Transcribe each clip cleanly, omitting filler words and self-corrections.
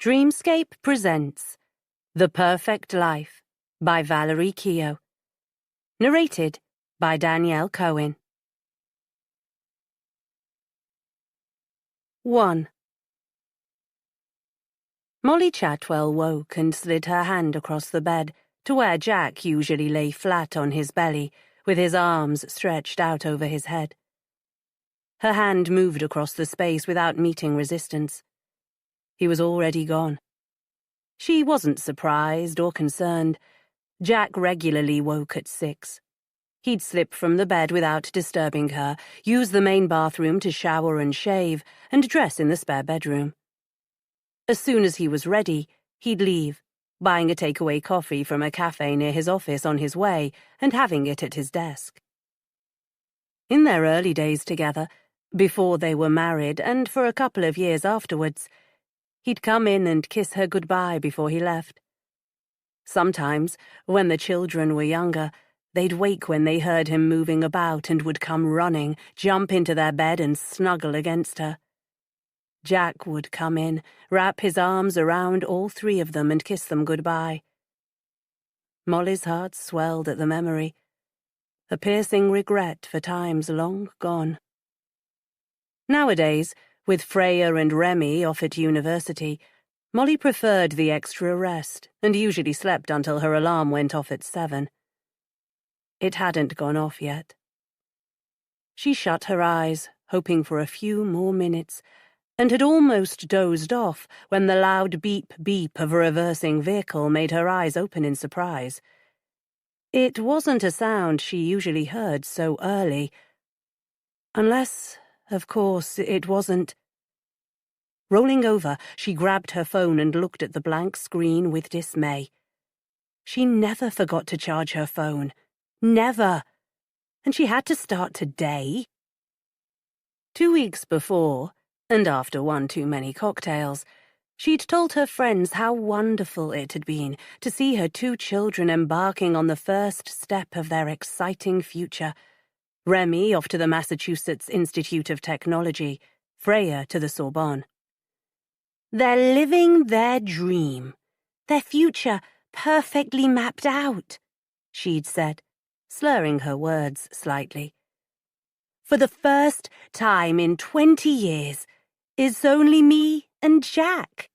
Dreamscape presents The Perfect Life by Valerie Keogh. Narrated by Danielle Cohen. 1. Molly Chatwell woke and slid her hand across the bed to where Jack usually lay flat on his belly, with his arms stretched out over his head. Her hand moved across the space without meeting resistance. He was already gone. She wasn't surprised or concerned. Jack regularly woke at 6. He'd slip from the bed without disturbing her, use the main bathroom to shower and shave, and dress in the spare bedroom. As soon as he was ready, he'd leave, buying a takeaway coffee from a cafe near his office on his way and having it at his desk. In their early days together, before they were married and for a couple of years afterwards, he'd come in and kiss her goodbye before he left. Sometimes, when the children were younger, they'd wake when they heard him moving about and would come running, jump into their bed and snuggle against her. Jack would come in, wrap his arms around all three of them and kiss them goodbye. Molly's heart swelled at the memory, a piercing regret for times long gone. Nowadays, with Freya and Remy off at university, Molly preferred the extra rest and usually slept until her alarm went off at 7. It hadn't gone off yet. She shut her eyes, hoping for a few more minutes, and had almost dozed off when the loud beep-beep of a reversing vehicle made her eyes open in surprise. It wasn't a sound she usually heard so early. Unless, of course, it wasn't. Rolling over, she grabbed her phone and looked at the blank screen with dismay. She never forgot to charge her phone. Never. And she had to start today. 2 weeks before, and after one too many cocktails, she'd told her friends how wonderful it had been to see her 2 children embarking on the first step of their exciting future. Remy off to the Massachusetts Institute of Technology, Freya to the Sorbonne. They're living their dream, their future perfectly mapped out, she'd said, slurring her words slightly. For the first time in 20 years, it's only me and Jack.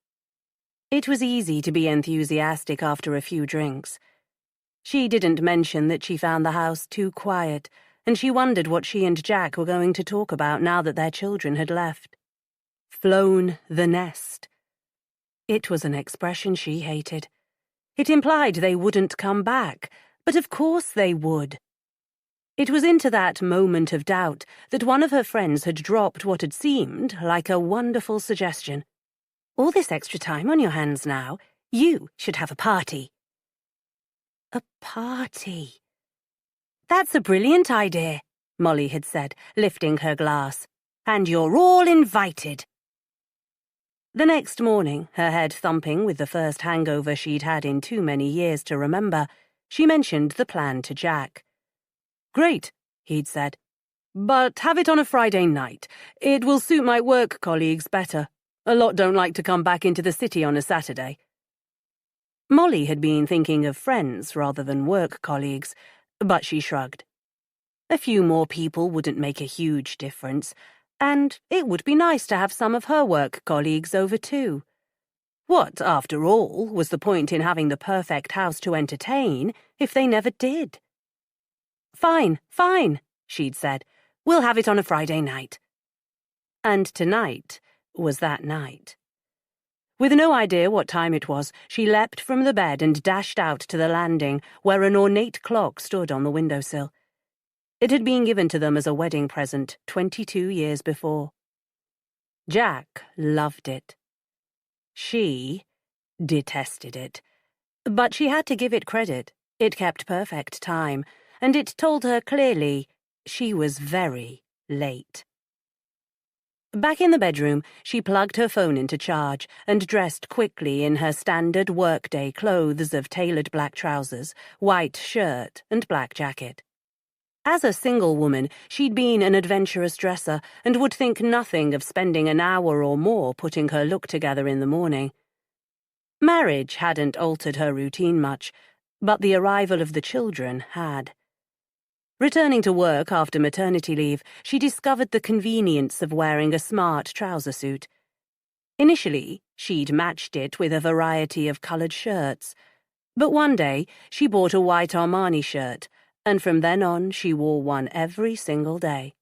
It was easy to be enthusiastic after a few drinks. She didn't mention that she found the house too quiet, and she wondered what she and Jack were going to talk about now that their children had left. Flown the nest. It was an expression she hated. It implied they wouldn't come back, but of course they would. It was into that moment of doubt that one of her friends had dropped what had seemed like a wonderful suggestion. All this extra time on your hands now, you should have a party. A party? That's a brilliant idea, Molly had said, lifting her glass. And you're all invited. The next morning, her head thumping with the first hangover she'd had in too many years to remember, she mentioned the plan to Jack. Great, he'd said. But have it on a Friday night. It will suit my work colleagues better. A lot don't like to come back into the city on a Saturday. Molly had been thinking of friends rather than work colleagues, but she shrugged. A few more people wouldn't make a huge difference, and it would be nice to have some of her work colleagues over too. What, after all, was the point in having the perfect house to entertain if they never did? Fine, she'd said. We'll have it on a Friday night. And tonight was that night. With no idea what time it was, she leapt from the bed and dashed out to the landing, where an ornate clock stood on the windowsill. It had been given to them as a wedding present 22 years before. Jack loved it. She detested it. But she had to give it credit. It kept perfect time, and it told her clearly she was very late. Back in the bedroom, she plugged her phone into charge and dressed quickly in her standard workday clothes of tailored black trousers, white shirt, and black jacket. As a single woman, she'd been an adventurous dresser and would think nothing of spending an hour or more putting her look together in the morning. Marriage hadn't altered her routine much, but the arrival of the children had. Returning to work after maternity leave, she discovered the convenience of wearing a smart trouser suit. Initially, she'd matched it with a variety of coloured shirts, but one day she bought a white Armani shirt, and from then on she wore one every single day.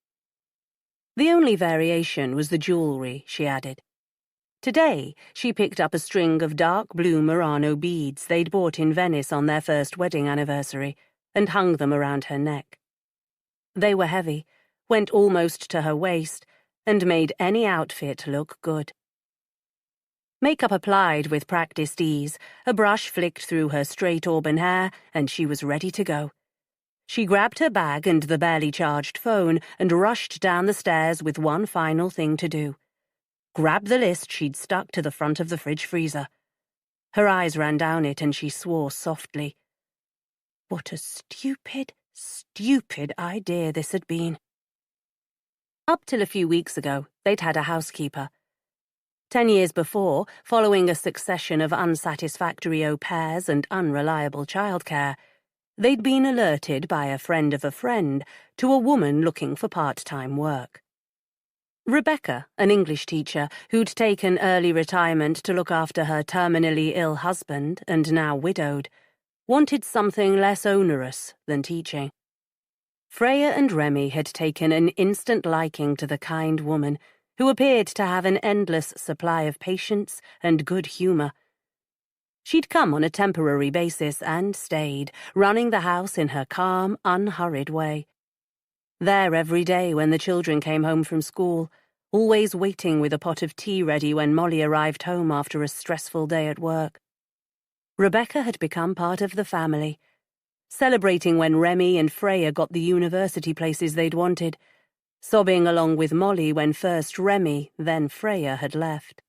The only variation was the jewellery, she added. Today, she picked up a string of dark blue Murano beads they'd bought in Venice on their first wedding anniversary and hung them around her neck. They were heavy, went almost to her waist, and made any outfit look good. Makeup applied with practiced ease, a brush flicked through her straight auburn hair, and she was ready to go. She grabbed her bag and the barely charged phone and rushed down the stairs with one final thing to do. Grab the list she'd stuck to the front of the fridge freezer. Her eyes ran down it and she swore softly. What a stupid idea this had been. Up till a few weeks ago, they'd had a housekeeper. 10 years before, following a succession of unsatisfactory au pairs and unreliable childcare, they'd been alerted by a friend of a friend to a woman looking for part-time work. Rebecca, an English teacher who'd taken early retirement to look after her terminally ill husband and now widowed, wanted something less onerous than teaching. Freya and Remy had taken an instant liking to the kind woman who appeared to have an endless supply of patience and good humour. She'd come on a temporary basis and stayed, running the house in her calm, unhurried way. There every day when the children came home from school, always waiting with a pot of tea ready when Molly arrived home after a stressful day at work. Rebecca had become part of the family, celebrating when Remy and Freya got the university places they'd wanted, sobbing along with Molly when first Remy, then Freya had left.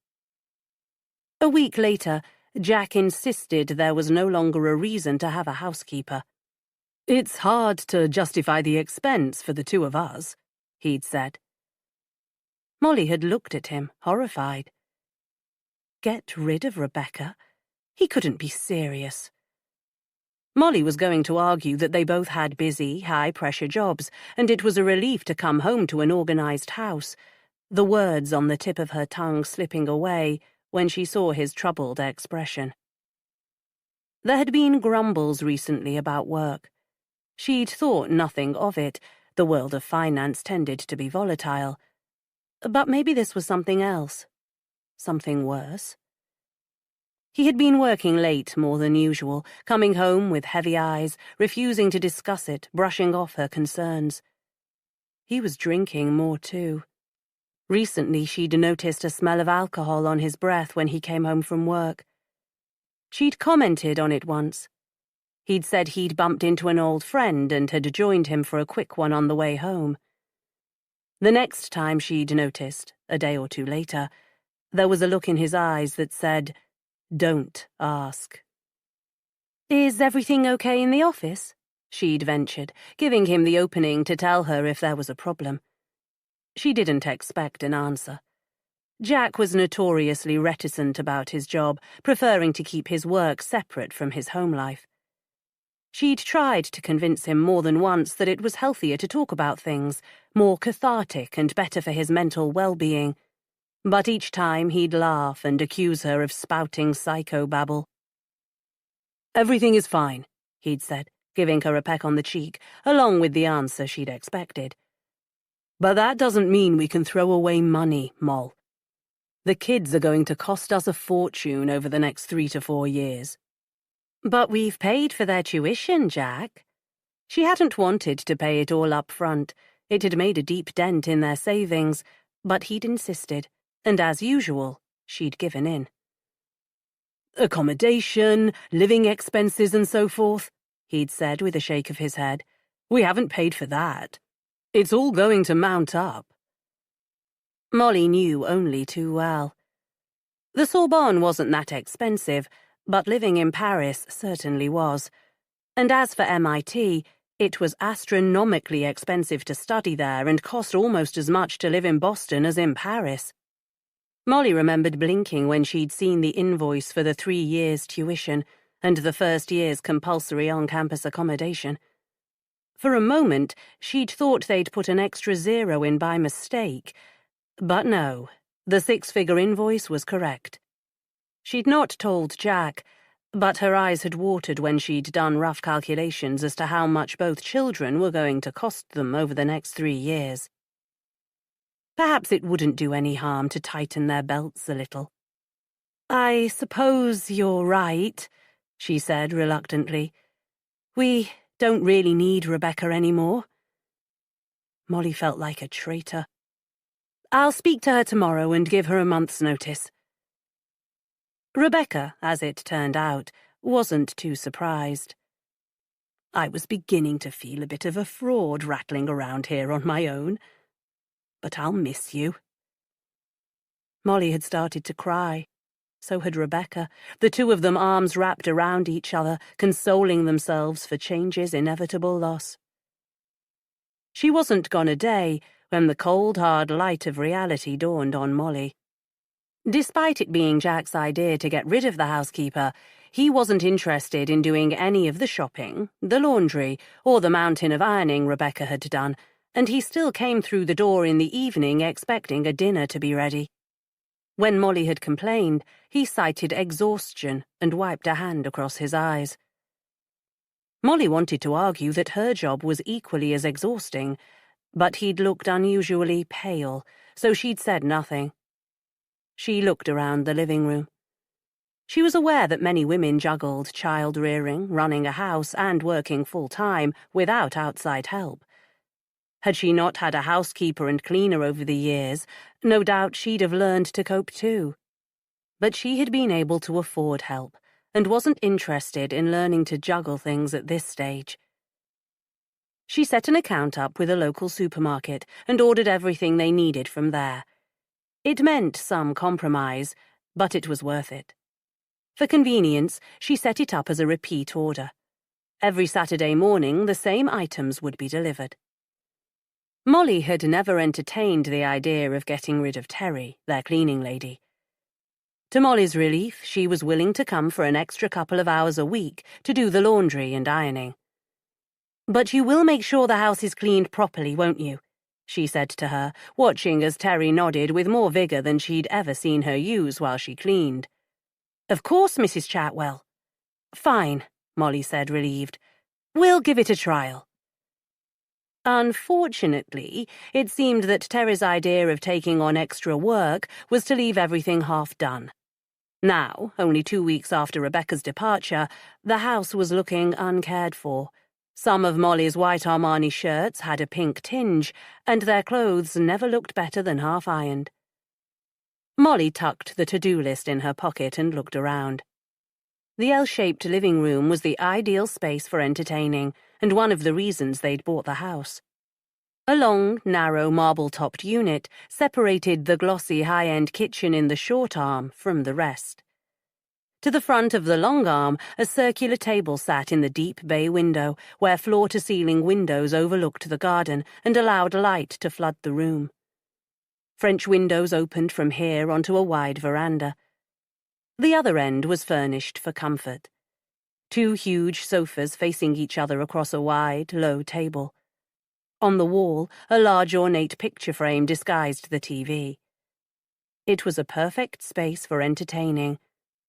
A week later, Jack insisted there was no longer a reason to have a housekeeper. It's hard to justify the expense for the two of us, he'd said. Molly had looked at him, horrified. Get rid of Rebecca? He couldn't be serious. Molly was going to argue that they both had busy, high-pressure jobs, and it was a relief to come home to an organised house, the words on the tip of her tongue slipping away when she saw his troubled expression. There had been grumbles recently about work. She'd thought nothing of it. The world of finance tended to be volatile. But maybe this was something else. Something worse. He had been working late more than usual, coming home with heavy eyes, refusing to discuss it, brushing off her concerns. He was drinking more too. Recently she'd noticed a smell of alcohol on his breath when he came home from work. She'd commented on it once. He'd said he'd bumped into an old friend and had joined him for a quick one on the way home. The next time she'd noticed, a day or two later, there was a look in his eyes that said, "Don't ask." "Is everything okay in the office?" she'd ventured, giving him the opening to tell her if there was a problem. She didn't expect an answer. Jack was notoriously reticent about his job, preferring to keep his work separate from his home life. She'd tried to convince him more than once that it was healthier to talk about things, more cathartic and better for his mental well-being, but each time he'd laugh and accuse her of spouting psychobabble. "Everything is fine," he'd said, giving her a peck on the cheek, along with the answer she'd expected. "But that doesn't mean we can throw away money, Moll. The kids are going to cost us a fortune over the next 3 to 4 years. "But we've paid for their tuition, Jack." She hadn't wanted to pay it all up front. It had made a deep dent in their savings, but he'd insisted, and as usual, she'd given in. "Accommodation, living expenses and so forth," he'd said with a shake of his head. "We haven't paid for that. It's all going to mount up." Molly knew only too well. The Sorbonne wasn't that expensive, but living in Paris certainly was. And as for MIT, it was astronomically expensive to study there and cost almost as much to live in Boston as in Paris. Molly remembered blinking when she'd seen the invoice for the 3 years' tuition and the first year's compulsory on-campus accommodation. For a moment, she'd thought they'd put an extra 0 in by mistake, but no, the 6-figure invoice was correct. She'd not told Jack, but her eyes had watered when she'd done rough calculations as to how much both children were going to cost them over the next 3 years. Perhaps it wouldn't do any harm to tighten their belts a little. "I suppose you're right," she said reluctantly. "We don't really need Rebecca anymore." Molly felt like a traitor. "I'll speak to her tomorrow and give her a month's notice." Rebecca, as it turned out, wasn't too surprised. "I was beginning to feel a bit of a fraud rattling around here on my own. But I'll miss you." Molly had started to cry. So had Rebecca, the two of them arms wrapped around each other, consoling themselves for Change's inevitable loss. She wasn't gone a day when the cold, hard light of reality dawned on Molly. Despite it being Jack's idea to get rid of the housekeeper, he wasn't interested in doing any of the shopping, the laundry, or the mountain of ironing Rebecca had done, and he still came through the door in the evening expecting a dinner to be ready. When Molly had complained, he cited exhaustion and wiped a hand across his eyes. Molly wanted to argue that her job was equally as exhausting, but he'd looked unusually pale, so she'd said nothing. She looked around the living room. She was aware that many women juggled child-rearing, running a house, and working full-time without outside help. Had she not had a housekeeper and cleaner over the years, no doubt she'd have learned to cope too. But she had been able to afford help, and wasn't interested in learning to juggle things at this stage. She set an account up with a local supermarket and ordered everything they needed from there. It meant some compromise, but it was worth it. For convenience, she set it up as a repeat order. Every Saturday morning, the same items would be delivered. Molly had never entertained the idea of getting rid of Terry, their cleaning lady. To Molly's relief, she was willing to come for an extra couple of hours a week to do the laundry and ironing. "But you will make sure the house is cleaned properly, won't you?" she said to her, watching as Terry nodded with more vigor than she'd ever seen her use while she cleaned. "Of course, Mrs. Chatwell." "Fine," Molly said, relieved. "We'll give it a trial." Unfortunately, it seemed that Terry's idea of taking on extra work was to leave everything half done. Now, only 2 weeks after Rebecca's departure, the house was looking uncared for. Some of Molly's white Armani shirts had a pink tinge, and their clothes never looked better than half-ironed. Molly tucked the to-do list in her pocket and looked around. The L-shaped living room was the ideal space for entertaining, and one of the reasons they'd bought the house. A long, narrow, marble-topped unit separated the glossy high-end kitchen in the short arm from the rest. To the front of the long arm, a circular table sat in the deep bay window, where floor-to-ceiling windows overlooked the garden and allowed light to flood the room. French windows opened from here onto a wide veranda. The other end was furnished for comfort. 2 huge sofas facing each other across a wide, low table. On the wall, a large ornate picture frame disguised the TV. It was a perfect space for entertaining,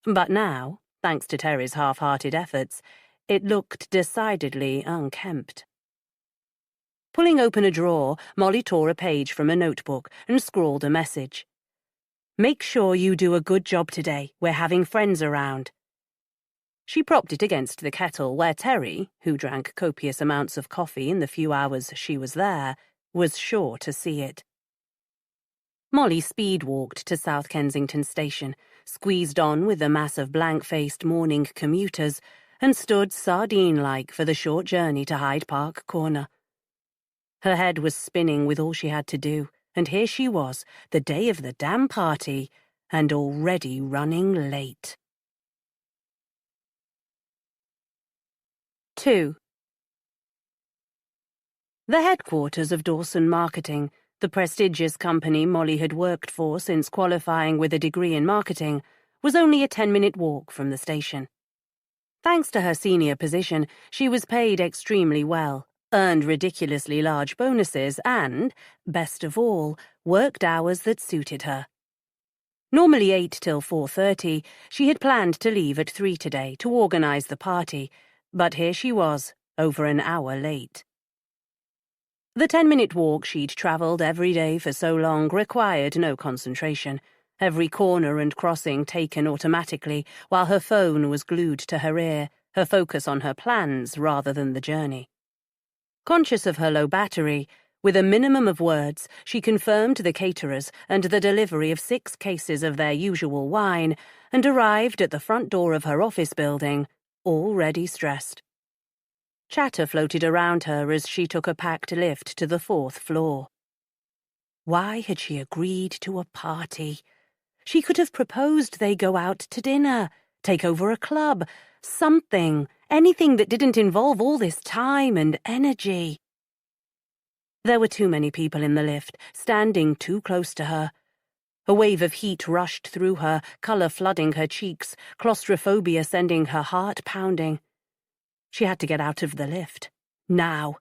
but now, thanks to Terry's half-hearted efforts, it looked decidedly unkempt. Pulling open a drawer, Molly tore a page from a notebook and scrawled a message. "Make sure you do a good job today. We're having friends around." She propped it against the kettle where Terry, who drank copious amounts of coffee in the few hours she was there, was sure to see it. Molly speed-walked to South Kensington Station, squeezed on with the mass of blank-faced morning commuters, and stood sardine-like for the short journey to Hyde Park Corner. Her head was spinning with all she had to do, and here she was, the day of the damn party, and already running late. 2. The headquarters of Dawson Marketing, The prestigious company Molly had worked for since qualifying with a degree in marketing was only a 10-minute walk from the station. Thanks to her senior position, she was paid extremely well, earned ridiculously large bonuses and, best of all, worked hours that suited her. Normally 8 till 4:30, she had planned to leave at 3 today to organise the party, but here she was, over an hour late. The 10-minute walk she'd travelled every day for so long required no concentration, every corner and crossing taken automatically while her phone was glued to her ear, her focus on her plans rather than the journey. Conscious of her low battery, with a minimum of words, she confirmed the caterers and the delivery of 6 cases of their usual wine and arrived at the front door of her office building, already stressed. Chatter floated around her as she took a packed lift to the 4th floor. Why had she agreed to a party? She could have proposed they go out to dinner, take over a club, something, anything that didn't involve all this time and energy. There were too many people in the lift, standing too close to her. A wave of heat rushed through her, colour flooding her cheeks, claustrophobia sending her heart pounding. She had to get out of the lift. Now.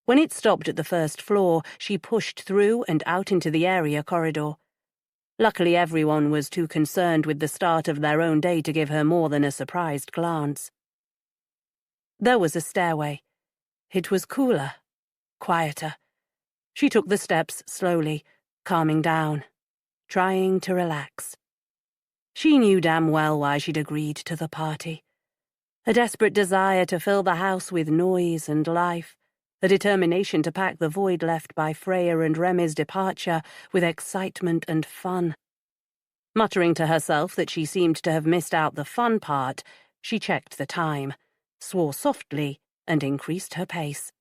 When it stopped at the 1st floor, she pushed through and out into the area corridor. Luckily, everyone was too concerned with the start of their own day to give her more than a surprised glance. There was a stairway. It was cooler, quieter. She took the steps slowly, calming down, trying to relax. She knew damn well why she'd agreed to the party. A desperate desire to fill the house with noise and life, a determination to pack the void left by Freya and Remy's departure with excitement and fun. Muttering to herself that she seemed to have missed out the fun part, she checked the time, swore softly, and increased her pace.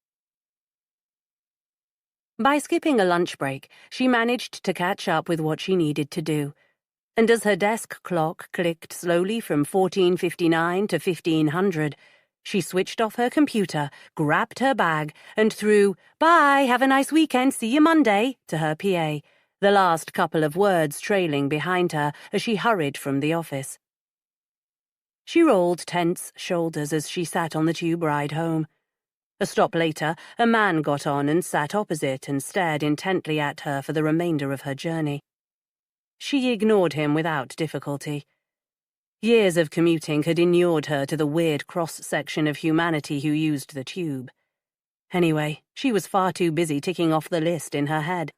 By skipping a lunch break, she managed to catch up with what she needed to do, and as her desk clock clicked slowly from 14:59 to 1500, she switched off her computer, grabbed her bag, and threw, "Bye, have a nice weekend, see you Monday," to her PA, the last couple of words trailing behind her as she hurried from the office. She rolled tense shoulders as she sat on the tube ride home. A stop later, a man got on and sat opposite and stared intently at her for the remainder of her journey. She ignored him without difficulty. Years of commuting had inured her to the weird cross-section of humanity who used the tube. Anyway, she was far too busy ticking off the list in her head.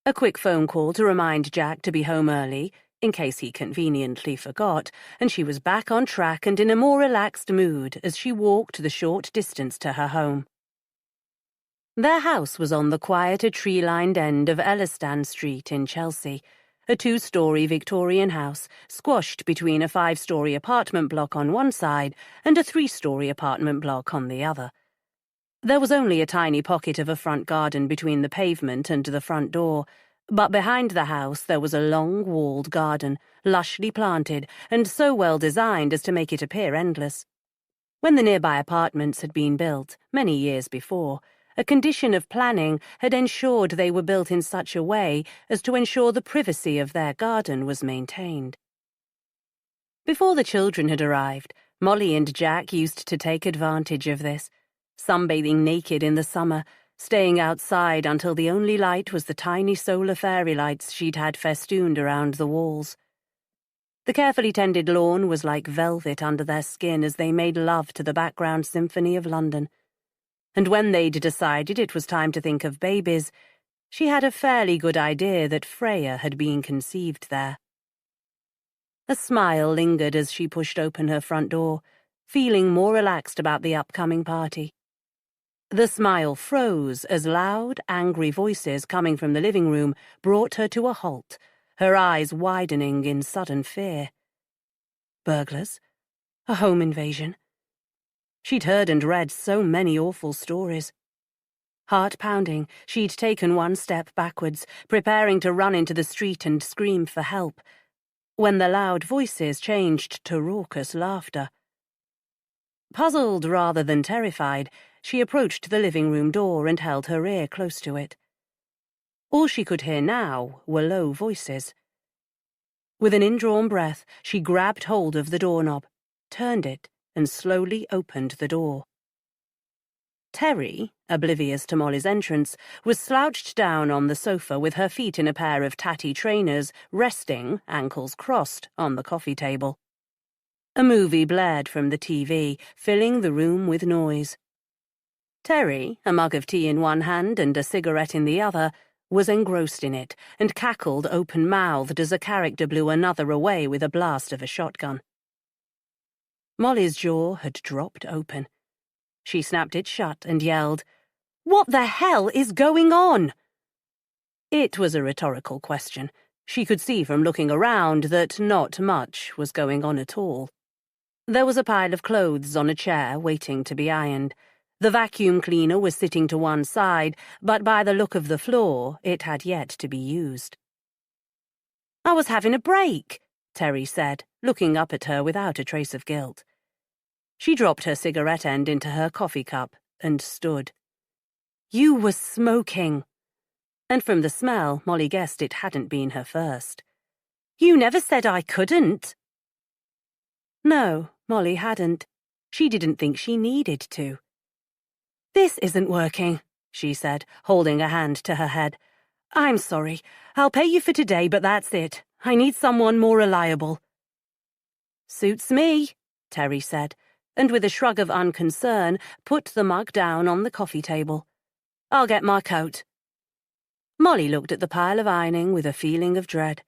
A quick phone call to remind Jack to be home early, in case he conveniently forgot, and she was back on track and in a more relaxed mood as she walked the short distance to her home. Their house was on the quieter tree-lined end of Ellistan Street in Chelsea, a 2-story Victorian house squashed between a 5-story apartment block on one side and a 3-story apartment block on the other. There was only a tiny pocket of a front garden between the pavement and the front door, but behind the house there was a long walled garden, lushly planted and so well designed as to make it appear endless. When the nearby apartments had been built, many years before, a condition of planning had ensured they were built in such a way as to ensure the privacy of their garden was maintained. Before the children had arrived, Molly and Jack used to take advantage of this, sunbathing naked in the summer, staying outside until the only light was the tiny solar fairy lights she'd had festooned around the walls. The carefully tended lawn was like velvet under their skin as they made love to the background symphony of London. And when they'd decided it was time to think of babies, she had a fairly good idea that Freya had been conceived there. A smile lingered as she pushed open her front door, feeling more relaxed about the upcoming party. The smile froze as loud, angry voices coming from the living room brought her to a halt, her eyes widening in sudden fear. Burglars? A home invasion? She'd heard and read so many awful stories. Heart pounding, she'd taken one step backwards, preparing to run into the street and scream for help, when the loud voices changed to raucous laughter. Puzzled rather than terrified, she approached the living room door and held her ear close to it. All she could hear now were low voices. With an indrawn breath, she grabbed hold of the doorknob, turned it, and slowly opened the door. Terry, oblivious to Molly's entrance, was slouched down on the sofa with her feet in a pair of tatty trainers, resting, ankles crossed, on the coffee table. A movie blared from the TV, filling the room with noise. Terry, a mug of tea in one hand and a cigarette in the other, was engrossed in it and cackled open-mouthed as a character blew another away with a blast of a shotgun. Molly's jaw had dropped open. She snapped it shut and yelled, "What the hell is going on?" It was a rhetorical question. She could see from looking around that not much was going on at all. There was a pile of clothes on a chair waiting to be ironed. The vacuum cleaner was sitting to one side, but by the look of the floor, it had yet to be used. "I was having a break," Terry said, looking up at her without a trace of guilt. She dropped her cigarette end into her coffee cup and stood. "You were smoking." And from the smell, Molly guessed it hadn't been her first. "You never said I couldn't." No, Molly hadn't. She didn't think she needed to. "This isn't working," she said, holding a hand to her head. "I'm sorry. I'll pay you for today, but that's it. I need someone more reliable." "Suits me," Terry said, and with a shrug of unconcern, put the mug down on the coffee table. "I'll get my coat." Molly looked at the pile of ironing with a feeling of dread.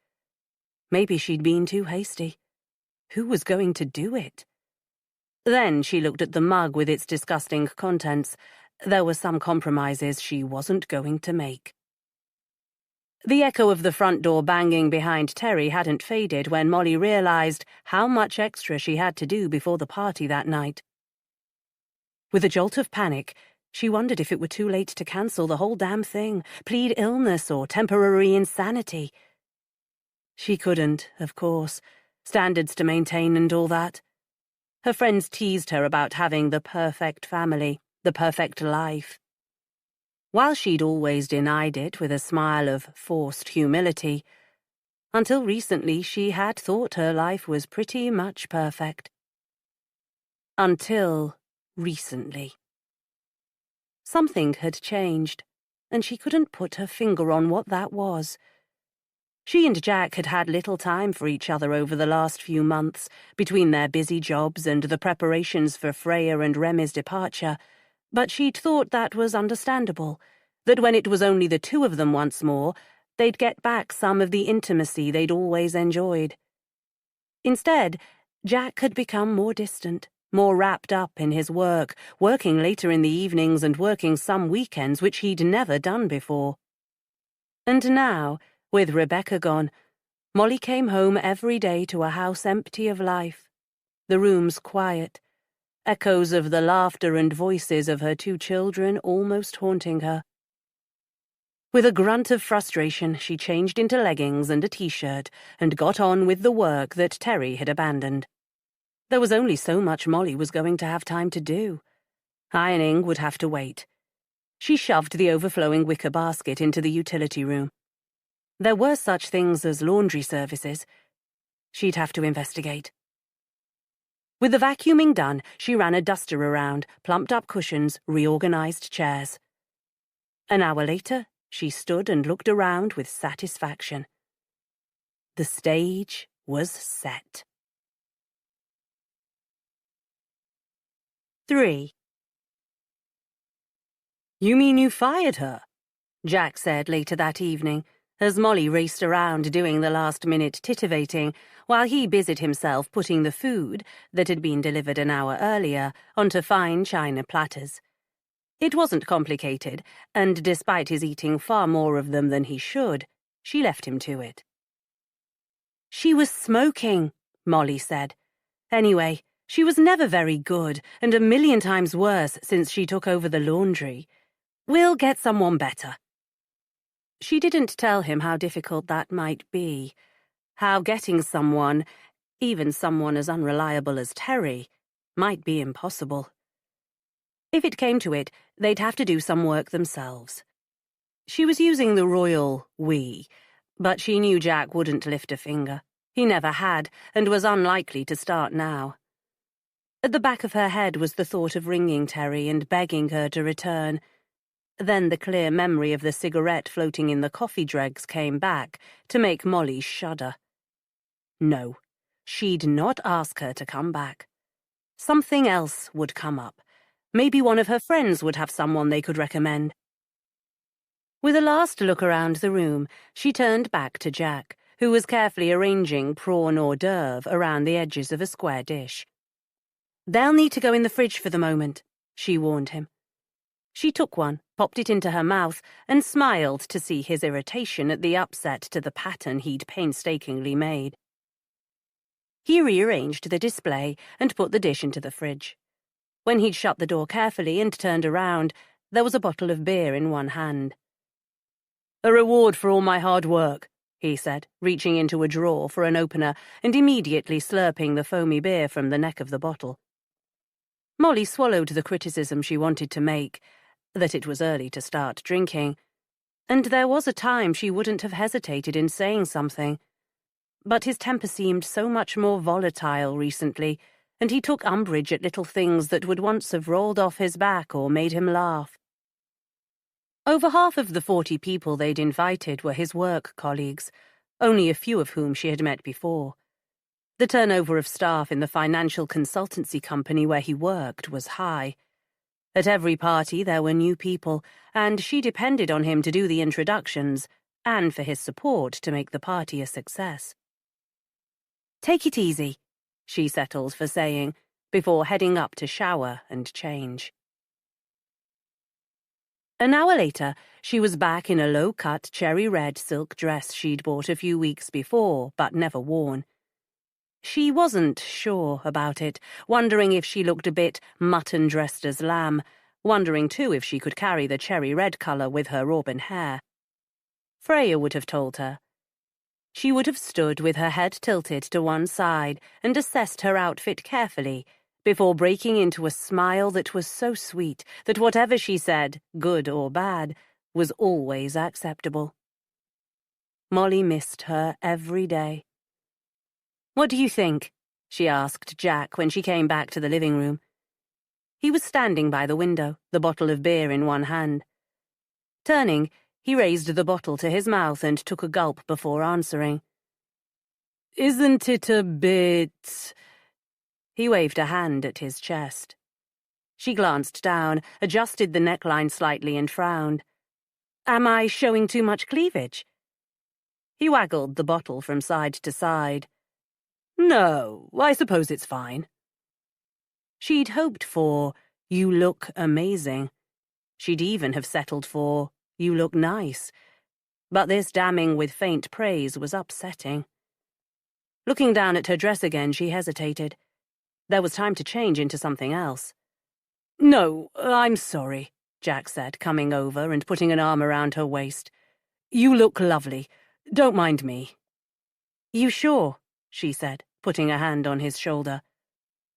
Maybe she'd been too hasty. Who was going to do it? Then she looked at the mug with its disgusting contents. There were some compromises she wasn't going to make. The echo of the front door banging behind Terry hadn't faded when Molly realized how much extra she had to do before the party that night. With a jolt of panic, she wondered if it were too late to cancel the whole damn thing, plead illness or temporary insanity. She couldn't, of course. Standards to maintain and all that. Her friends teased her about having the perfect family, the perfect life. While she'd always denied it with a smile of forced humility, until recently she had thought her life was pretty much perfect. Until recently. Something had changed, and she couldn't put her finger on what that was. She and Jack had had little time for each other over the last few months, between their busy jobs and the preparations for Freya and Remy's departure, but she'd thought that was understandable, that when it was only the two of them once more, they'd get back some of the intimacy they'd always enjoyed. Instead, Jack had become more distant, more wrapped up in his work, working later in the evenings and working some weekends which he'd never done before. And now, with Rebecca gone, Molly came home every day to a house empty of life, the rooms quiet, echoes of the laughter and voices of her two children almost haunting her. With a grunt of frustration, she changed into leggings and a t-shirt and got on with the work that Terry had abandoned. There was only so much Molly was going to have time to do. Ironing would have to wait. She shoved the overflowing wicker basket into the utility room. There were such things as laundry services. She'd have to investigate. With the vacuuming done, she ran a duster around, plumped up cushions, reorganized chairs. An hour later, she stood and looked around with satisfaction. The stage was set. 3. "You mean you fired her?" Jack said later that evening, as Molly raced around doing the last-minute titivating, while he busied himself putting the food, that had been delivered an hour earlier, onto fine china platters. It wasn't complicated, and despite his eating far more of them than he should, she left him to it. "She was smoking," Molly said. "Anyway, she was never very good, and a million times worse since she took over the laundry. We'll get someone better." She didn't tell him how difficult that might be, how getting someone, even someone as unreliable as Terry, might be impossible. If it came to it, they'd have to do some work themselves. She was using the royal we, but she knew Jack wouldn't lift a finger. He never had, and was unlikely to start now. At the back of her head was the thought of ringing Terry and begging her to return. Then the clear memory of the cigarette floating in the coffee dregs came back to make Molly shudder. No, she'd not ask her to come back. Something else would come up. Maybe one of her friends would have someone they could recommend. With a last look around the room, she turned back to Jack, who was carefully arranging prawn hors d'oeuvre around the edges of a square dish. "They'll need to go in the fridge for the moment," she warned him. She took one, popped it into her mouth, and smiled to see his irritation at the upset to the pattern he'd painstakingly made. He rearranged the display and put the dish into the fridge. When he'd shut the door carefully and turned around, there was a bottle of beer in one hand. "A reward for all my hard work," he said, reaching into a drawer for an opener and immediately slurping the foamy beer from the neck of the bottle. Molly swallowed the criticism she wanted to make, that it was early to start drinking, and there was a time she wouldn't have hesitated in saying something. But his temper seemed so much more volatile recently, and he took umbrage at little things that would once have rolled off his back or made him laugh. Over half of the 40 people they'd invited were his work colleagues, only a few of whom she had met before. The turnover of staff in the financial consultancy company where he worked was high. At every party there were new people, and she depended on him to do the introductions and for his support to make the party a success. "Take it easy," she settled for saying, before heading up to shower and change. An hour later, she was back in a low-cut cherry-red silk dress she'd bought a few weeks before, but never worn. She wasn't sure about it, wondering if she looked a bit mutton-dressed as lamb, wondering too if she could carry the cherry-red colour with her auburn hair. Freya would have told her. She would have stood with her head tilted to one side and assessed her outfit carefully, before breaking into a smile that was so sweet that whatever she said, good or bad, was always acceptable. Molly missed her every day. "What do you think?" she asked Jack when she came back to the living room. He was standing by the window, the bottle of beer in one hand. Turning, he raised the bottle to his mouth and took a gulp before answering. "Isn't it a bit—" He waved a hand at his chest. She glanced down, adjusted the neckline slightly and frowned. "Am I showing too much cleavage?" He waggled the bottle from side to side. "No, I suppose it's fine." She'd hoped for, "You look amazing." She'd even have settled for, "You look nice." But this damning with faint praise was upsetting. Looking down at her dress again, she hesitated. There was time to change into something else. "No, I'm sorry," Jack said, coming over and putting an arm around her waist. "You look lovely. Don't mind me." "You sure?" she said, putting a hand on his shoulder.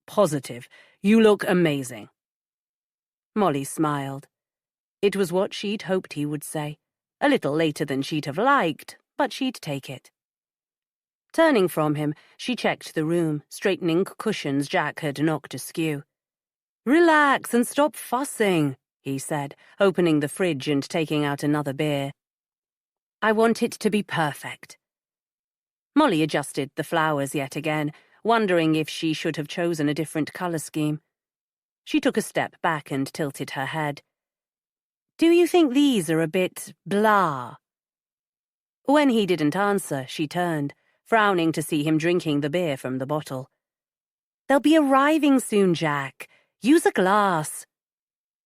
"Positive. You look amazing." Molly smiled. It was what she'd hoped he would say. A little later than she'd have liked, but she'd take it. Turning from him, she checked the room, straightening cushions Jack had knocked askew. "Relax and stop fussing," he said, opening the fridge and taking out another beer. "I want it to be perfect." Molly adjusted the flowers yet again, wondering if she should have chosen a different colour scheme. She took a step back and tilted her head. "Do you think these are a bit blah?" When he didn't answer, she turned, frowning to see him drinking the beer from the bottle. "They'll be arriving soon, Jack. Use a glass."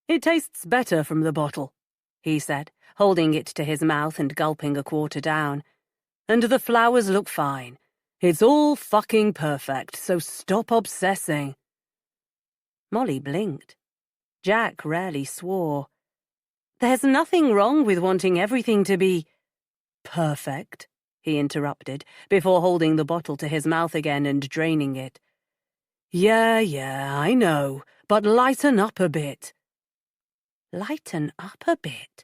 "It tastes better from the bottle," he said, holding it to his mouth and gulping a quarter down. "And the flowers look fine. It's all fucking perfect, so stop obsessing." Molly blinked. Jack rarely swore. "There's nothing wrong with wanting everything to be perfect," he interrupted, before holding the bottle to his mouth again and draining it. Yeah, I know, but lighten up a bit." Lighten up a bit?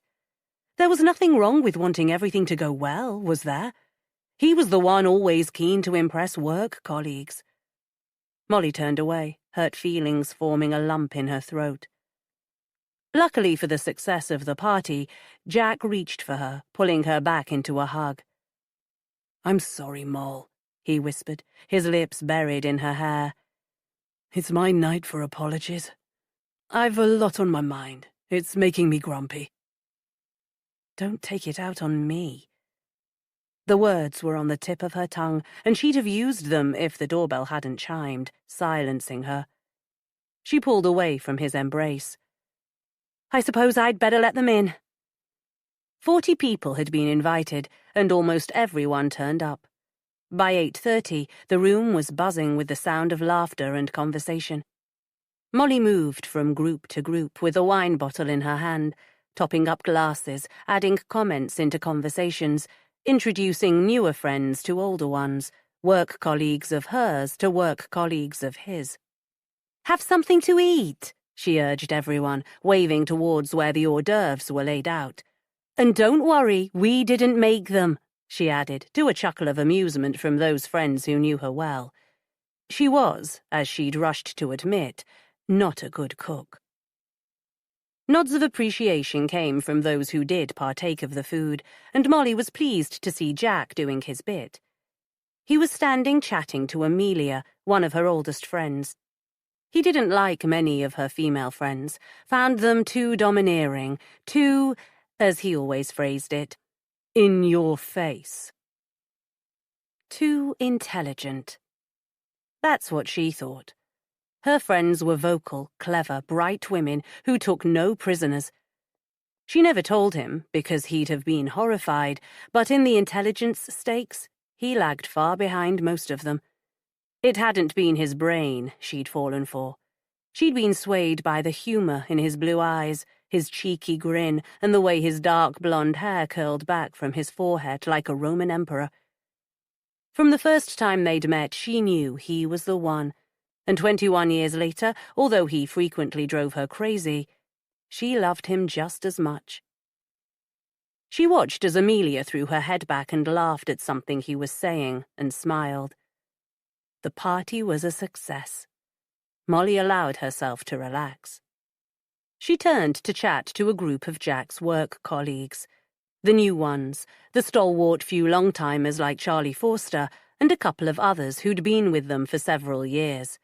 There was nothing wrong with wanting everything to go well, was there? He was the one always keen to impress work colleagues. Molly turned away, hurt feelings forming a lump in her throat. Luckily for the success of the party, Jack reached for her, pulling her back into a hug. "I'm sorry, Moll," he whispered, his lips buried in her hair. "It's my night for apologies. I've a lot on my mind. It's making me grumpy." "Don't take it out on me." The words were on the tip of her tongue, and she'd have used them if the doorbell hadn't chimed, silencing her. She pulled away from his embrace. "I suppose I'd better let them in." 40 people had been invited, and almost everyone turned up. By 8:30, the room was buzzing with the sound of laughter and conversation. Molly moved from group to group with a wine bottle in her hand, topping up glasses, adding comments into conversations, introducing newer friends to older ones, work colleagues of hers to work colleagues of his. "Have something to eat," she urged everyone, waving towards where the hors d'oeuvres were laid out. "And don't worry, we didn't make them," she added, to a chuckle of amusement from those friends who knew her well. She was, as she'd rushed to admit, not a good cook. Nods of appreciation came from those who did partake of the food, and Molly was pleased to see Jack doing his bit. He was standing chatting to Amelia, one of her oldest friends. He didn't like many of her female friends, found them too domineering, too, as he always phrased it, in your face. Too intelligent. That's what she thought. Her friends were vocal, clever, bright women who took no prisoners. She never told him, because he'd have been horrified, but in the intelligence stakes, he lagged far behind most of them. It hadn't been his brain she'd fallen for. She'd been swayed by the humour in his blue eyes, his cheeky grin, and the way his dark blonde hair curled back from his forehead like a Roman emperor. From the first time they'd met, she knew he was the one, and 21 years later, although he frequently drove her crazy, she loved him just as much. She watched as Amelia threw her head back and laughed at something he was saying, and smiled. The party was a success. Molly allowed herself to relax. She turned to chat to a group of Jack's work colleagues, the new ones, the stalwart few long-timers like Charlie Forster, and a couple of others who'd been with them for several years.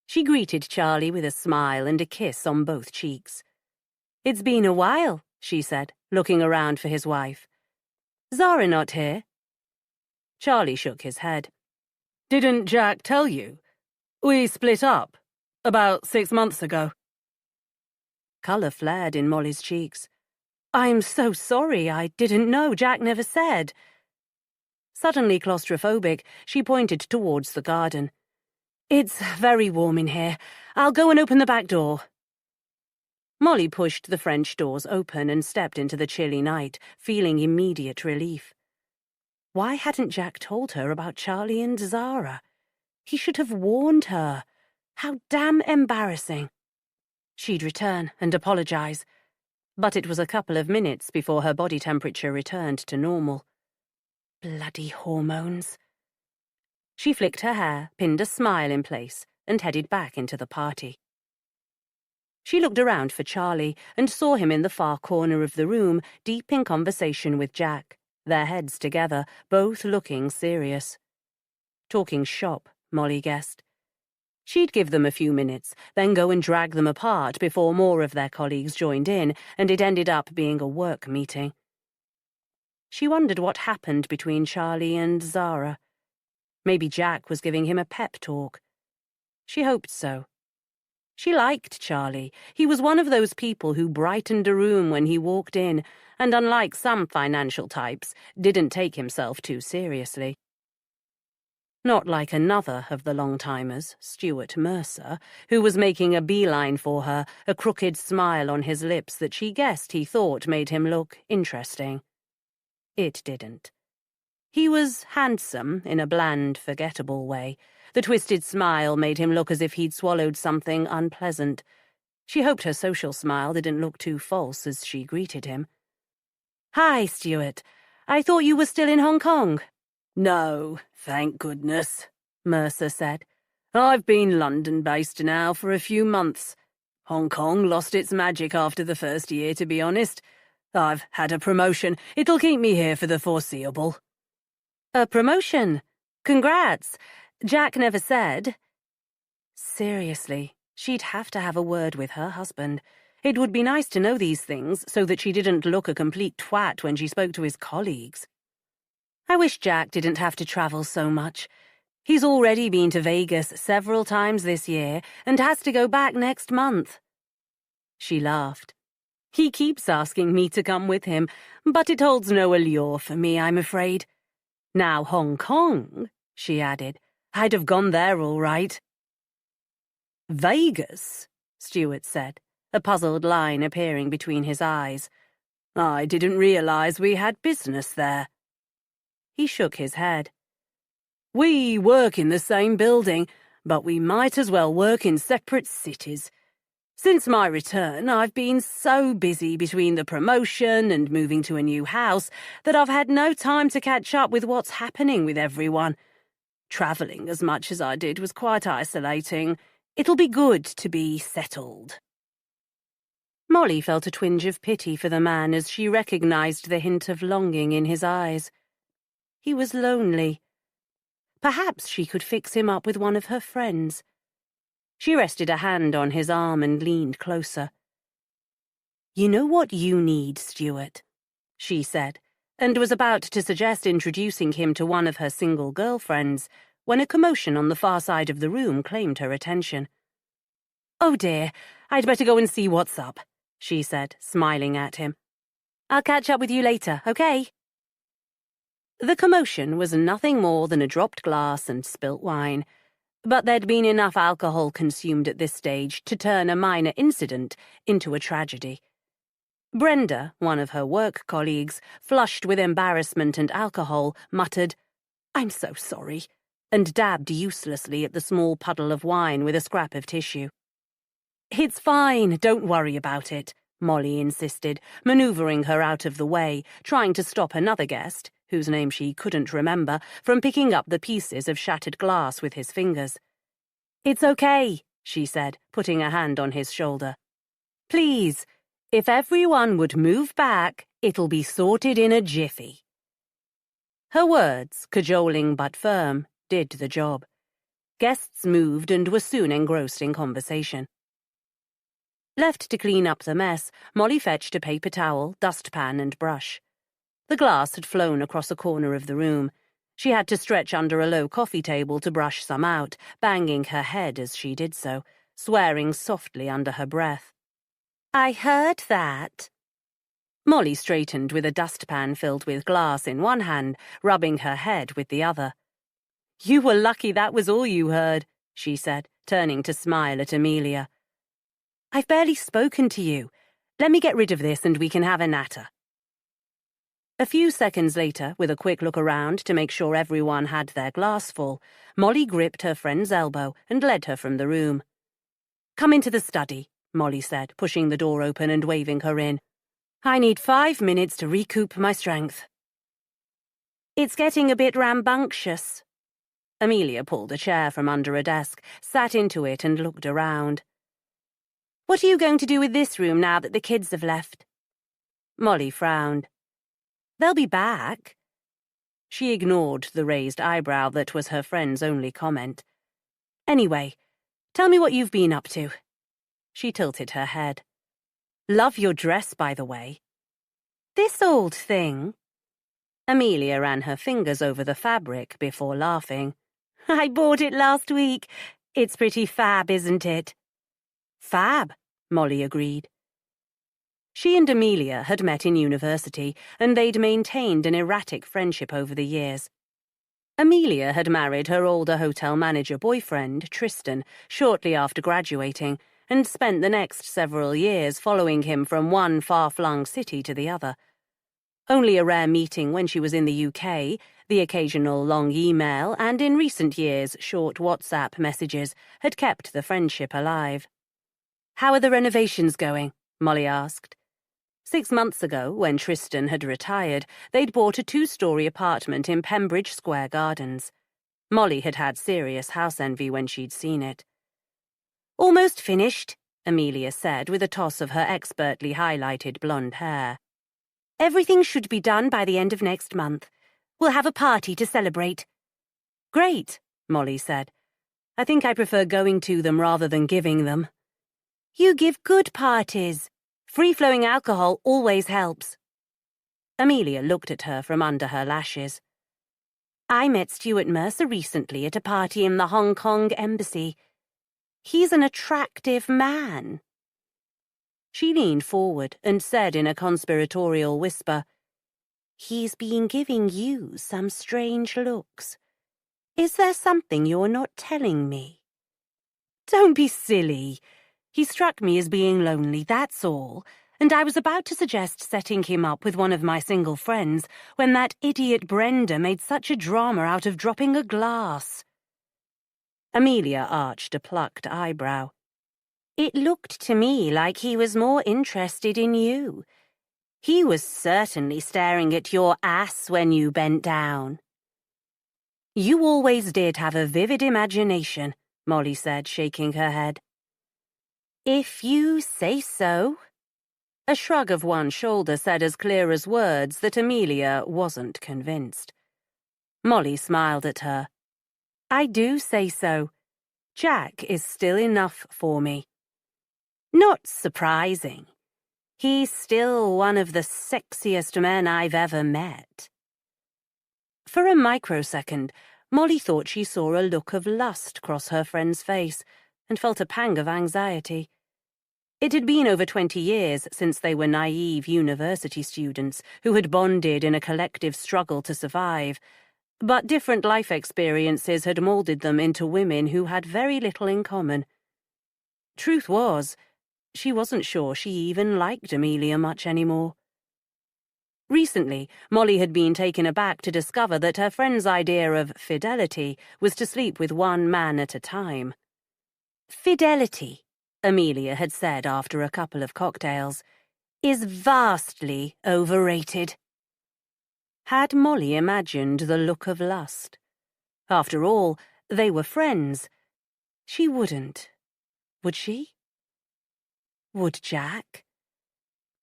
She greeted Charlie with a smile and a kiss on both cheeks. "It's been a while," she said, looking around for his wife. "Zara not here?" Charlie shook his head. "Didn't Jack tell you? We split up about 6 months ago." Colour flared in Molly's cheeks. "I'm so sorry, I didn't know, Jack never said." Suddenly claustrophobic, she pointed towards the garden. "It's very warm in here. I'll go and open the back door." Molly pushed the French doors open and stepped into the chilly night, feeling immediate relief. Why hadn't Jack told her about Charlie and Zara? He should have warned her. How damn embarrassing. She'd return and apologize, but it was a couple of minutes before her body temperature returned to normal. Bloody hormones. She flicked her hair, pinned a smile in place, and headed back into the party. She looked around for Charlie and saw him in the far corner of the room, deep in conversation with Jack, their heads together, both looking serious. Talking shop, Molly guessed. She'd give them a few minutes, then go and drag them apart before more of their colleagues joined in, and it ended up being a work meeting. She wondered what happened between Charlie and Zara. Maybe Jack was giving him a pep talk. She hoped so. She liked Charlie. He was one of those people who brightened a room when he walked in, and unlike some financial types, didn't take himself too seriously. Not like another of the long-timers, Stuart Mercer, who was making a beeline for her, a crooked smile on his lips that she guessed he thought made him look interesting. It didn't. He was handsome in a bland, forgettable way. The twisted smile made him look as if he'd swallowed something unpleasant. She hoped her social smile didn't look too false as she greeted him. Hi, Stuart. I thought you were still in Hong Kong. No, thank goodness, Mercer said. I've been London-based now for a few months. Hong Kong lost its magic after the first year, to be honest. I've had a promotion. It'll keep me here for the foreseeable. A promotion? Congrats. Jack never said. Seriously, she'd have to have a word with her husband. It would be nice to know these things so that she didn't look a complete twat when she spoke to his colleagues. I wish Jack didn't have to travel so much. He's already been to Vegas several times this year and has to go back next month. She laughed. He keeps asking me to come with him, but it holds no allure for me, I'm afraid. Now Hong Kong, she added, I'd have gone there all right. Vegas, Stuart said, a puzzled line appearing between his eyes. I didn't realize we had business there. He shook his head. We work in the same building, but we might as well work in separate cities. Since my return, I've been so busy between the promotion and moving to a new house that I've had no time to catch up with what's happening with everyone. Travelling as much as I did was quite isolating. It'll be good to be settled. Molly felt a twinge of pity for the man as she recognized the hint of longing in his eyes. He was lonely. Perhaps she could fix him up with one of her friends. She rested a hand on his arm and leaned closer. You know what you need, Stuart, she said, and was about to suggest introducing him to one of her single girlfriends when a commotion on the far side of the room claimed her attention. Oh dear, I'd better go and see what's up, she said, smiling at him. I'll catch up with you later, okay? The commotion was nothing more than a dropped glass and spilt wine, but there'd been enough alcohol consumed at this stage to turn a minor incident into a tragedy. Brenda, one of her work colleagues, flushed with embarrassment and alcohol, muttered, "I'm so sorry," and dabbed uselessly at the small puddle of wine with a scrap of tissue. "It's fine, don't worry about it," Molly insisted, manoeuvring her out of the way, trying to stop another guest, whose name she couldn't remember, from picking up the pieces of shattered glass with his fingers. "It's okay," she said, putting a hand on his shoulder. "Please, if everyone would move back, it'll be sorted in a jiffy." Her words, cajoling but firm, did the job. Guests moved and were soon engrossed in conversation. Left to clean up the mess, Molly fetched a paper towel, dustpan, and brush. The glass had flown across a corner of the room. She had to stretch under a low coffee table to brush some out, banging her head as she did so, swearing softly under her breath. "I heard that." Molly straightened with a dustpan filled with glass in one hand, rubbing her head with the other. "You were lucky that was all you heard," she said, turning to smile at Amelia. "I've barely spoken to you. Let me get rid of this and we can have a natter." A few seconds later, with a quick look around to make sure everyone had their glass full, Molly gripped her friend's elbow and led her from the room. "Come into the study," Molly said, pushing the door open and waving her in. "I need 5 minutes to recoup my strength." "It's getting a bit rambunctious." Amelia pulled a chair from under a desk, sat into it and looked around. "What are you going to do with this room now that the kids have left?" Molly frowned. "They'll be back." She ignored the raised eyebrow that was her friend's only comment. "Anyway, tell me what you've been up to." She tilted her head. "Love your dress, by the way." "This old thing?" Amelia ran her fingers over the fabric before laughing. "I bought it last week. It's pretty fab, isn't it?" "Fab," Molly agreed. She and Amelia had met in university, and they'd maintained an erratic friendship over the years. Amelia had married her older hotel manager boyfriend, Tristan, shortly after graduating, and spent the next several years following him from one far-flung city to the other. Only a rare meeting when she was in the UK, the occasional long email, and in recent years short WhatsApp messages had kept the friendship alive. "How are the renovations going?" Molly asked. 6 months ago, when Tristan had retired, they'd bought a 2-story apartment in Pembridge Square Gardens. Molly had had serious house envy when she'd seen it. "Almost finished," Amelia said with a toss of her expertly highlighted blonde hair. "Everything should be done by the end of next month. We'll have a party to celebrate." "Great," Molly said. "I think I prefer going to them rather than giving them." "You give good parties. Free-flowing alcohol always helps." Amelia looked at her from under her lashes. "I met Stuart Mercer recently at a party in the Hong Kong embassy. He's an attractive man." She leaned forward and said in a conspiratorial whisper, "He's been giving you some strange looks. Is there something you're not telling me?" "Don't be silly. He struck me as being lonely, that's all, and I was about to suggest setting him up with one of my single friends when that idiot Brenda made such a drama out of dropping a glass." Amelia arched a plucked eyebrow. "It looked to me like he was more interested in you. He was certainly staring at your ass when you bent down." "You always did have a vivid imagination," Molly said, shaking her head. "If you say so." A shrug of one shoulder said as clear as words that Amelia wasn't convinced. Molly smiled at her. "I do say so. Jack is still enough for me." "Not surprising. He's still one of the sexiest men I've ever met." For a microsecond, Molly thought she saw a look of lust cross her friend's face and felt a pang of anxiety. It had been over 20 years since they were naive university students who had bonded in a collective struggle to survive, but different life experiences had molded them into women who had very little in common. Truth was, she wasn't sure she even liked Amelia much anymore. Recently, Molly had been taken aback to discover that her friend's idea of fidelity was to sleep with one man at a time. "Fidelity," Amelia had said after a couple of cocktails, "is vastly overrated." Had Molly imagined the look of lust? After all, they were friends. She wouldn't. Would she? Would Jack?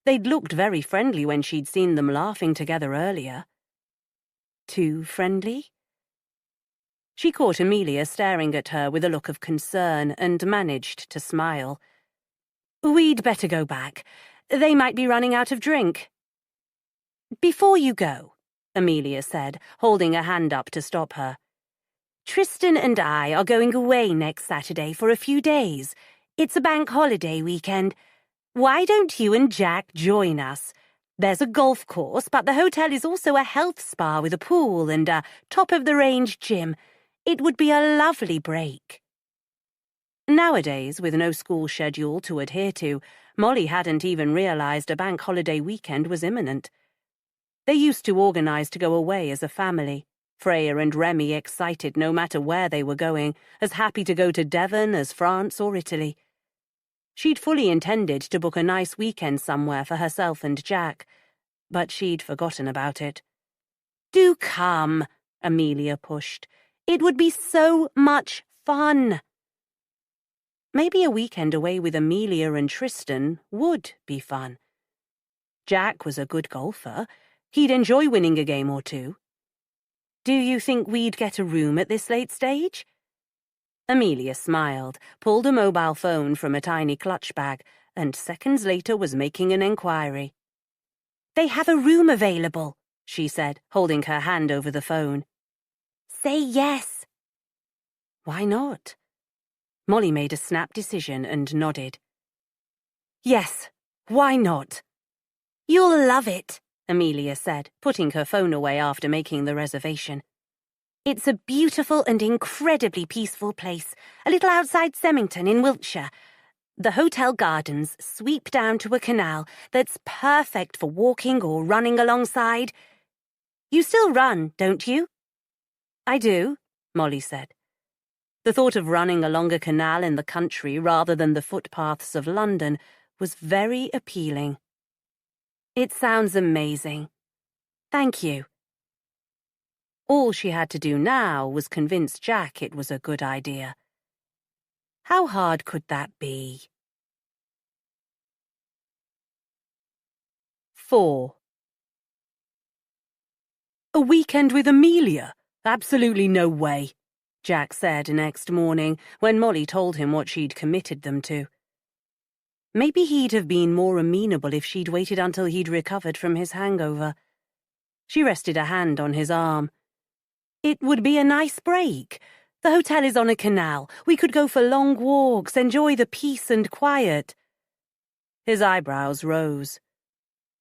They'd looked very friendly when she'd seen them laughing together earlier. Too friendly? She caught Amelia staring at her with a look of concern and managed to smile. "We'd better go back. They might be running out of drink." "Before you go," Amelia said, holding a hand up to stop her, "Tristan and I are going away next Saturday for a few days. It's a bank holiday weekend. Why don't you and Jack join us? There's a golf course, but the hotel is also a health spa with a pool and a top-of-the-range gym. It would be a lovely break." Nowadays, with no school schedule to adhere to, Molly hadn't even realized a bank holiday weekend was imminent. They used to organize to go away as a family, Freya and Remy excited no matter where they were going, as happy to go to Devon as France or Italy. She'd fully intended to book a nice weekend somewhere for herself and Jack, but she'd forgotten about it. "Do come," Amelia pushed. "It would be so much fun." Maybe a weekend away with Amelia and Tristan would be fun. Jack was a good golfer. He'd enjoy winning a game or two. "Do you think we'd get a room at this late stage?" Amelia smiled, pulled a mobile phone from a tiny clutch bag, and seconds later was making an enquiry. "They have a room available," she said, holding her hand over the phone. "Say yes." Why not? Molly made a snap decision and nodded. "Yes, why not?" "You'll love it," Amelia said, putting her phone away after making the reservation. "It's a beautiful and incredibly peaceful place, a little outside Semmington in Wiltshire. The hotel gardens sweep down to a canal that's perfect for walking or running alongside. You still run, don't you?" "I do," Molly said. The thought of running along a canal in the country rather than the footpaths of London was very appealing. It sounds amazing. Thank you. All she had to do now was convince Jack it was a good idea. How hard could that be? 4. A weekend with Amelia? Absolutely no way, Jack said next morning when Molly told him what she'd committed them to. Maybe he'd have been more amenable if she'd waited until he'd recovered from his hangover. She rested a hand on his arm. It would be a nice break. The hotel is on a canal. We could go for long walks, enjoy the peace and quiet. His eyebrows rose.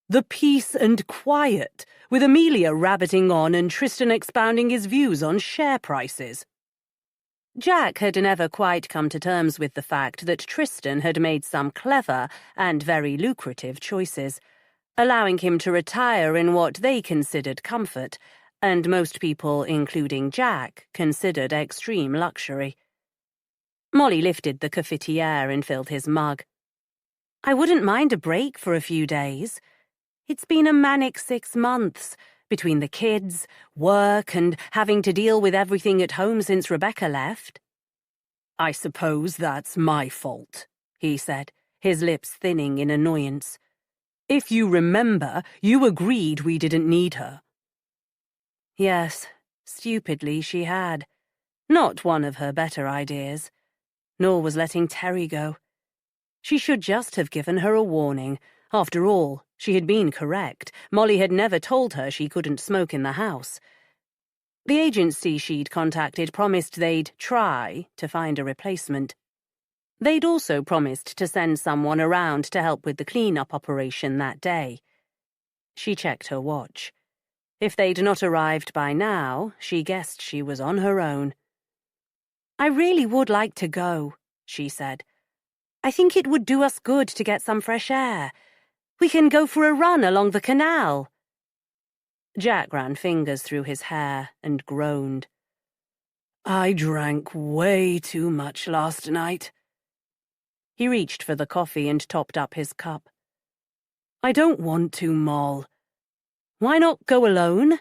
The peace and quiet, with Amelia rabbiting on and Tristan expounding his views on share prices. Jack had never quite come to terms with the fact that Tristan had made some clever and very lucrative choices, allowing him to retire in what they considered comfort, and most people, including Jack, considered extreme luxury. Molly lifted the cafetiere and filled his mug. I wouldn't mind a break for a few days. It's been a manic 6 months, between the kids, work, and having to deal with everything at home since Rebecca left. I suppose that's my fault, he said, his lips thinning in annoyance. If you remember, you agreed we didn't need her. Yes, stupidly she had. Not one of her better ideas. Nor was letting Terry go. She should just have given her a warning. After all, she had been correct. Molly had never told her she couldn't smoke in the house. The agency she'd contacted promised they'd try to find a replacement. They'd also promised to send someone around to help with the clean-up operation that day. She checked her watch. If they'd not arrived by now, she guessed she was on her own. I really would like to go, she said. I think it would do us good to get some fresh air. We can go for a run along the canal. Jack ran fingers through his hair and groaned. I drank way too much last night. He reached for the coffee and topped up his cup. I don't want to, Moll. Why not go alone?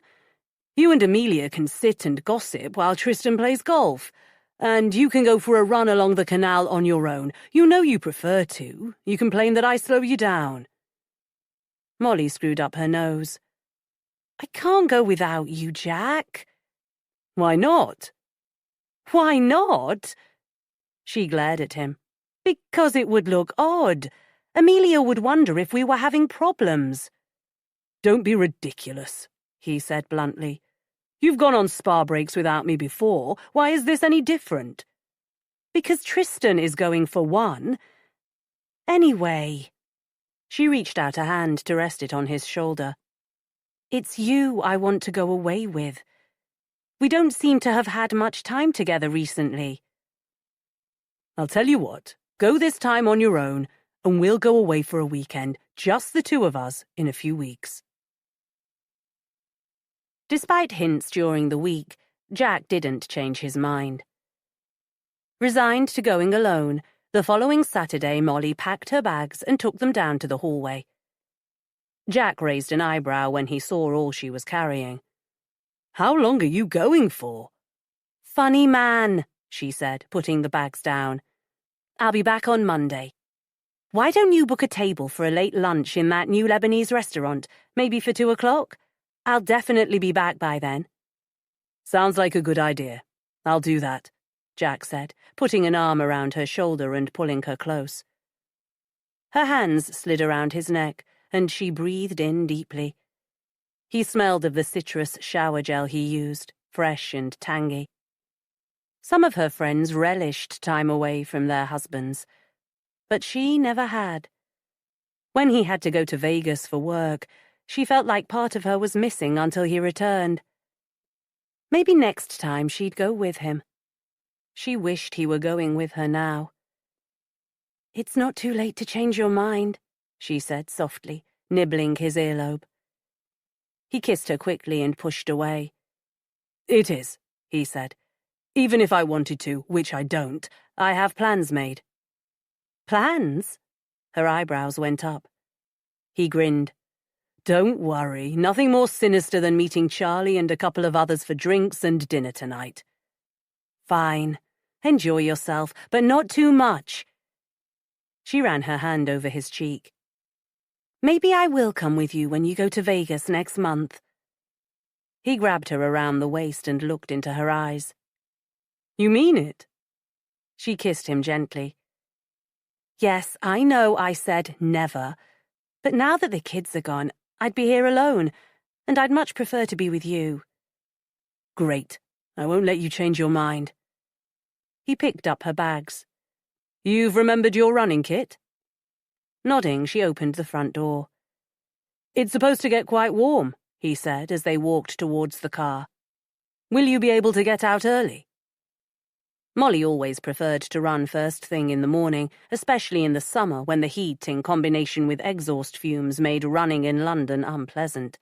You and Amelia can sit and gossip while Tristan plays golf. And you can go for a run along the canal on your own. You know you prefer to. You complain that I slow you down. Molly screwed up her nose. I can't go without you, Jack. Why not? Why not? She glared at him. Because it would look odd. Amelia would wonder if we were having problems. Don't be ridiculous, he said bluntly. You've gone on spa breaks without me before. Why is this any different? Because Tristan is going for one. Anyway. She reached out a hand to rest it on his shoulder. It's you I want to go away with. We don't seem to have had much time together recently. I'll tell you what, go this time on your own, and we'll go away for a weekend, just the two of us, in a few weeks. Despite hints during the week, Jack didn't change his mind. Resigned to going alone, the following Saturday Molly packed her bags and took them down to the hallway. Jack raised an eyebrow when he saw all she was carrying. How long are you going for? Funny man, she said, putting the bags down. I'll be back on Monday. Why don't you book a table for a late lunch in that new Lebanese restaurant, maybe for 2 o'clock? I'll definitely be back by then. Sounds like a good idea. I'll do that, Jack said, putting an arm around her shoulder and pulling her close. Her hands slid around his neck, and she breathed in deeply. He smelled of the citrus shower gel he used, fresh and tangy. Some of her friends relished time away from their husbands, but she never had. When he had to go to Vegas for work, she felt like part of her was missing until he returned. Maybe next time she'd go with him. She wished he were going with her now. It's not too late to change your mind, she said softly, nibbling his earlobe. He kissed her quickly and pushed away. It is, he said. Even if I wanted to, which I don't, I have plans made. Plans? Her eyebrows went up. He grinned. Don't worry, nothing more sinister than meeting Charlie and a couple of others for drinks and dinner tonight. Fine. Enjoy yourself, but not too much. She ran her hand over his cheek. Maybe I will come with you when you go to Vegas next month. He grabbed her around the waist and looked into her eyes. You mean it? She kissed him gently. Yes, I know I said never, but now that the kids are gone, I'd be here alone, and I'd much prefer to be with you. Great. I won't let you change your mind. He picked up her bags. You've remembered your running kit? Nodding, she opened the front door. It's supposed to get quite warm, he said as they walked towards the car. Will you be able to get out early? Molly always preferred to run first thing in the morning, especially in the summer when the heat in combination with exhaust fumes made running in London unpleasant.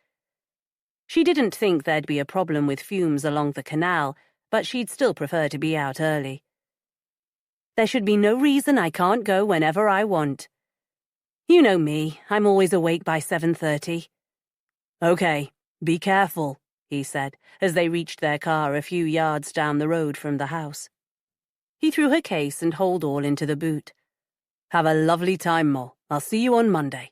She didn't think there'd be a problem with fumes along the canal, but she'd still prefer to be out early. There should be no reason I can't go whenever I want. You know me, I'm always awake by 7:30. Okay, be careful, he said, as they reached their car a few yards down the road from the house. He threw her case and hold-all into the boot. Have a lovely time, Mo. I'll see you on Monday.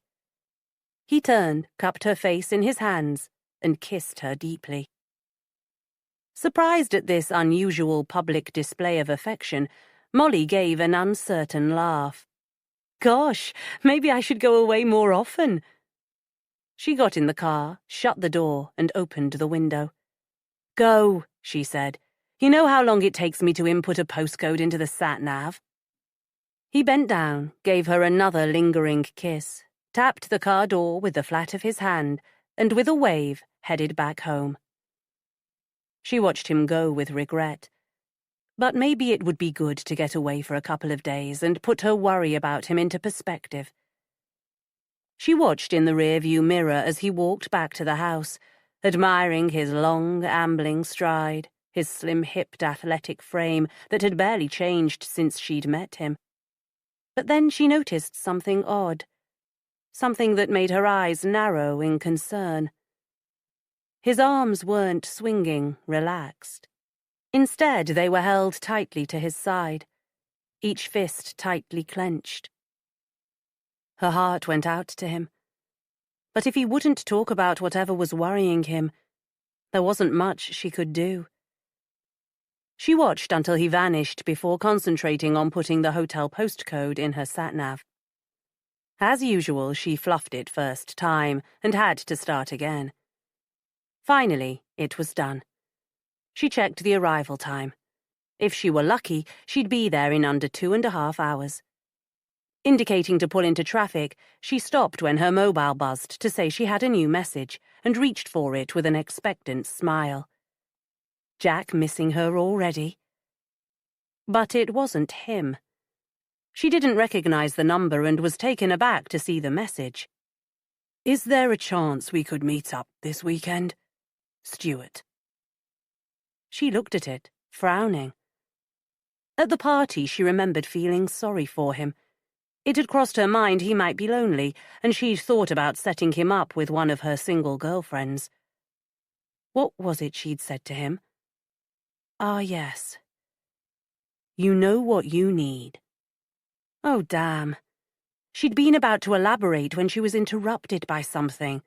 He turned, cupped her face in his hands, and kissed her deeply. Surprised at this unusual public display of affection, Molly gave an uncertain laugh. Gosh, maybe I should go away more often. She got in the car, shut the door, and opened the window. Go, she said. You know how long it takes me to input a postcode into the sat-nav? He bent down, gave her another lingering kiss, tapped the car door with the flat of his hand, and with a wave headed back home. She watched him go with regret. But maybe it would be good to get away for a couple of days and put her worry about him into perspective. She watched in the rear-view mirror as he walked back to the house, admiring his long, ambling stride, his slim-hipped athletic frame that had barely changed since she'd met him. But then she noticed something odd, something that made her eyes narrow in concern. His arms weren't swinging, relaxed. Instead, they were held tightly to his side, each fist tightly clenched. Her heart went out to him. But if he wouldn't talk about whatever was worrying him, there wasn't much she could do. She watched until he vanished before concentrating on putting the hotel postcode in her sat-nav. As usual, she fluffed it first time and had to start again. Finally, it was done. She checked the arrival time. If she were lucky, she'd be there in under 2.5 hours. Indicating to pull into traffic, she stopped when her mobile buzzed to say she had a new message and reached for it with an expectant smile. Jack missing her already? But it wasn't him. She didn't recognize the number and was taken aback to see the message. Is there a chance we could meet up this weekend? Stuart. She looked at it, frowning. At the party, she remembered feeling sorry for him. It had crossed her mind he might be lonely, and she'd thought about setting him up with one of her single girlfriends. What was it she'd said to him? Ah, yes. You know what you need. Oh, damn. She'd been about to elaborate when she was interrupted by something.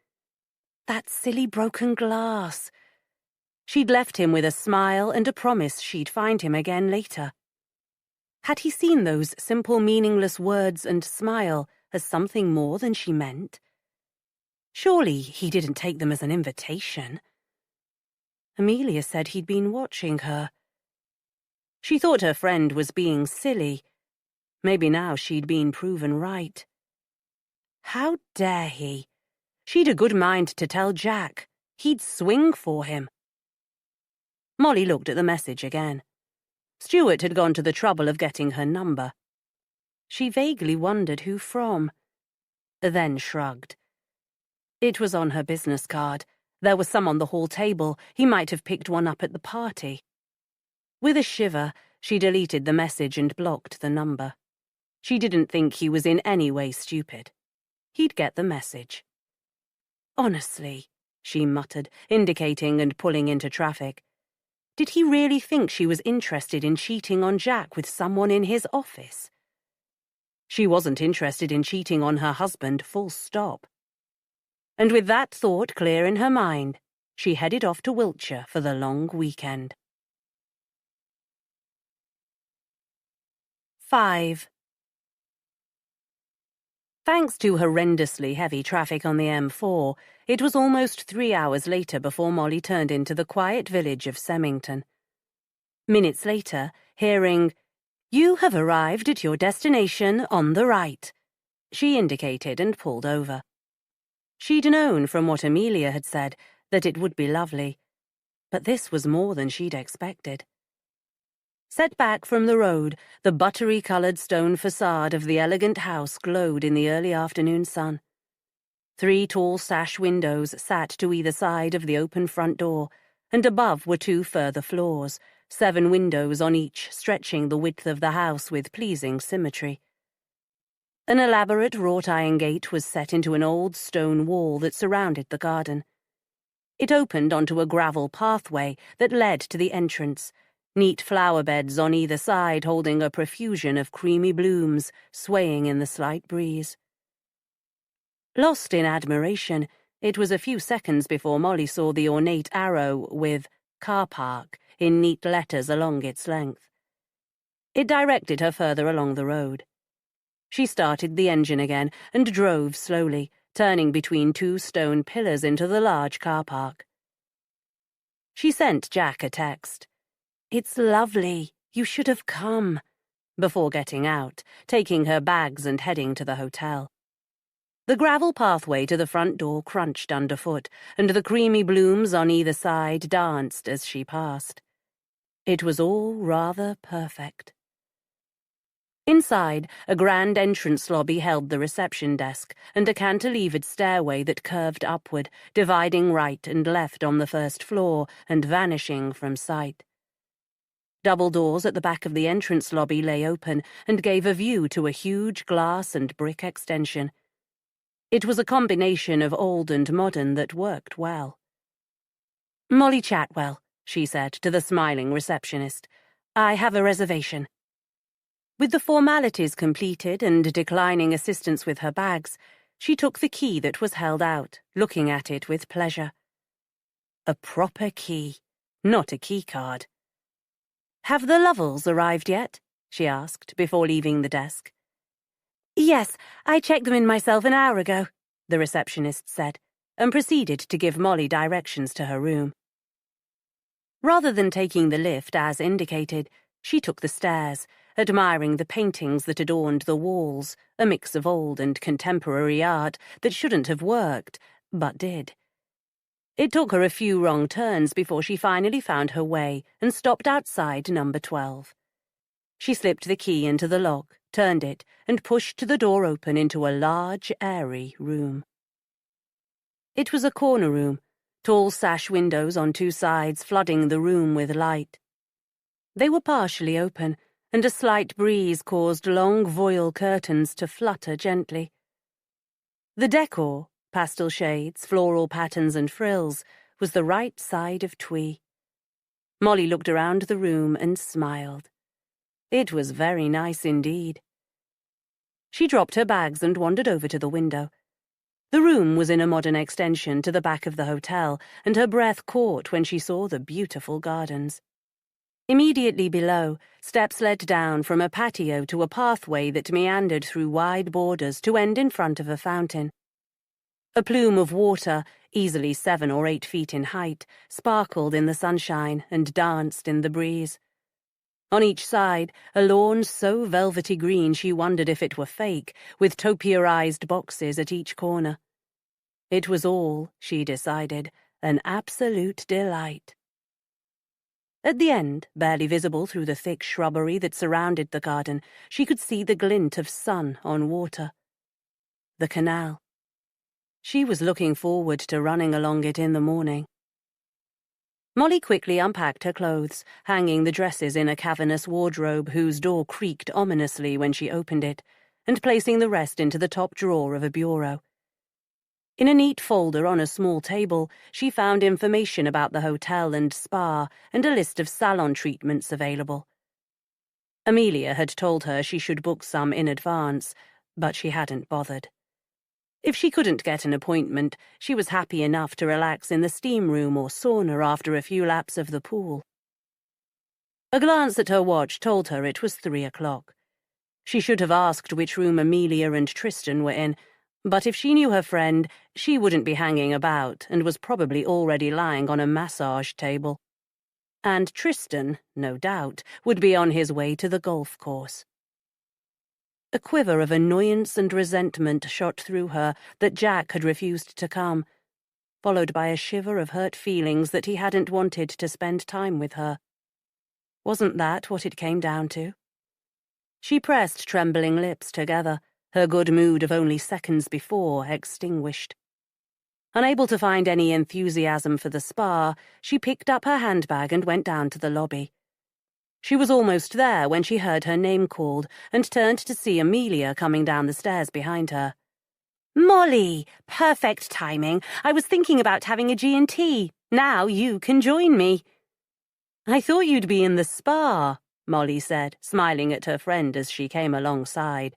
That silly broken glass. She'd left him with a smile and a promise she'd find him again later. Had he seen those simple, meaningless words and smile as something more than she meant? Surely he didn't take them as an invitation. Amelia said he'd been watching her. She thought her friend was being silly. Maybe now she'd been proven right. How dare he? She'd a good mind to tell Jack. He'd swing for him. Molly looked at the message again. Stuart had gone to the trouble of getting her number. She vaguely wondered who from, then shrugged. It was on her business card. There was some on the hall table. He might have picked one up at the party. With a shiver, she deleted the message and blocked the number. She didn't think he was in any way stupid. He'd get the message. Honestly, she muttered, indicating and pulling into traffic. Did he really think she was interested in cheating on Jack with someone in his office? She wasn't interested in cheating on her husband, full stop. And with that thought clear in her mind, she headed off to Wiltshire for the long weekend. 5. Thanks to horrendously heavy traffic on the M4, it was almost 3 hours later before Molly turned into the quiet village of Semmington. Minutes later, hearing, "You have arrived at your destination on the right," she indicated and pulled over. She'd known from what Amelia had said that it would be lovely, but this was more than she'd expected. Set back from the road, the buttery-coloured stone facade of the elegant house glowed in the early afternoon sun. 3 tall sash windows sat to either side of the open front door, and above were 2 further floors, 7 windows on each stretching the width of the house with pleasing symmetry. An elaborate wrought-iron gate was set into an old stone wall that surrounded the garden. It opened onto a gravel pathway that led to the entrance, neat flower beds on either side holding a profusion of creamy blooms swaying in the slight breeze. Lost in admiration, it was a few seconds before Molly saw the ornate arrow with "car park" in neat letters along its length. It directed her further along the road. She started the engine again and drove slowly, turning between 2 stone pillars into the large car park. She sent Jack a text. "It's lovely. You should have come," before getting out, taking her bags and heading to the hotel. The gravel pathway to the front door crunched underfoot, and the creamy blooms on either side danced as she passed. It was all rather perfect. Inside, a grand entrance lobby held the reception desk and a cantilevered stairway that curved upward, dividing right and left on the first floor and vanishing from sight. Double doors at the back of the entrance lobby lay open and gave a view to a huge glass and brick extension. It was a combination of old and modern that worked well. "Molly Chatwell," she said to the smiling receptionist. "I have a reservation." With the formalities completed and declining assistance with her bags, she took the key that was held out, looking at it with pleasure. A proper key, not a keycard. "Have the Lovells arrived yet?" she asked before leaving the desk. "Yes, I checked them in myself an hour ago," the receptionist said, and proceeded to give Molly directions to her room. Rather than taking the lift as indicated, she took the stairs, admiring the paintings that adorned the walls, a mix of old and contemporary art that shouldn't have worked, but did. It took her a few wrong turns before she finally found her way and stopped outside number 12. She slipped the key into the lock, turned it, and pushed the door open into a large, airy room. It was a corner room, tall sash windows on 2 sides flooding the room with light. They were partially open, and a slight breeze caused long voile curtains to flutter gently. The decor, pastel shades, floral patterns and frills, was the right side of twee. Molly looked around the room and smiled. It was very nice indeed. She dropped her bags and wandered over to the window. The room was in a modern extension to the back of the hotel, and her breath caught when she saw the beautiful gardens. Immediately below, steps led down from a patio to a pathway that meandered through wide borders to end in front of a fountain. A plume of water, easily 7 or 8 feet in height, sparkled in the sunshine and danced in the breeze. On each side, a lawn so velvety green she wondered if it were fake, with topiarized boxes at each corner. It was all, she decided, an absolute delight. At the end, barely visible through the thick shrubbery that surrounded the garden, she could see the glint of sun on water. The canal. She was looking forward to running along it in the morning. Molly quickly unpacked her clothes, hanging the dresses in a cavernous wardrobe whose door creaked ominously when she opened it, and placing the rest into the top drawer of a bureau. In a neat folder on a small table, she found information about the hotel and spa and a list of salon treatments available. Amelia had told her she should book some in advance, but she hadn't bothered. If she couldn't get an appointment, she was happy enough to relax in the steam room or sauna after a few laps of the pool. A glance at her watch told her it was 3 o'clock. She should have asked which room Amelia and Tristan were in, but if she knew her friend, she wouldn't be hanging about and was probably already lying on a massage table. And Tristan, no doubt, would be on his way to the golf course. A quiver of annoyance and resentment shot through her that Jack had refused to come, followed by a shiver of hurt feelings that he hadn't wanted to spend time with her. Wasn't that what it came down to? She pressed trembling lips together, her good mood of only seconds before extinguished. Unable to find any enthusiasm for the spa, she picked up her handbag and went down to the lobby. She was almost there when she heard her name called and turned to see Amelia coming down the stairs behind her. "Molly, perfect timing. I was thinking about having a G&T. Now you can join me." "I thought you'd be in the spa," Molly said, smiling at her friend as she came alongside.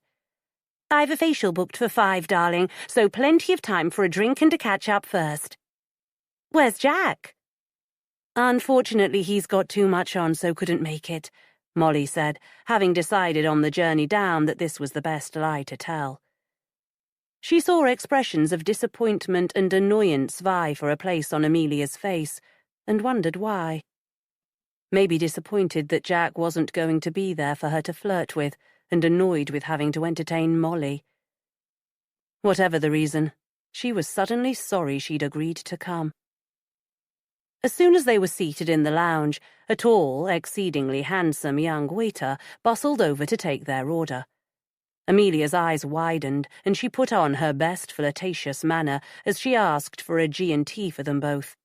"I've a facial booked for 5, darling, so plenty of time for a drink and a catch-up first." "Where's Jack?" "Unfortunately, he's got too much on, so couldn't make it," Molly said, having decided on the journey down that this was the best lie to tell. She saw expressions of disappointment and annoyance vie for a place on Amelia's face, and wondered why. Maybe disappointed that Jack wasn't going to be there for her to flirt with, and annoyed with having to entertain Molly. Whatever the reason, she was suddenly sorry she'd agreed to come. As soon as they were seated in the lounge, a tall, exceedingly handsome young waiter bustled over to take their order. Amelia's eyes widened, and she put on her best flirtatious manner as she asked for a G&T for them both.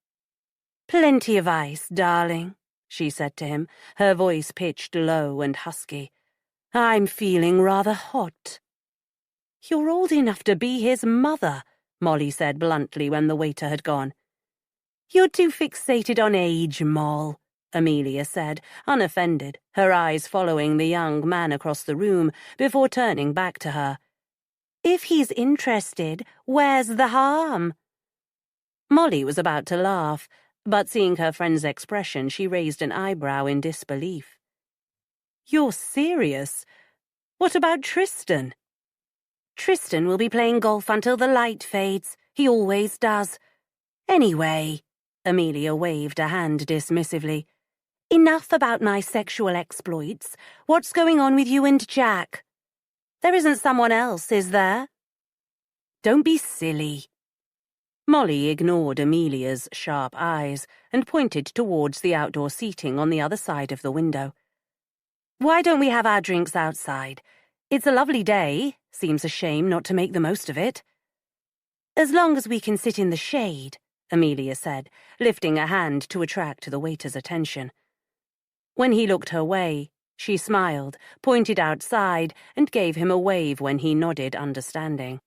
"Plenty of ice, darling," she said to him, her voice pitched low and husky. "I'm feeling rather hot." "You're old enough to be his mother," Molly said bluntly when the waiter had gone. "You're too fixated on age, Moll," Amelia said, unoffended, her eyes following the young man across the room before turning back to her. "If he's interested, where's the harm?" Molly was about to laugh, but seeing her friend's expression, she raised an eyebrow in disbelief. "You're serious? What about Tristan?" "Tristan will be playing golf until the light fades. He always does. Anyway," Amelia waved a hand dismissively, "enough about my sexual exploits. What's going on with you and Jack? There isn't someone else, is there?" "Don't be silly." Molly ignored Amelia's sharp eyes and pointed towards the outdoor seating on the other side of the window. "Why don't we have our drinks outside? It's a lovely day. Seems a shame not to make the most of it." "As long as we can sit in the shade," Amelia said, lifting a hand to attract the waiter's attention. When he looked her way, she smiled, pointed outside, and gave him a wave when he nodded understanding.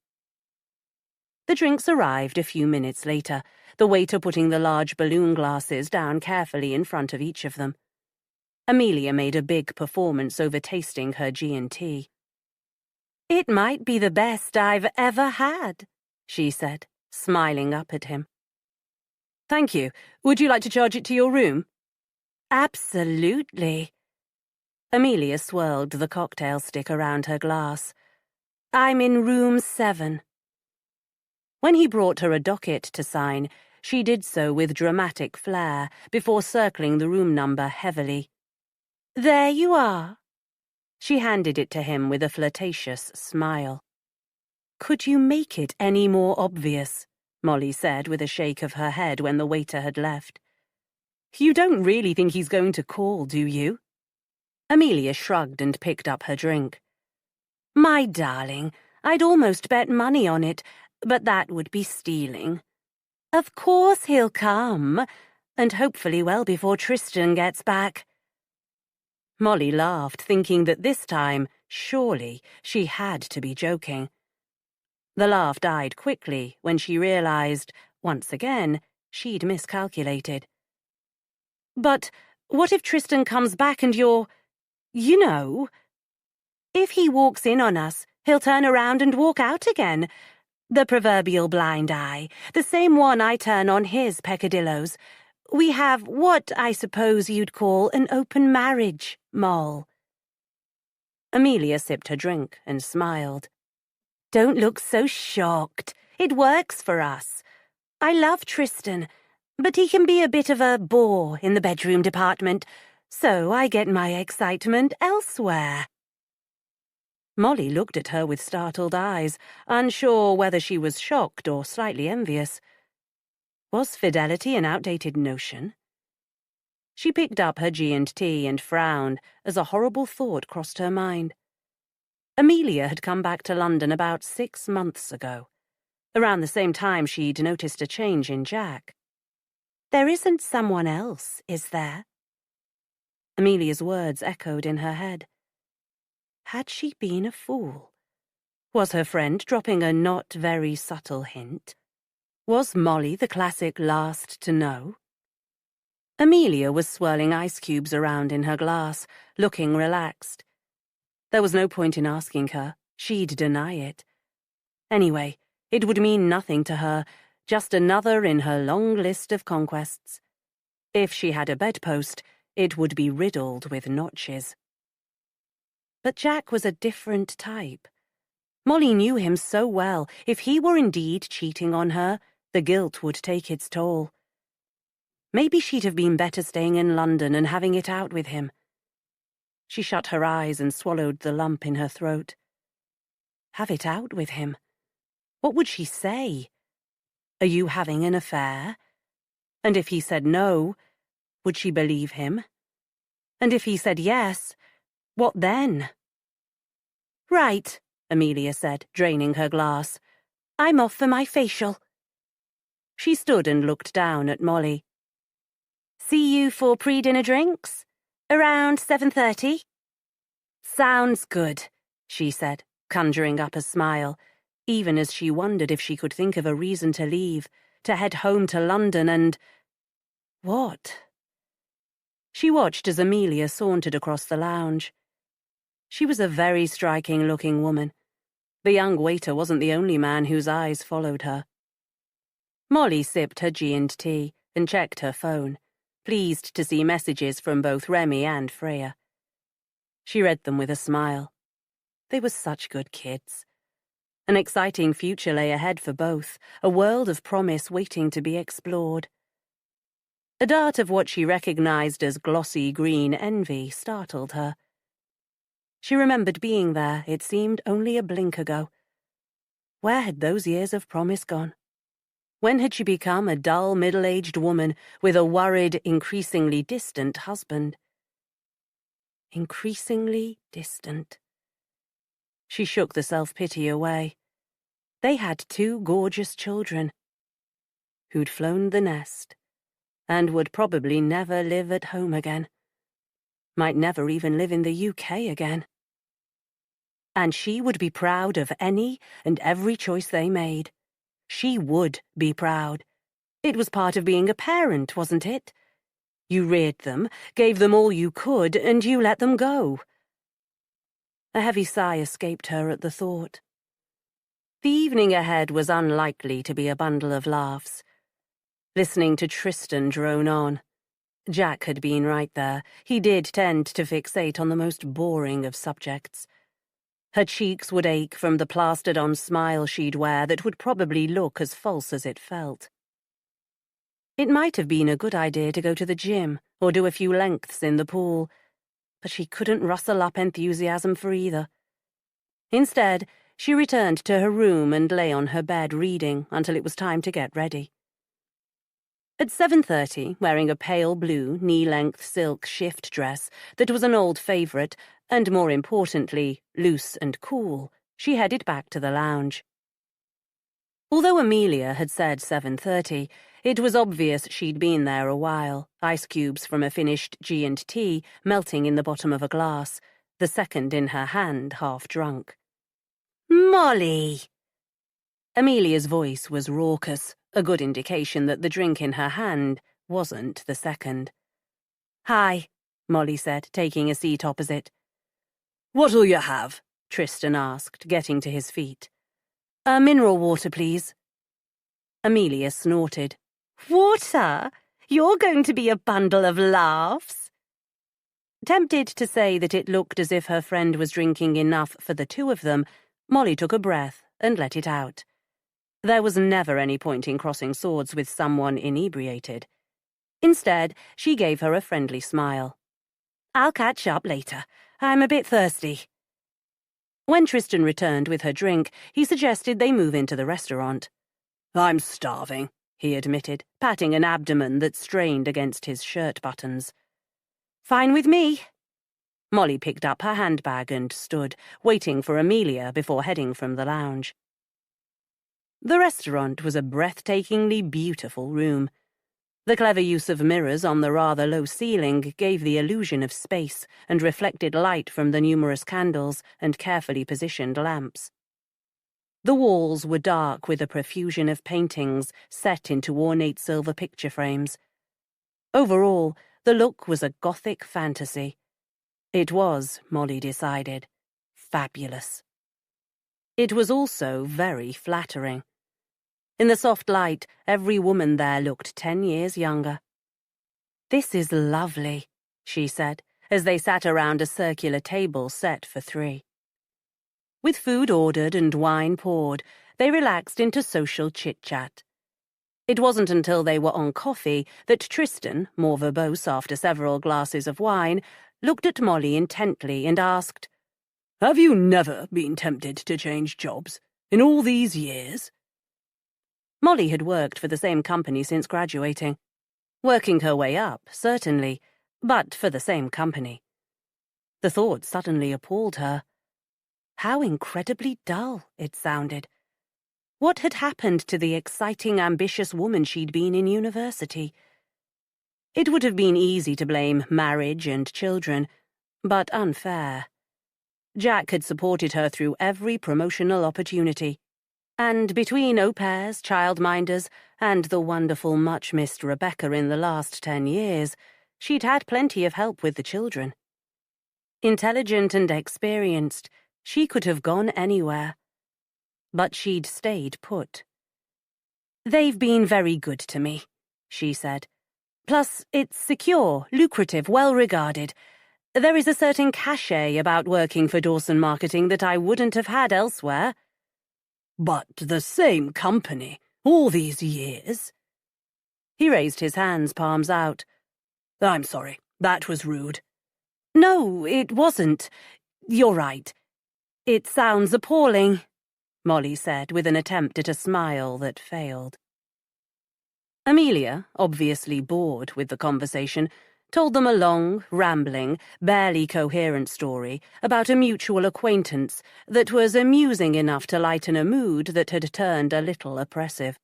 The drinks arrived a few minutes later, the waiter putting the large balloon glasses down carefully in front of each of them. Amelia made a big performance over tasting her G&T. "It might be the best I've ever had," she said, smiling up at him. "Thank you. Would you like to charge it to your room?" "Absolutely." Amelia swirled the cocktail stick around her glass. "I'm in room 7. When he brought her a docket to sign, she did so with dramatic flair before circling the room number heavily. "There you are." She handed it to him with a flirtatious smile. "Could you make it any more obvious?" Molly said with a shake of her head when the waiter had left. "You don't really think he's going to call, do you?" Amelia shrugged and picked up her drink. "My darling, I'd almost bet money on it, but that would be stealing. Of course he'll come, and hopefully well before Tristan gets back." Molly laughed, thinking that this time, surely, she had to be joking. The laugh died quickly when she realized, once again, she'd miscalculated. "But what if Tristan comes back and you're, you know?" "If he walks in on us, he'll turn around and walk out again. The proverbial blind eye, the same one I turn on his peccadillos. We have what I suppose you'd call an open marriage, Moll." Amelia sipped her drink and smiled. "Don't look so shocked. It works for us. I love Tristan, but he can be a bit of a bore in the bedroom department, so I get my excitement elsewhere." Molly looked at her with startled eyes, unsure whether she was shocked or slightly envious. Was fidelity an outdated notion? She picked up her G&T and frowned as a horrible thought crossed her mind. Amelia had come back to London about 6 months ago. Around the same time she'd noticed a change in Jack. "There isn't someone else, is there?" Amelia's words echoed in her head. Had she been a fool? Was her friend dropping a not very subtle hint? Was Molly the classic last to know? Amelia was swirling ice cubes around in her glass, looking relaxed. There was no point in asking her. She'd deny it. Anyway, it would mean nothing to her, just another in her long list of conquests. If she had a bedpost, it would be riddled with notches. But Jack was a different type. Molly knew him so well. If he were indeed cheating on her, the guilt would take its toll. Maybe she'd have been better staying in London and having it out with him. She shut her eyes and swallowed the lump in her throat. Have it out with him? What would she say? Are you having an affair? And if he said no, would she believe him? And if he said yes, what then? "Right," Amelia said, draining her glass. "I'm off for my facial." She stood and looked down at Molly. "See you for pre-dinner drinks? Around 7:30? "Sounds good," she said, conjuring up a smile, even as she wondered if she could think of a reason to leave, to head home to London and... what? She watched as Amelia sauntered across the lounge. She was a very striking-looking woman. The young waiter wasn't the only man whose eyes followed her. Molly sipped her G&T and checked her phone, pleased to see messages from both Remy and Freya. She read them with a smile. They were such good kids. An exciting future lay ahead for both, a world of promise waiting to be explored. A dart of what she recognized as glossy green envy startled her. She remembered being there, it seemed only a blink ago. Where had those years of promise gone? When had she become a dull, middle-aged woman with a worried, increasingly distant husband? Increasingly distant. She shook the self-pity away. They had 2 gorgeous children who'd flown the nest and would probably never live at home again. Might never even live in the UK again. And she would be proud of any and every choice they made. She would be proud. It was part of being a parent, wasn't it? You reared them, gave them all you could, and you let them go. A heavy sigh escaped her at the thought. The evening ahead was unlikely to be a bundle of laughs. Listening to Tristan drone on. Jack had been right there. He did tend to fixate on the most boring of subjects. Her cheeks would ache from the plastered-on smile she'd wear that would probably look as false as it felt. It might have been a good idea to go to the gym or do a few lengths in the pool, but she couldn't rustle up enthusiasm for either. Instead, she returned to her room and lay on her bed reading until it was time to get ready. At 7:30, wearing a pale blue, knee-length silk shift dress that was an old favourite, and more importantly, loose and cool, she headed back to the lounge. Although Amelia had said 7:30, it was obvious she'd been there a while, ice cubes from a finished G&T melting in the bottom of a glass, the second in her hand half drunk. "Molly!" Amelia's voice was raucous, a good indication that the drink in her hand wasn't the second. "Hi," Molly said, taking a seat opposite. "What'll you have?" Tristan asked, getting to his feet. "A mineral water, please." Amelia snorted. "Water? You're going to be a bundle of laughs." Tempted to say that it looked as if her friend was drinking enough for the two of them, Molly took a breath and let it out. There was never any point in crossing swords with someone inebriated. Instead, she gave her a friendly smile. "I'll catch up later. I'm a bit thirsty." When Tristan returned with her drink, he suggested they move into the restaurant. "I'm starving," he admitted, patting an abdomen that strained against his shirt buttons. "Fine with me." Molly picked up her handbag and stood, waiting for Amelia before heading from the lounge. The restaurant was a breathtakingly beautiful room. The clever use of mirrors on the rather low ceiling gave the illusion of space and reflected light from the numerous candles and carefully positioned lamps. The walls were dark with a profusion of paintings set into ornate silver picture frames. Overall, the look was a Gothic fantasy. It was, Molly decided, fabulous. It was also very flattering. In the soft light, every woman there looked 10 years younger. "This is lovely," she said, as they sat around a circular table set for 3. With food ordered and wine poured, they relaxed into social chit-chat. It wasn't until they were on coffee that Tristan, more verbose after several glasses of wine, looked at Molly intently and asked, "Have you never been tempted to change jobs in all these years?" Molly had worked for the same company since graduating. Working her way up, certainly, but for the same company. The thought suddenly appalled her. How incredibly dull it sounded. What had happened to the exciting, ambitious woman she'd been in university? It would have been easy to blame marriage and children, but unfair. Jack had supported her through every promotional opportunity. And between au pairs, childminders, and the wonderful, much-missed Rebecca in the last 10 years, she'd had plenty of help with the children. Intelligent and experienced, she could have gone anywhere. But she'd stayed put. "They've been very good to me," she said. "Plus, it's secure, lucrative, well-regarded. There is a certain cachet about working for Dawson Marketing that I wouldn't have had elsewhere." "But the same company, all these years?" He raised his hands, palms out. "I'm sorry, that was rude." "No, it wasn't. You're right. It sounds appalling," Molly said with an attempt at a smile that failed. Amelia, obviously bored with the conversation, told them a long, rambling, barely coherent story about a mutual acquaintance that was amusing enough to lighten a mood that had turned a little oppressive.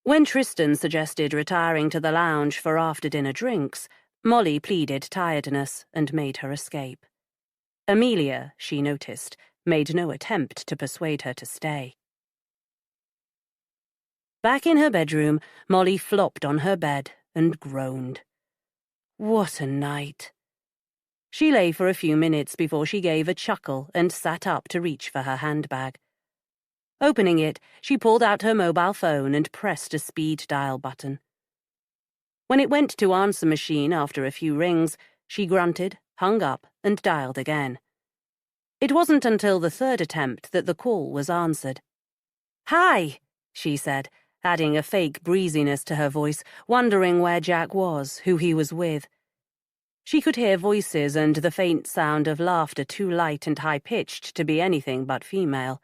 When Tristan suggested retiring to the lounge for after-dinner drinks, Molly pleaded tiredness and made her escape. Amelia, she noticed, made no attempt to persuade her to stay. Back in her bedroom, Molly flopped on her bed and groaned. What a night. She lay for a few minutes before she gave a chuckle and sat up to reach for her handbag. Opening it, she pulled out her mobile phone and pressed a speed dial button. When it went to answer machine after a few rings, she grunted, hung up, and dialed again. It wasn't until the third attempt that the call was answered. "Hi," she said, adding a fake breeziness to her voice, wondering where Jack was, who he was with. She could hear voices and the faint sound of laughter too light and high-pitched to be anything but female.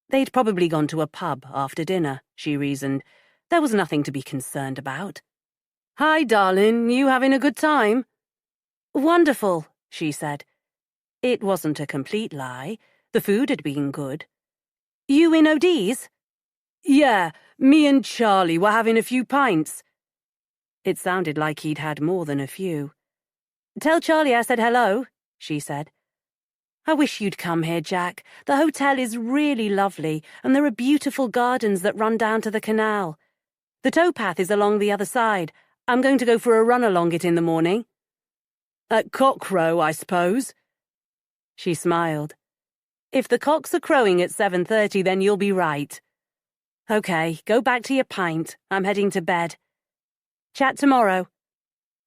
They'd probably gone to a pub after dinner, she reasoned. There was nothing to be concerned about. "Hi, darling, you having a good time?" "Wonderful," she said. It wasn't a complete lie. The food had been good. "You in OD's?" "Yeah, me and Charlie were having a few pints." It sounded like he'd had more than a few. "Tell Charlie I said hello," she said. I wish you'd come here, Jack. The hotel is really lovely, and there are beautiful gardens that run down to the canal. The towpath is along the other side. I'm going to go for a run along it in the morning. At cockcrow, I suppose. She smiled. If the cocks are crowing at 7:30, then you'll be right. Okay, go back to your pint. I'm heading to bed. Chat tomorrow.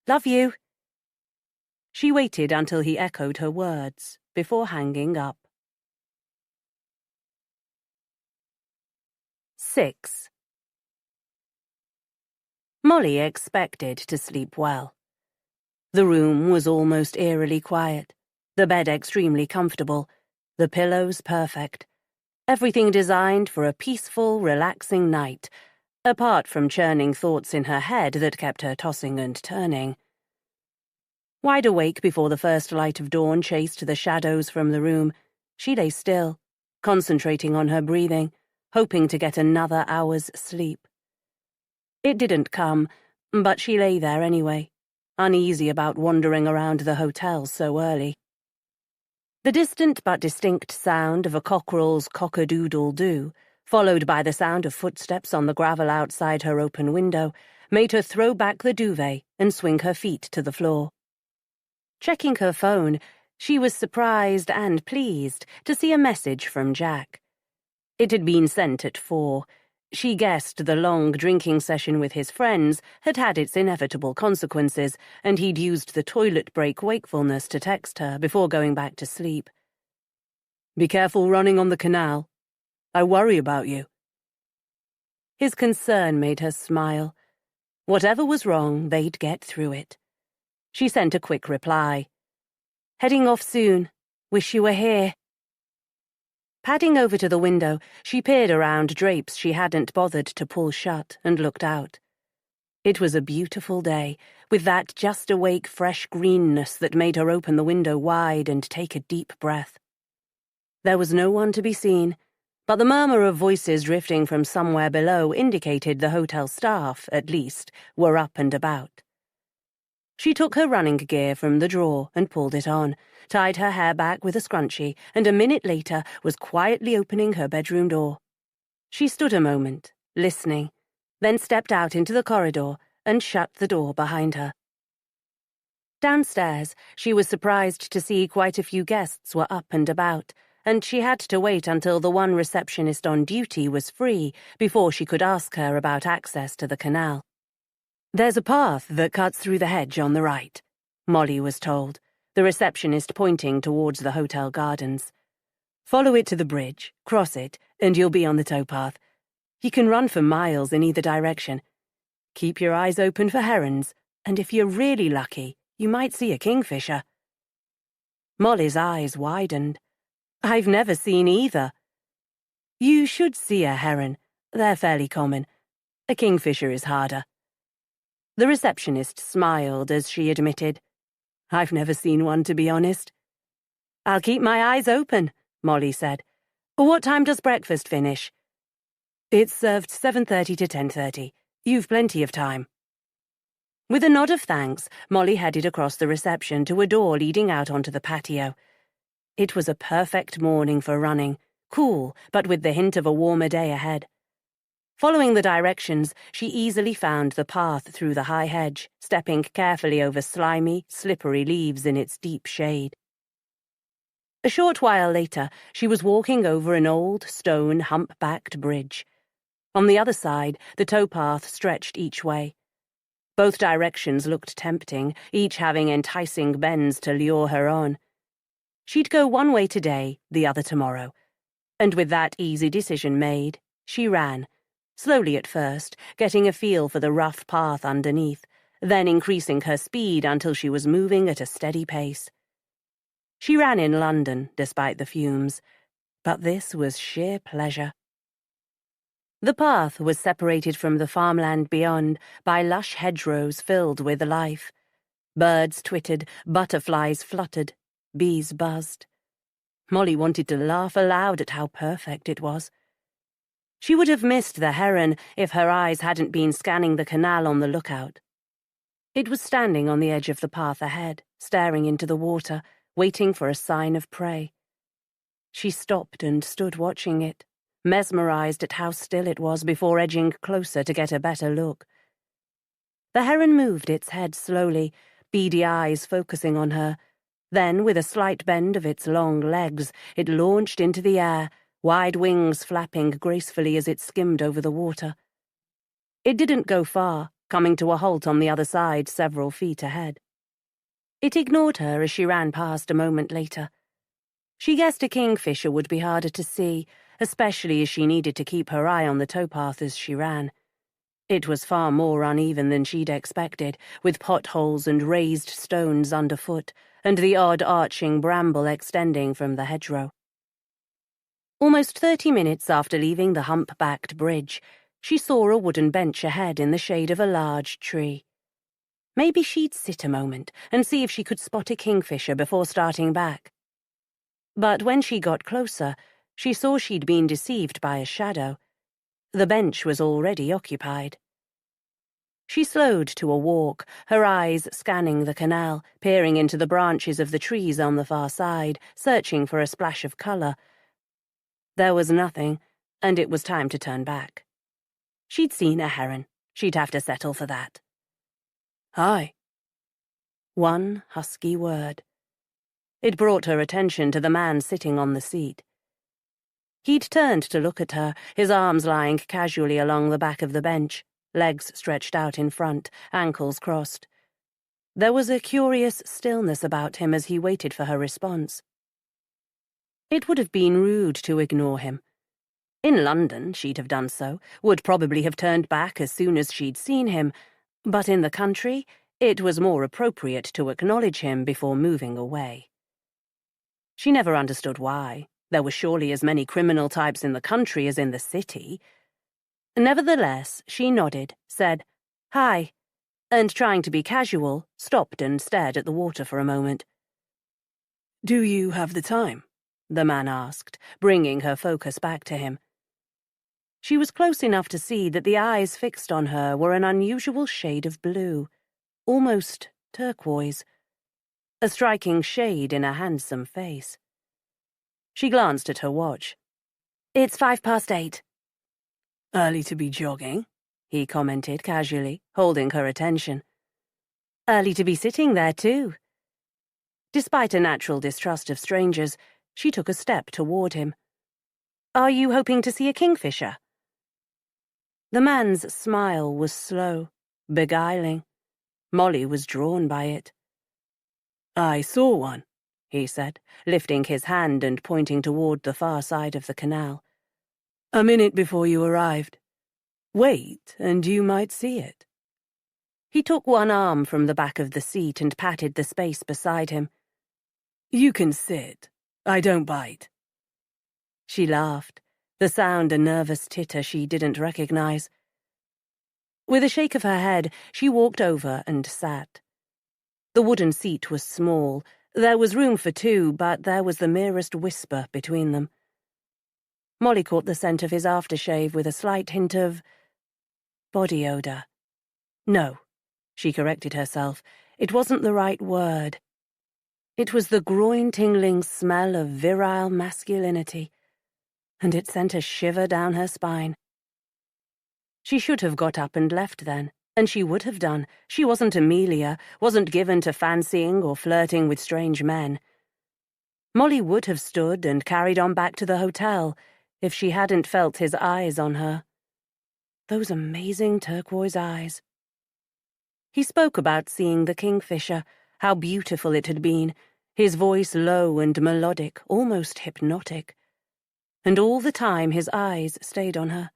Love you. She waited until he echoed her words before hanging up. 6. Molly expected to sleep well. The room was almost eerily quiet, the bed extremely comfortable, the pillows perfect, everything designed for a peaceful, relaxing night, apart from churning thoughts in her head that kept her tossing and turning. Wide awake before the first light of dawn chased the shadows from the room, she lay still, concentrating on her breathing, hoping to get another hour's sleep. It didn't come, but she lay there anyway, uneasy about wandering around the hotel so early. The distant but distinct sound of a cockerel's cock-a-doodle-doo, followed by the sound of footsteps on the gravel outside her open window, made her throw back the duvet and swing her feet to the floor. Checking her phone, she was surprised and pleased to see a message from Jack. It had been sent at 4. She guessed the long drinking session with his friends had had its inevitable consequences, and he'd used the toilet break wakefulness to text her before going back to sleep. Be careful running on the canal. I worry about you. His concern made her smile. Whatever was wrong, they'd get through it. She sent a quick reply. Heading off soon. Wish you were here. Padding over to the window, she peered around drapes she hadn't bothered to pull shut and looked out. It was a beautiful day, with that just-awake fresh greenness that made her open the window wide and take a deep breath. There was no one to be seen, but the murmur of voices drifting from somewhere below indicated the hotel staff, at least, were up and about. She took her running gear from the drawer and pulled it on, tied her hair back with a scrunchie, and a minute later was quietly opening her bedroom door. She stood a moment, listening, then stepped out into the corridor and shut the door behind her. Downstairs, she was surprised to see quite a few guests were up and about, and she had to wait until the one receptionist on duty was free before she could ask her about access to the canal. There's a path that cuts through the hedge on the right, Molly was told, the receptionist pointing towards the hotel gardens. Follow it to the bridge, cross it, and you'll be on the towpath. You can run for miles in either direction. Keep your eyes open for herons, and if you're really lucky, you might see a kingfisher. Molly's eyes widened. I've never seen either. You should see a heron. They're fairly common. A kingfisher is harder. The receptionist smiled as she admitted, I've never seen one, to be honest. I'll keep my eyes open, Molly said. What time does breakfast finish? It's served 7:30 to 10:30. You've plenty of time. With a nod of thanks, Molly headed across the reception to a door leading out onto the patio. It was a perfect morning for running, cool, but with the hint of a warmer day ahead. Following the directions, she easily found the path through the high hedge, stepping carefully over slimy, slippery leaves in its deep shade. A short while later, she was walking over an old, stone, hump-backed bridge. On the other side, the towpath stretched each way. Both directions looked tempting, each having enticing bends to lure her on. She'd go one way today, the other tomorrow. And with that easy decision made, she ran. Slowly at first, getting a feel for the rough path underneath, then increasing her speed until she was moving at a steady pace. She ran in London, despite the fumes, but this was sheer pleasure. The path was separated from the farmland beyond by lush hedgerows filled with life. Birds twittered, butterflies fluttered, bees buzzed. Molly wanted to laugh aloud at how perfect it was. She would have missed the heron if her eyes hadn't been scanning the canal on the lookout. It was standing on the edge of the path ahead, staring into the water, waiting for a sign of prey. She stopped and stood watching it, mesmerized at how still it was before edging closer to get a better look. The heron moved its head slowly, beady eyes focusing on her. Then, with a slight bend of its long legs, it launched into the air, wide wings flapping gracefully as it skimmed over the water. It didn't go far, coming to a halt on the other side several feet ahead. It ignored her as she ran past a moment later. She guessed a kingfisher would be harder to see, especially as she needed to keep her eye on the towpath as she ran. It was far more uneven than she'd expected, with potholes and raised stones underfoot, and the odd arching bramble extending from the hedgerow. Almost 30 minutes after leaving the hump-backed bridge, she saw a wooden bench ahead in the shade of a large tree. Maybe she'd sit a moment and see if she could spot a kingfisher before starting back. But when she got closer, she saw she'd been deceived by a shadow. The bench was already occupied. She slowed to a walk, her eyes scanning the canal, peering into the branches of the trees on the far side, searching for a splash of colour. There was nothing, and it was time to turn back. She'd seen a heron. She'd have to settle for that. "Hi." One husky word. It brought her attention to the man sitting on the seat. He'd turned to look at her, his arms lying casually along the back of the bench, legs stretched out in front, ankles crossed. There was a curious stillness about him as he waited for her response. It would have been rude to ignore him. In London, she'd have done so, would probably have turned back as soon as she'd seen him, but in the country, it was more appropriate to acknowledge him before moving away. She never understood why. There were surely as many criminal types in the country as in the city. Nevertheless, she nodded, said, "Hi," and trying to be casual, stopped and stared at the water for a moment. "Do you have the time?" the man asked, bringing her focus back to him. She was close enough to see that the eyes fixed on her were an unusual shade of blue, almost turquoise, a striking shade in a handsome face. She glanced at her watch. "It's 8:05. "Early to be jogging," he commented casually, holding her attention. "Early to be sitting there, too." Despite a natural distrust of strangers, she took a step toward him. "Are you hoping to see a kingfisher?" The man's smile was slow, beguiling. Molly was drawn by it. "I saw one," he said, lifting his hand and pointing toward the far side of the canal. "A minute before you arrived. Wait, and you might see it." He took one arm from the back of the seat and patted the space beside him. "You can sit. I don't bite." She laughed, the sound a nervous titter she didn't recognize. With a shake of her head, she walked over and sat. The wooden seat was small. There was room for two, but there was the merest whisper between them. Molly caught the scent of his aftershave with a slight hint of body odor. No, she corrected herself. It wasn't the right word. It was the groin-tingling smell of virile masculinity, and it sent a shiver down her spine. She should have got up and left then, and she would have done. She wasn't Amelia, wasn't given to fancying or flirting with strange men. Molly would have stood and carried on back to the hotel if she hadn't felt his eyes on her. Those amazing turquoise eyes. He spoke about seeing the kingfisher, how beautiful it had been, his voice low and melodic, almost hypnotic. And all the time his eyes stayed on her.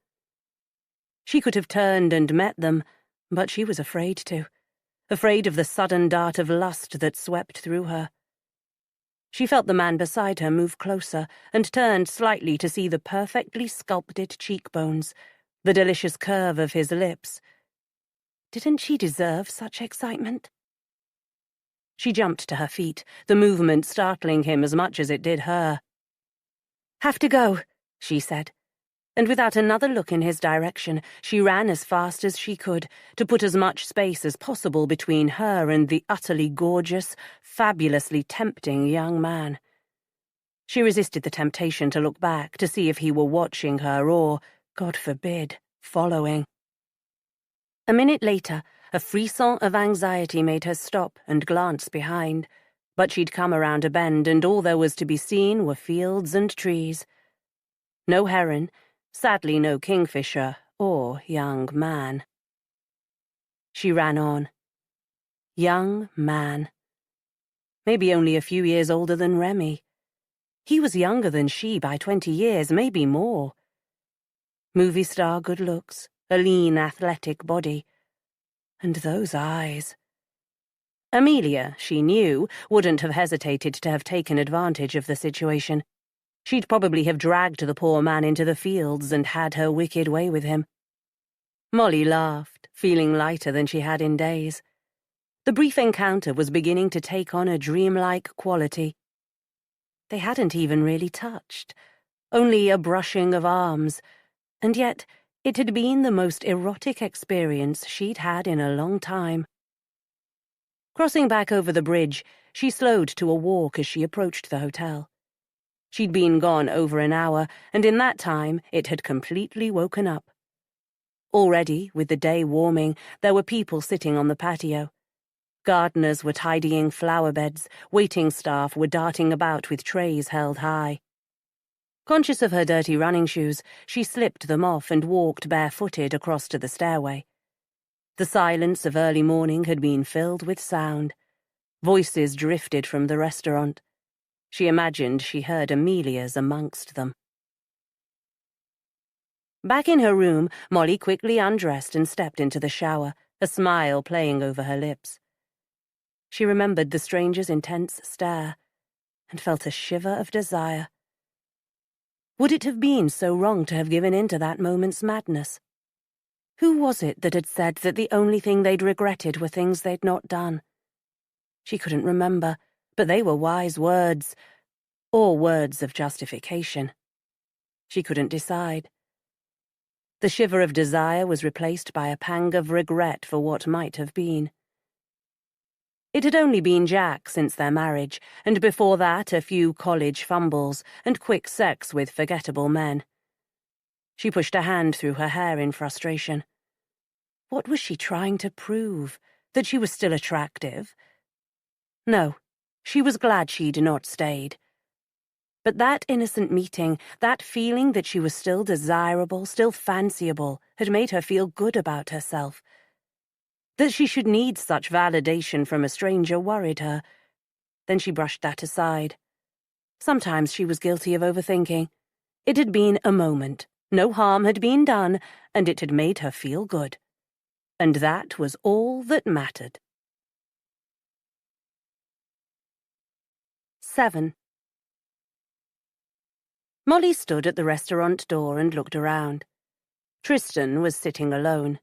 She could have turned and met them, but she was afraid to, afraid of the sudden dart of lust that swept through her. She felt the man beside her move closer and turned slightly to see the perfectly sculpted cheekbones, the delicious curve of his lips. Didn't she deserve such excitement? She jumped to her feet, the movement startling him as much as it did her. "Have to go," she said, and without another look in his direction, she ran as fast as she could to put as much space as possible between her and the utterly gorgeous, fabulously tempting young man. She resisted the temptation to look back to see if he were watching her or, God forbid, following. A minute later, a frisson of anxiety made her stop and glance behind, but she'd come around a bend and all there was to be seen were fields and trees. No heron, sadly no kingfisher or young man. She ran on. Young man. Maybe only a few years older than Remy. He was younger than she by 20 years, maybe more. Movie star good looks, a lean, athletic body. And those eyes. Amelia, she knew, wouldn't have hesitated to have taken advantage of the situation. She'd probably have dragged the poor man into the fields and had her wicked way with him. Molly laughed, feeling lighter than she had in days. The brief encounter was beginning to take on a dreamlike quality. They hadn't even really touched, only a brushing of arms, and yet it had been the most erotic experience she'd had in a long time. Crossing back over the bridge, she slowed to a walk as she approached the hotel. She'd been gone over an hour, and in that time it had completely woken up. Already, with the day warming, there were people sitting on the patio. Gardeners were tidying flower beds, waiting staff were darting about with trays held high. Conscious of her dirty running shoes, she slipped them off and walked barefooted across to the stairway. The silence of early morning had been filled with sound. Voices drifted from the restaurant. She imagined she heard Amelia's amongst them. Back in her room, Molly quickly undressed and stepped into the shower, a smile playing over her lips. She remembered the stranger's intense stare and felt a shiver of desire. Would it have been so wrong to have given in to that moment's madness? Who was it that had said that the only thing they'd regretted were things they'd not done? She couldn't remember, but they were wise words, or words of justification. She couldn't decide. The shiver of desire was replaced by a pang of regret for what might have been. It had only been Jack since their marriage, and before that a few college fumbles and quick sex with forgettable men. She pushed a hand through her hair in frustration. What was she trying to prove? That she was still attractive? No, she was glad she'd not stayed. But that innocent meeting, that feeling that she was still desirable, still fanciable, had made her feel good about herself. That she should need such validation from a stranger worried her. Then she brushed that aside. Sometimes she was guilty of overthinking. It had been a moment. No harm had been done, and it had made her feel good. And that was all that mattered. 7. Molly stood at the restaurant door and looked around. Tristan was sitting alone.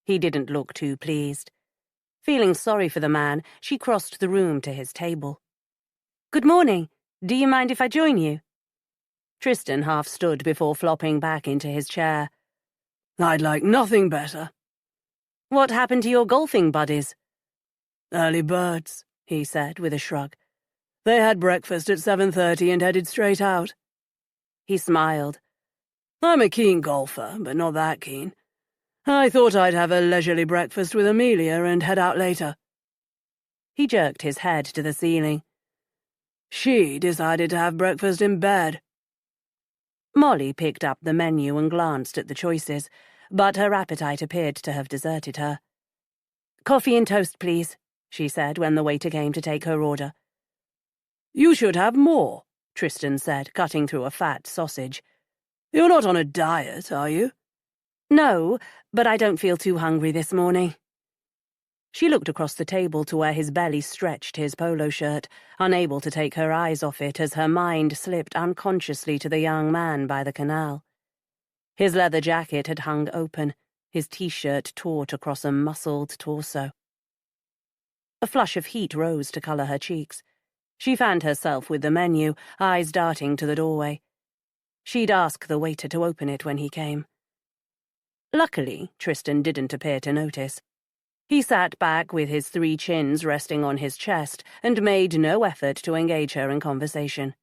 He didn't look too pleased. Feeling sorry for the man, she crossed the room to his table. "Good morning. Do you mind if I join you?" Tristan half stood before flopping back into his chair. "I'd like nothing better." "What happened to your golfing buddies?" "Early birds," he said with a shrug. "They had breakfast at 7:30 and headed straight out." He smiled. "I'm a keen golfer, but not that keen. I thought I'd have a leisurely breakfast with Amelia and head out later." He jerked his head to the ceiling. She decided to have breakfast in bed. Molly picked up the menu and glanced at the choices, but her appetite appeared to have deserted her. "Coffee and toast, please," she said when the waiter came to take her order. "You should have more," Tristan said, cutting through a fat sausage. "You're not on a diet, are you?" "No, but I don't feel too hungry this morning." She looked across the table to where his belly stretched his polo shirt, unable to take her eyes off it as her mind slipped unconsciously to the young man by the canal. His leather jacket had hung open, his t-shirt taut across a muscled torso. A flush of heat rose to colour her cheeks. She fanned herself with the menu, eyes darting to the doorway. She'd ask the waiter to open it when he came. Luckily, Tristan didn't appear to notice. He sat back with his 3 chins resting on his chest and made no effort to engage her in conversation.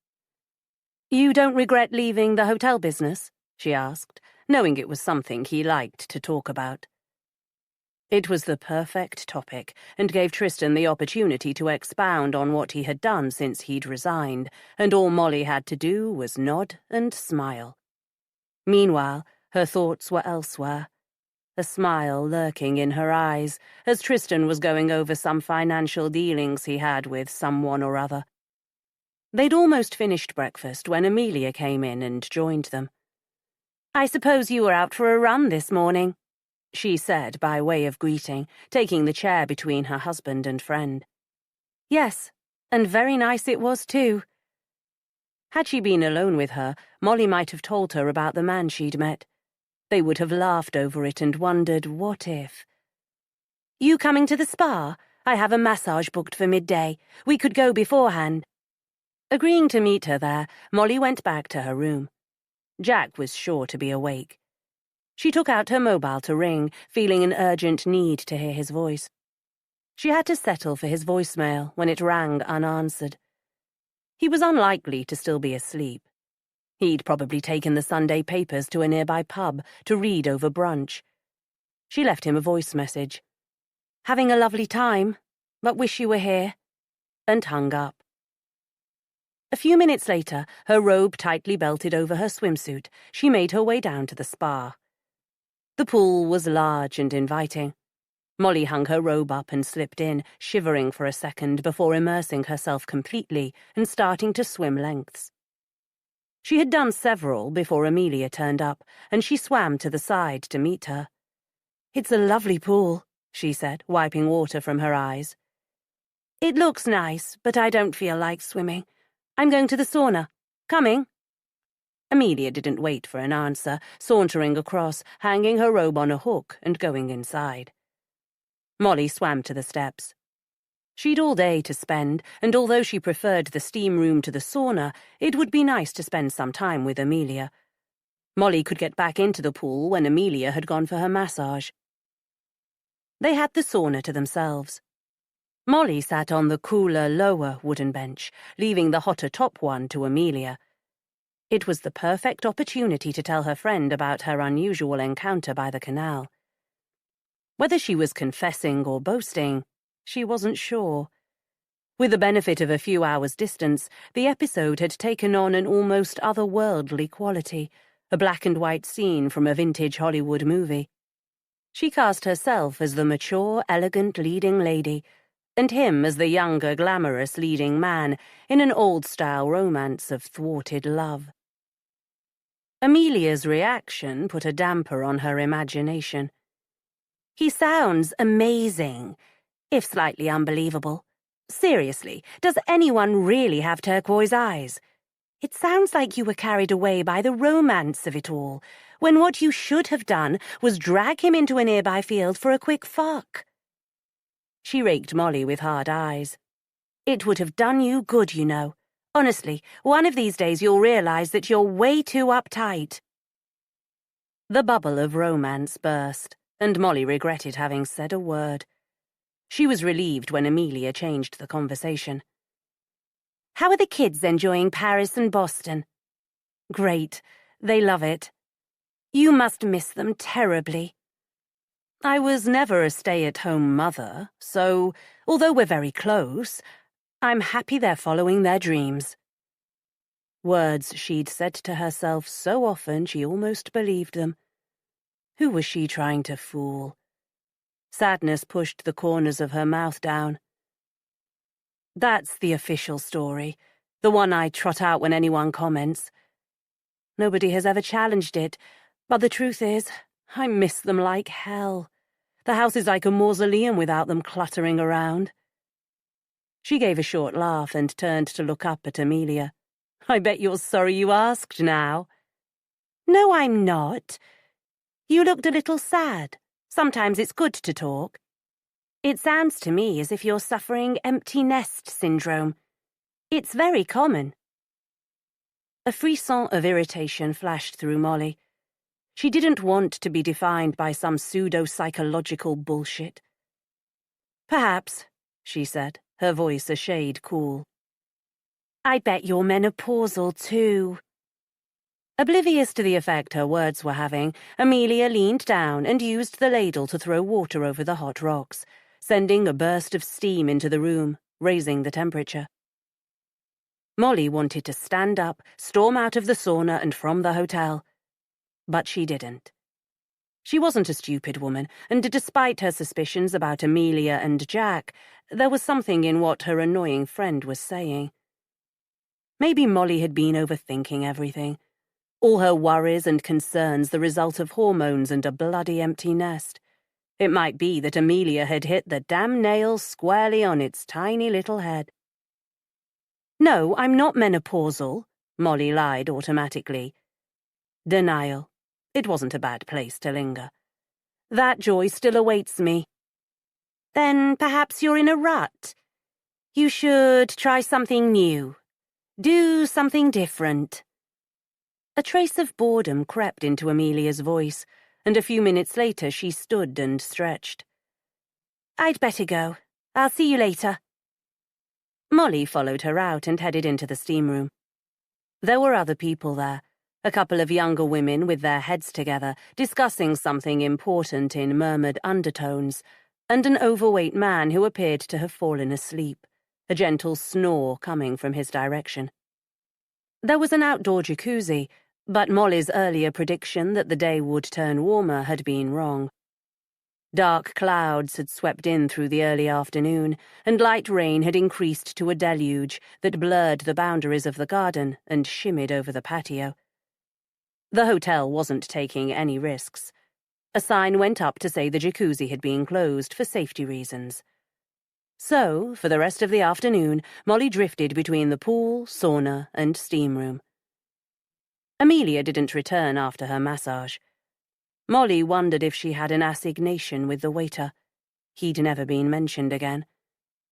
You don't regret leaving the hotel business? She asked, knowing it was something he liked to talk about. It was the perfect topic, and gave Tristan the opportunity to expound on what he had done since he'd resigned, and all Molly had to do was nod and smile. Meanwhile, her thoughts were elsewhere, a smile lurking in her eyes, as Tristan was going over some financial dealings he had with someone or other. They'd almost finished breakfast when Amelia came in and joined them. "I suppose you were out for a run this morning," she said by way of greeting, taking the chair between her husband and friend. "Yes, and very nice it was too." Had she been alone with her, Molly might have told her about the man she'd met. They would have laughed over it and wondered what if. "You coming to the spa? I have a massage booked for midday. We could go beforehand." Agreeing to meet her there, Molly went back to her room. Jack was sure to be awake. She took out her mobile to ring, feeling an urgent need to hear his voice. She had to settle for his voicemail when it rang unanswered. He was unlikely to still be asleep. He'd probably taken the Sunday papers to a nearby pub to read over brunch. She left him a voice message. "Having a lovely time, but wish you were here," and hung up. A few minutes later, her robe tightly belted over her swimsuit, she made her way down to the spa. The pool was large and inviting. Molly hung her robe up and slipped in, shivering for a second before immersing herself completely and starting to swim lengths. She had done several before Amelia turned up, and she swam to the side to meet her. "It's a lovely pool," she said, wiping water from her eyes. "It looks nice, but I don't feel like swimming. I'm going to the sauna. Coming?" Amelia didn't wait for an answer, sauntering across, hanging her robe on a hook and going inside. Molly swam to the steps. She'd all day to spend, and although she preferred the steam room to the sauna, it would be nice to spend some time with Amelia. Molly could get back into the pool when Amelia had gone for her massage. They had the sauna to themselves. Molly sat on the cooler, lower wooden bench, leaving the hotter top one to Amelia. It was the perfect opportunity to tell her friend about her unusual encounter by the canal. Whether she was confessing or boasting, she wasn't sure. With the benefit of a few hours' distance, the episode had taken on an almost otherworldly quality, a black-and-white scene from a vintage Hollywood movie. She cast herself as the mature, elegant leading lady, and him as the younger, glamorous leading man in an old-style romance of thwarted love. Amelia's reaction put a damper on her imagination. "He sounds amazing, if slightly unbelievable. Seriously, does anyone really have turquoise eyes? It sounds like you were carried away by the romance of it all, when what you should have done was drag him into a nearby field for a quick fuck." She raked Molly with hard eyes. "It would have done you good, you know. Honestly, one of these days you'll realize that you're way too uptight." The bubble of romance burst, and Molly regretted having said a word. She was relieved when Amelia changed the conversation. "How are the kids enjoying Paris and Boston?" "Great. They love it." "You must miss them terribly." "I was never a stay-at-home mother, so, although we're very close, I'm happy they're following their dreams." Words she'd said to herself so often she almost believed them. Who was she trying to fool? Sadness pushed the corners of her mouth down. "That's the official story, the one I trot out when anyone comments. Nobody has ever challenged it, but the truth is, I miss them like hell. The house is like a mausoleum without them cluttering around." She gave a short laugh and turned to look up at Amelia. "I bet you're sorry you asked now." "No, I'm not. You looked a little sad. Sometimes it's good to talk. It sounds to me as if you're suffering empty nest syndrome. It's very common." A frisson of irritation flashed through Molly. She didn't want to be defined by some pseudo-psychological bullshit. "Perhaps," she said, her voice a shade cool. I bet you're menopausal too. Oblivious to the effect her words were having, Amelia leaned down and used the ladle to throw water over the hot rocks, sending a burst of steam into the room, raising the temperature. Molly wanted to stand up, storm out of the sauna and from the hotel. But she didn't. She wasn't a stupid woman, and despite her suspicions about Amelia and Jack, there was something in what her annoying friend was saying. Maybe Molly had been overthinking everything. All her worries and concerns the result of hormones and a bloody empty nest. It might be that Amelia had hit the damn nail squarely on its tiny little head. No, I'm not menopausal, Molly lied automatically. Denial. It wasn't a bad place to linger. That joy still awaits me. Then perhaps you're in a rut. You should try something new. Do something different. A trace of boredom crept into Amelia's voice, and a few minutes later she stood and stretched. I'd better go. I'll see you later. Molly followed her out and headed into the steam room. There were other people there, a couple of younger women with their heads together, discussing something important in murmured undertones, and an overweight man who appeared to have fallen asleep, a gentle snore coming from his direction. There was an outdoor jacuzzi, but Molly's earlier prediction that the day would turn warmer had been wrong. Dark clouds had swept in through the early afternoon, and light rain had increased to a deluge that blurred the boundaries of the garden and shimmied over the patio. The hotel wasn't taking any risks. A sign went up to say the jacuzzi had been closed for safety reasons. So, for the rest of the afternoon, Molly drifted between the pool, sauna, and steam room. Amelia didn't return after her massage. Molly wondered if she had an assignation with the waiter. He'd never been mentioned again.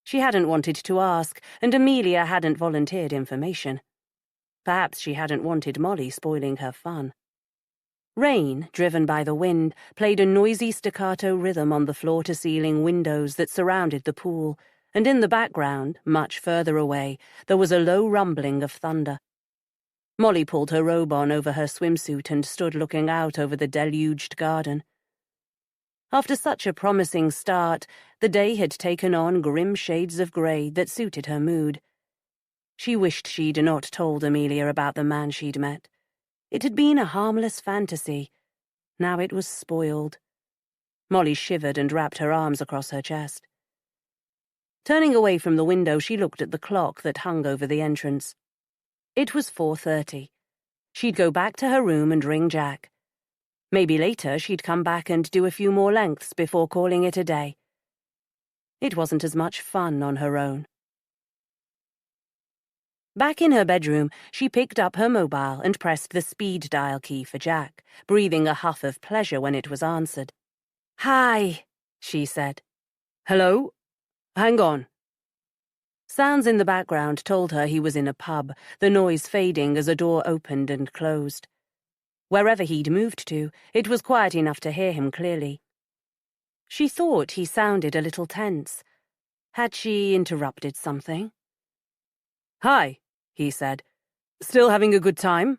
She hadn't wanted to ask, and Amelia hadn't volunteered information. Perhaps she hadn't wanted Molly spoiling her fun. Rain, driven by the wind, played a noisy staccato rhythm on the floor-to-ceiling windows that surrounded the pool, and in the background, much further away, there was a low rumbling of thunder. Molly pulled her robe on over her swimsuit and stood looking out over the deluged garden. After such a promising start, the day had taken on grim shades of grey that suited her mood. She wished she'd not told Amelia about the man she'd met. It had been a harmless fantasy. Now it was spoiled. Molly shivered and wrapped her arms across her chest. Turning away from the window, she looked at the clock that hung over the entrance. It was 4:30. She'd go back to her room and ring Jack. Maybe later she'd come back and do a few more lengths before calling it a day. It wasn't as much fun on her own. Back in her bedroom, she picked up her mobile and pressed the speed dial key for Jack, breathing a huff of pleasure when it was answered. "Hi," she said. "Hello? Hang on." Sounds in the background told her he was in a pub, the noise fading as a door opened and closed. Wherever he'd moved to, it was quiet enough to hear him clearly. She thought he sounded a little tense. Had she interrupted something? "Hi," he said. "Still having a good time?"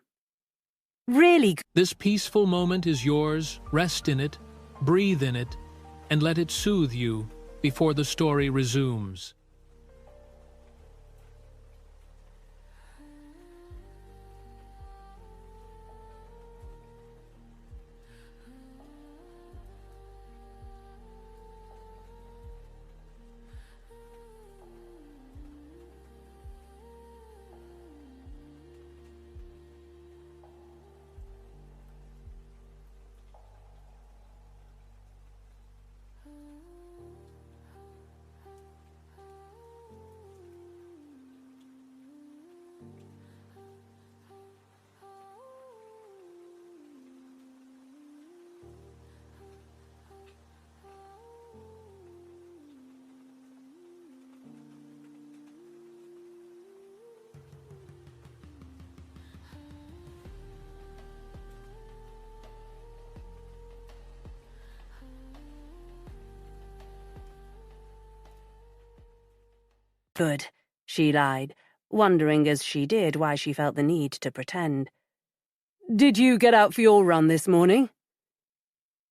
"Really good." This peaceful moment is yours. Rest in it, breathe in it, and let it soothe you before the story resumes. Good, she lied, wondering as she did why she felt the need to pretend. "Did you get out for your run this morning?"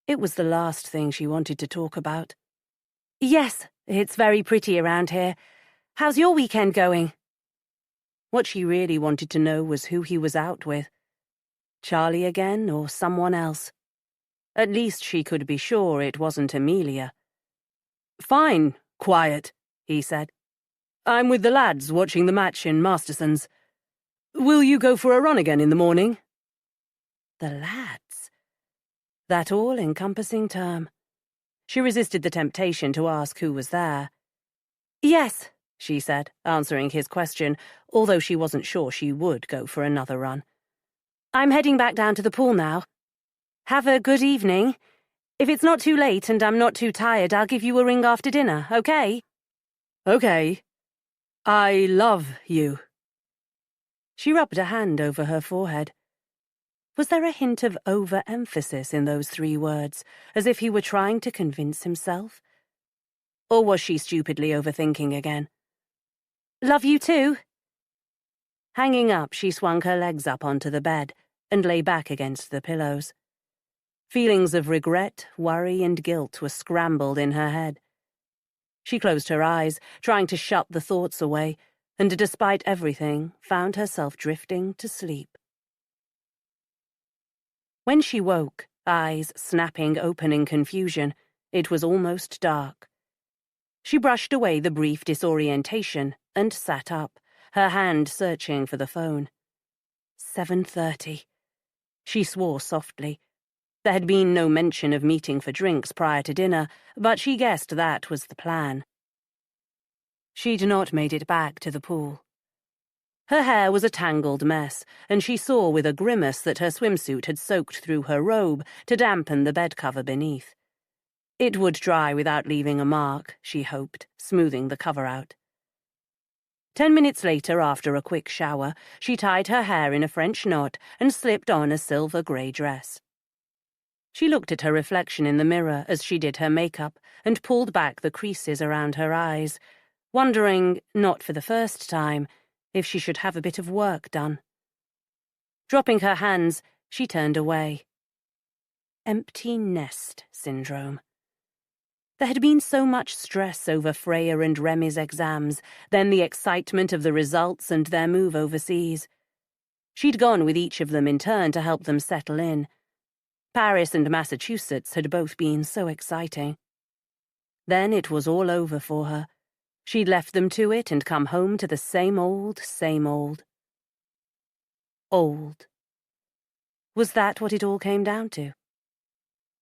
It was the last thing she wanted to talk about. "Yes, it's very pretty around here. How's your weekend going?" What she really wanted to know was who he was out with. Charlie again, or someone else? At least she could be sure it wasn't Amelia. "Fine, quiet," he said. "I'm with the lads watching the match in Masterson's. Will you go for a run again in the morning?" The lads. That all-encompassing term. She resisted the temptation to ask who was there. "Yes," she said, answering his question, although she wasn't sure she would go for another run. "I'm heading back down to the pool now. Have a good evening. If it's not too late and I'm not too tired, I'll give you a ring after dinner, okay?" "Okay. I love you." She rubbed a hand over her forehead. Was there a hint of overemphasis in those 3 words, as if he were trying to convince himself? Or was she stupidly overthinking again? "Love you too." Hanging up, she swung her legs up onto the bed and lay back against the pillows. Feelings of regret, worry, and guilt were scrambled in her head. She closed her eyes, trying to shut the thoughts away, and despite everything, found herself drifting to sleep. When she woke, eyes snapping open in confusion, it was almost dark. She brushed away the brief disorientation and sat up, her hand searching for the phone. 7:30. She swore softly. There had been no mention of meeting for drinks prior to dinner, but she guessed that was the plan. She'd not made it back to the pool. Her hair was a tangled mess, and she saw with a grimace that her swimsuit had soaked through her robe to dampen the bed cover beneath. It would dry without leaving a mark, she hoped, smoothing the cover out. 10 minutes later, after a quick shower, she tied her hair in a French knot and slipped on a silver-grey dress. She looked at her reflection in the mirror as she did her makeup and pulled back the creases around her eyes, wondering, not for the first time, if she should have a bit of work done. Dropping her hands, she turned away. Empty nest syndrome. There had been so much stress over Freya and Remy's exams, then the excitement of the results and their move overseas. She'd gone with each of them in turn to help them settle in. Paris and Massachusetts had both been so exciting. Then it was all over for her. She'd left them to it and come home to the same old, same old. Old. Was that what it all came down to?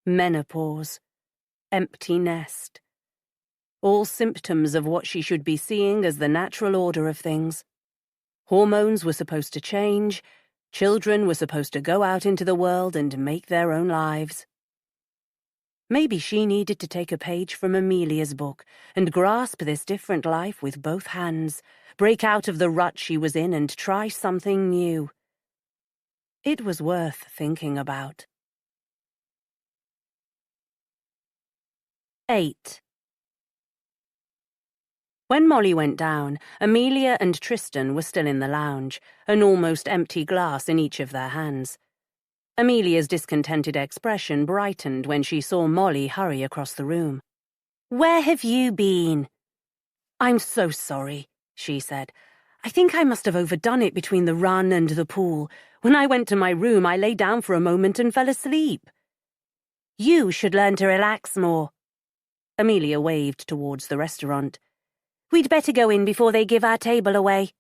Menopause. Empty nest. All symptoms of what she should be seeing as the natural order of things. Hormones were supposed to change. Children were supposed to go out into the world and make their own lives. Maybe she needed to take a page from Amelia's book and grasp this different life with both hands, break out of the rut she was in and try something new. It was worth thinking about. 8. When Molly went down, Amelia and Tristan were still in the lounge, an almost empty glass in each of their hands. Amelia's discontented expression brightened when she saw Molly hurry across the room. "Where have you been?" "I'm so sorry," she said. "I think I must have overdone it between the run and the pool. When I went to my room, I lay down for a moment and fell asleep." "You should learn to relax more." Amelia waved towards the restaurant. "We'd better go in before they give our table away."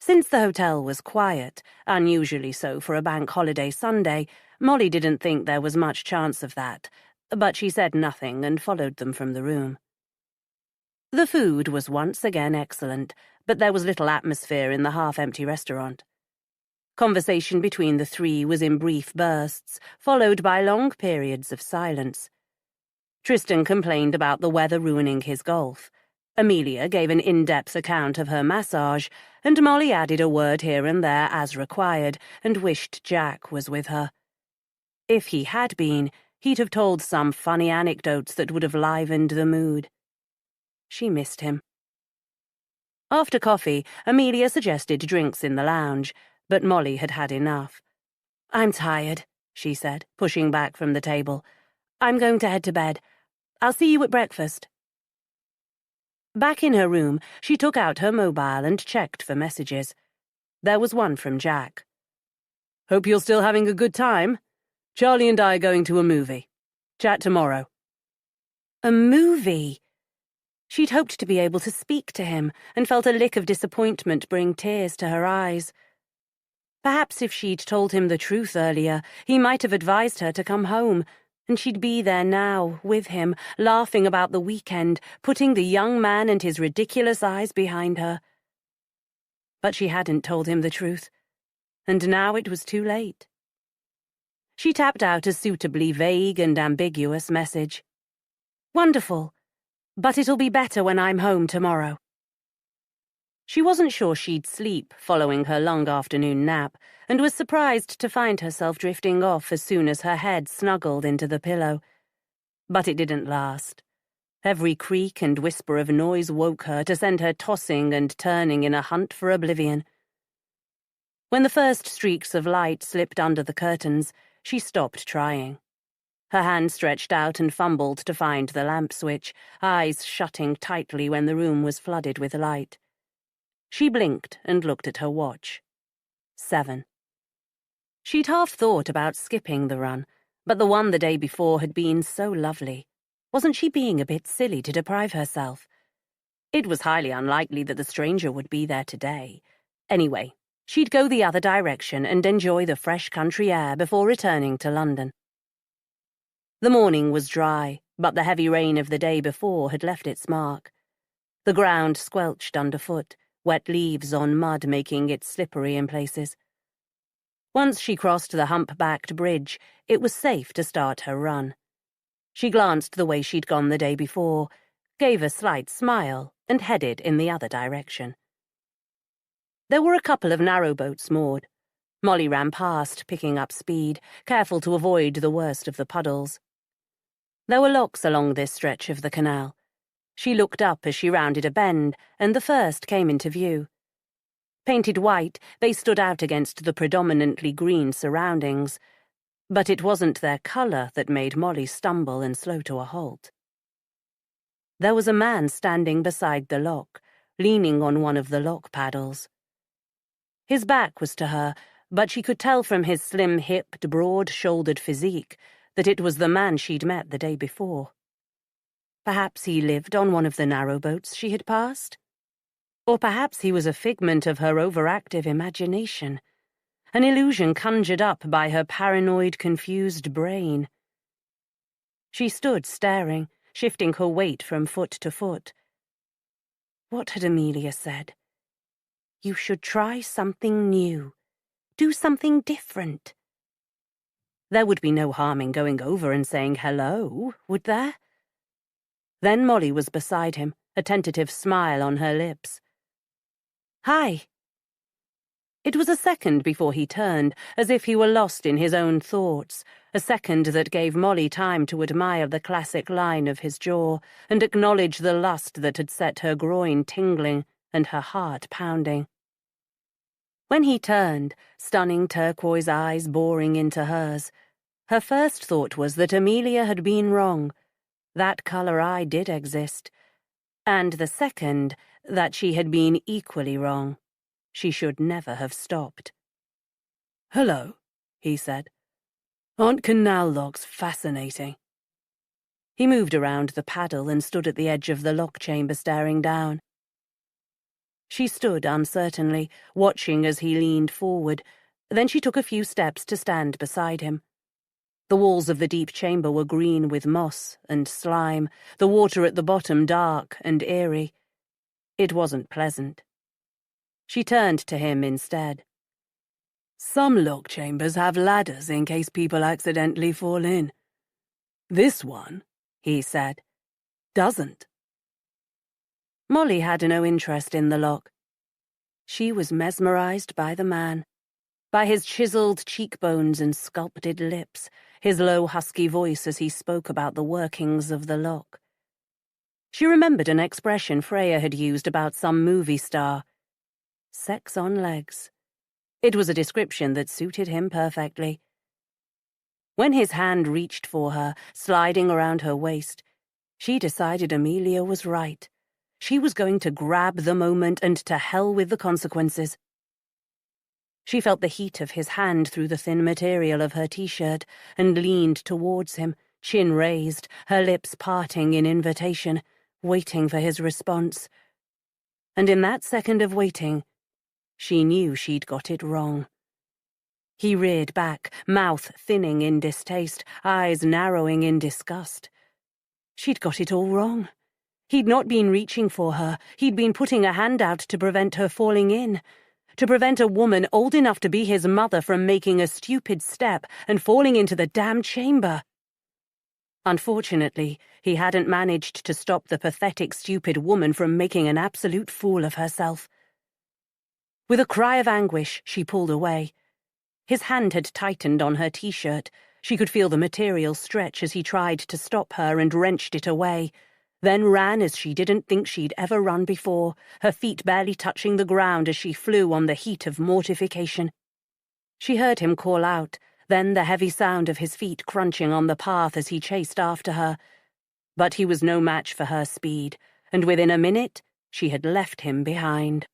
Since the hotel was quiet, unusually so for a bank holiday Sunday, Molly didn't think there was much chance of that, but she said nothing and followed them from the room. The food was once again excellent, but there was little atmosphere in the half-empty restaurant. Conversation between the 3 was in brief bursts, followed by long periods of silence. Tristan complained about the weather ruining his golf. Amelia gave an in-depth account of her massage, and Molly added a word here and there as required, and wished Jack was with her. If he had been, he'd have told some funny anecdotes that would have livened the mood. She missed him. After coffee, Amelia suggested drinks in the lounge, but Molly had had enough. "I'm tired," she said, pushing back from the table. "I'm going to head to bed. I'll see you at breakfast." Back in her room, she took out her mobile and checked for messages. There was one from Jack. "Hope you're still having a good time. Charlie and I are going to a movie. Chat tomorrow." A movie? She'd hoped to be able to speak to him, and felt a lick of disappointment bring tears to her eyes. Perhaps if she'd told him the truth earlier, he might have advised her to come home, and she'd be there now, with him, laughing about the weekend, putting the young man and his ridiculous eyes behind her. But she hadn't told him the truth, and now it was too late. She tapped out a suitably vague and ambiguous message. "Wonderful, but it'll be better when I'm home tomorrow." She wasn't sure she'd sleep following her long afternoon nap, and was surprised to find herself drifting off as soon as her head snuggled into the pillow. But it didn't last. Every creak and whisper of noise woke her to send her tossing and turning in a hunt for oblivion. When the first streaks of light slipped under the curtains, she stopped trying. Her hand stretched out and fumbled to find the lamp switch, eyes shutting tightly when the room was flooded with light. She blinked and looked at her watch. 7. She'd half thought about skipping the run, but the one the day before had been so lovely. Wasn't she being a bit silly to deprive herself? It was highly unlikely that the stranger would be there today. Anyway, she'd go the other direction and enjoy the fresh country air before returning to London. The morning was dry, but the heavy rain of the day before had left its mark. The ground squelched underfoot, wet leaves on mud making it slippery in places. Once she crossed the hump-backed bridge, it was safe to start her run. She glanced the way she'd gone the day before, gave a slight smile, and headed in the other direction. There were a couple of narrowboats moored. Molly ran past, picking up speed, careful to avoid the worst of the puddles. There were locks along this stretch of the canal. She looked up as she rounded a bend, and the first came into view. Painted white, they stood out against the predominantly green surroundings, but it wasn't their colour that made Molly stumble and slow to a halt. There was a man standing beside the lock, leaning on one of the lock paddles. His back was to her, but she could tell from his slim-hipped, broad-shouldered physique that it was the man she'd met the day before. Perhaps he lived on one of the narrowboats she had passed? Or perhaps he was a figment of her overactive imagination, an illusion conjured up by her paranoid, confused brain. She stood staring, shifting her weight from foot to foot. What had Amelia said? You should try something new. Do something different. There would be no harm in going over and saying hello, would there? Then Molly was beside him, a tentative smile on her lips. Hi. It was a second before he turned, as if he were lost in his own thoughts, a second that gave Molly time to admire the classic line of his jaw and acknowledge the lust that had set her groin tingling and her heart pounding. When he turned, stunning turquoise eyes boring into hers, her first thought was that Amelia had been wrong. That colour eye did exist. And the second, that she had been equally wrong. She should never have stopped. "Hello," he said. "Aren't canal locks fascinating?" He moved around the paddle and stood at the edge of the lock chamber staring down. She stood uncertainly, watching as he leaned forward. Then she took a few steps to stand beside him. The walls of the deep chamber were green with moss and slime, the water at the bottom dark and eerie. It wasn't pleasant. She turned to him instead. "Some lock chambers have ladders in case people accidentally fall in. This one," he said, "doesn't." Molly had no interest in the lock. She was mesmerized by the man, by his chiseled cheekbones and sculpted lips, his low husky voice as he spoke about the workings of the lock. She remembered an expression Freya had used about some movie star. Sex on legs. It was a description that suited him perfectly. When his hand reached for her, sliding around her waist, she decided Amelia was right. She was going to grab the moment, and to hell with the consequences. She felt the heat of his hand through the thin material of her t-shirt and leaned towards him, chin raised, her lips parting in invitation, waiting for his response. And in that second of waiting, she knew she'd got it wrong. He reared back, mouth thinning in distaste, eyes narrowing in disgust. She'd got it all wrong. He'd not been reaching for her. He'd been putting a hand out to prevent her falling in, to prevent a woman old enough to be his mother from making a stupid step and falling into the damn chamber. Unfortunately, he hadn't managed to stop the pathetic, stupid woman from making an absolute fool of herself. With a cry of anguish, she pulled away. His hand had tightened on her t-shirt. She could feel the material stretch as he tried to stop her and wrenched it away, then ran as she didn't think she'd ever run before, her feet barely touching the ground as she flew on the heat of mortification. She heard him call out, then the heavy sound of his feet crunching on the path as he chased after her. But he was no match for her speed, and within a minute, she had left him behind.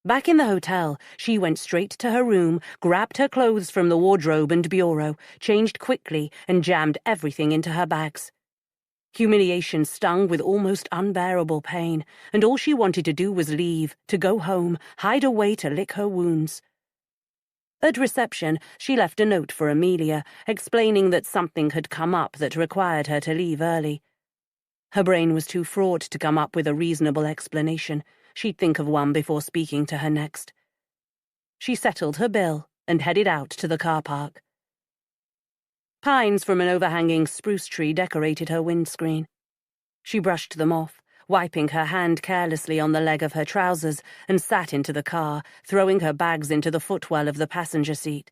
Back in the hotel, she went straight to her room, grabbed her clothes from the wardrobe and bureau, changed quickly, and jammed everything into her bags. Humiliation stung with almost unbearable pain, and all she wanted to do was leave, to go home, hide away to lick her wounds. At reception, she left a note for Amelia, explaining that something had come up that required her to leave early. Her brain was too fraught to come up with a reasonable explanation. She'd think of one before speaking to her next. She settled her bill and headed out to the car park. Pines from an overhanging spruce tree decorated her windscreen. She brushed them off, wiping her hand carelessly on the leg of her trousers, and sat into the car, throwing her bags into the footwell of the passenger seat.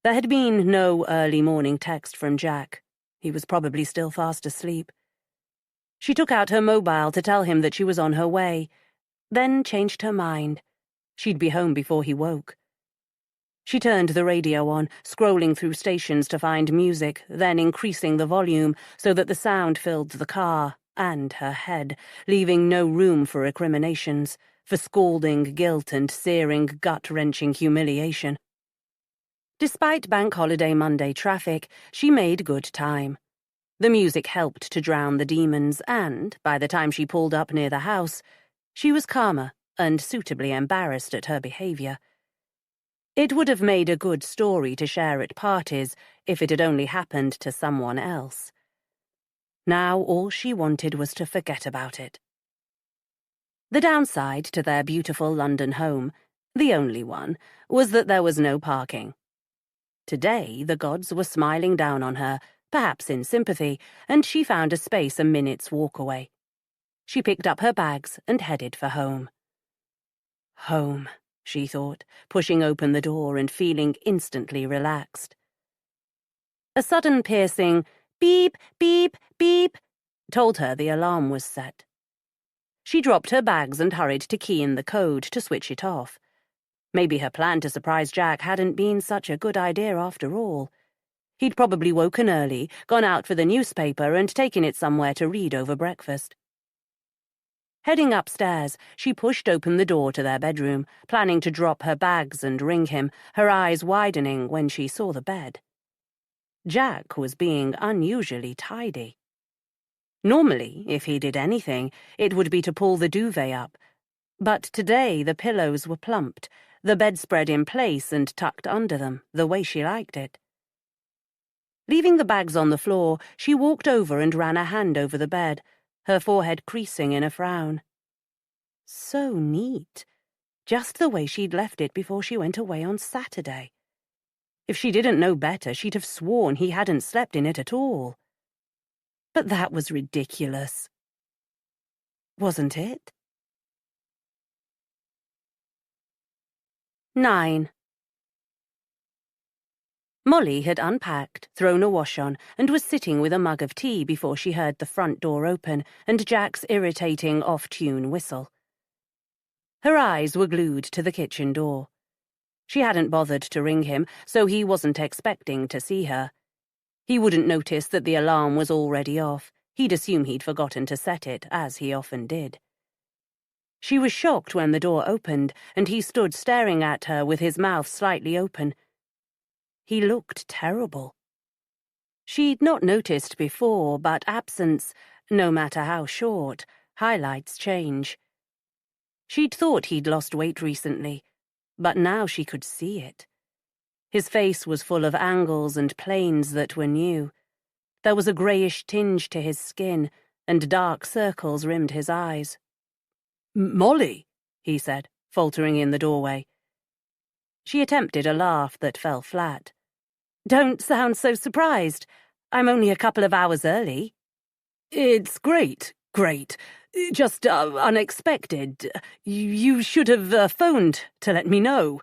There had been no early morning text from Jack. He was probably still fast asleep. She took out her mobile to tell him that she was on her way, then changed her mind. She'd be home before he woke. She turned the radio on, scrolling through stations to find music, then increasing the volume so that the sound filled the car and her head, leaving no room for recriminations, for scalding guilt and searing, gut-wrenching humiliation. Despite Bank Holiday Monday traffic, she made good time. The music helped to drown the demons, and, by the time she pulled up near the house, she was calmer and suitably embarrassed at her behavior. It would have made a good story to share at parties if it had only happened to someone else. Now all she wanted was to forget about it. The downside to their beautiful London home, the only one, was that there was no parking. Today the gods were smiling down on her, perhaps in sympathy, and she found a space a minute's walk away. She picked up her bags and headed for home. Home, she thought, pushing open the door and feeling instantly relaxed. A sudden piercing beep, beep, beep told her the alarm was set. She dropped her bags and hurried to key in the code to switch it off. Maybe her plan to surprise Jack hadn't been such a good idea after all. He'd probably woken early, gone out for the newspaper, and taken it somewhere to read over breakfast. Heading upstairs, she pushed open the door to their bedroom, planning to drop her bags and ring him, her eyes widening when she saw the bed. Jack was being unusually tidy. Normally, if he did anything, it would be to pull the duvet up, but today the pillows were plumped, the bedspread in place and tucked under them, the way she liked it. Leaving the bags on the floor, she walked over and ran a hand over the bed, her forehead creasing in a frown. So neat. Just the way she'd left it before she went away on Saturday. If she didn't know better, she'd have sworn he hadn't slept in it at all. But that was ridiculous. Wasn't it? 9. Molly had unpacked, thrown a wash on, and was sitting with a mug of tea before she heard the front door open and Jack's irritating off-tune whistle. Her eyes were glued to the kitchen door. She hadn't bothered to ring him, so he wasn't expecting to see her. He wouldn't notice that the alarm was already off. He'd assume he'd forgotten to set it, as he often did. She was shocked when the door opened, and he stood staring at her with his mouth slightly open. He looked terrible. She'd not noticed before, but absence, no matter how short, highlights change. She'd thought he'd lost weight recently, but now she could see it. His face was full of angles and planes that were new. There was a greyish tinge to his skin, and dark circles rimmed his eyes. "Molly," he said, faltering in the doorway. She attempted a laugh that fell flat. "Don't sound so surprised. I'm only a couple of hours early." "It's great. Just unexpected. You should have phoned to let me know,"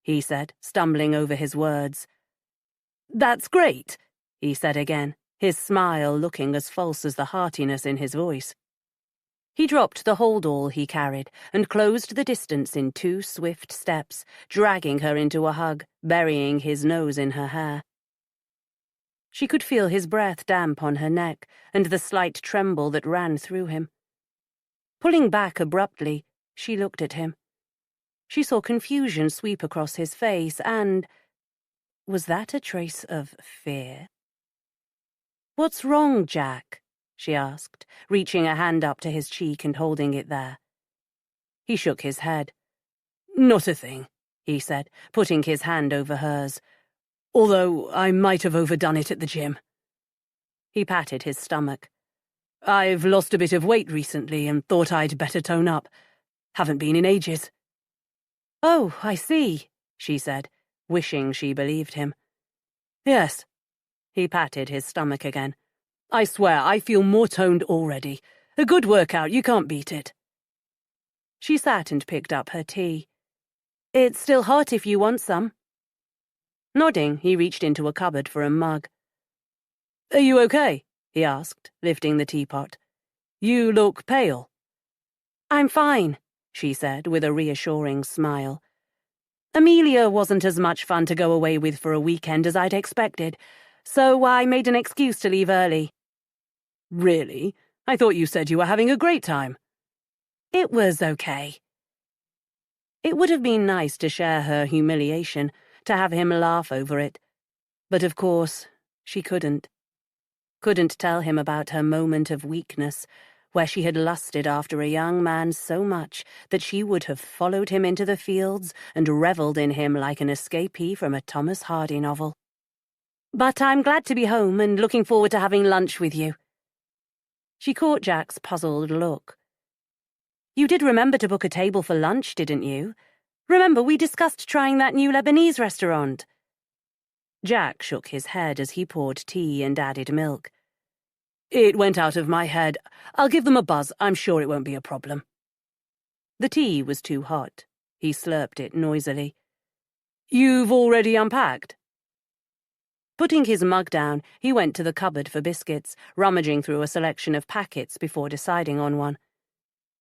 he said, stumbling over his words. "That's great," he said again, his smile looking as false as the heartiness in his voice. He dropped the holdall he carried and closed the distance in 2 swift steps, dragging her into a hug, burying his nose in her hair. She could feel his breath damp on her neck and the slight tremble that ran through him. Pulling back abruptly, she looked at him. She saw confusion sweep across his face and... was that a trace of fear? "What's wrong, Jack?" she asked, reaching a hand up to his cheek and holding it there. He shook his head. "Not a thing," he said, putting his hand over hers. "Although I might have overdone it at the gym." He patted his stomach. "I've lost a bit of weight recently and thought I'd better tone up. Haven't been in ages." "Oh, I see," she said, wishing she believed him. "Yes." He patted his stomach again. "I swear I feel more toned already. A good workout, you can't beat it." She sat and picked up her tea. "It's still hot if you want some." Nodding, he reached into a cupboard for a mug. "Are you okay?" he asked, lifting the teapot. "You look pale." "I'm fine," she said with a reassuring smile. "Amelia wasn't as much fun to go away with for a weekend as I'd expected, so I made an excuse to leave early." "Really? I thought you said you were having a great time." "It was okay." It would have been nice to share her humiliation, to have him laugh over it. But of course, she couldn't. Couldn't tell him about her moment of weakness, where she had lusted after a young man so much that she would have followed him into the fields and revelled in him like an escapee from a Thomas Hardy novel. "But I'm glad to be home and looking forward to having lunch with you." She caught Jack's puzzled look. "You did remember to book a table for lunch, didn't you? Remember we discussed trying that new Lebanese restaurant?" Jack shook his head as he poured tea and added milk. "It went out of my head. I'll give them a buzz. I'm sure it won't be a problem." The tea was too hot. He slurped it noisily. "You've already unpacked?" Putting his mug down, he went to the cupboard for biscuits, rummaging through a selection of packets before deciding on one.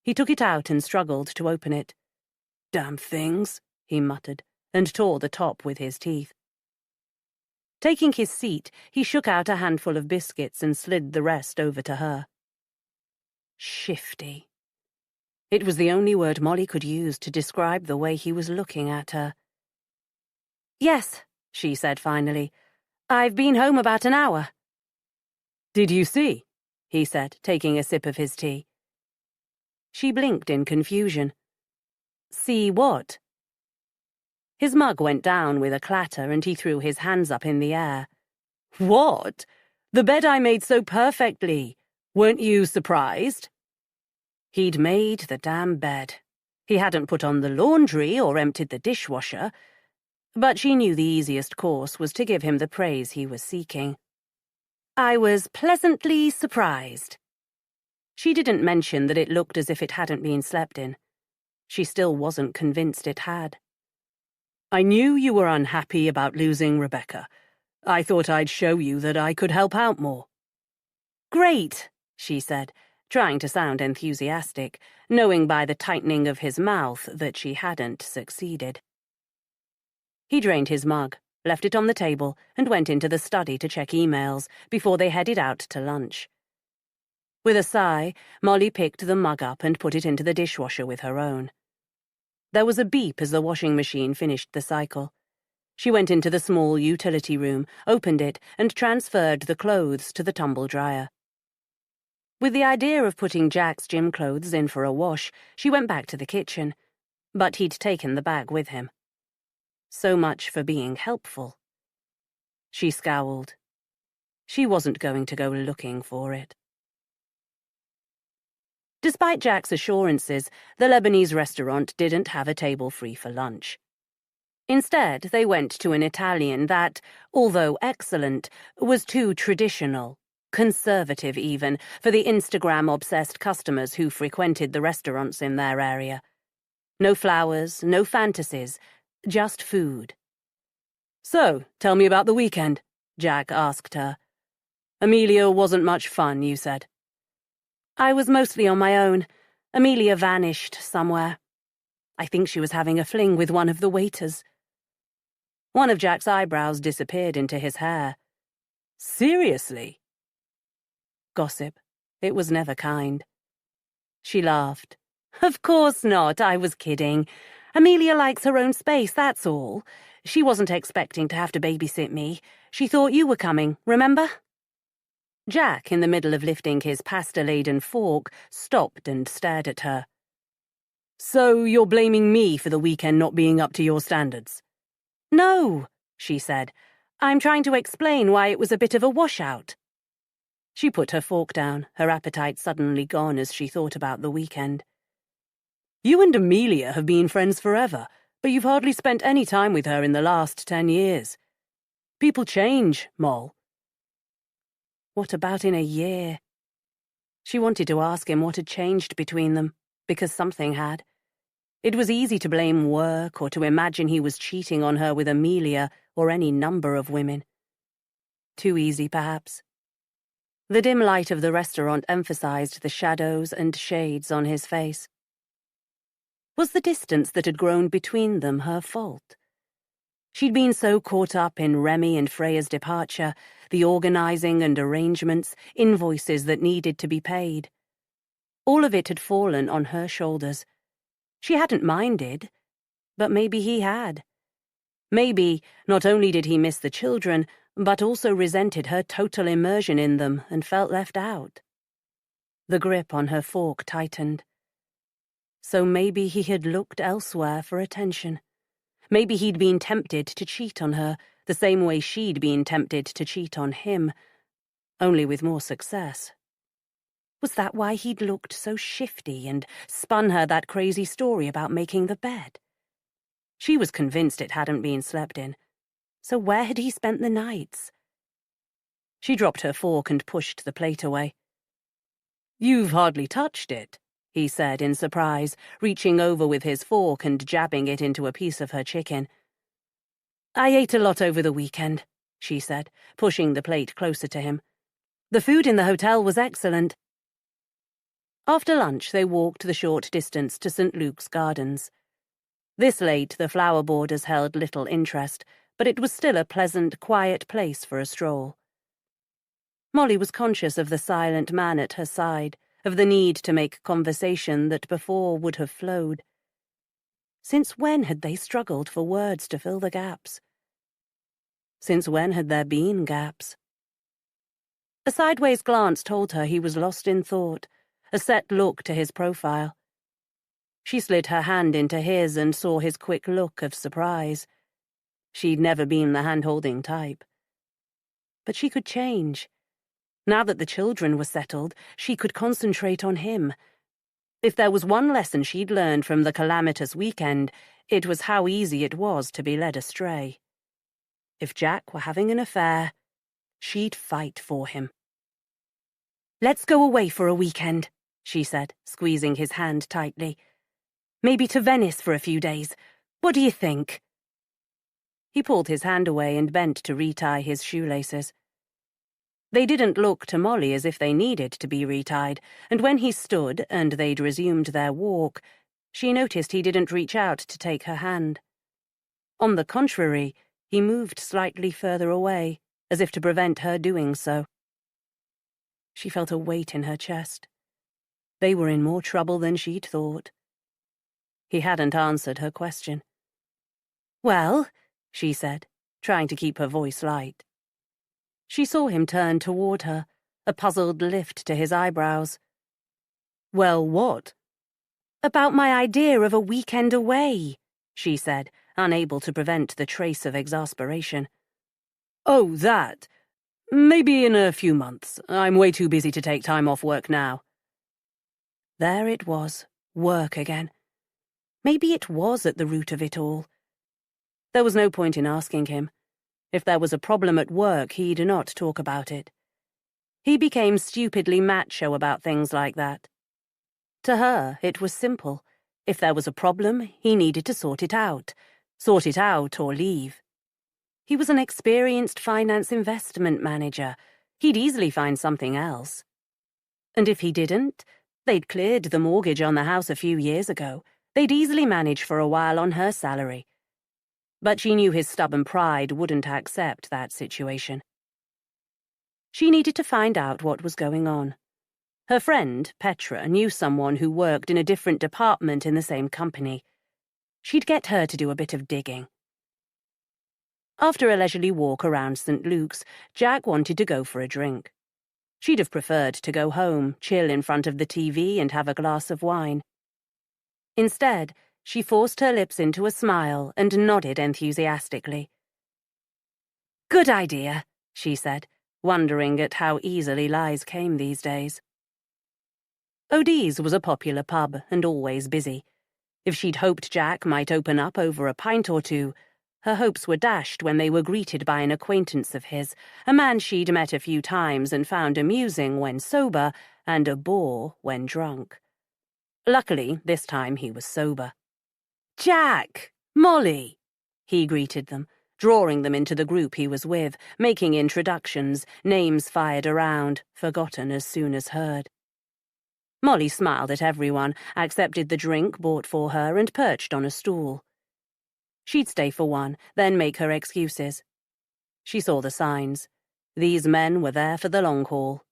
He took it out and struggled to open it. "Damn things," he muttered, and tore the top with his teeth. Taking his seat, he shook out a handful of biscuits and slid the rest over to her. Shifty. It was the only word Molly could use to describe the way he was looking at her. "Yes," she said finally. "I've been home about an hour." "Did you see?" he said, taking a sip of his tea. She blinked in confusion. "See what?" His mug went down with a clatter and he threw his hands up in the air. "What? The bed I made so perfectly. Weren't you surprised?" He'd made the damn bed. He hadn't put on the laundry or emptied the dishwasher, but she knew the easiest course was to give him the praise he was seeking. "I was pleasantly surprised." She didn't mention that it looked as if it hadn't been slept in. She still wasn't convinced it had. "I knew you were unhappy about losing Rebecca. I thought I'd show you that I could help out more." "Great," she said, trying to sound enthusiastic, knowing by the tightening of his mouth that she hadn't succeeded. He drained his mug, left it on the table, and went into the study to check emails before they headed out to lunch. With a sigh, Molly picked the mug up and put it into the dishwasher with her own. There was a beep as the washing machine finished the cycle. She went into the small utility room, opened it, and transferred the clothes to the tumble dryer. With the idea of putting Jack's gym clothes in for a wash, she went back to the kitchen, but he'd taken the bag with him. So much for being helpful. She scowled. She wasn't going to go looking for it. Despite Jack's assurances, the Lebanese restaurant didn't have a table free for lunch. Instead, they went to an Italian that, although excellent, was too traditional, conservative even, for the Instagram-obsessed customers who frequented the restaurants in their area. No flowers, no fantasies, just food. "So, tell me about the weekend," Jack asked her. "Amelia wasn't much fun, you said." "I was mostly on my own. Amelia vanished somewhere. I think she was having a fling with one of the waiters." One of Jack's eyebrows disappeared into his hair. "Seriously?" Gossip. It was never kind. She laughed. "Of course not, I was kidding. Amelia likes her own space, that's all. She wasn't expecting to have to babysit me. She thought you were coming, remember?" Jack, in the middle of lifting his pasta-laden fork, stopped and stared at her. "So you're blaming me for the weekend not being up to your standards?" "No," she said. "I'm trying to explain why it was a bit of a washout." She put her fork down, her appetite suddenly gone as she thought about the weekend. "You and Amelia have been friends forever, but you've hardly spent any time with her in the last 10 years. People change, Moll." What about in a year? She wanted to ask him what had changed between them, because something had. It was easy to blame work or to imagine he was cheating on her with Amelia or any number of women. Too easy, perhaps. The dim light of the restaurant emphasized the shadows and shades on his face. Was the distance that had grown between them her fault? She'd been so caught up in Remy and Freya's departure, the organizing and arrangements, invoices that needed to be paid. All of it had fallen on her shoulders. She hadn't minded, but maybe he had. Maybe not only did he miss the children, but also resented her total immersion in them and felt left out. The grip on her fork tightened. So maybe he had looked elsewhere for attention. Maybe he'd been tempted to cheat on her, the same way she'd been tempted to cheat on him, only with more success. Was that why he'd looked so shifty and spun her that crazy story about making the bed? She was convinced it hadn't been slept in. So where had he spent the nights? She dropped her fork and pushed the plate away. "You've hardly touched it," he said in surprise, reaching over with his fork and jabbing it into a piece of her chicken. "I ate a lot over the weekend," she said, pushing the plate closer to him. "The food in the hotel was excellent." After lunch, they walked the short distance to St. Luke's Gardens. This late, the flower borders held little interest, but it was still a pleasant, quiet place for a stroll. Molly was conscious of the silent man at her side, of the need to make conversation that before would have flowed. Since when had they struggled for words to fill the gaps? Since when had there been gaps? A sideways glance told her he was lost in thought, a set look to his profile. She slid her hand into his and saw his quick look of surprise. She'd never been the hand-holding type. But she could change. Now that the children were settled, she could concentrate on him. If there was one lesson she'd learned from the calamitous weekend, it was how easy it was to be led astray. If Jack were having an affair, she'd fight for him. "Let's go away for a weekend," she said, squeezing his hand tightly. "Maybe to Venice for a few days. What do you think?" He pulled his hand away and bent to retie his shoelaces. They didn't look to Molly as if they needed to be retied, and when he stood and they'd resumed their walk, she noticed he didn't reach out to take her hand. On the contrary, he moved slightly further away, as if to prevent her doing so. She felt a weight in her chest. They were in more trouble than she'd thought. He hadn't answered her question. "Well," she said, trying to keep her voice light. She saw him turn toward her, a puzzled lift to his eyebrows. "Well, what?" "About my idea of a weekend away," she said, unable to prevent the trace of exasperation. "Oh, that. Maybe in a few months. I'm way too busy to take time off work now." There it was, work again. Maybe it was at the root of it all. There was no point in asking him. If there was a problem at work, he'd not talk about it. He became stupidly macho about things like that. To her, it was simple. If there was a problem, he needed to sort it out. Sort it out or leave. He was an experienced finance investment manager. He'd easily find something else. And if he didn't, they'd cleared the mortgage on the house a few years ago. They'd easily manage for a while on her salary. But she knew his stubborn pride wouldn't accept that situation. She needed to find out what was going on. Her friend, Petra, knew someone who worked in a different department in the same company. She'd get her to do a bit of digging. After a leisurely walk around St. Luke's, Jack wanted to go for a drink. She'd have preferred to go home, chill in front of the TV and have a glass of wine. Instead, she forced her lips into a smile and nodded enthusiastically. "Good idea," she said, wondering at how easily lies came these days. O'Dee's was a popular pub and always busy. If she'd hoped Jack might open up over a pint or two, her hopes were dashed when they were greeted by an acquaintance of his, a man she'd met a few times and found amusing when sober and a bore when drunk. Luckily, this time he was sober. "Jack! Molly!" he greeted them, drawing them into the group he was with, making introductions, names fired around, forgotten as soon as heard. Molly smiled at everyone, accepted the drink bought for her, and perched on a stool. She'd stay for one, then make her excuses. She saw the signs. These men were there for the long haul.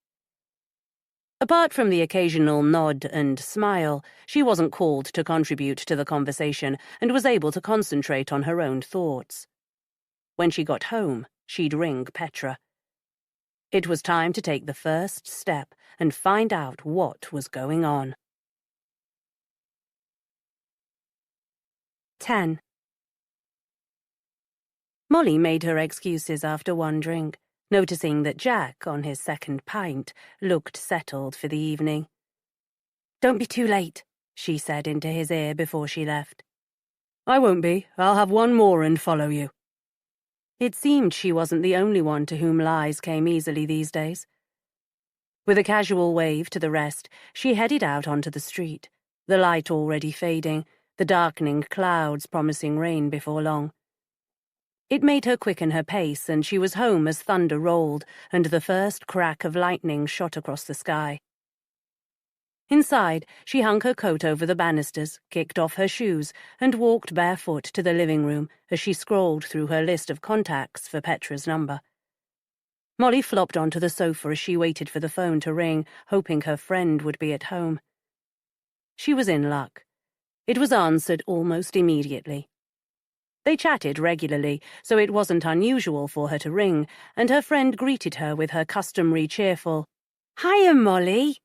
Apart from the occasional nod and smile, she wasn't called to contribute to the conversation and was able to concentrate on her own thoughts. When she got home, she'd ring Petra. It was time to take the first step and find out what was going on. 10. Molly made her excuses after one drink, noticing that Jack, on his second pint, looked settled for the evening. "Don't be too late," she said into his ear before she left. "I won't be. I'll have one more and follow you." It seemed she wasn't the only one to whom lies came easily these days. With a casual wave to the rest, she headed out onto the street, the light already fading, the darkening clouds promising rain before long. It made her quicken her pace, and she was home as thunder rolled and the first crack of lightning shot across the sky. Inside, she hung her coat over the banisters, kicked off her shoes, and walked barefoot to the living room as she scrolled through her list of contacts for Petra's number. Molly flopped onto the sofa as she waited for the phone to ring, hoping her friend would be at home. She was in luck. It was answered almost immediately. They chatted regularly, so it wasn't unusual for her to ring, and her friend greeted her with her customary cheerful, "Hiya, Molly."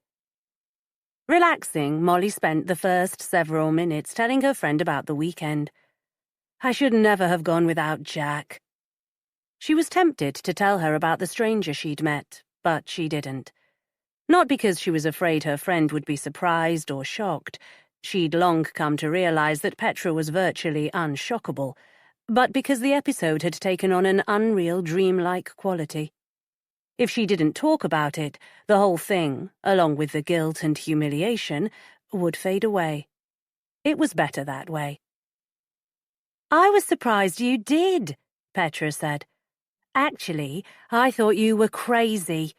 Relaxing, Molly spent the first several minutes telling her friend about the weekend. "I should never have gone without Jack." She was tempted to tell her about the stranger she'd met, but she didn't. Not because she was afraid her friend would be surprised or shocked. She'd long come to realize that Petra was virtually unshockable, but because the episode had taken on an unreal dreamlike quality. If she didn't talk about it, the whole thing, along with the guilt and humiliation, would fade away. It was better that way. "I was surprised you did," Petra said. Actually, I thought you were crazy.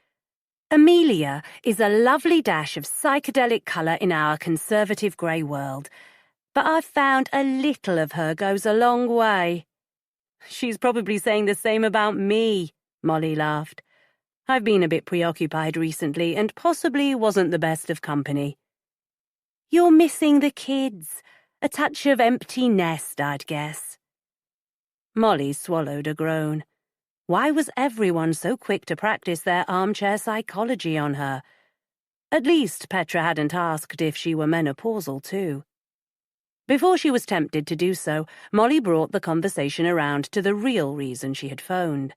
Amelia is a lovely dash of psychedelic colour in our conservative grey world, but I've found a little of her goes a long way. She's probably saying the same about me, Molly laughed. I've been a bit preoccupied recently and possibly wasn't the best of company. You're missing the kids. A touch of empty nest, I'd guess. Molly swallowed a groan. Why was everyone so quick to practice their armchair psychology on her? At least Petra hadn't asked if she were menopausal too. Before she was tempted to do so, Molly brought the conversation around to the real reason she had phoned.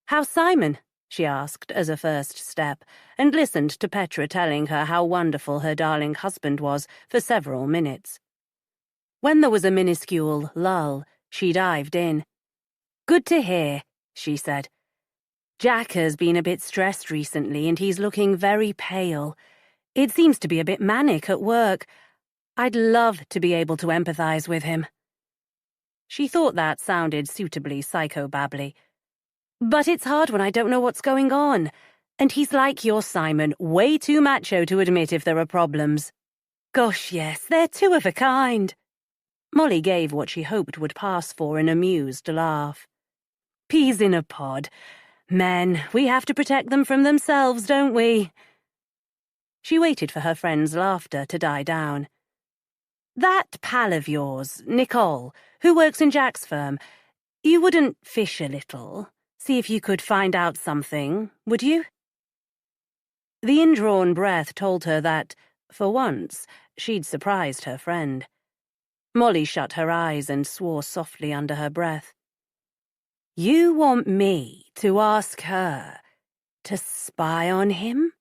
"How's Simon?" she asked as a first step, and listened to Petra telling her how wonderful her darling husband was for several minutes. When there was a minuscule lull, she dived in. "Good to hear," she said. "Jack has been a bit stressed recently and he's looking very pale. It seems to be a bit manic at work. I'd love to be able to empathise with him." She thought that sounded suitably psychobabbly. "But it's hard when I don't know what's going on. And he's like your Simon, way too macho to admit if there are problems." "Gosh, yes, they're two of a kind." Molly gave what she hoped would pass for an amused laugh. "Peas in a pod. Men, we have to protect them from themselves, don't we?" She waited for her friend's laughter to die down. "That pal of yours, Nicole, who works in Jack's firm, you wouldn't fish a little? See if you could find out something, would you?" The indrawn breath told her that, for once, she'd surprised her friend. Molly shut her eyes and swore softly under her breath. "You want me to ask her to spy on him?"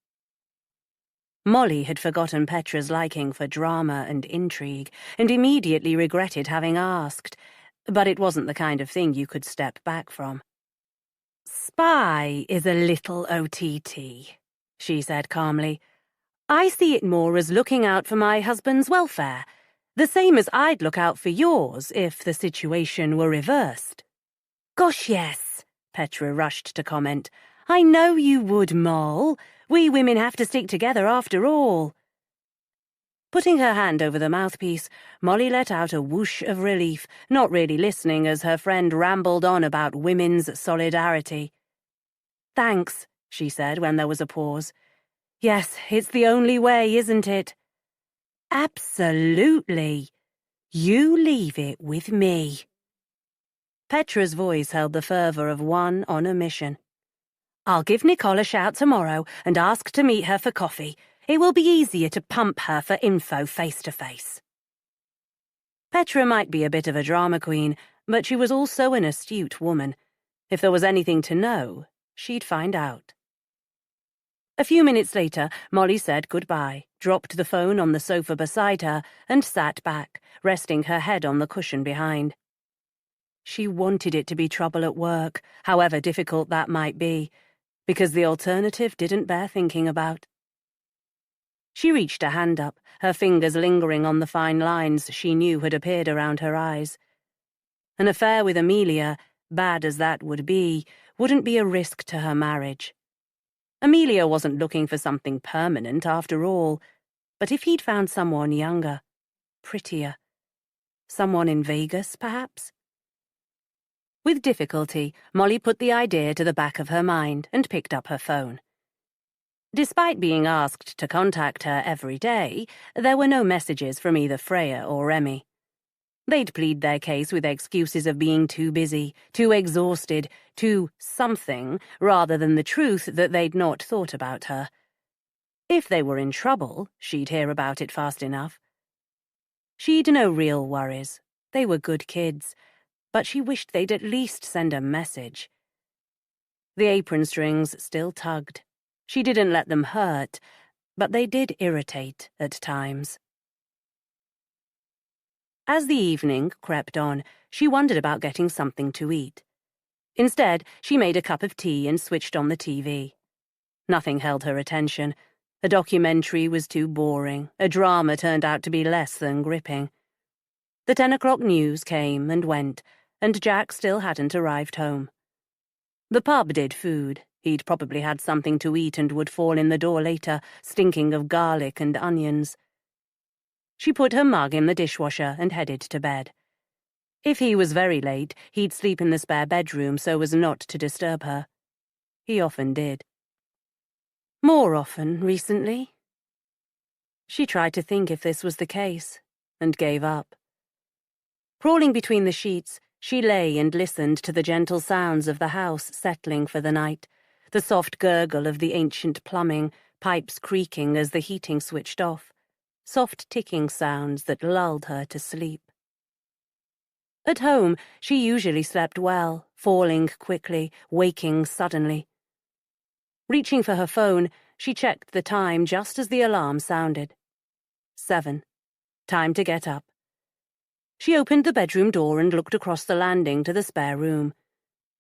Molly had forgotten Petra's liking for drama and intrigue, and immediately regretted having asked, but it wasn't the kind of thing you could step back from. "Spy is a little OTT," she said calmly. "I see it more as looking out for my husband's welfare, the same as I'd look out for yours if the situation were reversed." "Gosh, yes," Petra rushed to comment. "I know you would, Moll. We women have to stick together after all." Putting her hand over the mouthpiece, Molly let out a whoosh of relief, not really listening as her friend rambled on about women's solidarity. "Thanks," she said when there was a pause. "Yes, it's the only way, isn't it?" "Absolutely. You leave it with me." Petra's voice held the fervour of one on a mission. "I'll give Nicole a shout tomorrow and ask to meet her for coffee. It will be easier to pump her for info face to face." Petra might be a bit of a drama queen, but she was also an astute woman. If there was anything to know, she'd find out. A few minutes later, Molly said goodbye, dropped the phone on the sofa beside her, and sat back, resting her head on the cushion behind. She wanted it to be trouble at work, however difficult that might be, because the alternative didn't bear thinking about. She reached a hand up, her fingers lingering on the fine lines she knew had appeared around her eyes. An affair with Amelia, bad as that would be, wouldn't be a risk to her marriage. Amelia wasn't looking for something permanent after all, but if he'd found someone younger, prettier, someone in Vegas, perhaps? With difficulty, Molly put the idea to the back of her mind and picked up her phone. Despite being asked to contact her every day, there were no messages from either Freya or Remy. They'd plead their case with excuses of being too busy, too exhausted, too something, rather than the truth that they'd not thought about her. If they were in trouble, she'd hear about it fast enough. She'd no real worries. They were good kids, but she wished they'd at least send a message. The apron strings still tugged. She didn't let them hurt, but they did irritate at times. As the evening crept on, she wondered about getting something to eat. Instead, she made a cup of tea and switched on the TV. Nothing held her attention. A documentary was too boring. A drama turned out to be less than gripping. The 10 o'clock news came and went, and Jack still hadn't arrived home. The pub did food. He'd probably had something to eat and would fall in the door later, stinking of garlic and onions. She put her mug in the dishwasher and headed to bed. If he was very late, he'd sleep in the spare bedroom so as not to disturb her. He often did. More often, recently. She tried to think if this was the case, and gave up. Crawling between the sheets, she lay and listened to the gentle sounds of the house settling for the night, the soft gurgle of the ancient plumbing, pipes creaking as the heating switched off, soft ticking sounds that lulled her to sleep. At home, she usually slept well, falling quickly, waking suddenly. Reaching for her phone, she checked the time just as the alarm sounded. 7. Time to get up. She opened the bedroom door and looked across the landing to the spare room.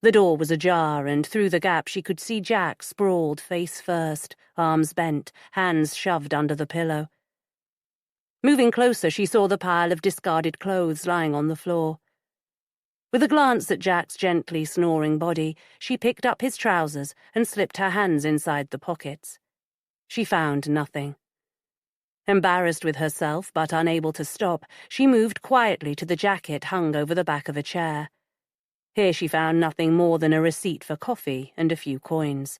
The door was ajar, and through the gap she could see Jack sprawled face first, arms bent, hands shoved under the pillow. Moving closer, she saw the pile of discarded clothes lying on the floor. With a glance at Jack's gently snoring body, she picked up his trousers and slipped her hands inside the pockets. She found nothing. Embarrassed with herself, but unable to stop, she moved quietly to the jacket hung over the back of a chair. Here she found nothing more than a receipt for coffee and a few coins.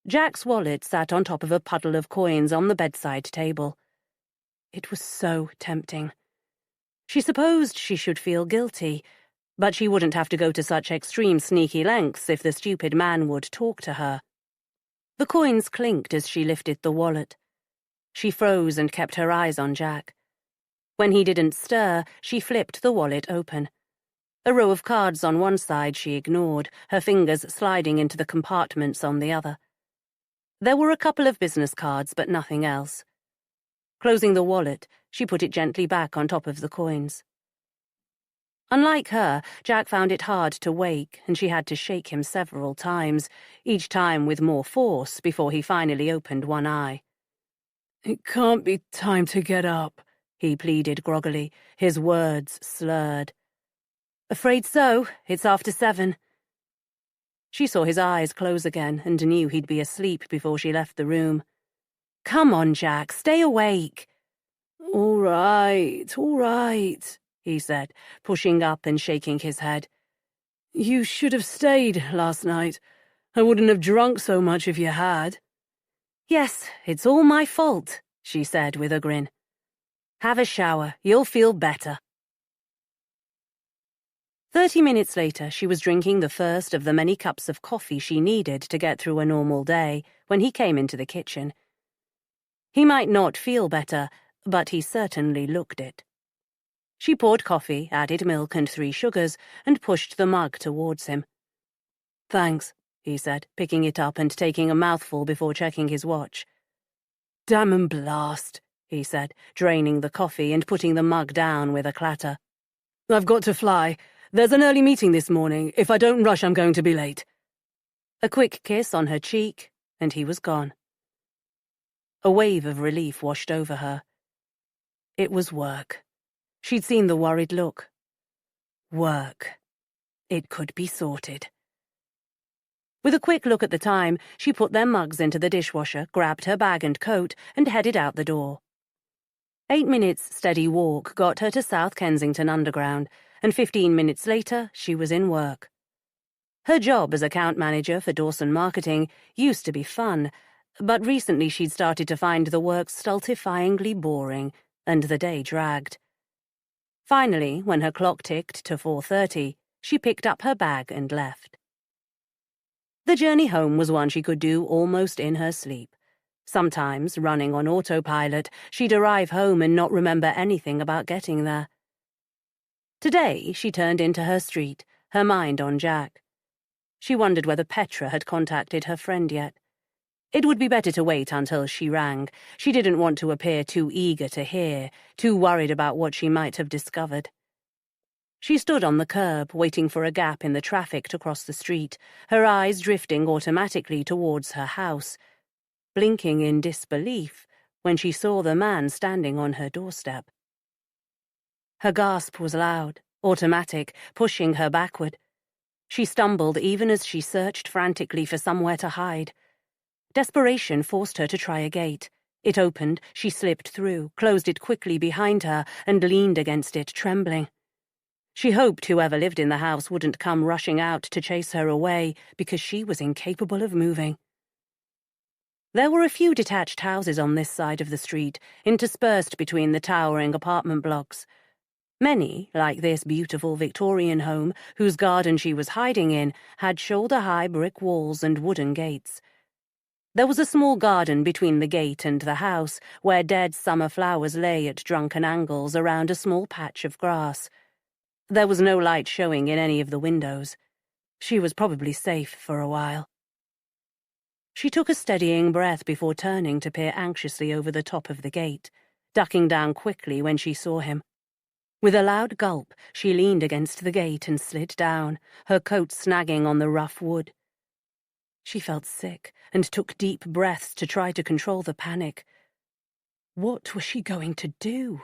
Jack's wallet sat on top of a puddle of coins on the bedside table. It was so tempting. She supposed she should feel guilty, but she wouldn't have to go to such extreme sneaky lengths if the stupid man would talk to her. The coins clinked as she lifted the wallet. She froze and kept her eyes on Jack. When he didn't stir, she flipped the wallet open. A row of cards on one side she ignored, her fingers sliding into the compartments on the other. There were a couple of business cards, but nothing else. Closing the wallet, she put it gently back on top of the coins. Unlike her, Jack found it hard to wake, and she had to shake him several times, each time with more force before he finally opened one eye. "It can't be time to get up," he pleaded groggily, his words slurred. "Afraid so. It's after 7. She saw his eyes close again and knew he'd be asleep before she left the room. "Come on, Jack, stay awake." All right, he said, pushing up and shaking his head. "You should have stayed last night. I wouldn't have drunk so much if you had." "Yes, it's all my fault," she said with a grin. "Have a shower. You'll feel better." 30 minutes later, she was drinking the first of the many cups of coffee she needed to get through a normal day when he came into the kitchen. He might not feel better, but he certainly looked it. She poured coffee, added milk and 3 sugars, and pushed the mug towards him. "Thanks," he said, picking it up and taking a mouthful before checking his watch. "Damn and blast," he said, draining the coffee and putting the mug down with a clatter. "I've got to fly. There's an early meeting this morning. If I don't rush, I'm going to be late." A quick kiss on her cheek, and he was gone. A wave of relief washed over her. It was work. She'd seen the worried look. Work. It could be sorted. With a quick look at the time, she put their mugs into the dishwasher, grabbed her bag and coat, and headed out the door. 8 minutes' steady walk got her to South Kensington Underground, and 15 minutes later, she was in work. Her job as account manager for Dawson Marketing used to be fun, but recently she'd started to find the work stultifyingly boring, and the day dragged. Finally, when her clock ticked to 4:30, she picked up her bag and left. The journey home was one she could do almost in her sleep. Sometimes, running on autopilot, she'd arrive home and not remember anything about getting there. Today, she turned into her street, her mind on Jack. She wondered whether Petra had contacted her friend yet. It would be better to wait until she rang. She didn't want to appear too eager to hear, too worried about what she might have discovered. She stood on the curb, waiting for a gap in the traffic to cross the street, her eyes drifting automatically towards her house, blinking in disbelief when she saw the man standing on her doorstep. Her gasp was loud, automatic, pushing her backward. She stumbled even as she searched frantically for somewhere to hide. Desperation forced her to try a gate. It opened, she slipped through, closed it quickly behind her, and leaned against it, trembling. She hoped whoever lived in the house wouldn't come rushing out to chase her away, because she was incapable of moving. There were a few detached houses on this side of the street, interspersed between the towering apartment blocks. Many, like this beautiful Victorian home, whose garden she was hiding in, had shoulder-high brick walls and wooden gates. There was a small garden between the gate and the house, where dead summer flowers lay at drunken angles around a small patch of grass. There was no light showing in any of the windows. She was probably safe for a while. She took a steadying breath before turning to peer anxiously over the top of the gate, ducking down quickly when she saw him. With a loud gulp, she leaned against the gate and slid down, her coat snagging on the rough wood. She felt sick and took deep breaths to try to control the panic. What was she going to do?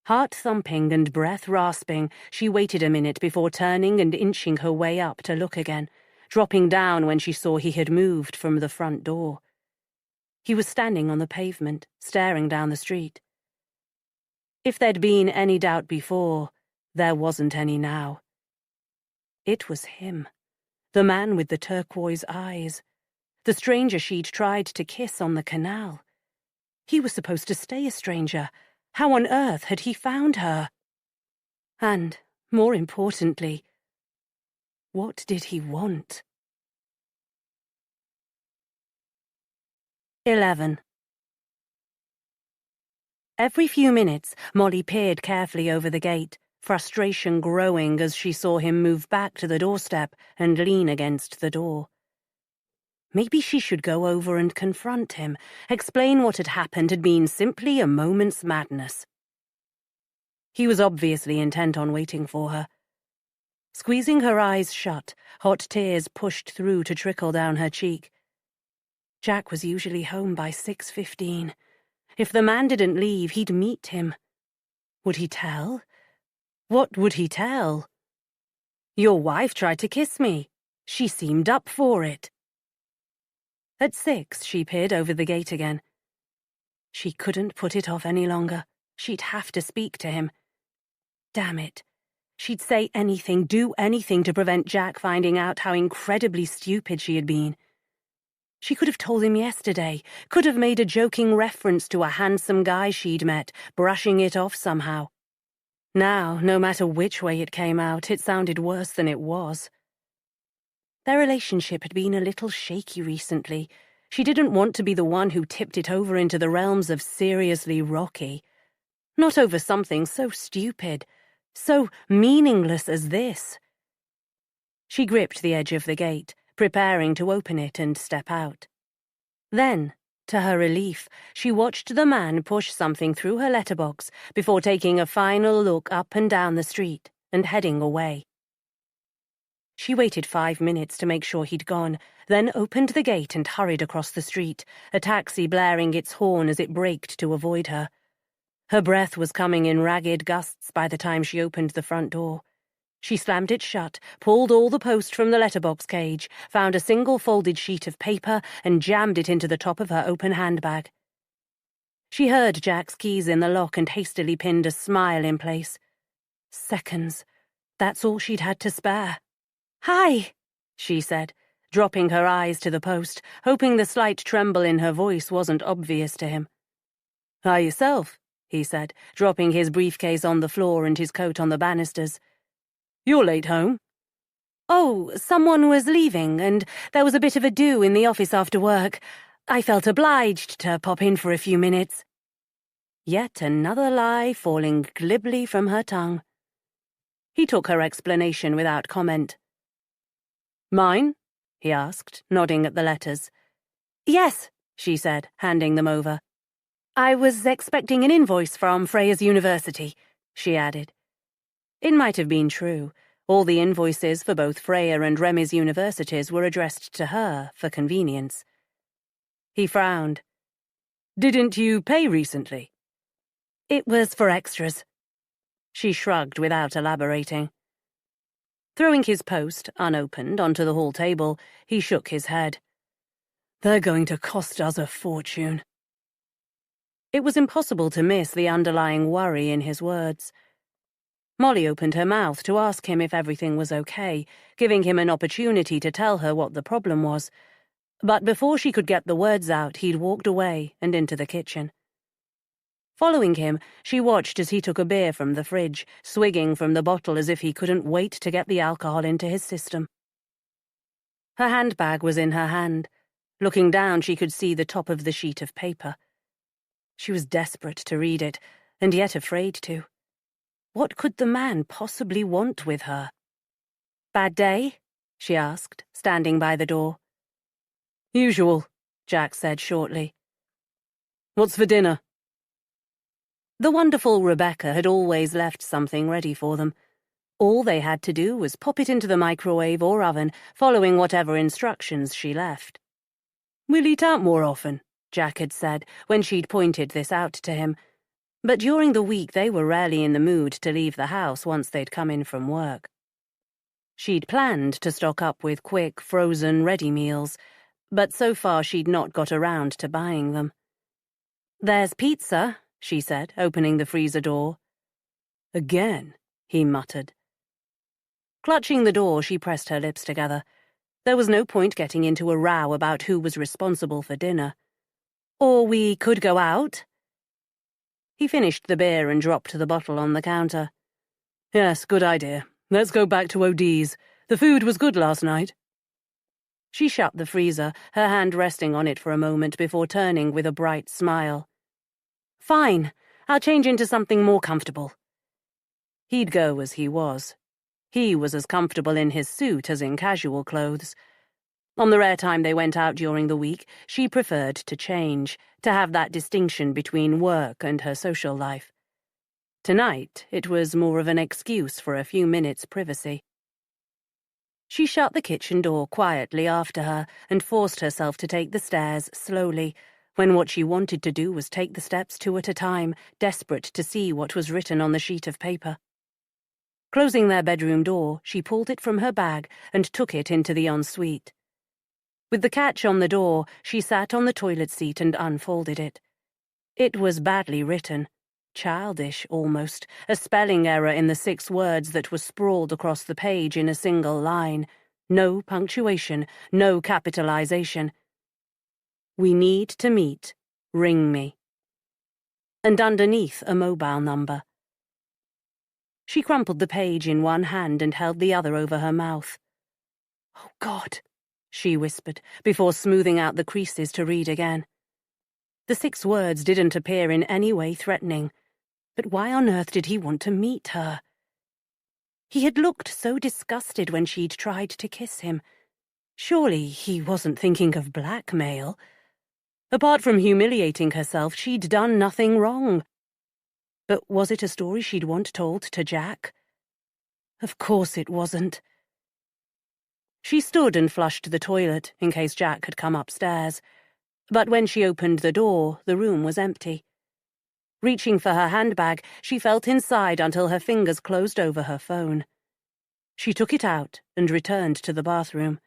Heart thumping and breath rasping, she waited a minute before turning and inching her way up to look again, dropping down when she saw he had moved from the front door. He was standing on the pavement, staring down the street. If there'd been any doubt before, there wasn't any now. It was him, the man with the turquoise eyes, the stranger she'd tried to kiss on the canal. He was supposed to stay a stranger. How on earth had he found her? And, more importantly, what did he want? 11. Every few minutes, Molly peered carefully over the gate, frustration growing as she saw him move back to the doorstep and lean against the door. Maybe she should go over and confront him, explain what had happened had been simply a moment's madness. He was obviously intent on waiting for her. Squeezing her eyes shut, hot tears pushed through to trickle down her cheek. Jack was usually home by 6:15. If the man didn't leave, he'd meet him. Would he tell? What would he tell? Your wife tried to kiss me. She seemed up for it. At 6, she peered over the gate again. She couldn't put it off any longer. She'd have to speak to him. Damn it. She'd say anything, do anything to prevent Jack finding out how incredibly stupid she had been. She could have told him yesterday, could have made a joking reference to a handsome guy she'd met, brushing it off somehow. Now, no matter which way it came out, it sounded worse than it was. Their relationship had been a little shaky recently. She didn't want to be the one who tipped it over into the realms of seriously rocky. Not over something so stupid, so meaningless as this. She gripped the edge of the gate, preparing to open it and step out. Then, to her relief, she watched the man push something through her letterbox before taking a final look up and down the street and heading away. She waited 5 minutes to make sure he'd gone, then opened the gate and hurried across the street, a taxi blaring its horn as it braked to avoid her. Her breath was coming in ragged gusts by the time she opened the front door. She slammed it shut, pulled all the post from the letterbox cage, found a single folded sheet of paper, and jammed it into the top of her open handbag. She heard Jack's keys in the lock and hastily pinned a smile in place. Seconds. That's all she'd had to spare. "Hi," she said, dropping her eyes to the post, hoping the slight tremble in her voice wasn't obvious to him. "Hi yourself," he said, dropping his briefcase on the floor and his coat on the banisters. "You're late home." "Oh, someone was leaving, and there was a bit of a do in the office after work. I felt obliged to pop in for a few minutes." Yet another lie falling glibly from her tongue. He took her explanation without comment. "Mine?" he asked, nodding at the letters. "Yes," she said, handing them over. "I was expecting an invoice from Freya's University," she added. It might have been true. All the invoices for both Freya and Remy's universities were addressed to her for convenience. He frowned. "Didn't you pay recently?" "It was for extras." She shrugged without elaborating. Throwing his post, unopened, onto the hall table, he shook his head. They're going to cost us a fortune. It was impossible to miss the underlying worry in his words. Molly opened her mouth to ask him if everything was okay, giving him an opportunity to tell her what the problem was. But before she could get the words out, he'd walked away and into the kitchen. Following him, she watched as he took a beer from the fridge, swigging from the bottle as if he couldn't wait to get the alcohol into his system. Her handbag was in her hand. Looking down, she could see the top of the sheet of paper. She was desperate to read it, and yet afraid to. What could the man possibly want with her? "Bad day?" she asked, standing by the door. "Usual," Jack said shortly. "What's for dinner?" The wonderful Rebecca had always left something ready for them. All they had to do was pop it into the microwave or oven, following whatever instructions she left. "We'll eat out more often," Jack had said when she'd pointed this out to him. But during the week they were rarely in the mood to leave the house once they'd come in from work. She'd planned to stock up with quick, frozen, ready meals, but so far she'd not got around to buying them. "There's pizza," she said, opening the freezer door. "Again," he muttered. Clutching the door, she pressed her lips together. There was no point getting into a row about who was responsible for dinner. "Or we could go out." He finished the beer and dropped the bottle on the counter. "Yes, good idea. Let's go back to O'Dee's. The food was good last night." She shut the freezer, her hand resting on it for a moment before turning with a bright smile. "Fine. I'll change into something more comfortable." He'd go as he was. He was as comfortable in his suit as in casual clothes. On the rare time they went out during the week, she preferred to change, to have that distinction between work and her social life. Tonight, it was more of an excuse for a few minutes' privacy. She shut the kitchen door quietly after her and forced herself to take the stairs slowly, when what she wanted to do was take the steps two at a time, desperate to see what was written on the sheet of paper. Closing their bedroom door, she pulled it from her bag and took it into the ensuite. With the catch on the door, she sat on the toilet seat and unfolded it. It was badly written, childish almost, a spelling error in the 6 words that were sprawled across the page in a single line. No punctuation, no capitalization. "We need to meet. Ring me." And underneath, a mobile number. She crumpled the page in one hand and held the other over her mouth. "Oh, God," she whispered, before smoothing out the creases to read again. The 6 words didn't appear in any way threatening, but why on earth did he want to meet her? He had looked so disgusted when she'd tried to kiss him. Surely he wasn't thinking of blackmail. Apart from humiliating herself, she'd done nothing wrong. But was it a story she'd want told to Jack? Of course it wasn't. She stood and flushed the toilet in case Jack had come upstairs. But when she opened the door, the room was empty. Reaching for her handbag, she felt inside until her fingers closed over her phone. She took it out and returned to the bathroom.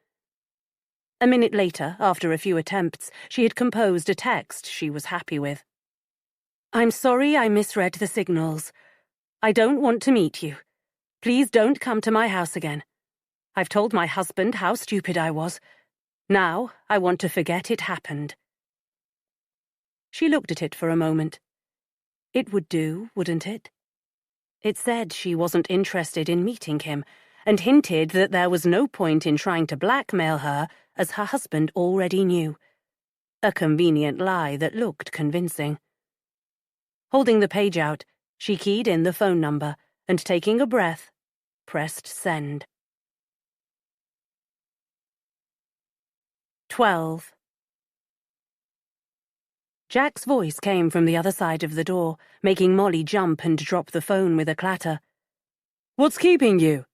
A minute later, after a few attempts, she had composed a text she was happy with. "I'm sorry I misread the signals. I don't want to meet you. Please don't come to my house again. I've told my husband how stupid I was. Now I want to forget it happened." She looked at it for a moment. It would do, wouldn't it? It said she wasn't interested in meeting him, and hinted that there was no point in trying to blackmail her, as her husband already knew. A convenient lie that looked convincing. Holding the page out, she keyed in the phone number, and taking a breath, pressed send. 12. Jack's voice came from the other side of the door, making Molly jump and drop the phone with a clatter. "What's keeping you?"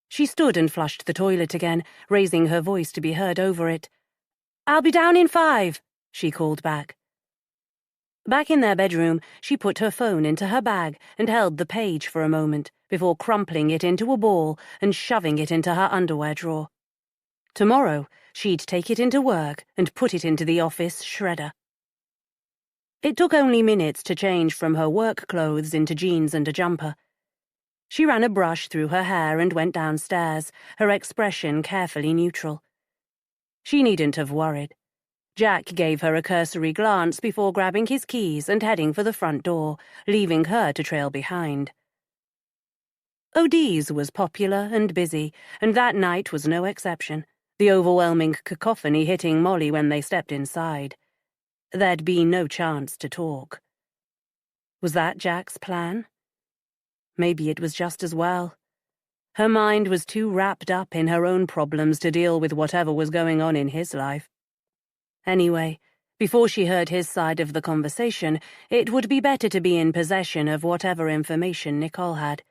She stood and flushed the toilet again, raising her voice to be heard over it. "I'll be down in 5, she called back. Back in their bedroom, she put her phone into her bag and held the page for a moment before crumpling it into a ball and shoving it into her underwear drawer. Tomorrow, she'd take it into work and put it into the office shredder. It took only minutes to change from her work clothes into jeans and a jumper. She ran a brush through her hair and went downstairs, her expression carefully neutral. She needn't have worried. Jack gave her a cursory glance before grabbing his keys and heading for the front door, leaving her to trail behind. O'Dee's was popular and busy, and that night was no exception, the overwhelming cacophony hitting Molly when they stepped inside. There'd be no chance to talk. Was that Jack's plan? Maybe it was just as well. Her mind was too wrapped up in her own problems to deal with whatever was going on in his life. Anyway, before she heard his side of the conversation, it would be better to be in possession of whatever information Nicole had.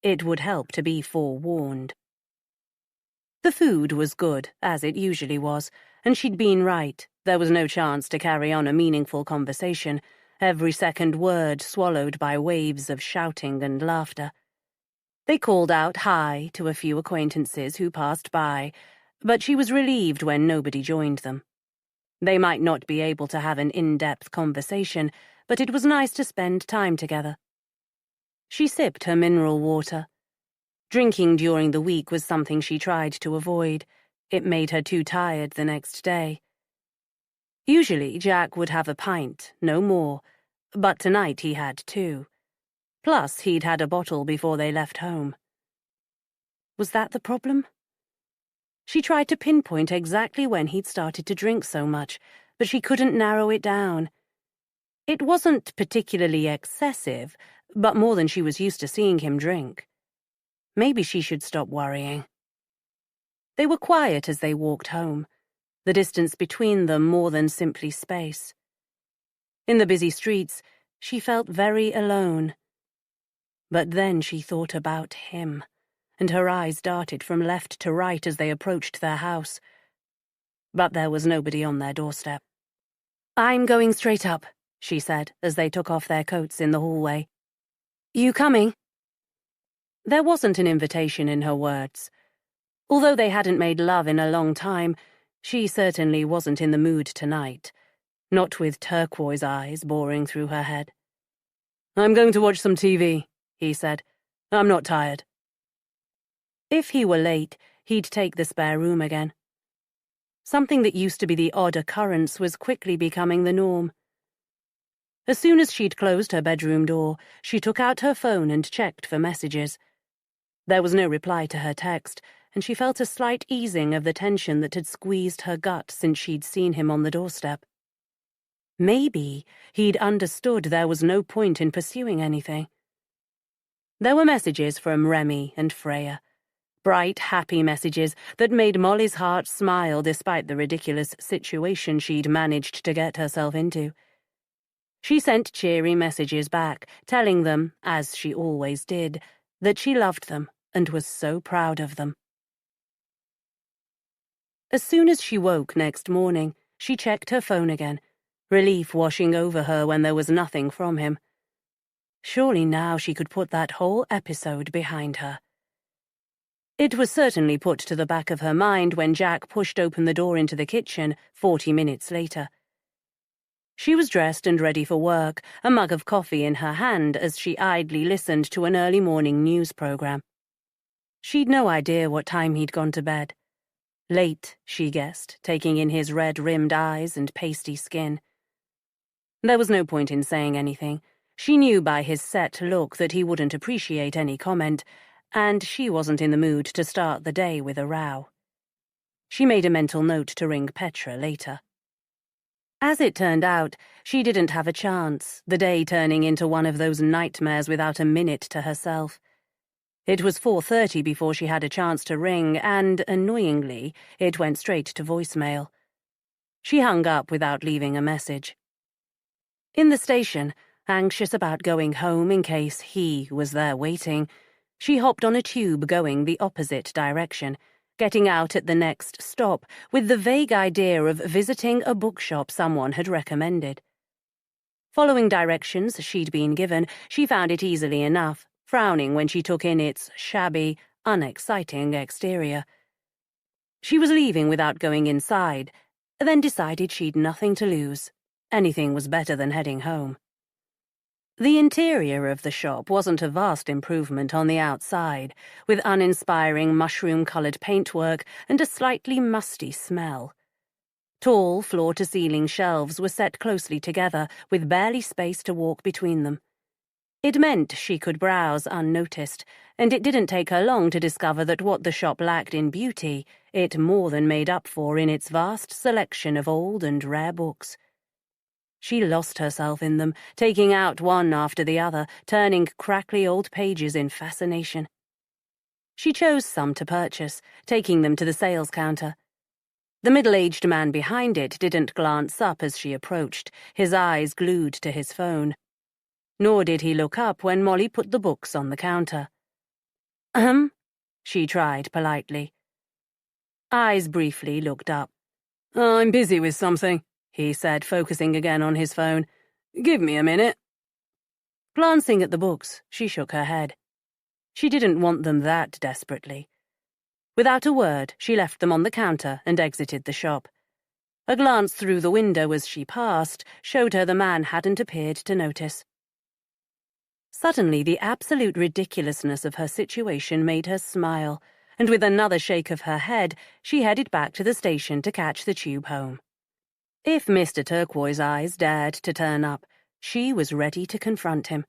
It would help to be forewarned. The food was good, as it usually was, and she'd been right. There was no chance to carry on a meaningful conversation, every second word swallowed by waves of shouting and laughter. They called out hi to a few acquaintances who passed by, but she was relieved when nobody joined them. They might not be able to have an in-depth conversation, but it was nice to spend time together. She sipped her mineral water. Drinking during the week was something she tried to avoid. It made her too tired the next day. Usually, Jack would have a pint, no more, but tonight he had 2. Plus, he'd had a bottle before they left home. Was that the problem? She tried to pinpoint exactly when he'd started to drink so much, but she couldn't narrow it down. It wasn't particularly excessive, but more than she was used to seeing him drink. Maybe she should stop worrying. They were quiet as they walked home, the distance between them more than simply space. In the busy streets, she felt very alone. But then she thought about him, and her eyes darted from left to right as they approached their house. But there was nobody on their doorstep. "I'm going straight up," she said as they took off their coats in the hallway. "You coming?" There wasn't an invitation in her words. Although they hadn't made love in a long time, she certainly wasn't in the mood tonight, not with turquoise eyes boring through her head. "I'm going to watch some TV," he said. "I'm not tired." If he were late, he'd take the spare room again. Something that used to be the odd occurrence was quickly becoming the norm. As soon as she'd closed her bedroom door, she took out her phone and checked for messages. There was no reply to her text, and she felt a slight easing of the tension that had squeezed her gut since she'd seen him on the doorstep. Maybe he'd understood there was no point in pursuing anything. There were messages from Remy and Freya. Bright, happy messages that made Molly's heart smile despite the ridiculous situation she'd managed to get herself into. She sent cheery messages back, telling them, as she always did, that she loved them and was so proud of them. As soon as she woke next morning, she checked her phone again, relief washing over her when there was nothing from him. Surely now she could put that whole episode behind her. It was certainly put to the back of her mind when Jack pushed open the door into the kitchen 40 minutes later. She was dressed and ready for work, a mug of coffee in her hand as she idly listened to an early morning news program. She'd no idea what time he'd gone to bed. Late, she guessed, taking in his red-rimmed eyes and pasty skin. There was no point in saying anything. She knew by his set look that he wouldn't appreciate any comment, and she wasn't in the mood to start the day with a row. She made a mental note to ring Petra later. As it turned out, she didn't have a chance, the day turning into one of those nightmares without a minute to herself. It was 4:30 before she had a chance to ring, and, annoyingly, it went straight to voicemail. She hung up without leaving a message. In the station, anxious about going home in case he was there waiting, she hopped on a tube going the opposite direction, getting out at the next stop with the vague idea of visiting a bookshop someone had recommended. Following directions she'd been given, she found it easily enough, frowning when she took in its shabby, unexciting exterior. She was leaving without going inside, then decided she'd nothing to lose. Anything was better than heading home. The interior of the shop wasn't a vast improvement on the outside, with uninspiring mushroom-coloured paintwork and a slightly musty smell. Tall, floor-to-ceiling shelves were set closely together, with barely space to walk between them. It meant she could browse unnoticed, and it didn't take her long to discover that what the shop lacked in beauty, it more than made up for in its vast selection of old and rare books. She lost herself in them, taking out one after the other, turning crackly old pages in fascination. She chose some to purchase, taking them to the sales counter. The middle-aged man behind it didn't glance up as she approached, his eyes glued to his phone. Nor did he look up when Molly put the books on the counter. She tried politely. Eyes briefly looked up. "I'm busy with something," he said, focusing again on his phone. "Give me a minute." Glancing at the books, she shook her head. She didn't want them that desperately. Without a word, she left them on the counter and exited the shop. A glance through the window as she passed showed her the man hadn't appeared to notice. Suddenly, the absolute ridiculousness of her situation made her smile, and with another shake of her head, she headed back to the station to catch the tube home. If Mr. Turquoise Eyes dared to turn up, she was ready to confront him.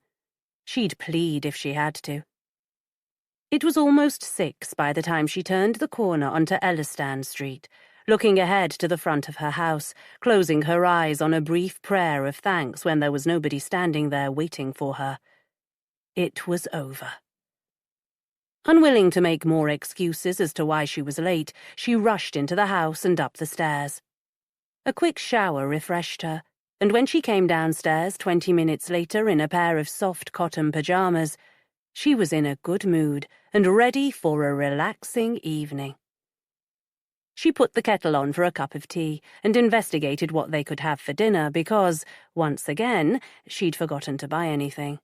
She'd plead if she had to. It was almost 6 by the time she turned the corner onto Ellistan Street, looking ahead to the front of her house, closing her eyes on a brief prayer of thanks when there was nobody standing there waiting for her. It was over. Unwilling to make more excuses as to why she was late, she rushed into the house and up the stairs. A quick shower refreshed her, and when she came downstairs 20 minutes later in a pair of soft cotton pajamas, she was in a good mood and ready for a relaxing evening. She put the kettle on for a cup of tea and investigated what they could have for dinner because, once again, she'd forgotten to buy anything.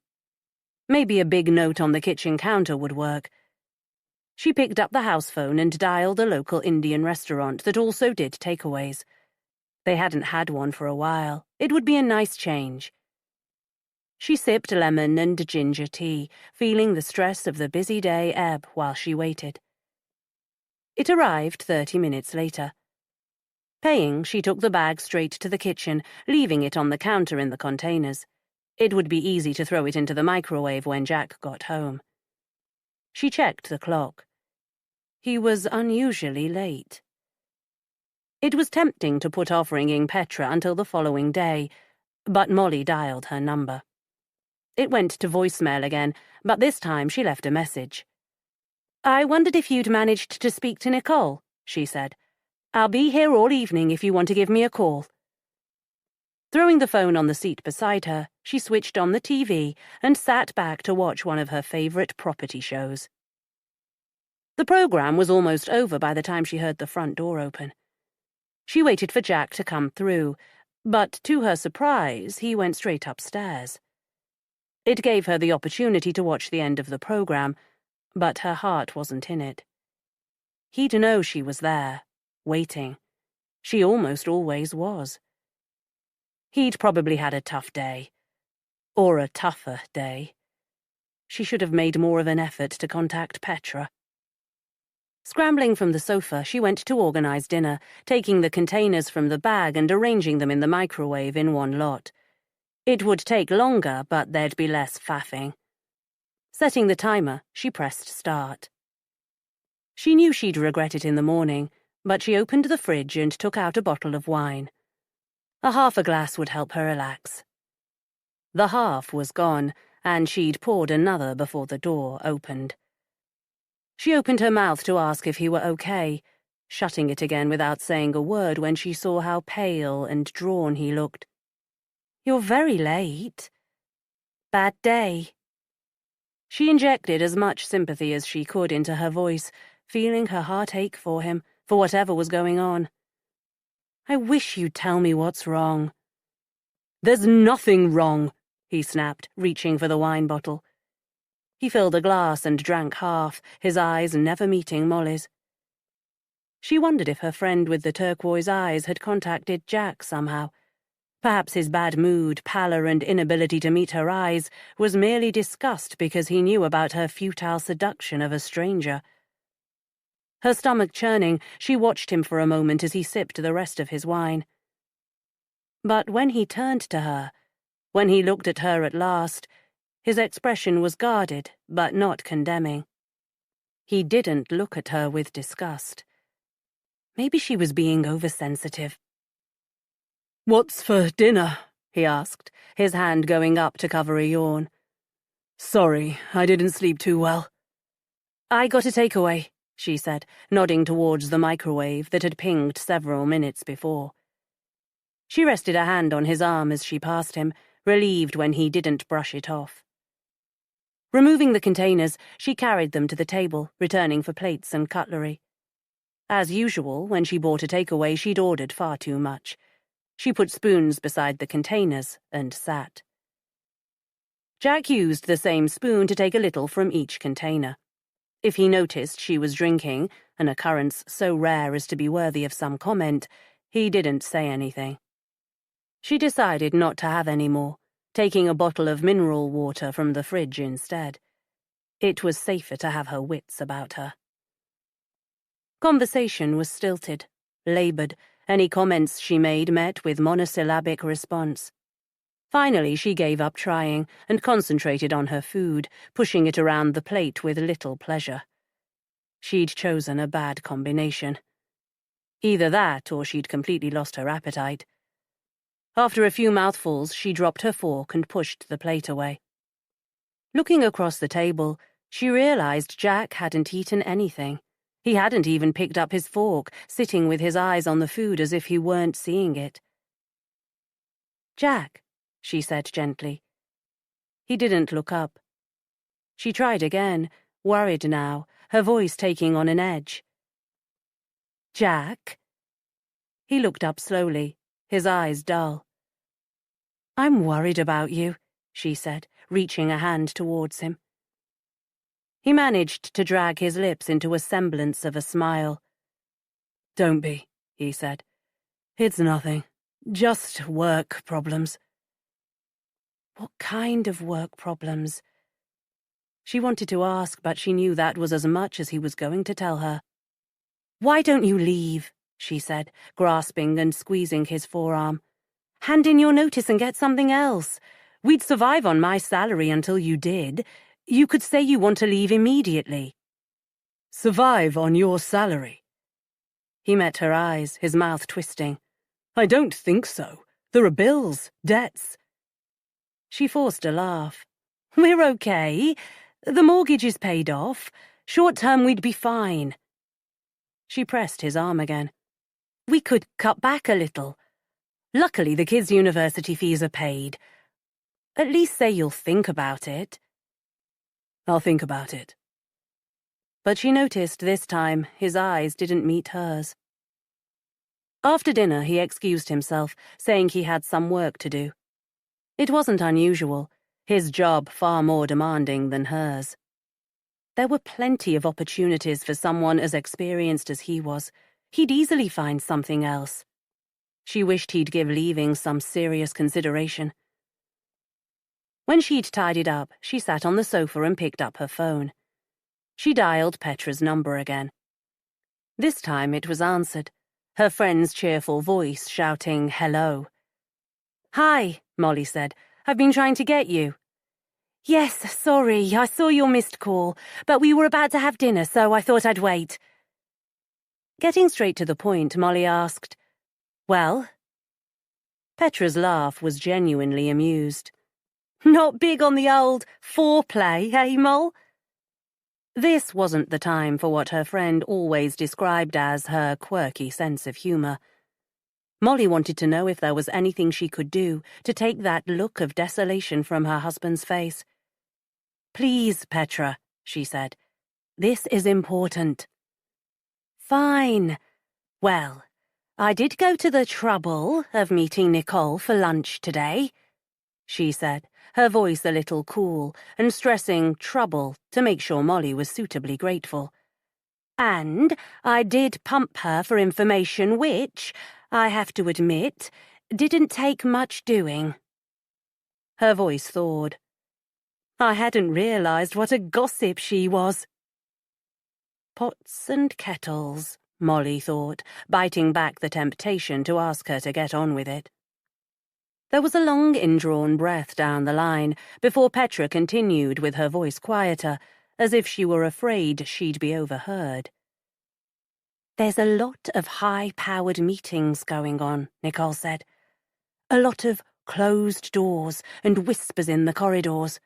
Maybe a big note on the kitchen counter would work. She picked up the house phone and dialed a local Indian restaurant that also did takeaways. They hadn't had one for a while. It would be a nice change. She sipped lemon and ginger tea, feeling the stress of the busy day ebb while she waited. It arrived 30 minutes later. Paying, she took the bag straight to the kitchen, leaving it on the counter in the containers. It would be easy to throw it into the microwave when Jack got home. She checked the clock. He was unusually late. It was tempting to put off ringing Petra until the following day, but Molly dialed her number. It went to voicemail again, but this time she left a message. "I wondered if you'd managed to speak to Nicole," she said. "I'll be here all evening if you want to give me a call." Throwing the phone on the seat beside her, she switched on the TV and sat back to watch one of her favorite property shows. The program was almost over by the time she heard the front door open. She waited for Jack to come through, but to her surprise, he went straight upstairs. It gave her the opportunity to watch the end of the program, but her heart wasn't in it. He'd know she was there, waiting. She almost always was. He'd probably had a tough day. Or a tougher day. She should have made more of an effort to contact Petra. Scrambling from the sofa, she went to organize dinner, taking the containers from the bag and arranging them in the microwave in one lot. It would take longer, but there'd be less faffing. Setting the timer, she pressed start. She knew she'd regret it in the morning, but she opened the fridge and took out a bottle of wine. A half a glass would help her relax. The half was gone, and she'd poured another before the door opened. She opened her mouth to ask if he were okay, shutting it again without saying a word when she saw how pale and drawn he looked. "You're very late. Bad day." She injected as much sympathy as she could into her voice, feeling her heart ache for him, for whatever was going on. "I wish you'd tell me what's wrong." "There's nothing wrong," he snapped, reaching for the wine bottle. He filled a glass and drank half, his eyes never meeting Molly's. She wondered if her friend with the turquoise eyes had contacted Jack somehow. Perhaps his bad mood, pallor, and inability to meet her eyes was merely disgust because he knew about her futile seduction of a stranger. Her stomach churning, she watched him for a moment as he sipped the rest of his wine. But when he turned to her, when he looked at her at last, his expression was guarded, but not condemning. He didn't look at her with disgust. Maybe she was being oversensitive. "What's for dinner?" he asked, his hand going up to cover a yawn. "Sorry, I didn't sleep too well." "I got a takeaway," she said, nodding towards the microwave that had pinged several minutes before. She rested a hand on his arm as she passed him, relieved when he didn't brush it off. Removing the containers, she carried them to the table, returning for plates and cutlery. As usual, when she bought a takeaway, she'd ordered far too much. She put spoons beside the containers and sat. Jack used the same spoon to take a little from each container. If he noticed she was drinking, an occurrence so rare as to be worthy of some comment, he didn't say anything. She decided not to have any more, taking a bottle of mineral water from the fridge instead. It was safer to have her wits about her. Conversation was stilted, laboured. Any comments she made met with monosyllabic response. Finally, she gave up trying and concentrated on her food, pushing it around the plate with little pleasure. She'd chosen a bad combination. Either that or she'd completely lost her appetite. After a few mouthfuls, she dropped her fork and pushed the plate away. Looking across the table, she realized Jack hadn't eaten anything. He hadn't even picked up his fork, sitting with his eyes on the food as if he weren't seeing it. "Jack," she said gently. He didn't look up. She tried again, worried now, her voice taking on an edge. "Jack?" He looked up slowly, his eyes dull. "I'm worried about you," she said, reaching a hand towards him. He managed to drag his lips into a semblance of a smile. "Don't be," he said. "It's nothing. Just work problems." What kind of work problems? She wanted to ask, but she knew that was as much as he was going to tell her. "Why don't you leave?" she said, grasping and squeezing his forearm. "Hand in your notice and get something else. We'd survive on my salary until you did. You could say you want to leave immediately." "Survive on your salary?" He met her eyes, his mouth twisting. "I don't think so. There are bills, debts." She forced a laugh. "We're okay. The mortgage is paid off. Short term we'd be fine." She pressed his arm again. "We could cut back a little. Luckily the kids' university fees are paid. At least say you'll think about it." "I'll think about it." But she noticed this time his eyes didn't meet hers. After dinner, he excused himself, saying he had some work to do. It wasn't unusual, his job far more demanding than hers. There were plenty of opportunities for someone as experienced as he was. He'd easily find something else. She wished he'd give leaving some serious consideration. When she'd tidied up, she sat on the sofa and picked up her phone. She dialed Petra's number again. This time it was answered, her friend's cheerful voice shouting hello. "Hi," Molly said. "I've been trying to get you." "Yes, sorry, I saw your missed call, but we were about to have dinner, so I thought I'd wait." Getting straight to the point, Molly asked, "Well?" Petra's laugh was genuinely amused. "Not big on the old foreplay, eh, Mol?" This wasn't the time for what her friend always described as her quirky sense of humour. Molly wanted to know if there was anything she could do to take that look of desolation from her husband's face. "Please, Petra," she said. "This is important." "Fine. Well, I did go to the trouble of meeting Nicole for lunch today, she said, her voice a little cool, and stressing trouble to make sure Molly was suitably grateful. And I did pump her for information which, I have to admit, didn't take much doing. Her voice thawed. I hadn't realised what a gossip she was. Pots and kettles, Molly thought, biting back the temptation to ask her to get on with it. There was a long indrawn breath down the line before Petra continued with her voice quieter, as if she were afraid she'd be overheard. There's a lot of high-powered meetings going on, Nicole said. A lot of closed doors and whispers in the corridors.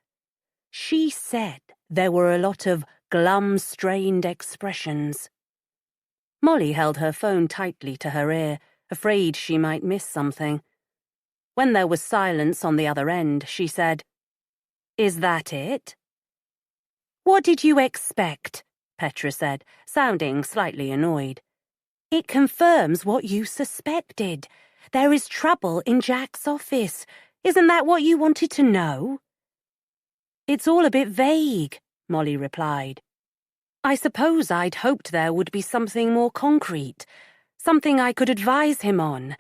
She said there were a lot of glum, strained expressions. Molly held her phone tightly to her ear, afraid she might miss something. When there was silence on the other end, she said, Is that it? What did you expect? Petra said, sounding slightly annoyed. It confirms what you suspected. There is trouble in Jack's office. Isn't that what you wanted to know? It's all a bit vague, Molly replied. I suppose I'd hoped there would be something more concrete, something I could advise him on.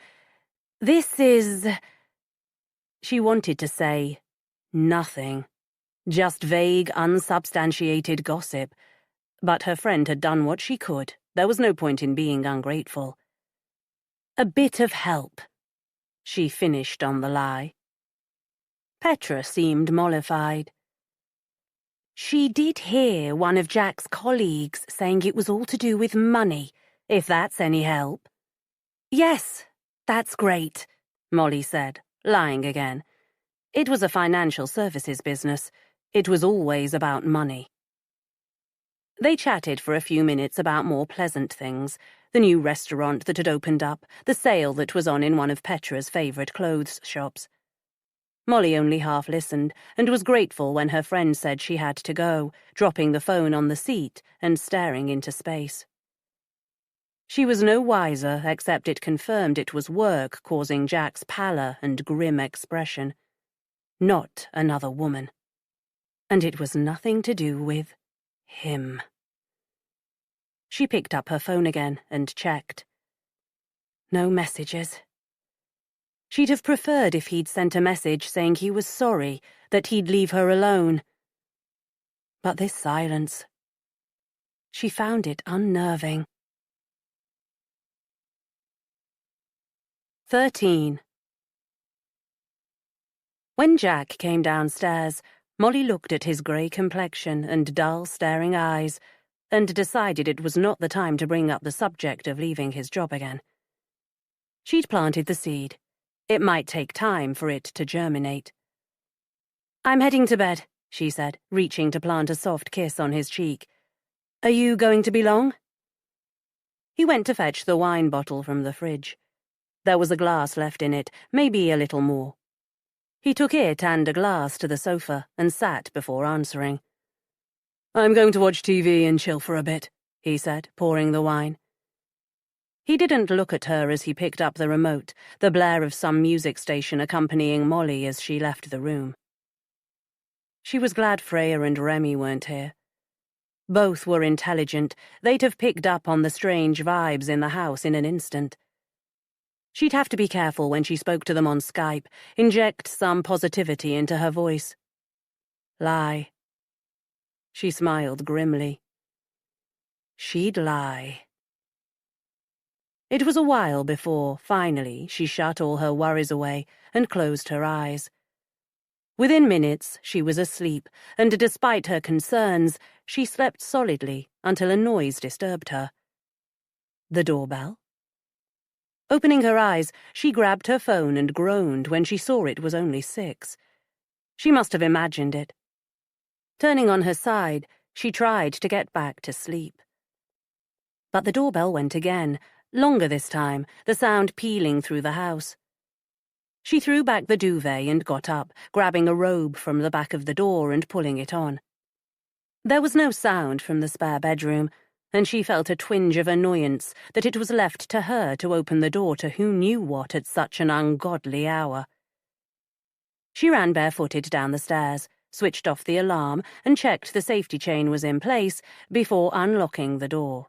This is... She wanted to say nothing, just vague, unsubstantiated gossip. But her friend had done what she could. There was no point in being ungrateful. A bit of help, she finished on the lie. Petra seemed mollified. She did hear one of Jack's colleagues saying it was all to do with money, if that's any help. Yes, that's great, Molly said, lying again. It was a financial services business. It was always about money. They chatted for a few minutes about more pleasant things, the new restaurant that had opened up, the sale that was on in one of Petra's favourite clothes shops. Molly only half listened, and was grateful when her friend said she had to go, dropping the phone on the seat and staring into space. She was no wiser, except it confirmed it was work causing Jack's pallor and grim expression. Not another woman. And it was nothing to do with him. She picked up her phone again and checked. No messages. She'd have preferred if he'd sent a message saying he was sorry, that he'd leave her alone. But this silence. She found it unnerving. 13. When Jack came downstairs, Molly looked at his grey complexion and dull, staring eyes, and decided it was not the time to bring up the subject of leaving his job again. She'd planted the seed. It might take time for it to germinate. I'm heading to bed, she said, reaching to plant a soft kiss on his cheek. Are you going to be long? He went to fetch the wine bottle from the fridge. There was a glass left in it, maybe a little more. He took it and a glass to the sofa and sat before answering. I'm going to watch TV and chill for a bit, he said, pouring the wine. He didn't look at her as he picked up the remote, the blare of some music station accompanying Molly as she left the room. She was glad Freya and Remy weren't here. Both were intelligent. They'd have picked up on the strange vibes in the house in an instant. She'd have to be careful when she spoke to them on Skype, inject some positivity into her voice. Lie. She smiled grimly. She'd lie. It was a while before, finally, she shut all her worries away and closed her eyes. Within minutes, she was asleep, and despite her concerns, she slept solidly until a noise disturbed her. The doorbell? Opening her eyes, she grabbed her phone and groaned when she saw it was only 6. She must have imagined it. Turning on her side, she tried to get back to sleep. But the doorbell went again, longer this time, the sound pealing through the house. She threw back the duvet and got up, grabbing a robe from the back of the door and pulling it on. There was no sound from the spare bedroom, and she felt a twinge of annoyance that it was left to her to open the door to who knew what at such an ungodly hour. She ran barefooted down the stairs, switched off the alarm, and checked the safety chain was in place before unlocking the door.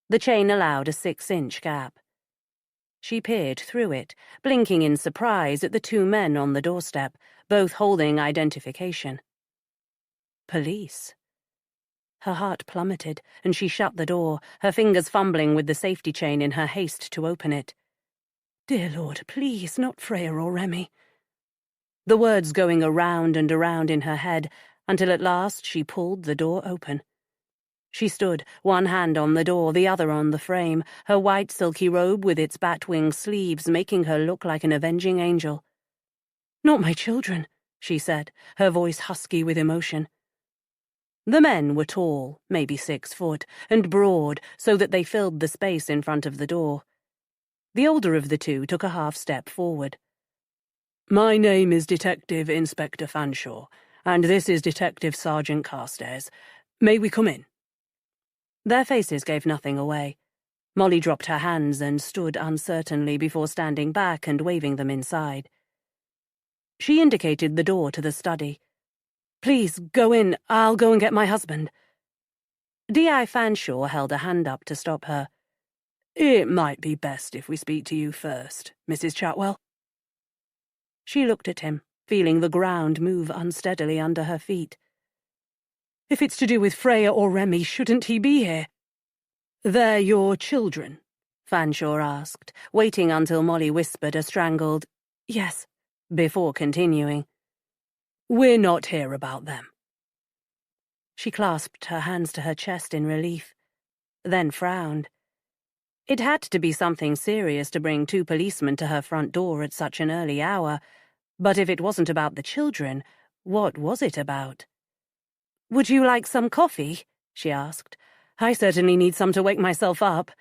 The chain allowed a 6-inch gap. She peered through it, blinking in surprise at the two men on the doorstep, both holding identification. Police. Her heart plummeted, and she shut the door, her fingers fumbling with the safety chain in her haste to open it. "Dear Lord, please, not Freya or Remy." The words going around and around in her head, until at last she pulled the door open. She stood, one hand on the door, the other on the frame, her white silky robe with its bat-wing sleeves making her look like an avenging angel. "Not my children," she said, her voice husky with emotion. The men were tall, maybe 6 foot, and broad, so that they filled the space in front of the door. The older of the two took a half-step forward. "My name is Detective Inspector Fanshawe, and this is Detective Sergeant Carstairs. May we come in?" Their faces gave nothing away. Molly dropped her hands and stood uncertainly before standing back and waving them inside. She indicated the door to the study. "Please, go in. I'll go and get my husband." D.I. Fanshawe held a hand up to stop her. "It might be best if we speak to you first, Mrs. Chatwell." She looked at him, feeling the ground move unsteadily under her feet. "If it's to do with Freya or Remy, shouldn't he be here?" "They're your children?" Fanshawe asked, waiting until Molly whispered a strangled, "Yes," before continuing. "We're not here about them." She clasped her hands to her chest in relief, then frowned. It had to be something serious to bring 2 policemen to her front door at such an early hour, but if it wasn't about the children, what was it about? "Would you like some coffee?" she asked. "I certainly need some to wake myself up."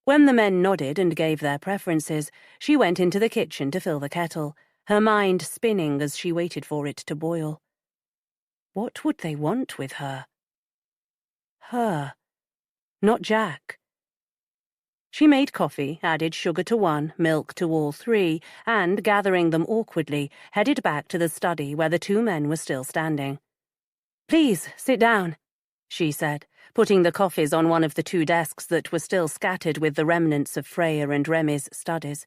When the men nodded and gave their preferences, she went into the kitchen to fill the kettle, her mind spinning as she waited for it to boil. What would they want with her? Her. Not Jack. She made coffee, added sugar to 1, milk to all 3, and, gathering them awkwardly, headed back to the study where the 2 men were still standing. "Please, sit down," she said, putting the coffees on one of the 2 desks that were still scattered with the remnants of Freya and Remy's studies.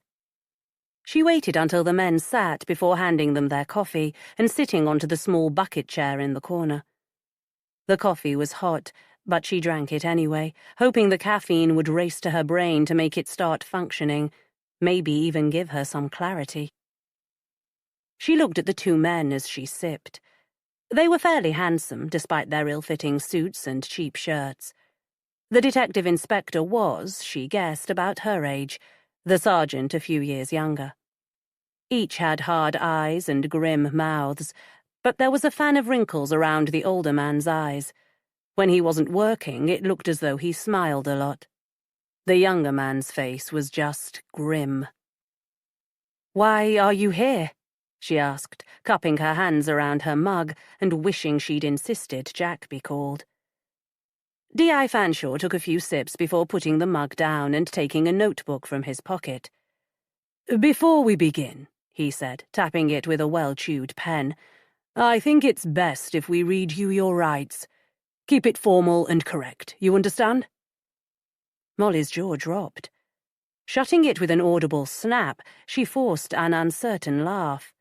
She waited until the men sat before handing them their coffee and sitting onto the small bucket chair in the corner. The coffee was hot, but she drank it anyway, hoping the caffeine would race to her brain to make it start functioning, maybe even give her some clarity. She looked at the 2 men as she sipped. They were fairly handsome, despite their ill-fitting suits and cheap shirts. The detective inspector was, she guessed, about her age, the sergeant a few years younger. Each had hard eyes and grim mouths, but there was a fan of wrinkles around the older man's eyes. When he wasn't working, it looked as though he smiled a lot. The younger man's face was just grim. "Why are you here?" she asked, cupping her hands around her mug and wishing she'd insisted Jack be called. D.I. Fanshawe took a few sips before putting the mug down and taking a notebook from his pocket. "Before we begin," he said, tapping it with a well-chewed pen, "I think it's best if we read you your rights. Keep it formal and correct, you understand?" Molly's jaw dropped. Shutting it with an audible snap, she forced an uncertain laugh.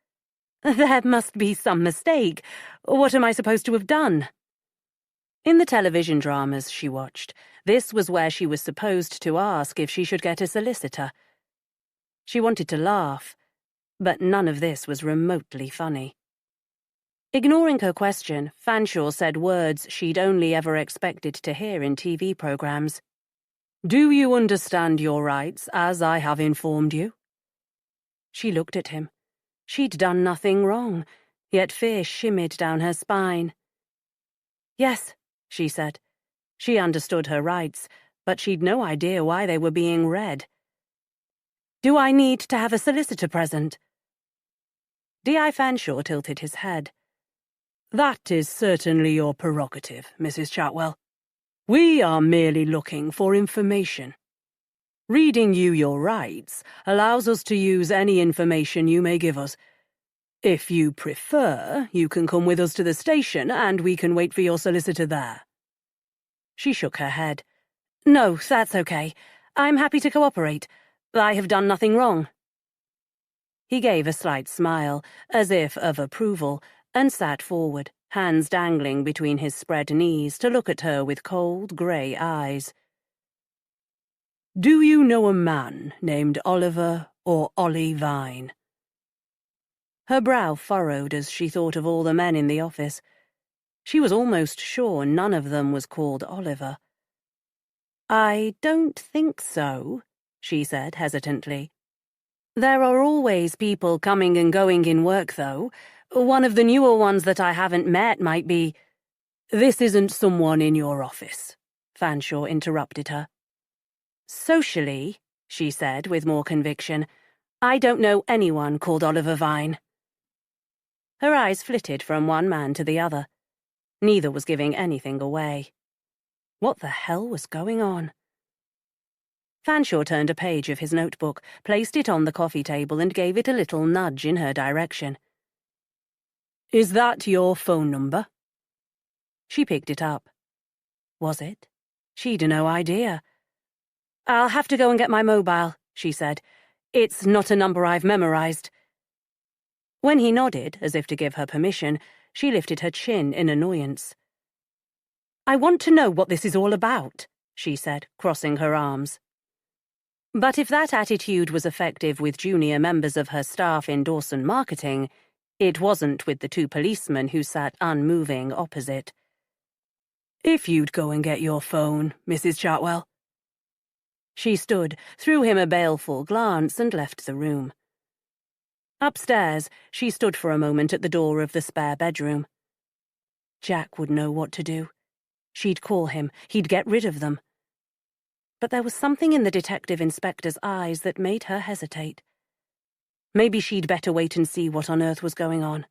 "There must be some mistake. What am I supposed to have done?" In the television dramas she watched, this was where she was supposed to ask if she should get a solicitor. She wanted to laugh, but none of this was remotely funny. Ignoring her question, Fanshawe said words she'd only ever expected to hear in TV programs. "Do you understand your rights, as I have informed you?" She looked at him. She'd done nothing wrong, yet fear shimmered down her spine. "Yes," she said. She understood her rights, but she'd no idea why they were being read. "Do I need to have a solicitor present?" D.I. Fanshawe tilted his head. "That is certainly your prerogative, Mrs. Chatwell." We are merely looking for information. Reading you your rights allows us to use any information you may give us. If you prefer, you can come with us to the station and we can wait for your solicitor there." She shook her head. "No, that's okay. I'm happy to cooperate. I have done nothing wrong." He gave a slight smile, as if of approval, and sat forward, hands dangling between his spread knees, to look at her with cold, grey eyes. "Do you know a man named Oliver or Ollie Vine?" Her brow furrowed as she thought of all the men in the office. She was almost sure none of them was called Oliver. "I don't think so," she said hesitantly. "There are always people coming and going in work, though. One of the newer ones that I haven't met might be—" "This isn't someone in your office," Fanshawe interrupted her. "Socially," she said with more conviction, "I don't know anyone called Oliver Vine." Her eyes flitted from one man to the other. Neither was giving anything away. What the hell was going on? Fanshawe turned a page of his notebook, placed it on the coffee table, and gave it a little nudge in her direction. "Is that your phone number?" She picked it up. Was it? She'd no idea. "I'll have to go and get my mobile," she said. "It's not a number I've memorized." When he nodded, as if to give her permission, she lifted her chin in annoyance. "I want to know what this is all about," she said, crossing her arms. But if that attitude was effective with junior members of her staff in Dawson Marketing, it wasn't with the two policemen who sat unmoving opposite. "If you'd go and get your phone, Mrs. Chartwell." She stood, threw him a baleful glance, and left the room. Upstairs, she stood for a moment at the door of the spare bedroom. Jack would know what to do. She'd call him. He'd get rid of them. But there was something in the detective inspector's eyes that made her hesitate. Maybe she'd better wait and see what on earth was going on.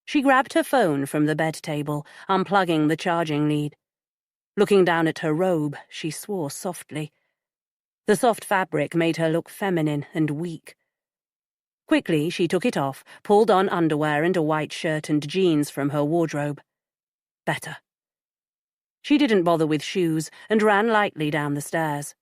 She grabbed her phone from the bed table, unplugging the charging lead. Looking down at her robe, she swore softly. The soft fabric made her look feminine and weak. Quickly, she took it off, pulled on underwear and a white shirt and jeans from her wardrobe. Better. She didn't bother with shoes and ran lightly down the stairs.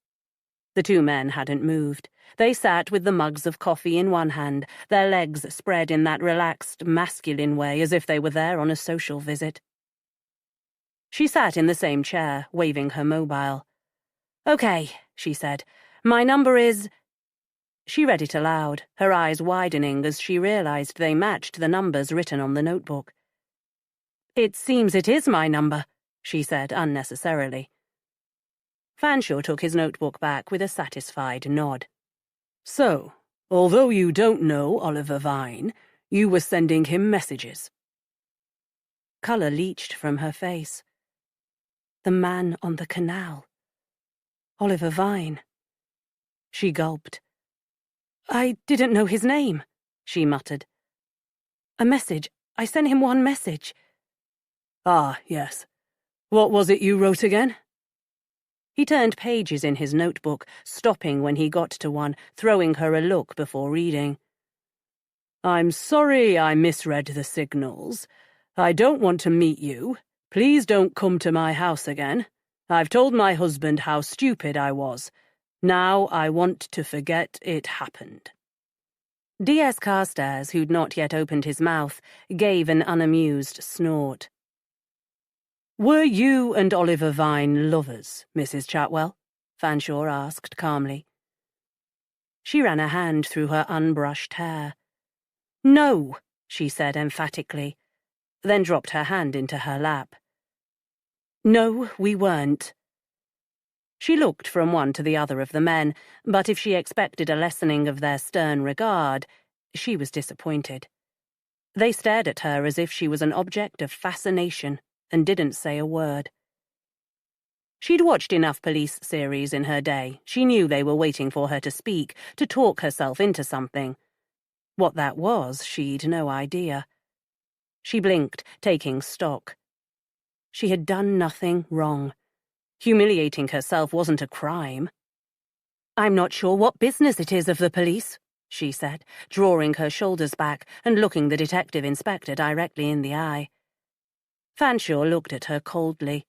The two men hadn't moved. They sat with the mugs of coffee in one hand, their legs spread in that relaxed, masculine way as if they were there on a social visit. She sat in the same chair, waving her mobile. "Okay," she said. "My number is—" She read it aloud, her eyes widening as she realized they matched the numbers written on the notebook. "It seems it is my number," she said unnecessarily. Fanshawe took his notebook back with a satisfied nod. "So, although you don't know Oliver Vine, you were sending him messages." Colour leached from her face. The man on the canal. Oliver Vine. She gulped. "I didn't know his name," she muttered. "A message. I sent him one message." "Ah, yes. What was it you wrote again?" He turned pages in his notebook, stopping when he got to one, throwing her a look before reading. "I'm sorry I misread the signals. I don't want to meet you. Please don't come to my house again. I've told my husband how stupid I was. Now I want to forget it happened." D.S. Carstairs, who'd not yet opened his mouth, gave an unamused snort. "Were you and Oliver Vine lovers, Mrs. Chartwell?" Fanshawe asked calmly. She ran a hand through her unbrushed hair. "No," she said emphatically, then dropped her hand into her lap. "No, we weren't." She looked from one to the other of the men, but if she expected a lessening of their stern regard, she was disappointed. They stared at her as if she was an object of fascination and didn't say a word. She'd watched enough police series in her day. She knew they were waiting for her to speak, to talk herself into something. What that was, she'd no idea. She blinked, taking stock. She had done nothing wrong. Humiliating herself wasn't a crime. "I'm not sure what business it is of the police," she said, drawing her shoulders back and looking the detective inspector directly in the eye. Fanshawe looked at her coldly.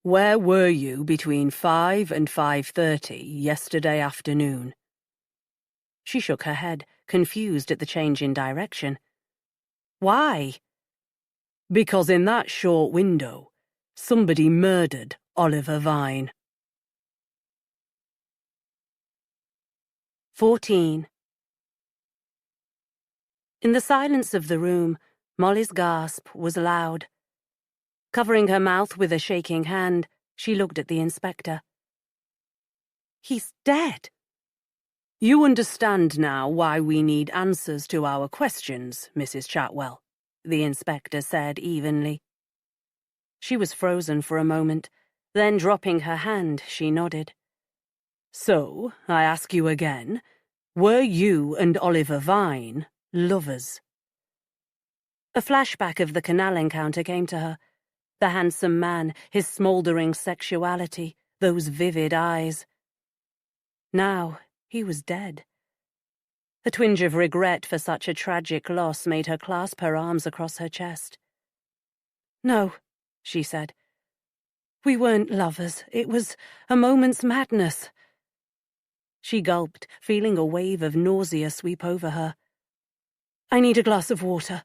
"Where were you between 5 and 5:30 yesterday afternoon?" She shook her head, confused at the change in direction. "Why?" "Because in that short window, somebody murdered Oliver Vyne." 14. In the silence of the room, Molly's gasp was loud. Covering her mouth with a shaking hand, she looked at the inspector. "He's dead." "You understand now why we need answers to our questions, Mrs. Chatwell," the inspector said evenly. She was frozen for a moment, then dropping her hand, she nodded. "So, I ask you again, were you and Oliver Vyne lovers?" A flashback of the canal encounter came to her. The handsome man, his smouldering sexuality, those vivid eyes. Now, he was dead. A twinge of regret for such a tragic loss made her clasp her arms across her chest. "No," she said. "We weren't lovers. It was a moment's madness." She gulped, feeling a wave of nausea sweep over her. "I need a glass of water."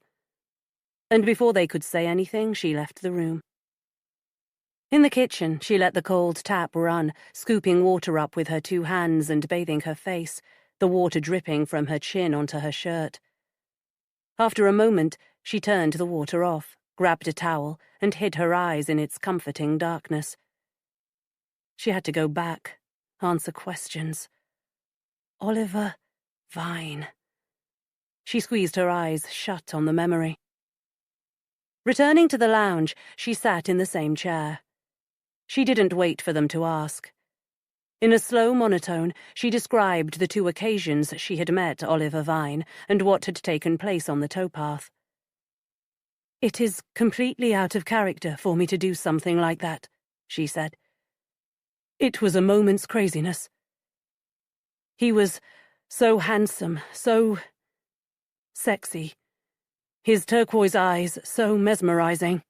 And before they could say anything, she left the room. In the kitchen, she let the cold tap run, scooping water up with her 2 hands and bathing her face, the water dripping from her chin onto her shirt. After a moment, she turned the water off, grabbed a towel, and hid her eyes in its comforting darkness. She had to go back, answer questions. Oliver Vyne. She squeezed her eyes shut on the memory. Returning to the lounge, she sat in the same chair. She didn't wait for them to ask. In a slow monotone, she described the 2 occasions she had met Oliver Vyne and what had taken place on the towpath. "It is completely out of character for me to do something like that," she said. "It was a moment's craziness. He was so handsome, so sexy. His turquoise eyes so mesmerizing."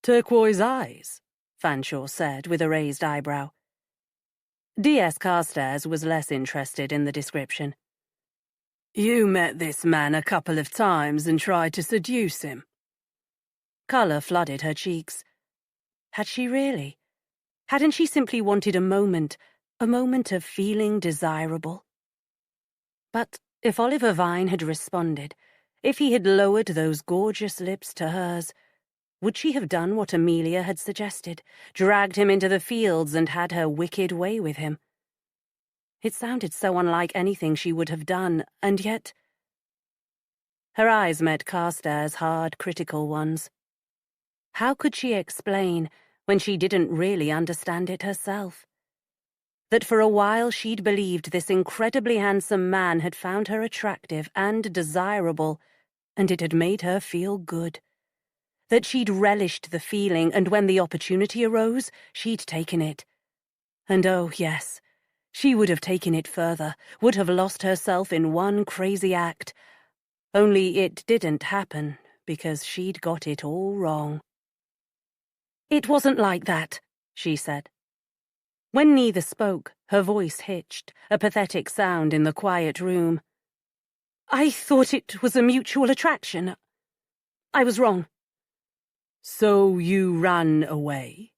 "Turquoise eyes?" Fanshawe said with a raised eyebrow. D.S. Carstairs was less interested in the description. "You met this man a couple of times and tried to seduce him." Colour flooded her cheeks. Had she really? Hadn't she simply wanted a moment of feeling desirable? But if Oliver Vyne had responded, if he had lowered those gorgeous lips to hers, would she have done what Amelia had suggested, dragged him into the fields and had her wicked way with him? It sounded so unlike anything she would have done, and yet... Her eyes met Carstairs' hard, critical ones. How could she explain, when she didn't really understand it herself, that for a while she'd believed this incredibly handsome man had found her attractive and desirable, and it had made her feel good? That she'd relished the feeling, and when the opportunity arose, she'd taken it. And oh, yes, she would have taken it further, would have lost herself in one crazy act. Only it didn't happen, because she'd got it all wrong. "It wasn't like that," she said. When neither spoke, her voice hitched, a pathetic sound in the quiet room. "I thought it was a mutual attraction. I was wrong." "So you ran away?"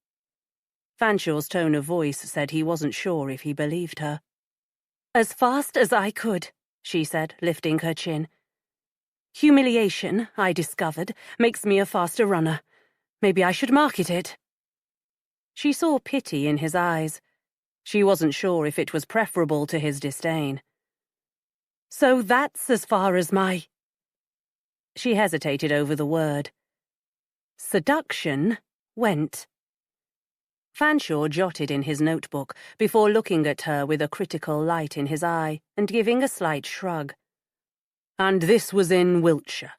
Fanshawe's tone of voice said he wasn't sure if he believed her. "As fast as I could," she said, lifting her chin. "Humiliation, I discovered, makes me a faster runner. Maybe I should market it." She saw pity in his eyes. She wasn't sure if it was preferable to his disdain. "So that's as far as my—" She hesitated over the word. "Seduction went." Fanshawe jotted in his notebook before looking at her with a critical light in his eye and giving a slight shrug. "And this was in Wiltshire?"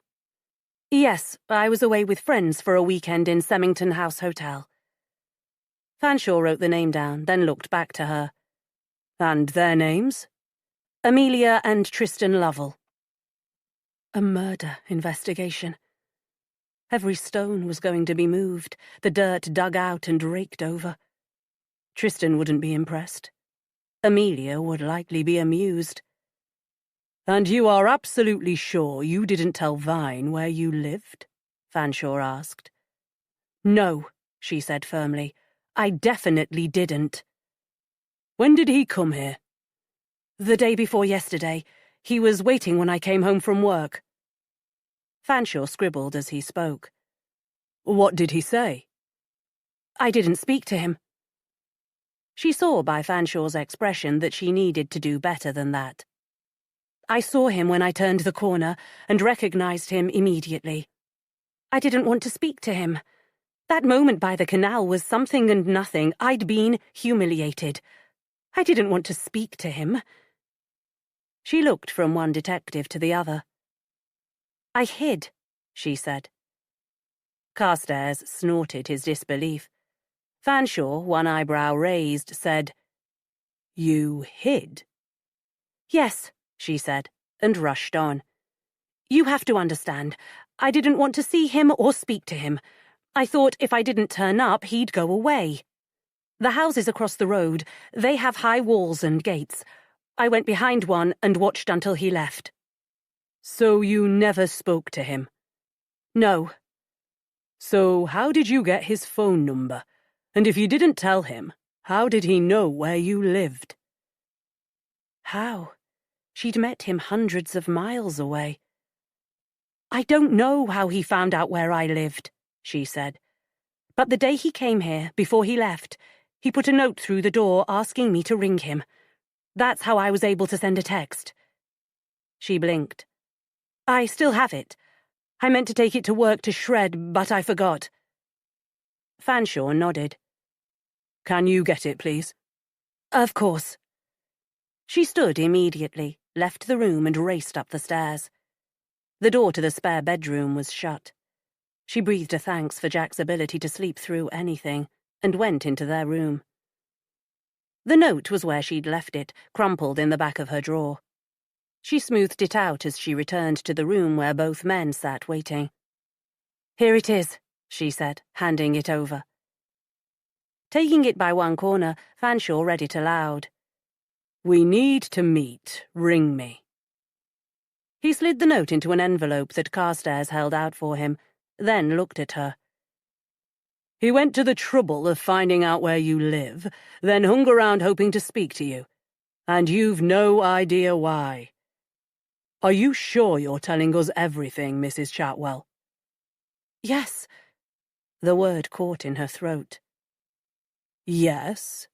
Yes, I was away with friends for a weekend in Semmington House Hotel. Fanshawe wrote the name down, then looked back to her. And their names? Amelia and Tristan Lovell. A murder investigation. Every stone was going to be moved, the dirt dug out and raked over. Tristan wouldn't be impressed. Amelia would likely be amused. And you are absolutely sure you didn't tell Vine where you lived? Fanshawe asked. No, she said firmly. I definitely didn't. When did he come here? The day before yesterday. He was waiting when I came home from work. Fanshawe scribbled as he spoke. What did he say? I didn't speak to him. She saw by Fanshawe's expression that she needed to do better than that. I saw him when I turned the corner and recognized him immediately. I didn't want to speak to him. That moment by the canal was something and nothing. I'd been humiliated. I didn't want to speak to him. She looked from one detective to the other. I hid, she said. Carstairs snorted his disbelief. Fanshawe, one eyebrow raised, said, You hid? Yes, she said, and rushed on. You have to understand. I didn't want to see him or speak to him. I thought if I didn't turn up, he'd go away. The houses across the road, they have high walls and gates. I went behind one and watched until he left. So you never spoke to him? No. So how did you get his phone number? And if you didn't tell him, how did he know where you lived? How? She'd met him hundreds of miles away. I don't know how he found out where I lived, she said. But the day he came here, before he left, he put a note through the door asking me to ring him. That's how I was able to send a text. She blinked. I still have it. I meant to take it to work to shred, but I forgot. Fanshawe nodded. Can you get it, please? Of course. She stood immediately, left the room and raced up the stairs. The door to the spare bedroom was shut. She breathed a thanks for Jack's ability to sleep through anything, and went into their room. The note was where she'd left it, crumpled in the back of her drawer. She smoothed it out as she returned to the room where both men sat waiting. Here it is, she said, handing it over. Taking it by one corner, Fanshawe read it aloud. We need to meet. Ring me. He slid the note into an envelope that Carstairs held out for him, then looked at her. He went to the trouble of finding out where you live, then hung around hoping to speak to you. And you've no idea why. Are you sure you're telling us everything, Mrs. Chatwell? Yes. The word caught in her throat. Yes?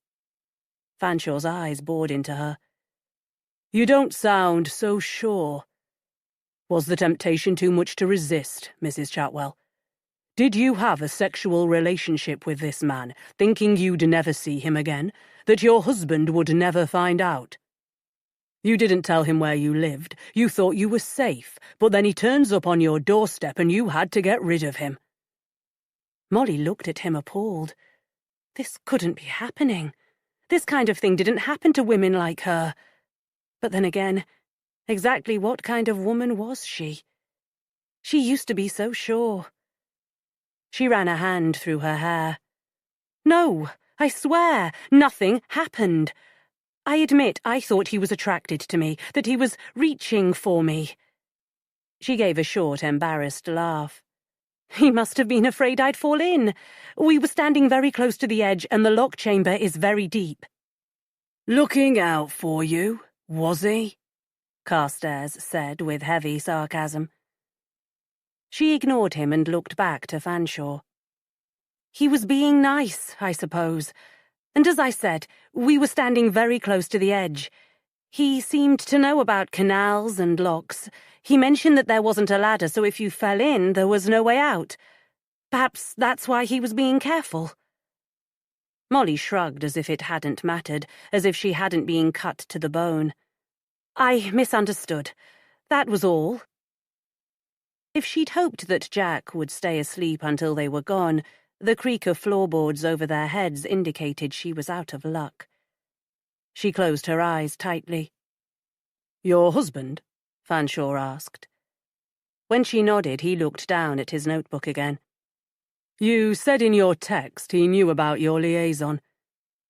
Fanshawe's eyes bored into her. You don't sound so sure. Was the temptation too much to resist, Mrs. Chatwell? Did you have a sexual relationship with this man, thinking you'd never see him again, that your husband would never find out? You didn't tell him where you lived. You thought you were safe, but then he turns up on your doorstep and you had to get rid of him. Molly looked at him appalled. This couldn't be happening. This kind of thing didn't happen to women like her. But then again, exactly what kind of woman was she? She used to be so sure. She ran a hand through her hair. No, I swear, nothing happened. I admit I thought he was attracted to me, that he was reaching for me. She gave a short, embarrassed laugh. He must have been afraid I'd fall in. We were standing very close to the edge, and the lock chamber is very deep. Looking out for you, was he? Carstairs said with heavy sarcasm. She ignored him and looked back to Fanshawe. He was being nice, I suppose. And as I said, we were standing very close to the edge. He seemed to know about canals and locks. He mentioned that there wasn't a ladder, so if you fell in, there was no way out. Perhaps that's why he was being careful. Molly shrugged as if it hadn't mattered, as if she hadn't been cut to the bone. I misunderstood. That was all. If she'd hoped that Jack would stay asleep until they were gone, the creak of floorboards over their heads indicated she was out of luck. She closed her eyes tightly. "Your husband?" Fanshawe asked. When she nodded, he looked down at his notebook again. "You said in your text he knew about your liaison.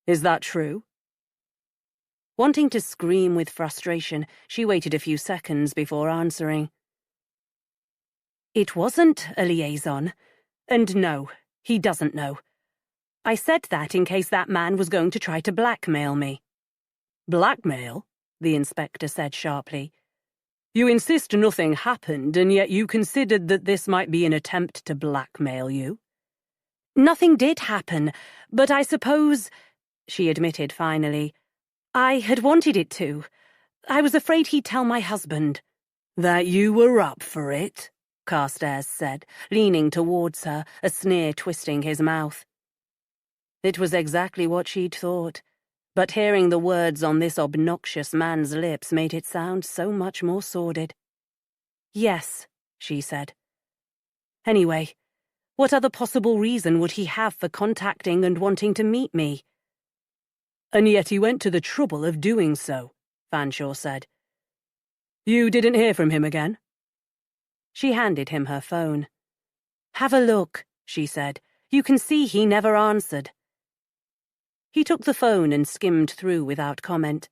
Is that true?" Wanting to scream with frustration, she waited a few seconds before answering. "It wasn't a liaison. And no, he doesn't know. I said that in case that man was going to try to blackmail me." "Blackmail?" the inspector said sharply. "You insist nothing happened, and yet you considered that this might be an attempt to blackmail you." "Nothing did happen, but I suppose," she admitted finally, "I had wanted it to. I was afraid he'd tell my husband." "That you were up for it?" Carstairs said, leaning towards her, a sneer twisting his mouth. It was exactly what she'd thought, but hearing the words on this obnoxious man's lips made it sound so much more sordid. "Yes," she said. "Anyway, what other possible reason would he have for contacting and wanting to meet me?" "And yet he went to the trouble of doing so," Fanshawe said. "You didn't hear from him again?" She handed him her phone. "Have a look," she said. "You can see he never answered." He took the phone and skimmed through without comment.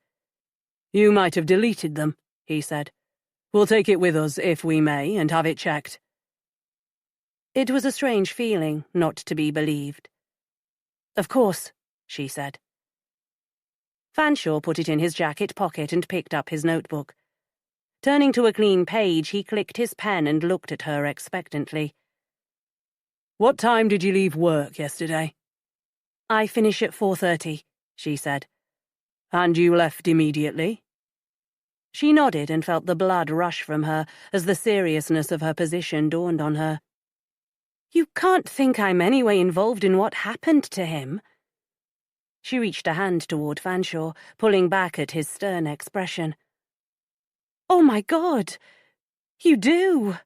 "You might have deleted them," he said. "We'll take it with us, if we may, and have it checked." It was a strange feeling, not to be believed. "Of course," she said. Fanshawe put it in his jacket pocket and picked up his notebook. Turning to a clean page, he clicked his pen and looked at her expectantly. "What time did you leave work yesterday?" "I finish at 4:30, she said. "And you left immediately?" She nodded and felt the blood rush from her as the seriousness of her position dawned on her. "You can't think I'm anyway involved in what happened to him." She reached a hand toward Fanshawe, pulling back at his stern expression. "Oh my God! You do!"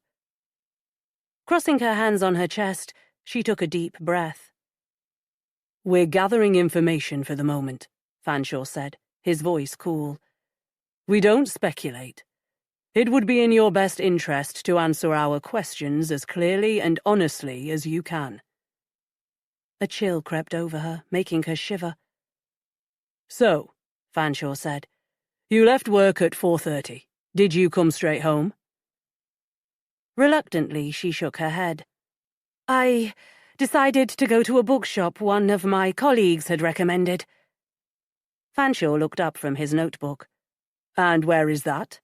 Crossing her hands on her chest, she took a deep breath. "We're gathering information for the moment," Fanshawe said, his voice cool. "We don't speculate. It would be in your best interest to answer our questions as clearly and honestly as you can." A chill crept over her, making her shiver. "So," Fanshawe said, "you left work at 4:30. Did you come straight home?" Reluctantly, she shook her head. "I decided to go to a bookshop one of my colleagues had recommended." Fanshawe looked up from his notebook. "And where is that?"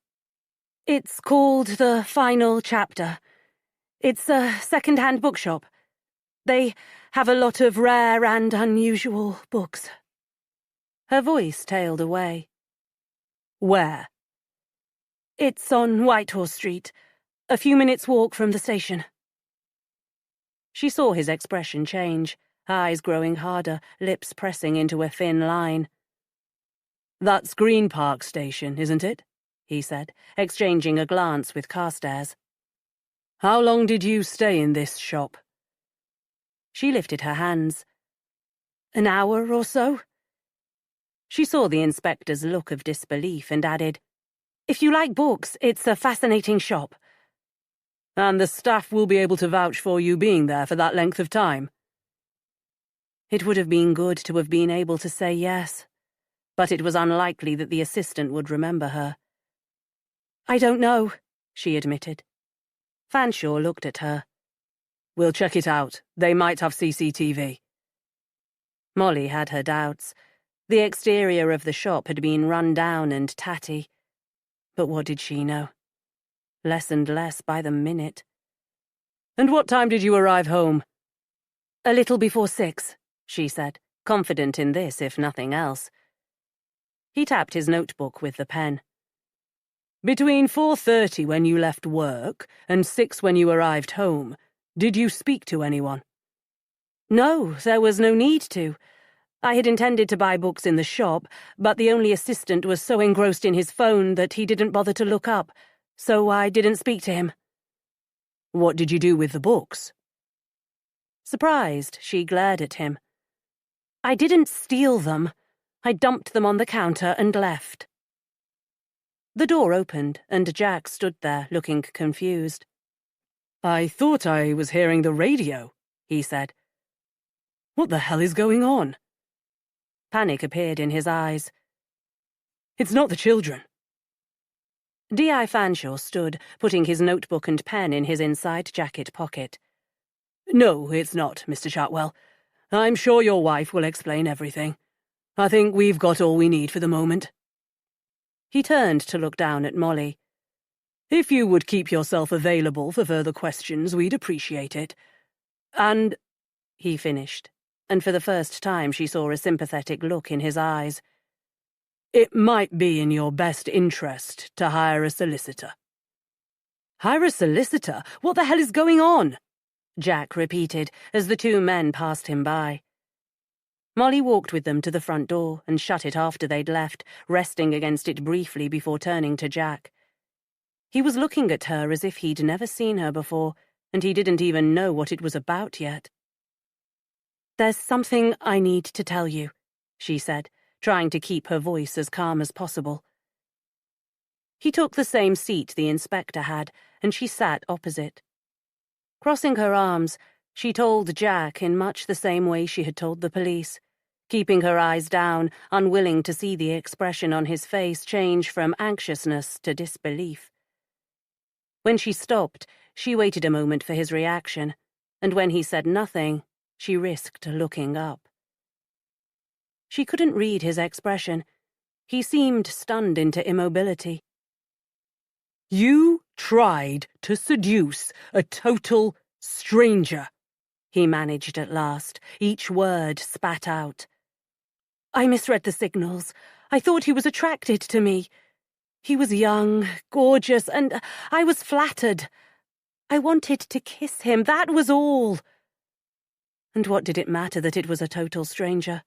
"It's called The Final Chapter. It's a second-hand bookshop. They have a lot of rare and unusual books." Her voice tailed away. "Where?" "It's on Whitehorse Street, a few minutes' walk from the station." She saw his expression change, eyes growing harder, lips pressing into a thin line. "That's Green Park Station, isn't it?" he said, exchanging a glance with Carstairs. "How long did you stay in this shop?" She lifted her hands. "An hour or so." She saw the inspector's look of disbelief and added, "If you like books, it's a fascinating shop." "And the staff will be able to vouch for you being there for that length of time?" It would have been good to have been able to say yes, but it was unlikely that the assistant would remember her. "I don't know," she admitted. Fanshawe looked at her. "We'll check it out. They might have CCTV." Molly had her doubts. The exterior of the shop had been run down and tatty. But what did she know? Less and less by the minute. "And what time did you arrive home?" "A little before 6, she said, confident in this, if nothing else. He tapped his notebook with the pen. "Between 4:30 when you left work and 6 when you arrived home, did you speak to anyone?" "No, there was no need to. I had intended to buy books in the shop, but the only assistant was so engrossed in his phone that he didn't bother to look up, so I didn't speak to him." What did you do with the books? Surprised, she glared at him. I didn't steal them. I dumped them on the counter and left. The door opened, and Jack stood there, looking confused. I thought I was hearing the radio, he said. What the hell is going on? Panic appeared in his eyes. It's not the children. D.I. Fanshawe stood, putting his notebook and pen in his inside jacket pocket. No, it's not, Mr. Chartwell. I'm sure your wife will explain everything. I think we've got all we need for the moment. He turned to look down at Molly. If you would keep yourself available for further questions, we'd appreciate it. And, he finished, and for the first time she saw a sympathetic look in his eyes. It might be in your best interest to hire a solicitor. Hire a solicitor? What the hell is going on? Jack repeated as the two men passed him by. Molly walked with them to the front door and shut it after they'd left, resting against it briefly before turning to Jack. He was looking at her as if he'd never seen her before, and he didn't even know what it was about yet. There's something I need to tell you, she said, trying to keep her voice as calm as possible. He took the same seat the inspector had, and she sat opposite. Crossing her arms, she told Jack in much the same way she had told the police, keeping her eyes down, unwilling to see the expression on his face change from anxiousness to disbelief. When she stopped, she waited a moment for his reaction, and when he said nothing, she risked looking up. She couldn't read his expression. He seemed stunned into immobility. You tried to seduce a total stranger, he managed at last, each word spat out. I misread the signals. I thought he was attracted to me. He was young, gorgeous, and I was flattered. I wanted to kiss him, that was all. And what did it matter that it was a total stranger?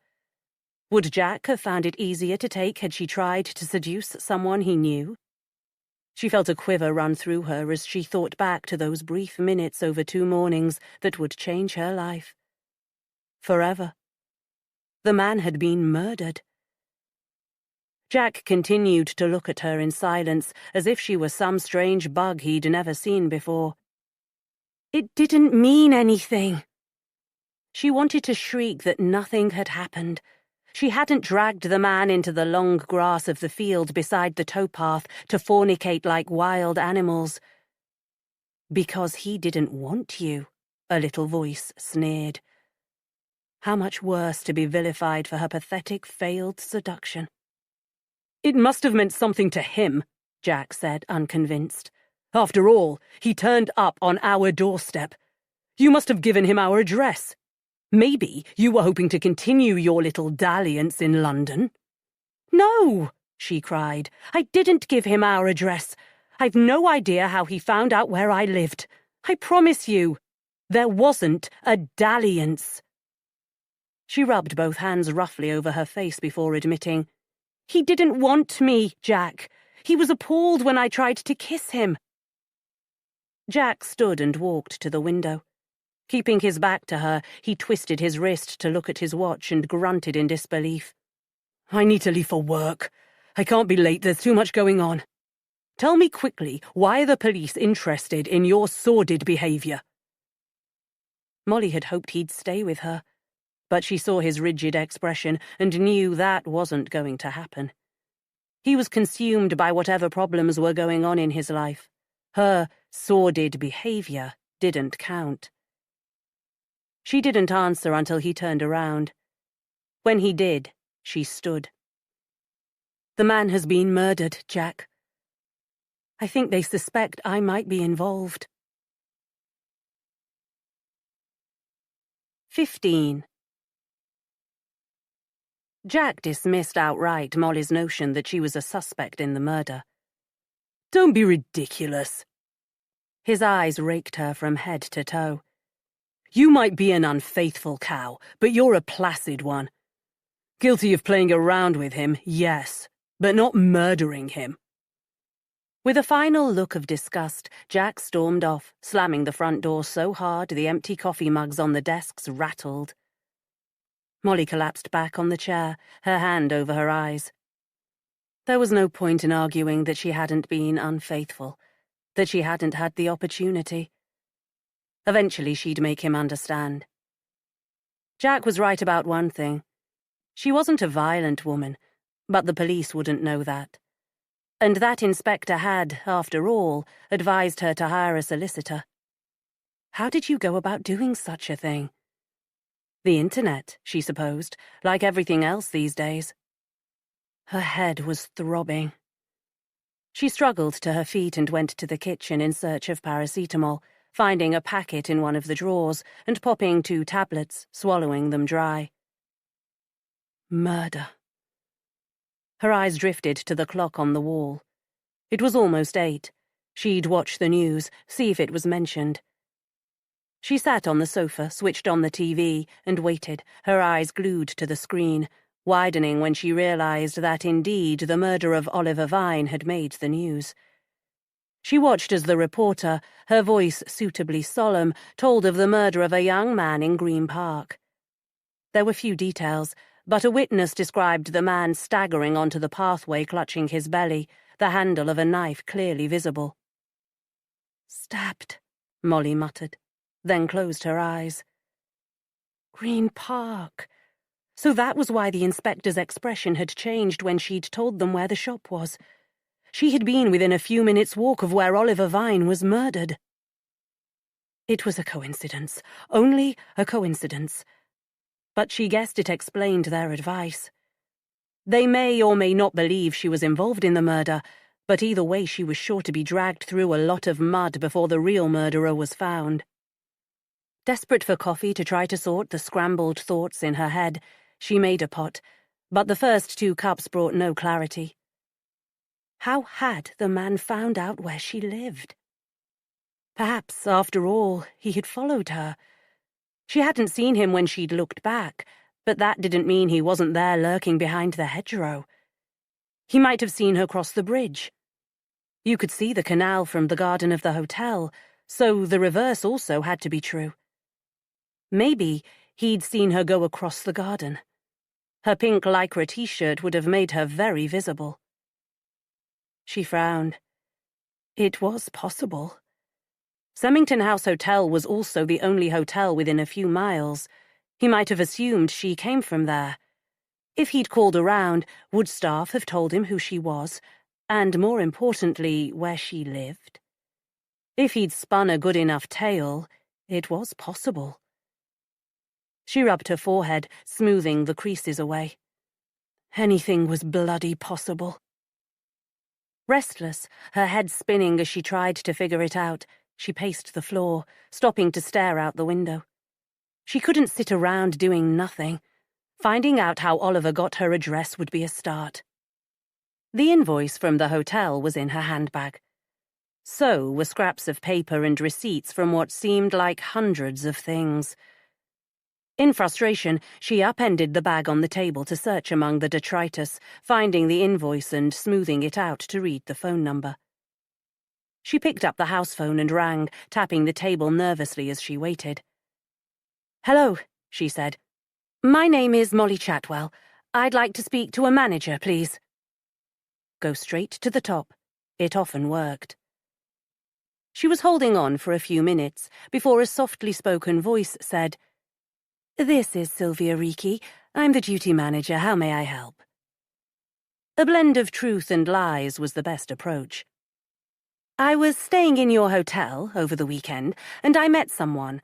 Would Jack have found it easier to take had she tried to seduce someone he knew? She felt a quiver run through her as she thought back to those brief minutes over 2 mornings that would change her life. Forever. The man had been murdered. Jack continued to look at her in silence, as if she was some strange bug he'd never seen before. It didn't mean anything. She wanted to shriek that nothing had happened. She hadn't dragged the man into the long grass of the field beside the towpath to fornicate like wild animals. Because he didn't want you, a little voice sneered. How much worse to be vilified for her pathetic failed seduction. It must have meant something to him, Jack said, unconvinced. After all, he turned up on our doorstep. You must have given him our address. Maybe you were hoping to continue your little dalliance in London. No, she cried. I didn't give him our address. I've no idea how he found out where I lived. I promise you, there wasn't a dalliance. She rubbed both hands roughly over her face before admitting, He didn't want me, Jack. He was appalled when I tried to kiss him. Jack stood and walked to the window. Keeping his back to her, he twisted his wrist to look at his watch and grunted in disbelief. I need to leave for work. I can't be late, there's too much going on. Tell me quickly, why are the police interested in your sordid behaviour? Molly had hoped he'd stay with her, but she saw his rigid expression and knew that wasn't going to happen. He was consumed by whatever problems were going on in his life. Her sordid behaviour didn't count. She didn't answer until he turned around. When he did, she stood. The man has been murdered, Jack. I think they suspect I might be involved. 15. Jack dismissed outright Molly's notion that she was a suspect in the murder. Don't be ridiculous. His eyes raked her from head to toe. You might be an unfaithful cow, but you're a placid one. Guilty of playing around with him, yes, but not murdering him. With a final look of disgust, Jack stormed off, slamming the front door so hard the empty coffee mugs on the desks rattled. Molly collapsed back on the chair, her hand over her eyes. There was no point in arguing that she hadn't been unfaithful, that she hadn't had the opportunity. Eventually she'd make him understand. Jack was right about one thing. She wasn't a violent woman, but the police wouldn't know that. And that inspector had, after all, advised her to hire a solicitor. How did you go about doing such a thing? The internet, she supposed, like everything else these days. Her head was throbbing. She struggled to her feet and went to the kitchen in search of paracetamol, finding a packet in one of the drawers and popping 2 tablets, swallowing them dry. Murder. Her eyes drifted to the clock on the wall. It was almost 8. She'd watch the news, see if it was mentioned. She sat on the sofa, switched on the TV, and waited, her eyes glued to the screen, widening when she realized that indeed the murder of Oliver Vine had made the news. She watched as the reporter, her voice suitably solemn, told of the murder of a young man in Green Park. There were few details, but a witness described the man staggering onto the pathway clutching his belly, the handle of a knife clearly visible. "Stabbed," Molly muttered, then closed her eyes. Green Park. So that was why the inspector's expression had changed when she'd told them where the shop was. She had been within a few minutes' walk of where Oliver Vine was murdered. It was a coincidence, only a coincidence. But she guessed it explained their advice. They may or may not believe she was involved in the murder, but either way she was sure to be dragged through a lot of mud before the real murderer was found. Desperate for coffee to try to sort the scrambled thoughts in her head, she made a pot, but the first 2 cups brought no clarity. How had the man found out where she lived? Perhaps, after all, he had followed her. She hadn't seen him when she'd looked back, but that didn't mean he wasn't there lurking behind the hedgerow. He might have seen her cross the bridge. You could see the canal from the garden of the hotel, so the reverse also had to be true. Maybe he'd seen her go across the garden. Her pink lycra t-shirt would have made her very visible. She frowned. It was possible. Semmington House Hotel was also the only hotel within a few miles. He might have assumed she came from there. If he'd called around, would staff have told him who she was, and more importantly, where she lived? If he'd spun a good enough tale, it was possible. She rubbed her forehead, smoothing the creases away. Anything was bloody possible. Restless, her head spinning as she tried to figure it out, she paced the floor, stopping to stare out the window. She couldn't sit around doing nothing. Finding out how Oliver got her address would be a start. The invoice from the hotel was in her handbag. So were scraps of paper and receipts from what seemed like hundreds of things. In frustration, she upended the bag on the table to search among the detritus, finding the invoice and smoothing it out to read the phone number. She picked up the house phone and rang, tapping the table nervously as she waited. "Hello," she said. "My name is Molly Chatwell. I'd like to speak to a manager, please." Go straight to the top. It often worked. She was holding on for a few minutes before a softly spoken voice said, "This is Sylvia Reekie. I'm the duty manager. How may I help?" A blend of truth and lies was the best approach. "I was staying in your hotel over the weekend, and I met someone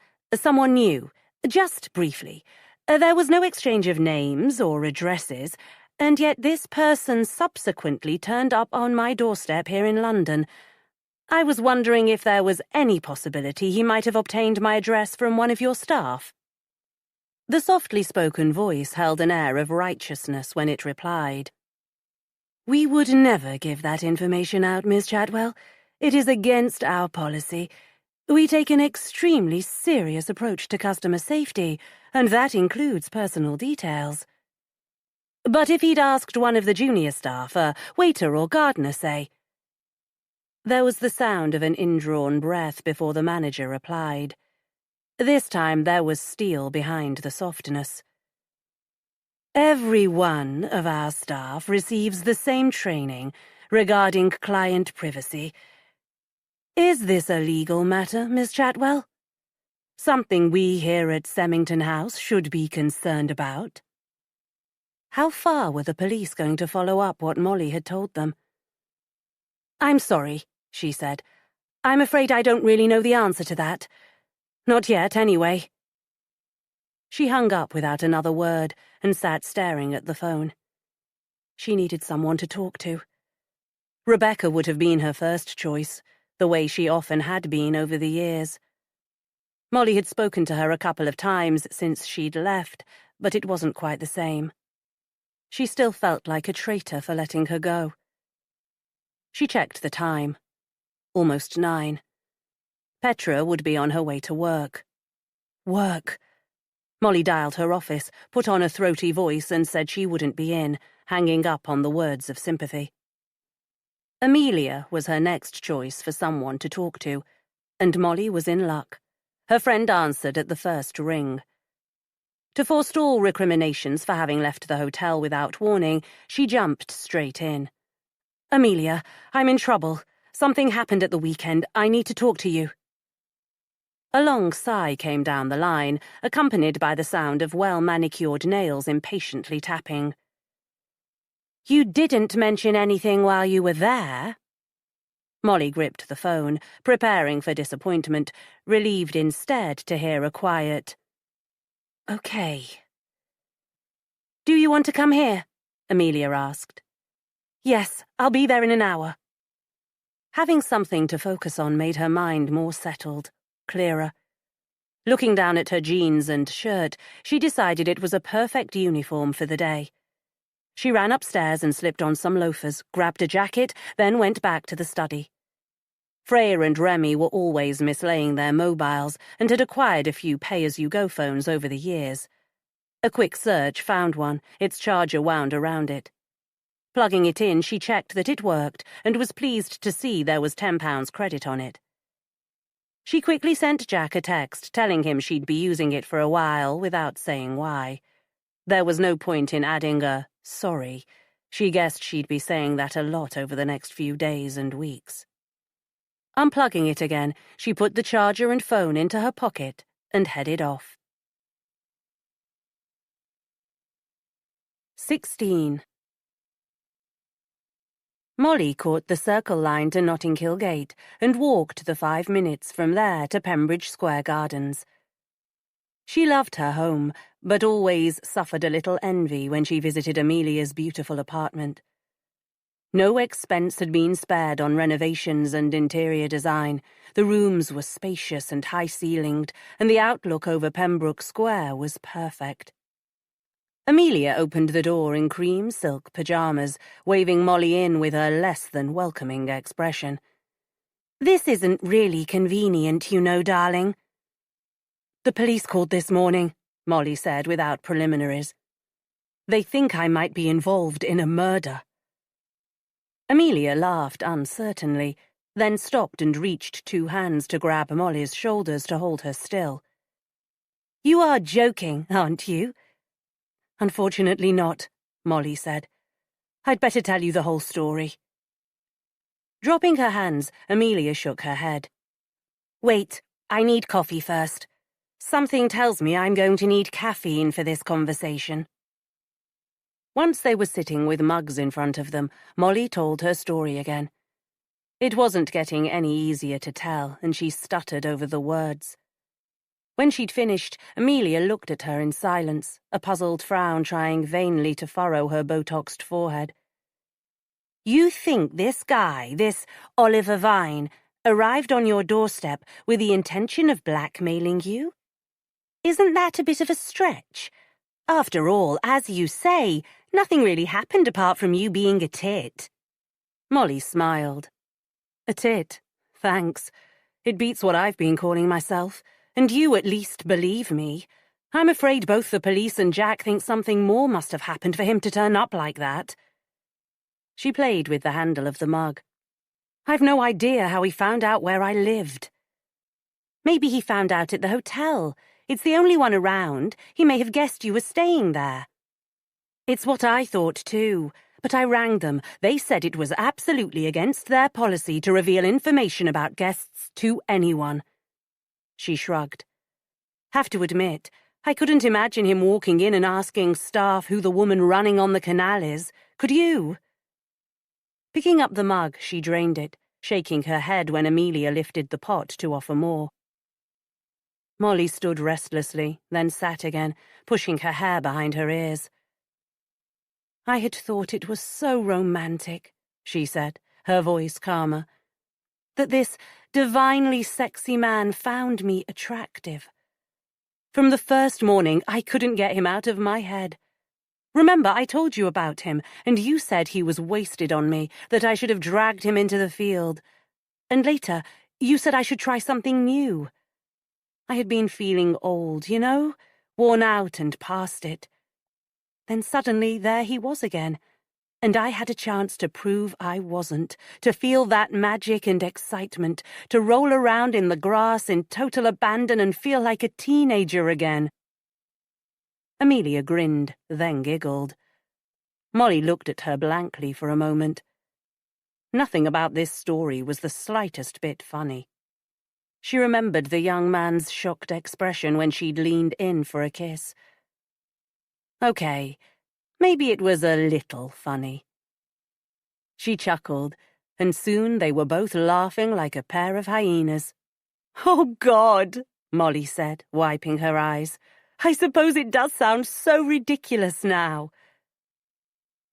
new, just briefly. There was no exchange of names or addresses, and yet this person subsequently turned up on my doorstep here in London. I was wondering if there was any possibility he might have obtained my address from one of your staff." The softly spoken voice held an air of righteousness when it replied. "We would never give that information out, Miss Chatwell. It is against our policy. We take an extremely serious approach to customer safety, and that includes personal details. But if he'd asked one of the junior staff, a waiter or gardener, say..." There was the sound of an indrawn breath before the manager replied. This time there was steel behind the softness. Every one of our staff receives the same training regarding client privacy. Is this a legal matter, Miss Chatwell? Something we here at Semmington House should be concerned about? How far were the police going to follow up what Molly had told them? I'm sorry, she said. I'm afraid I don't really know the answer to that. Not yet, anyway. She hung up without another word and sat staring at the phone. She needed someone to talk to. Rebecca would have been her first choice, the way she often had been over the years. Molly had spoken to her a couple of times since she'd left, but it wasn't quite the same. She still felt like a traitor for letting her go. She checked the time. Almost 9. Petra would be on her way to work. Work. Molly dialed her office, put on a throaty voice and said she wouldn't be in, hanging up on the words of sympathy. Amelia was her next choice for someone to talk to, and Molly was in luck. Her friend answered at the first ring. To forestall recriminations for having left the hotel without warning, she jumped straight in. Amelia, I'm in trouble. Something happened at the weekend. I need to talk to you. A long sigh came down the line, accompanied by the sound of well-manicured nails impatiently tapping. You didn't mention anything while you were there. Molly gripped the phone, preparing for disappointment, relieved instead to hear a quiet, "Okay." "Do you want to come here?" Amelia asked. "Yes, I'll be there in an hour." Having something to focus on made her mind more settled, clearer. Looking down at her jeans and shirt, she decided it was a perfect uniform for the day. She ran upstairs and slipped on some loafers, grabbed a jacket, then went back to the study. Freya and Remy were always mislaying their mobiles and had acquired a few pay-as-you-go phones over the years. A quick search found one, its charger wound around it. Plugging it in, she checked that it worked and was pleased to see there was £10 credit on it. She quickly sent Jack a text telling him she'd be using it for a while without saying why. There was no point in adding a sorry. She guessed she'd be saying that a lot over the next few days and weeks. Unplugging it again, she put the charger and phone into her pocket and headed off. 16. Molly caught the Circle line to Notting Hill Gate and walked the 5 minutes from there to Pembridge Square Gardens. She loved her home, but always suffered a little envy when she visited Amelia's beautiful apartment. No expense had been spared on renovations and interior design. The rooms were spacious and high-ceilinged, and the outlook over Pembroke Square was perfect. Amelia opened the door in cream silk pyjamas, waving Molly in with a less-than-welcoming expression. "This isn't really convenient, you know, darling." "The police called this morning," Molly said without preliminaries. "They think I might be involved in a murder." Amelia laughed uncertainly, then stopped and reached 2 hands to grab Molly's shoulders to hold her still. "You are joking, aren't you?" "Unfortunately not," Molly said. "I'd better tell you the whole story." Dropping her hands, Amelia shook her head. "Wait, I need coffee first. Something tells me I'm going to need caffeine for this conversation." Once they were sitting with mugs in front of them, Molly told her story again. It wasn't getting any easier to tell, and she stuttered over the words. When she'd finished, Amelia looked at her in silence, a puzzled frown trying vainly to furrow her Botoxed forehead. "You think this guy, this Oliver Vine, arrived on your doorstep with the intention of blackmailing you? Isn't that a bit of a stretch? After all, as you say, nothing really happened apart from you being a tit." Molly smiled. "A tit? Thanks. It beats what I've been calling myself, and you at least believe me. I'm afraid both the police and Jack think something more must have happened for him to turn up like that." She played with the handle of the mug. I've no idea how he found out where I lived. Maybe he found out at the hotel. It's the only one around. He may have guessed you were staying there. It's what I thought too, but I rang them. They said it was absolutely against their policy to reveal information about guests to anyone. She shrugged. Have to admit, I couldn't imagine him walking in and asking staff who the woman running on the canal is. Could you? Picking up the mug, she drained it, shaking her head when Amelia lifted the pot to offer more. Molly stood restlessly, then sat again, pushing her hair behind her ears. I had thought it was so romantic, she said, her voice calmer, that this divinely sexy man found me attractive. From the first morning, I couldn't get him out of my head. Remember, I told you about him, and you said he was wasted on me, that I should have dragged him into the field. And later, you said I should try something new. I had been feeling old, you know, worn out and past it. Then suddenly there he was again, and I had a chance to prove I wasn't, to feel that magic and excitement, to roll around in the grass in total abandon and feel like a teenager again. Amelia grinned, then giggled. Molly looked at her blankly for a moment. Nothing about this story was the slightest bit funny. She remembered the young man's shocked expression when she'd leaned in for a kiss. Okay, maybe it was a little funny. She chuckled, and soon they were both laughing like a pair of hyenas. Oh, God, Molly said, wiping her eyes. I suppose it does sound so ridiculous now.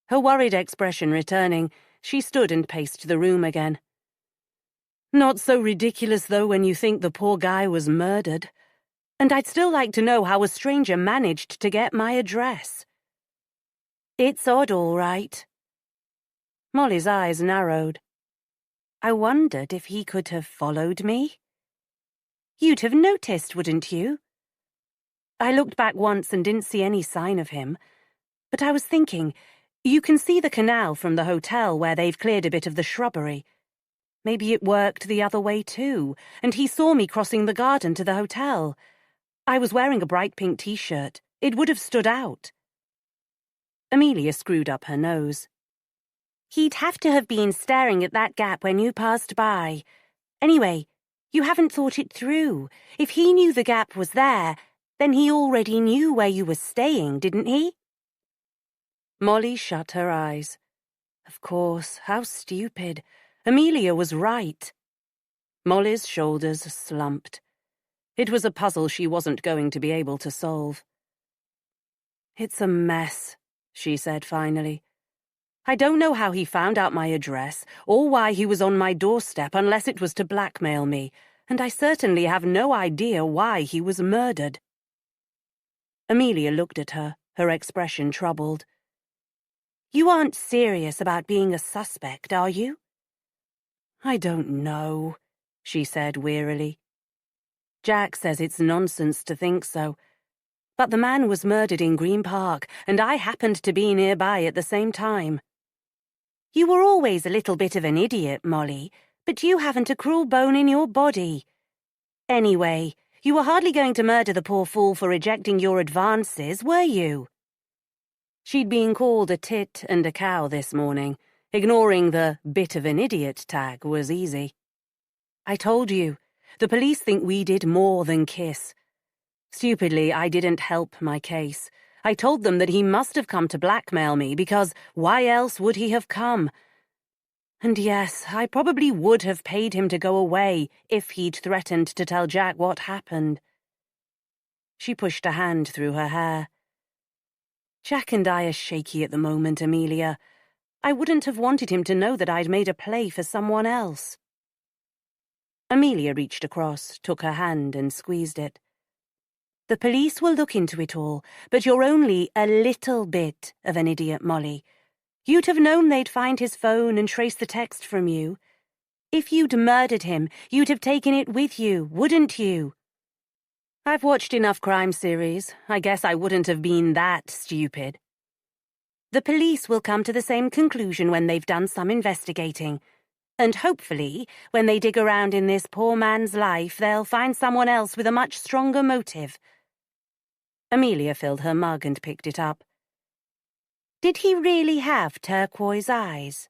Her worried expression returning, she stood and paced the room again. Not so ridiculous, though, when you think the poor guy was murdered. And I'd still like to know how a stranger managed to get my address. It's odd, all right. Molly's eyes narrowed. I wondered if he could have followed me. You'd have noticed, wouldn't you? I looked back once and didn't see any sign of him. But I was thinking, you can see the canal from the hotel where they've cleared a bit of the shrubbery. Maybe it worked the other way too, and he saw me crossing the garden to the hotel. I was wearing a bright pink t-shirt. It would have stood out. Amelia screwed up her nose. He'd have to have been staring at that gap when you passed by. Anyway, you haven't thought it through. If he knew the gap was there, then he already knew where you were staying, didn't he? Molly shut her eyes. Of course, how stupid. Amelia was right. Molly's shoulders slumped. It was a puzzle she wasn't going to be able to solve. It's a mess, she said finally. I don't know how he found out my address, or why he was on my doorstep unless it was to blackmail me, and I certainly have no idea why he was murdered. Amelia looked at her, her expression troubled. You aren't serious about being a suspect, are you? I don't know, she said wearily. Jack says it's nonsense to think so. But the man was murdered in Green Park, and I happened to be nearby at the same time. You were always a little bit of an idiot, Molly, but you haven't a cruel bone in your body. Anyway, you were hardly going to murder the poor fool for rejecting your advances, were you? She'd been called a tit and a cow this morning. Ignoring the bit of an idiot tag was easy. I told you, the police think we did more than kiss. Stupidly, I didn't help my case. I told them that he must have come to blackmail me because why else would he have come? And yes, I probably would have paid him to go away if he'd threatened to tell Jack what happened. She pushed a hand through her hair. Jack and I are shaky at the moment, Amelia. I wouldn't have wanted him to know that I'd made a play for someone else. Amelia reached across, took her hand and squeezed it. The police will look into it all, but you're only a little bit of an idiot, Molly. You'd have known they'd find his phone and trace the text from you. If you'd murdered him, you'd have taken it with you, wouldn't you? I've watched enough crime series. I guess I wouldn't have been that stupid. The police will come to the same conclusion when they've done some investigating. And hopefully, when they dig around in this poor man's life, they'll find someone else with a much stronger motive. Amelia filled her mug and picked it up. Did he really have turquoise eyes?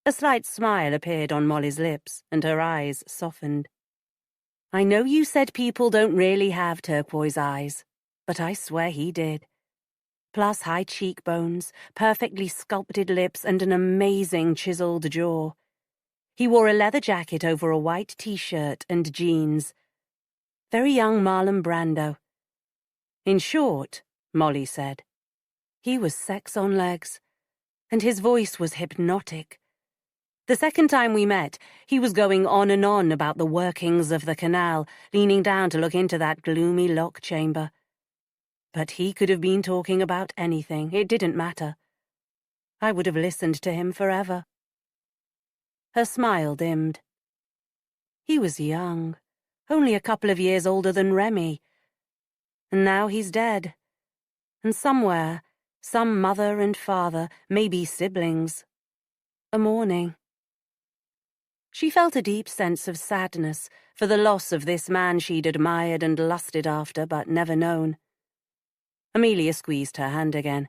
A slight smile appeared on Molly's lips, and her eyes softened. I know you said people don't really have turquoise eyes, but I swear he did. Plus high cheekbones, perfectly sculpted lips, and an amazing chiseled jaw. He wore a leather jacket over a white t-shirt and jeans. Very young Marlon Brando. In short, Molly said, he was sex on legs, and his voice was hypnotic. The second time we met, he was going on and on about the workings of the canal, leaning down to look into that gloomy lock chamber. But he could have been talking about anything. It didn't matter. I would have listened to him forever. Her smile dimmed. He was young, only a couple of years older than Remy. And now he's dead. And somewhere, some mother and father, maybe siblings, are mourning. She felt a deep sense of sadness for the loss of this man she'd admired and lusted after but never known. Amelia squeezed her hand again.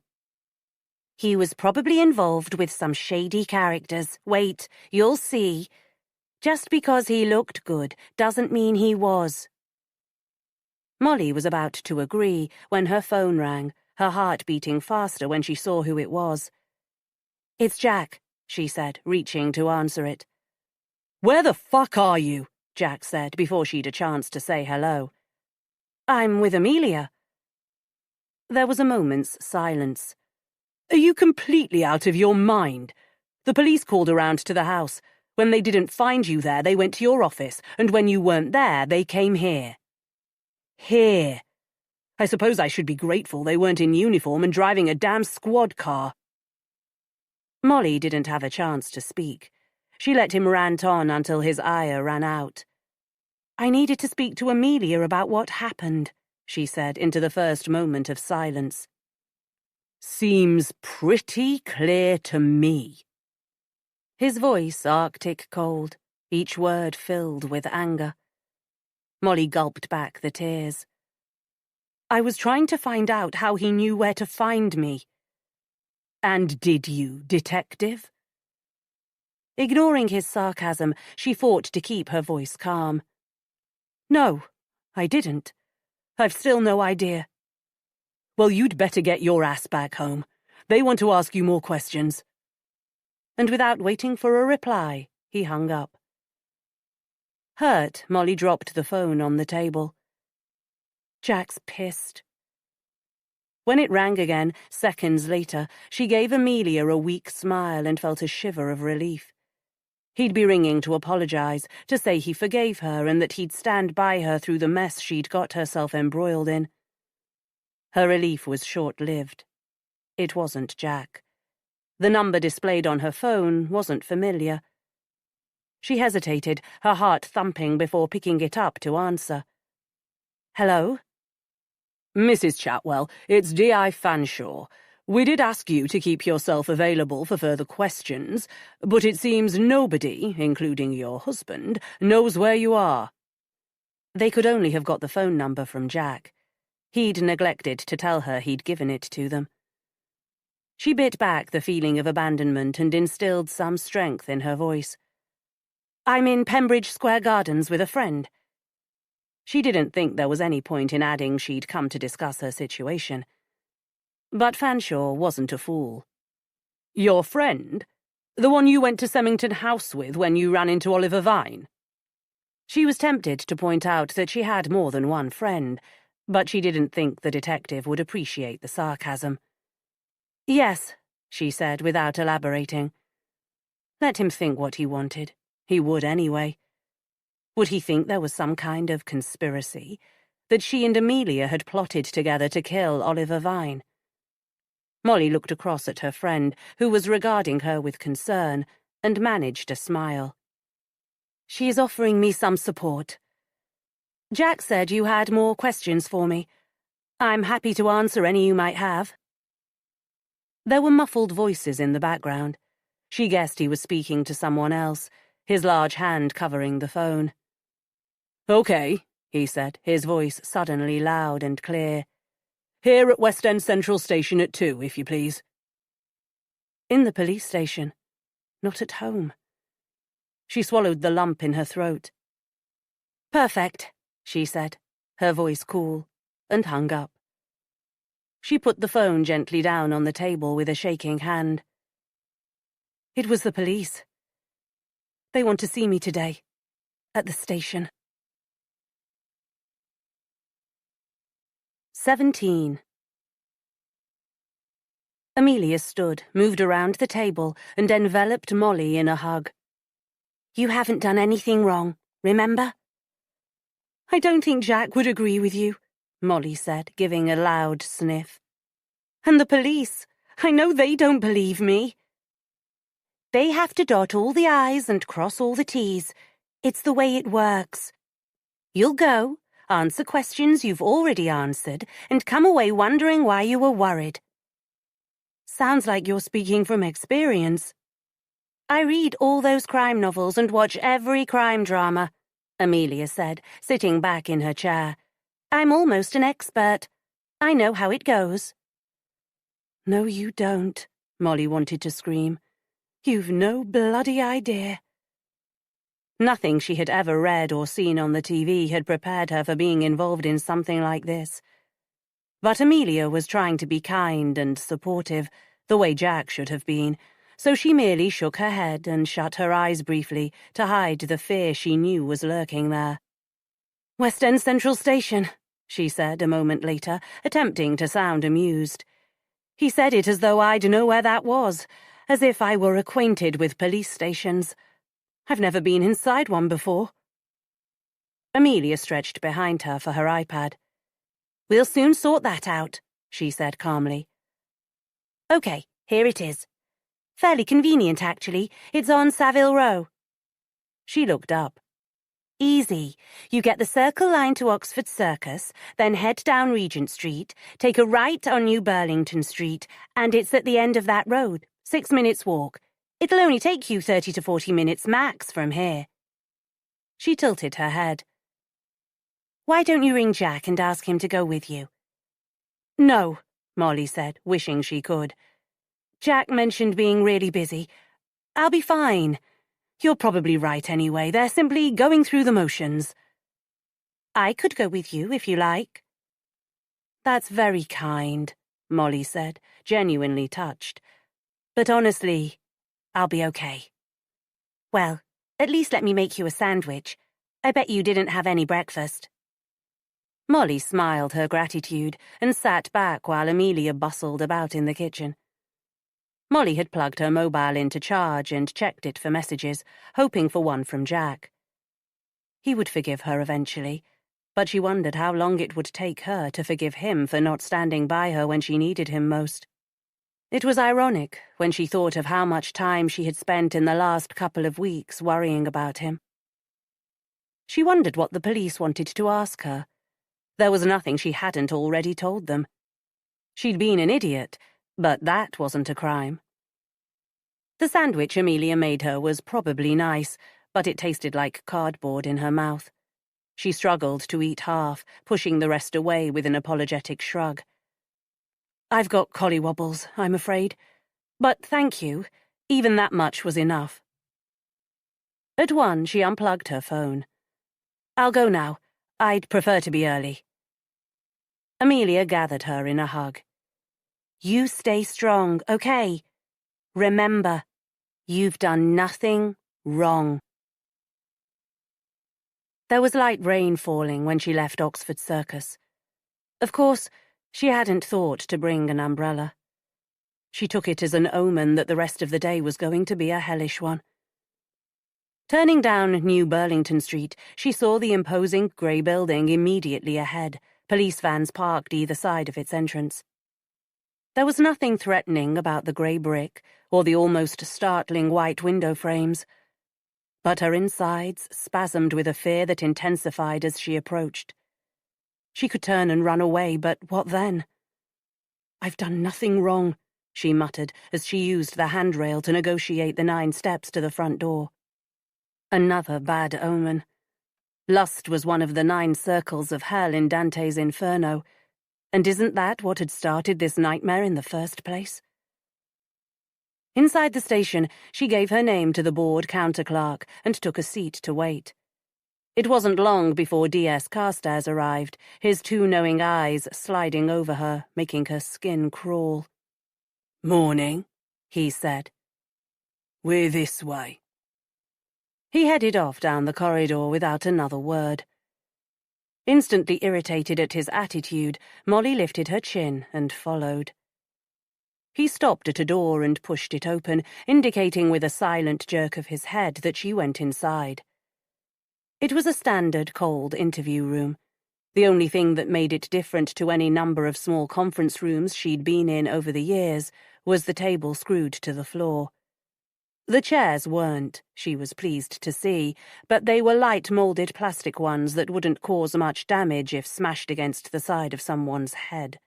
He was probably involved with some shady characters. Wait, you'll see. Just because he looked good doesn't mean he was. Molly was about to agree when her phone rang, her heart beating faster when she saw who it was. It's Jack, she said, reaching to answer it. Where the fuck are you? Jack said before she'd a chance to say hello. I'm with Amelia. There was a moment's silence. Are you completely out of your mind? The police called around to the house. When they didn't find you there, they went to your office, and when you weren't there, they came here. Here. I suppose I should be grateful they weren't in uniform and driving a damn squad car. Molly didn't have a chance to speak. She let him rant on until his ire ran out. I needed to speak to Amelia about what happened, she said into the first moment of silence. Seems pretty clear to me. His voice arctic cold, each word filled with anger. Molly gulped back the tears. I was trying to find out how he knew where to find me. And did you, detective? Ignoring his sarcasm, she fought to keep her voice calm. No, I didn't. I've still no idea. Well, you'd better get your ass back home. They want to ask you more questions. And without waiting for a reply, he hung up. Hurt, Molly dropped the phone on the table. Jack's pissed. When it rang again, seconds later, she gave Amelia a weak smile and felt a shiver of relief. He'd be ringing to apologize, to say he forgave her and that he'd stand by her through the mess she'd got herself embroiled in. Her relief was short-lived. It wasn't Jack. The number displayed on her phone wasn't familiar. She hesitated, her heart thumping before picking it up to answer. Hello? Mrs. Chatwell, it's D.I. Fanshawe. We did ask you to keep yourself available for further questions, but it seems nobody, including your husband, knows where you are. They could only have got the phone number from Jack. He'd neglected to tell her he'd given it to them. She bit back the feeling of abandonment and instilled some strength in her voice. I'm in Pembridge Square Gardens with a friend. She didn't think there was any point in adding she'd come to discuss her situation. But Fanshawe wasn't a fool. Your friend? The one you went to Semmington House with when you ran into Oliver Vine? She was tempted to point out that she had more than one friend, but she didn't think the detective would appreciate the sarcasm. Yes, she said without elaborating. Let him think what he wanted. He would anyway. Would he think there was some kind of conspiracy, that she and Amelia had plotted together to kill Oliver Vine? Molly looked across at her friend, who was regarding her with concern, and managed a smile. She is offering me some support. Jack said you had more questions for me. I'm happy to answer any you might have. There were muffled voices in the background. She guessed he was speaking to someone else, his large hand covering the phone. "Okay," he said, his voice suddenly loud and clear. "Here at West End Central Station at 2, if you please." In the police station, not at home. She swallowed the lump in her throat. "Perfect," she said, her voice cool, and hung up. She put the phone gently down on the table with a shaking hand. It was the police. They want to see me today, at the station. 17. Amelia stood, moved around the table, and enveloped Molly in a hug. "You haven't done anything wrong, remember?" "I don't think Jack would agree with you," Molly said, giving a loud sniff. "And the police, I know they don't believe me." "They have to dot all the I's and cross all the T's. It's the way it works. You'll go, answer questions you've already answered, and come away wondering why you were worried." "Sounds like you're speaking from experience." "I read all those crime novels and watch every crime drama," Amelia said, sitting back in her chair. "I'm almost an expert. I know how it goes." "No, you don't," Molly wanted to scream. "You've no bloody idea." Nothing she had ever read or seen on the TV had prepared her for being involved in something like this. But Amelia was trying to be kind and supportive, the way Jack should have been, so she merely shook her head and shut her eyes briefly to hide the fear she knew was lurking there. "West End Central Station," she said a moment later, attempting to sound amused. "He said it as though I'd know where that was, as if I were acquainted with police stations. I've never been inside one before." Amelia stretched behind her for her iPad. "We'll soon sort that out," she said calmly. "Okay, here it is. Fairly convenient, actually. It's on Savile Row." She looked up. "Easy. You get the Circle line to Oxford Circus, then head down Regent Street, take a right on New Burlington Street, and it's at the end of that road, 6 minutes walk. It'll only take you 30 to 40 minutes max from here." She tilted her head. "Why don't you ring Jack and ask him to go with you?" "No," Molly said, wishing she could. "Jack mentioned being really busy. I'll be fine. You're probably right anyway. They're simply going through the motions." "I could go with you if you like." "That's very kind," Molly said, genuinely touched. "But honestly, I'll be okay." "Well, at least let me make you a sandwich. I bet you didn't have any breakfast." Molly smiled her gratitude and sat back while Amelia bustled about in the kitchen. Molly had plugged her mobile into charge and checked it for messages, hoping for one from Jack. He would forgive her eventually, but she wondered how long it would take her to forgive him for not standing by her when she needed him most. It was ironic when she thought of how much time she had spent in the last couple of weeks worrying about him. She wondered what the police wanted to ask her. There was nothing she hadn't already told them. She'd been an idiot, but that wasn't a crime. The sandwich Amelia made her was probably nice, but it tasted like cardboard in her mouth. She struggled to eat half, pushing the rest away with an apologetic shrug. "I've got collywobbles, I'm afraid. But thank you. Even that much was enough." At 1, she unplugged her phone. "I'll go now. I'd prefer to be early." Amelia gathered her in a hug. "You stay strong, okay? Remember, you've done nothing wrong." There was light rain falling when she left Oxford Circus. Of course, she hadn't thought to bring an umbrella. She took it as an omen that the rest of the day was going to be a hellish one. Turning down New Burlington Street, she saw the imposing grey building immediately ahead, police vans parked either side of its entrance. There was nothing threatening about the grey brick or the almost startling white window frames, but her insides spasmed with a fear that intensified as she approached. She could turn and run away, but what then? "I've done nothing wrong," she muttered as she used the handrail to negotiate the 9 steps to the front door. Another bad omen. Lust was one of the 9 circles of hell in Dante's Inferno, and isn't that what had started this nightmare in the first place? Inside the station, she gave her name to the bored counter-clerk and took a seat to wait. It wasn't long before D.S. Carstairs arrived, his 2 knowing eyes sliding over her, making her skin crawl. "Morning," he said. "We're this way." He headed off down the corridor without another word. Instantly irritated at his attitude, Molly lifted her chin and followed. He stopped at a door and pushed it open, indicating with a silent jerk of his head that she went inside. It was a standard, cold interview room. The only thing that made it different to any number of small conference rooms she'd been in over the years was the table screwed to the floor. The chairs weren't, she was pleased to see, but they were light moulded plastic ones that wouldn't cause much damage if smashed against the side of someone's head.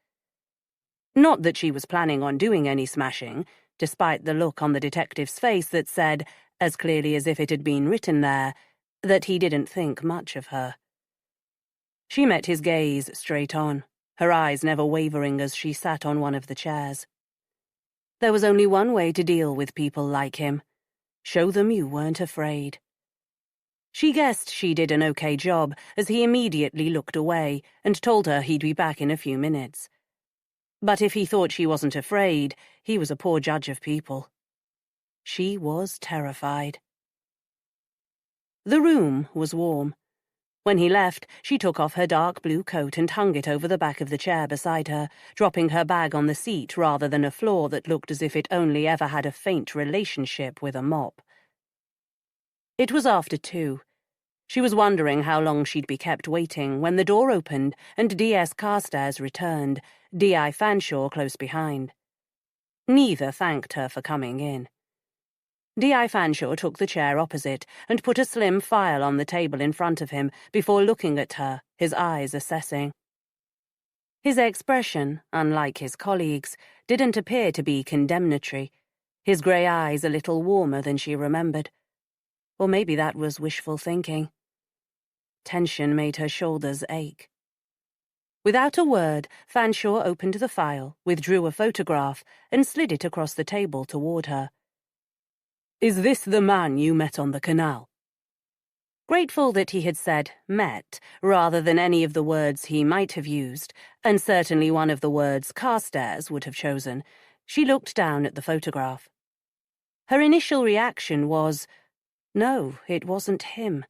Not that she was planning on doing any smashing, despite the look on the detective's face that said, as clearly as if it had been written there, that he didn't think much of her. She met his gaze straight on, her eyes never wavering as she sat on one of the chairs. There was only one way to deal with people like him. Show them you weren't afraid. She guessed she did an okay job, as he immediately looked away and told her he'd be back in a few minutes. But if he thought she wasn't afraid, he was a poor judge of people. She was terrified. The room was warm. When he left, she took off her dark blue coat and hung it over the back of the chair beside her, dropping her bag on the seat rather than a floor that looked as if it only ever had a faint relationship with a mop. It was after 2. She was wondering how long she'd be kept waiting when the door opened and D.S. Carstairs returned, D.I. Fanshawe close behind. Neither thanked her for coming in. D.I. Fanshawe took the chair opposite and put a slim file on the table in front of him before looking at her, his eyes assessing. His expression, unlike his colleagues', didn't appear to be condemnatory, his grey eyes a little warmer than she remembered. Or maybe that was wishful thinking. Tension made her shoulders ache. Without a word, Fanshawe opened the file, withdrew a photograph, and slid it across the table toward her. "Is this the man you met on the canal?" Grateful that he had said met rather than any of the words he might have used, and certainly one of the words Carstairs would have chosen, she looked down at the photograph. Her initial reaction was, no, it wasn't him.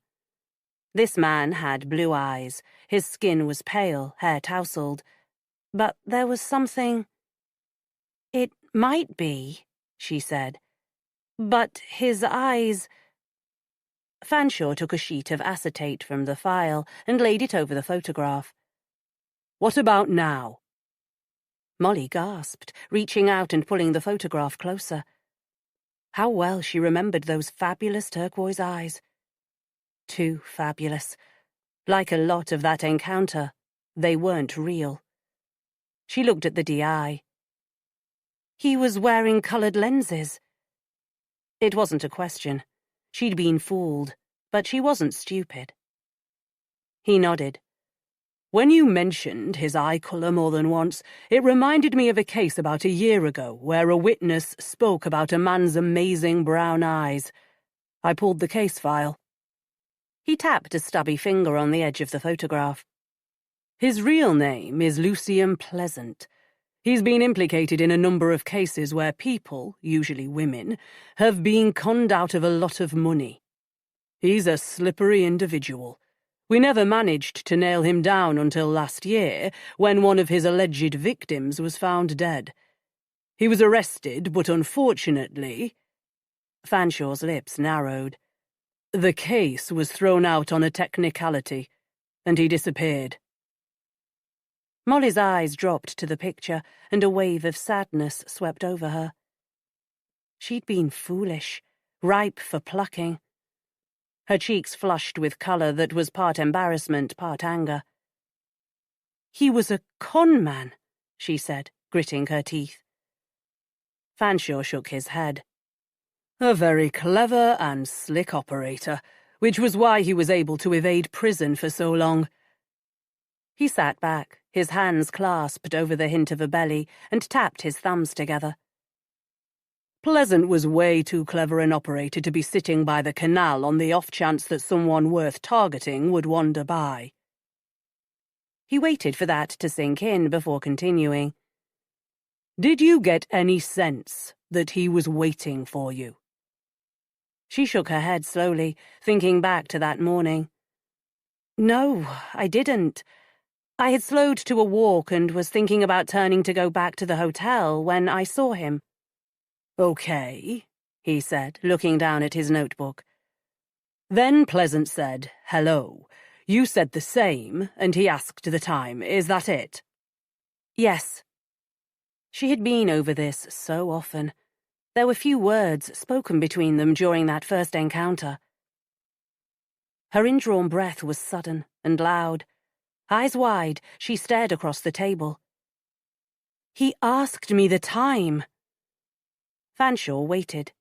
This man had blue eyes, his skin was pale, hair tousled, but there was something. "It might be," she said, "but his eyes—" Fanshawe took a sheet of acetate from the file and laid it over the photograph. "What about now?" Molly gasped, reaching out and pulling the photograph closer. How well she remembered those fabulous turquoise eyes. Too fabulous. Like a lot of that encounter, they weren't real. She looked at the DI. He was wearing coloured lenses. It wasn't a question. She'd been fooled, but she wasn't stupid. He nodded. "When you mentioned his eye colour more than once, it reminded me of a case about a year ago where a witness spoke about a man's amazing brown eyes. I pulled the case file." He tapped a stubby finger on the edge of the photograph. "His real name is Lucian Pleasant. He's been implicated in a number of cases where people, usually women, have been conned out of a lot of money. He's a slippery individual. We never managed to nail him down until last year, when one of his alleged victims was found dead. He was arrested, but unfortunately—" Fanshawe's lips narrowed. "The case was thrown out on a technicality, and he disappeared." Molly's eyes dropped to the picture, and a wave of sadness swept over her. She'd been foolish, ripe for plucking. Her cheeks flushed with colour that was part embarrassment, part anger. "He was a con man," she said, gritting her teeth. Fanshawe shook his head. A very clever and slick operator, which was why he was able to evade prison for so long. He sat back, his hands clasped over the hint of a belly, and tapped his thumbs together. Pleasant was way too clever an operator to be sitting by the canal on the off chance that someone worth targeting would wander by. He waited for that to sink in before continuing. Did you get any sense that he was waiting for you? She shook her head slowly, thinking back to that morning. No, I didn't. I had slowed to a walk and was thinking about turning to go back to the hotel when I saw him. Okay, he said, looking down at his notebook. Then Pleasant said, hello. You said the same, and he asked the time. Is that it? Yes. She had been over this so often. There were few words spoken between them during that first encounter. Her indrawn breath was sudden and loud. Eyes wide, she stared across the table. He asked me the time. Fanshawe waited.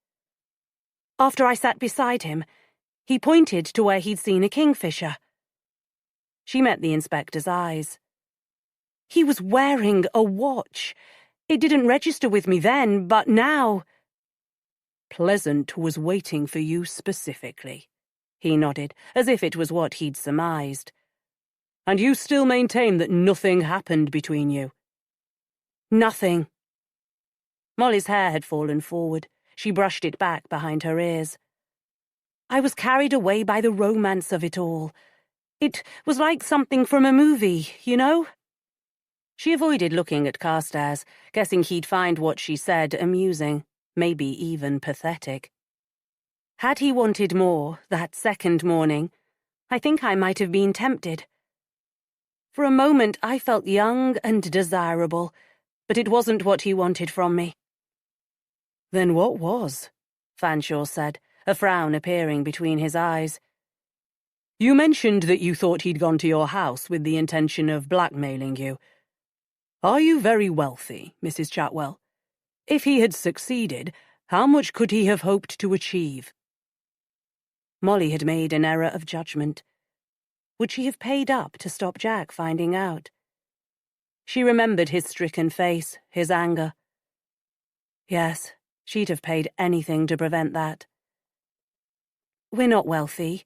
After I sat beside him, he pointed to where he'd seen a kingfisher. She met the inspector's eyes. He was wearing a watch. It didn't register with me then, but now... Pleasant was waiting for you specifically. He nodded, as if it was what he'd surmised. And you still maintain that nothing happened between you? Nothing. Molly's hair had fallen forward. She brushed it back behind her ears. I was carried away by the romance of it all. It was like something from a movie, you know? She avoided looking at Carstairs, guessing he'd find what she said amusing, maybe even pathetic. Had he wanted more that second morning, I think I might have been tempted. For a moment I felt young and desirable, but it wasn't what he wanted from me. Then what was? Fanshawe said, a frown appearing between his eyes. You mentioned that you thought he'd gone to your house with the intention of blackmailing you. Are you very wealthy, Mrs. Chatwell? If he had succeeded, how much could he have hoped to achieve? Molly had made an error of judgment. Would she have paid up to stop Jack finding out? She remembered his stricken face, his anger. Yes, she'd have paid anything to prevent that. We're not wealthy,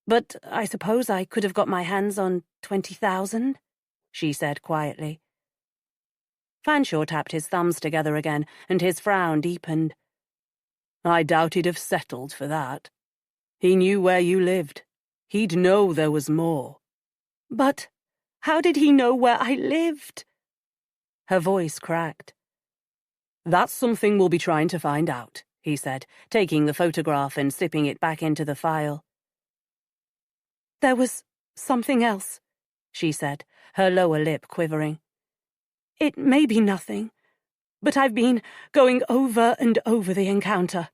but I suppose I could have got my hands on 20,000, she said quietly. Fanshawe tapped his thumbs together again, and his frown deepened. I doubt he'd have settled for that. He knew where you lived. He'd know there was more. But how did he know where I lived? Her voice cracked. That's something we'll be trying to find out, he said, taking the photograph and slipping it back into the file. There was something else, she said, her lower lip quivering. It may be nothing, but I've been going over and over the encounter.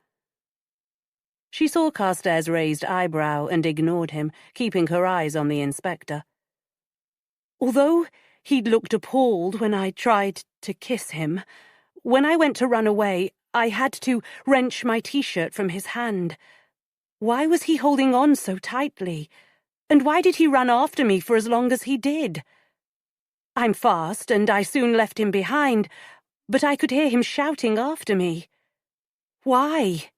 She saw Carstairs' raised eyebrow and ignored him, keeping her eyes on the inspector. Although he'd looked appalled when I tried to kiss him, when I went to run away, I had to wrench my T-shirt from his hand. Why was he holding on so tightly? And why did he run after me for as long as he did? I'm fast, and I soon left him behind, but I could hear him shouting after me. Why?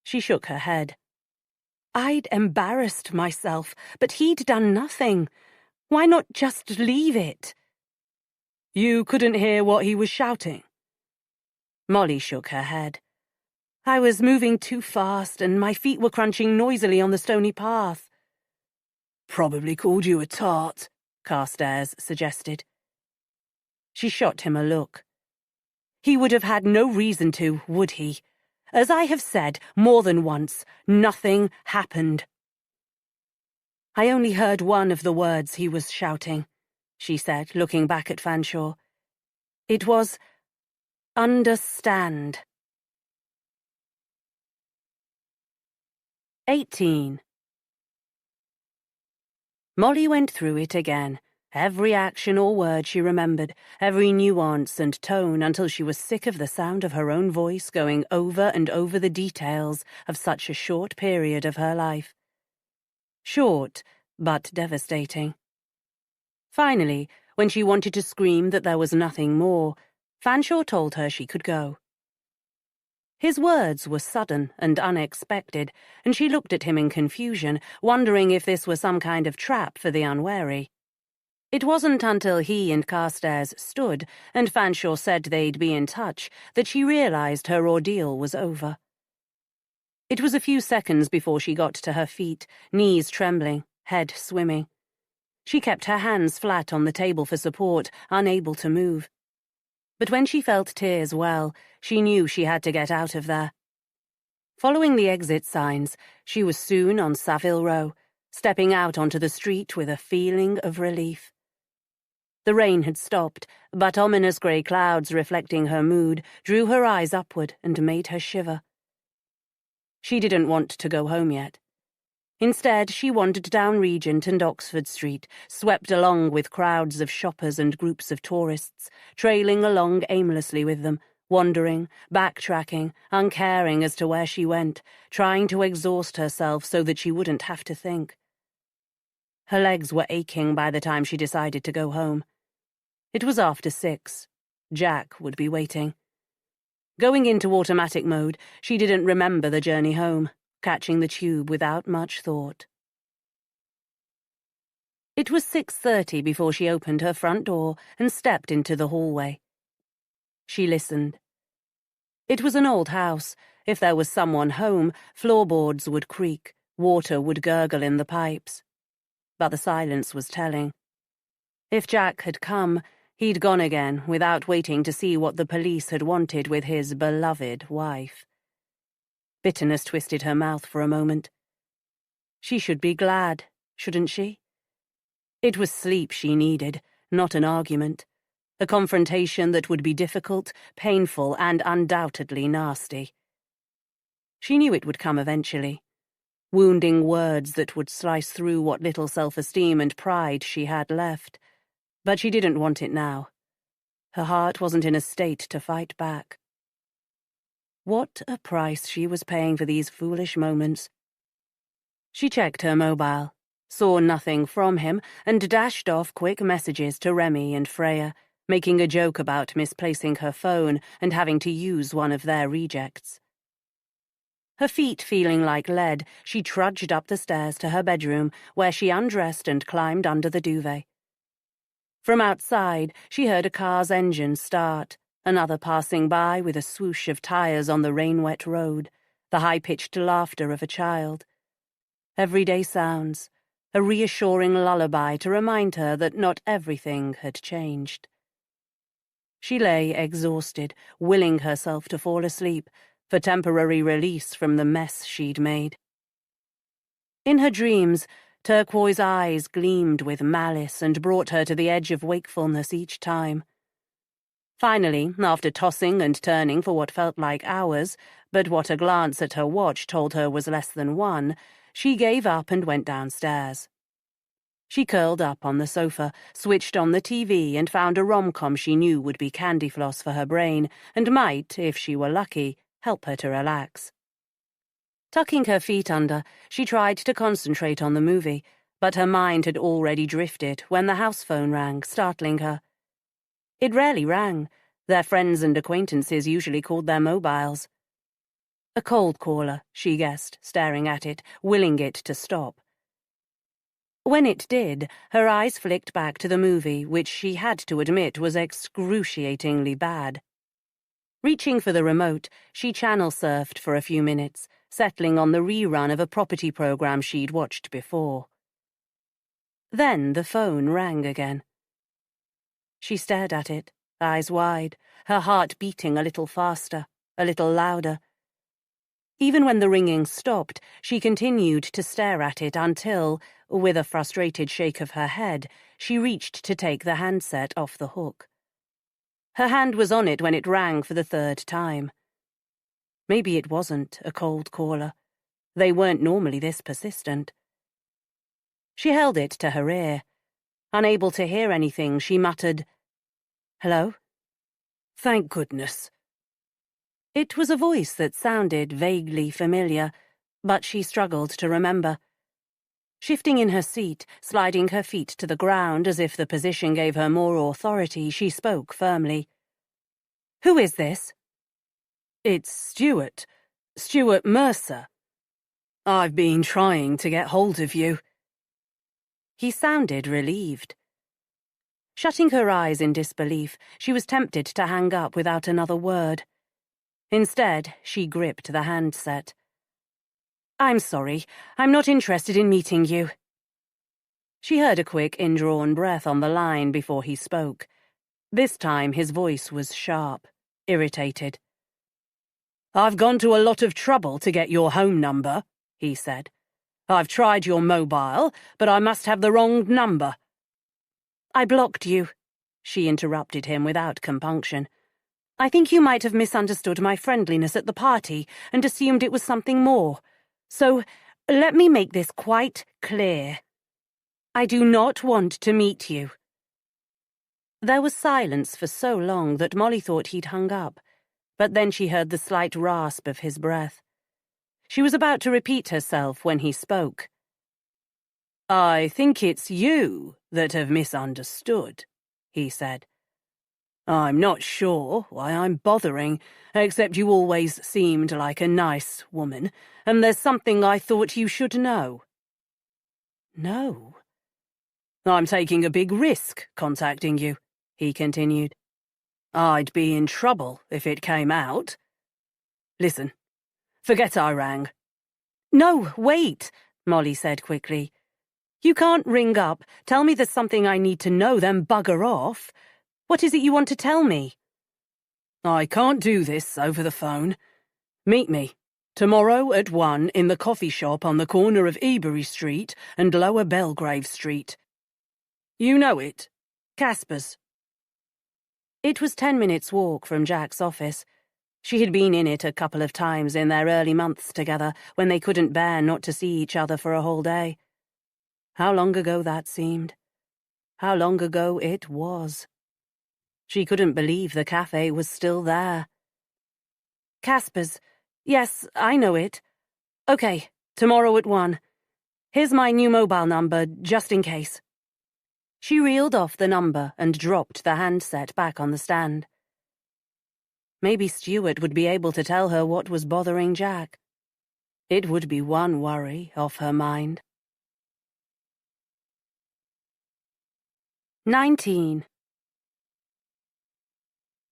She shook her head. I'd embarrassed myself, but he'd done nothing. Why not just leave it? You couldn't hear what he was shouting? Molly shook her head. I was moving too fast, and my feet were crunching noisily on the stony path. Probably called you a tart, Carstairs suggested. She shot him a look. He would have had no reason to, would he? As I have said more than once, nothing happened. I only heard one of the words he was shouting, she said, looking back at Fanshawe. It was, understand. 18. Molly went through it again, Every action or word she remembered, every nuance and tone, until she was sick of the sound of her own voice going over and over the details of such a short period of her life. Short, but devastating. Finally, when she wanted to scream that there was nothing more, Fanshawe told her she could go. His words were sudden and unexpected, and she looked at him in confusion, wondering if this were some kind of trap for the unwary. It wasn't until he and Carstairs stood, and Fanshawe said they'd be in touch, that she realized her ordeal was over. It was a few seconds before she got to her feet, knees trembling, head swimming. She kept her hands flat on the table for support, unable to move. But when she felt tears well, she knew she had to get out of there. Following the exit signs, she was soon on Savile Row, stepping out onto the street with a feeling of relief. The rain had stopped, but ominous grey clouds reflecting her mood drew her eyes upward and made her shiver. She didn't want to go home yet. Instead, she wandered down Regent and Oxford Street, swept along with crowds of shoppers and groups of tourists, trailing along aimlessly with them, wandering, backtracking, uncaring as to where she went, trying to exhaust herself so that she wouldn't have to think. Her legs were aching by the time she decided to go home. It was after 6. Jack would be waiting. Going into automatic mode, she didn't remember the journey home, catching the tube without much thought. It was 6:30 before she opened her front door and stepped into the hallway. She listened. It was an old house. If there was someone home, floorboards would creak, water would gurgle in the pipes. But the silence was telling. If Jack had come, he'd gone again without waiting to see what the police had wanted with his beloved wife. Bitterness twisted her mouth for a moment. She should be glad, shouldn't she? It was sleep she needed, not an argument. A confrontation that would be difficult, painful, and undoubtedly nasty. She knew it would come eventually. Wounding words that would slice through what little self-esteem and pride she had left. But she didn't want it now. Her heart wasn't in a state to fight back. What a price she was paying for these foolish moments. She checked her mobile, saw nothing from him, and dashed off quick messages to Remy and Freya, making a joke about misplacing her phone and having to use one of their rejects. Her feet feeling like lead, she trudged up the stairs to her bedroom, where she undressed and climbed under the duvet. From outside, she heard a car's engine start, another passing by with a swoosh of tires on the rain-wet road, the high-pitched laughter of a child. Everyday sounds, a reassuring lullaby to remind her that not everything had changed. She lay exhausted, willing herself to fall asleep, for temporary release from the mess she'd made. In her dreams, turquoise eyes gleamed with malice and brought her to the edge of wakefulness each time. Finally, after tossing and turning for what felt like hours, but what a glance at her watch told her was less than 1, she gave up and went downstairs. She curled up on the sofa, switched on the TV, and found a rom-com she knew would be candy floss for her brain and might, if she were lucky, help her to relax. Tucking her feet under, she tried to concentrate on the movie, but her mind had already drifted when the house phone rang, startling her. It rarely rang. Their friends and acquaintances usually called their mobiles. A cold caller, she guessed, staring at it, willing it to stop. When it did, her eyes flicked back to the movie, which she had to admit was excruciatingly bad. Reaching for the remote, she channel surfed for a few minutes, settling on the rerun of a property program she'd watched before. Then the phone rang again. She stared at it, eyes wide, her heart beating a little faster, a little louder. Even when the ringing stopped, she continued to stare at it until, with a frustrated shake of her head, she reached to take the handset off the hook. Her hand was on it when it rang for the 3rd time. Maybe it wasn't a cold caller. They weren't normally this persistent. She held it to her ear. Unable to hear anything, she muttered, "Hello?" "Thank goodness." It was a voice that sounded vaguely familiar, but she struggled to remember. Shifting in her seat, sliding her feet to the ground as if the position gave her more authority, she spoke firmly. "Who is this?" "It's Stuart. Stuart Mercer. I've been trying to get hold of you." He sounded relieved. Shutting her eyes in disbelief, she was tempted to hang up without another word. Instead, she gripped the handset. "I'm sorry. I'm not interested in meeting you." She heard a quick, indrawn breath on the line before he spoke. This time his voice was sharp, irritated. "I've gone to a lot of trouble to get your home number," he said. "I've tried your mobile, but I must have the wrong number." "I blocked you," she interrupted him without compunction. "I think you might have misunderstood my friendliness at the party and assumed it was something more. So, let me make this quite clear. I do not want to meet you." There was silence for so long that Molly thought he'd hung up, but then she heard the slight rasp of his breath. She was about to repeat herself when he spoke. "I think it's you that have misunderstood," he said. "I'm not sure why I'm bothering, except you always seemed like a nice woman, and there's something I thought you should know." "No?" "I'm taking a big risk contacting you," he continued. "I'd be in trouble if it came out. Listen, forget I rang." "No, wait," Molly said quickly. "You can't ring up, tell me there's something I need to know, then bugger off. What is it you want to tell me?" "I can't do this over the phone. Meet me tomorrow at 1 in the coffee shop on the corner of Ebury Street and Lower Belgrave Street. You know it, Casper's." It was 10 minutes' walk from Jack's office. She had been in it a couple of times in their early months together when they couldn't bear not to see each other for a whole day. How long ago that seemed. How long ago it was. She couldn't believe the cafe was still there. "Casper's. Yes, I know it. Okay, tomorrow at 1. Here's my new mobile number, just in case." She reeled off the number and dropped the handset back on the stand. Maybe Stuart would be able to tell her what was bothering Jack. It would be one worry off her mind. 19.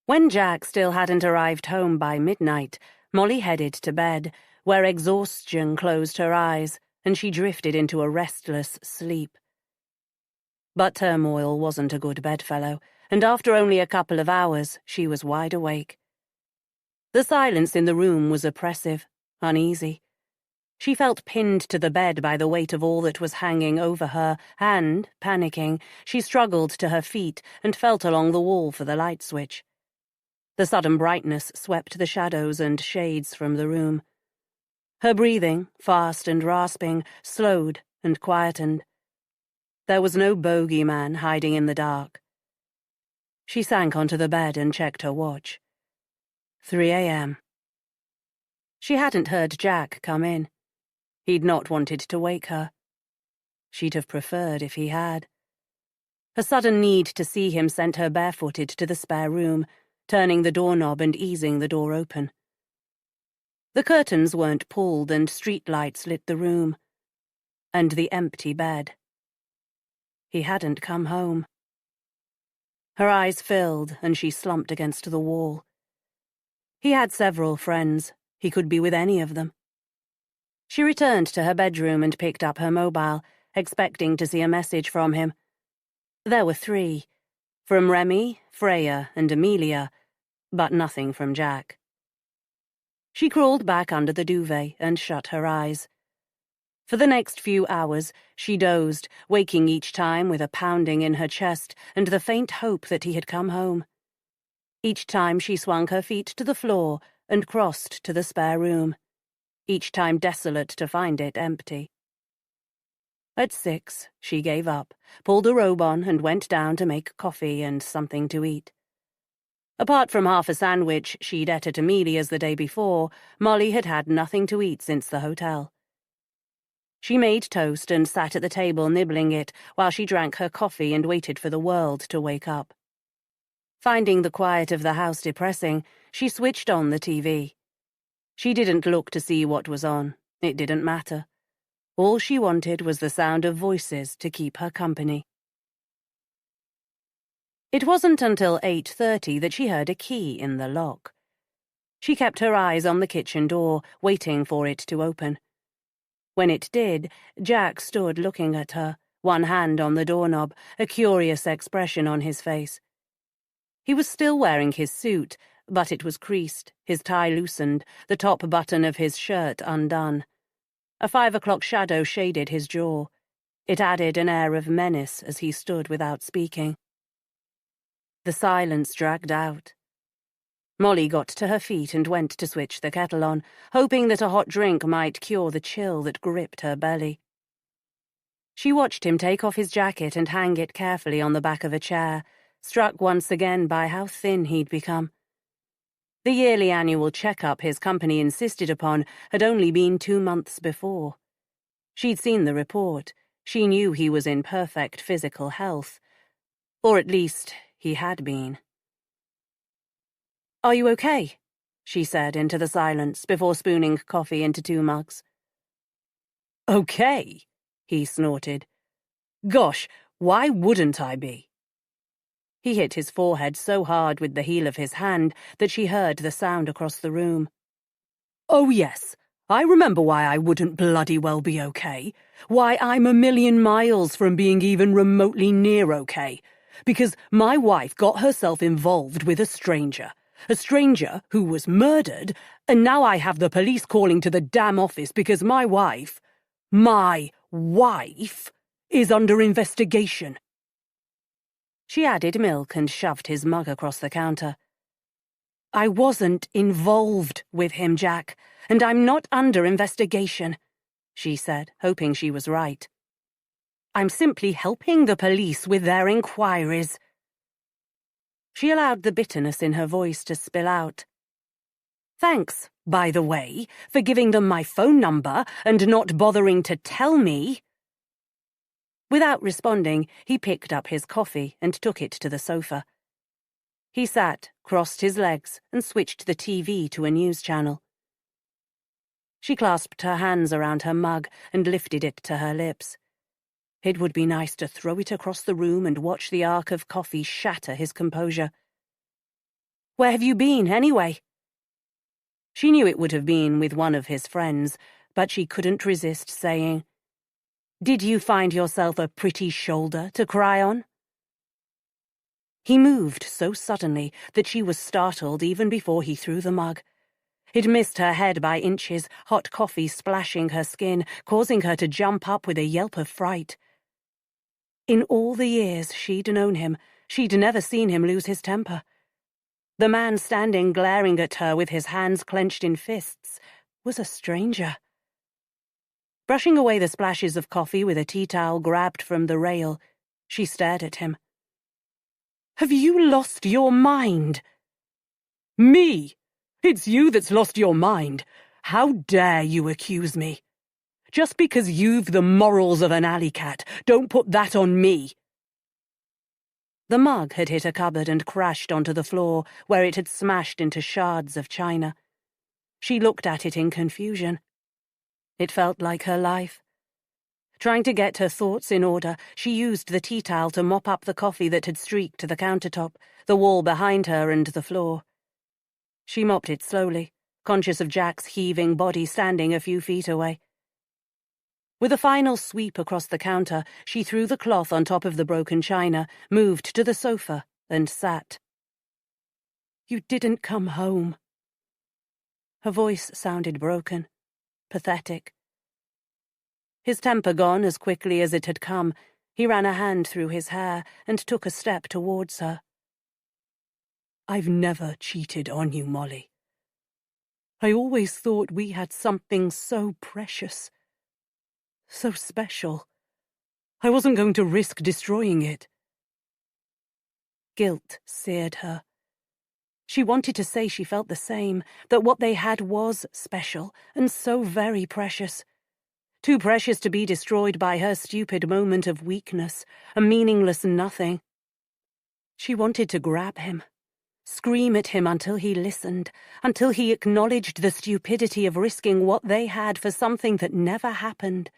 When Jack still hadn't arrived home by midnight, Molly headed to bed, where exhaustion closed her eyes, and she drifted into a restless sleep. But turmoil wasn't a good bedfellow, and after only a couple of hours, she was wide awake. The silence in the room was oppressive, uneasy. She felt pinned to the bed by the weight of all that was hanging over her, and, panicking, she struggled to her feet and felt along the wall for the light switch. The sudden brightness swept the shadows and shades from the room. Her breathing, fast and rasping, slowed and quietened. There was no bogeyman hiding in the dark. She sank onto the bed and checked her watch. 3 a.m. She hadn't heard Jack come in. He'd not wanted to wake her. She'd have preferred if he had. A sudden need to see him sent her barefooted to the spare room, turning the doorknob and easing the door open. The curtains weren't pulled and street lights lit the room. And the empty bed. He hadn't come home. Her eyes filled and she slumped against the wall. He had several friends. He could be with any of them. She returned to her bedroom and picked up her mobile, expecting to see a message from him. There were 3. From Remy, Freya, and Amelia, but nothing from Jack. She crawled back under the duvet and shut her eyes. For the next few hours, she dozed, waking each time with a pounding in her chest and the faint hope that he had come home. Each time she swung her feet to the floor and crossed to the spare room, each time desolate to find it empty. At 6, she gave up, pulled a robe on and went down to make coffee and something to eat. Apart from half a sandwich she'd ate at Amelia's the day before, Molly had had nothing to eat since the hotel. She made toast and sat at the table nibbling it while she drank her coffee and waited for the world to wake up. Finding the quiet of the house depressing, she switched on the TV. She didn't look to see what was on. It didn't matter. All she wanted was the sound of voices to keep her company. It wasn't until 8:30 that she heard a key in the lock. She kept her eyes on the kitchen door, waiting for it to open. When it did, Jack stood looking at her, one hand on the doorknob, a curious expression on his face. He was still wearing his suit, but it was creased, his tie loosened, the top button of his shirt undone. A 5 o'clock shadow shaded his jaw. It added an air of menace as he stood without speaking. The silence dragged out. Molly got to her feet and went to switch the kettle on, hoping that a hot drink might cure the chill that gripped her belly. She watched him take off his jacket and hang it carefully on the back of a chair, struck once again by how thin he'd become. The yearly annual checkup his company insisted upon had only been 2 months before. She'd seen the report. She knew he was in perfect physical health. Or at least, he had been. "Are you okay?" she said into the silence before spooning coffee into 2 mugs. "Okay," he snorted. "Gosh, why wouldn't I be?" He hit his forehead so hard with the heel of his hand that she heard the sound across the room. "Oh yes, I remember why I wouldn't bloody well be okay. Why I'm a million miles from being even remotely near okay. Because my wife got herself involved with a stranger who was murdered, and now I have the police calling to the damn office because my wife, is under investigation." She added milk and shoved his mug across the counter. "I wasn't involved with him, Jack, and I'm not under investigation," she said, hoping she was right. "I'm simply helping the police with their inquiries." She allowed the bitterness in her voice to spill out. "Thanks, by the way, for giving them my phone number and not bothering to tell me." Without responding, he picked up his coffee and took it to the sofa. He sat, crossed his legs, and switched the TV to a news channel. She clasped her hands around her mug and lifted it to her lips. It would be nice to throw it across the room and watch the arc of coffee shatter his composure. "Where have you been, anyway?" She knew it would have been with one of his friends, but she couldn't resist saying, "Did you find yourself a pretty shoulder to cry on?" He moved so suddenly that she was startled even before he threw the mug. It missed her head by inches, hot coffee splashing her skin, causing her to jump up with a yelp of fright. In all the years she'd known him, she'd never seen him lose his temper. The man standing glaring at her with his hands clenched in fists was a stranger. Brushing away the splashes of coffee with a tea towel grabbed from the rail, she stared at him. "Have you lost your mind?" "Me? It's you that's lost your mind. How dare you accuse me? Just because you've the morals of an alley cat, don't put that on me." The mug had hit a cupboard and crashed onto the floor, where it had smashed into shards of china. She looked at it in confusion. It felt like her life. Trying to get her thoughts in order, she used the tea towel to mop up the coffee that had streaked the countertop, the wall behind her and the floor. She mopped it slowly, conscious of Jack's heaving body standing a few feet away. With a final sweep across the counter, she threw the cloth on top of the broken china, moved to the sofa, and sat. "You didn't come home." Her voice sounded broken, pathetic. His temper gone as quickly as it had come, he ran a hand through his hair and took a step towards her. "I've never cheated on you, Molly. I always thought we had something so precious, so special. I wasn't going to risk destroying it. Guilt seared her. She wanted to say she felt the same, that what they had was special and so very precious. Too precious to be destroyed by her stupid moment of weakness, a meaningless nothing. She wanted to grab him, scream at him until he listened, until he acknowledged the stupidity of risking what they had for something that never happened.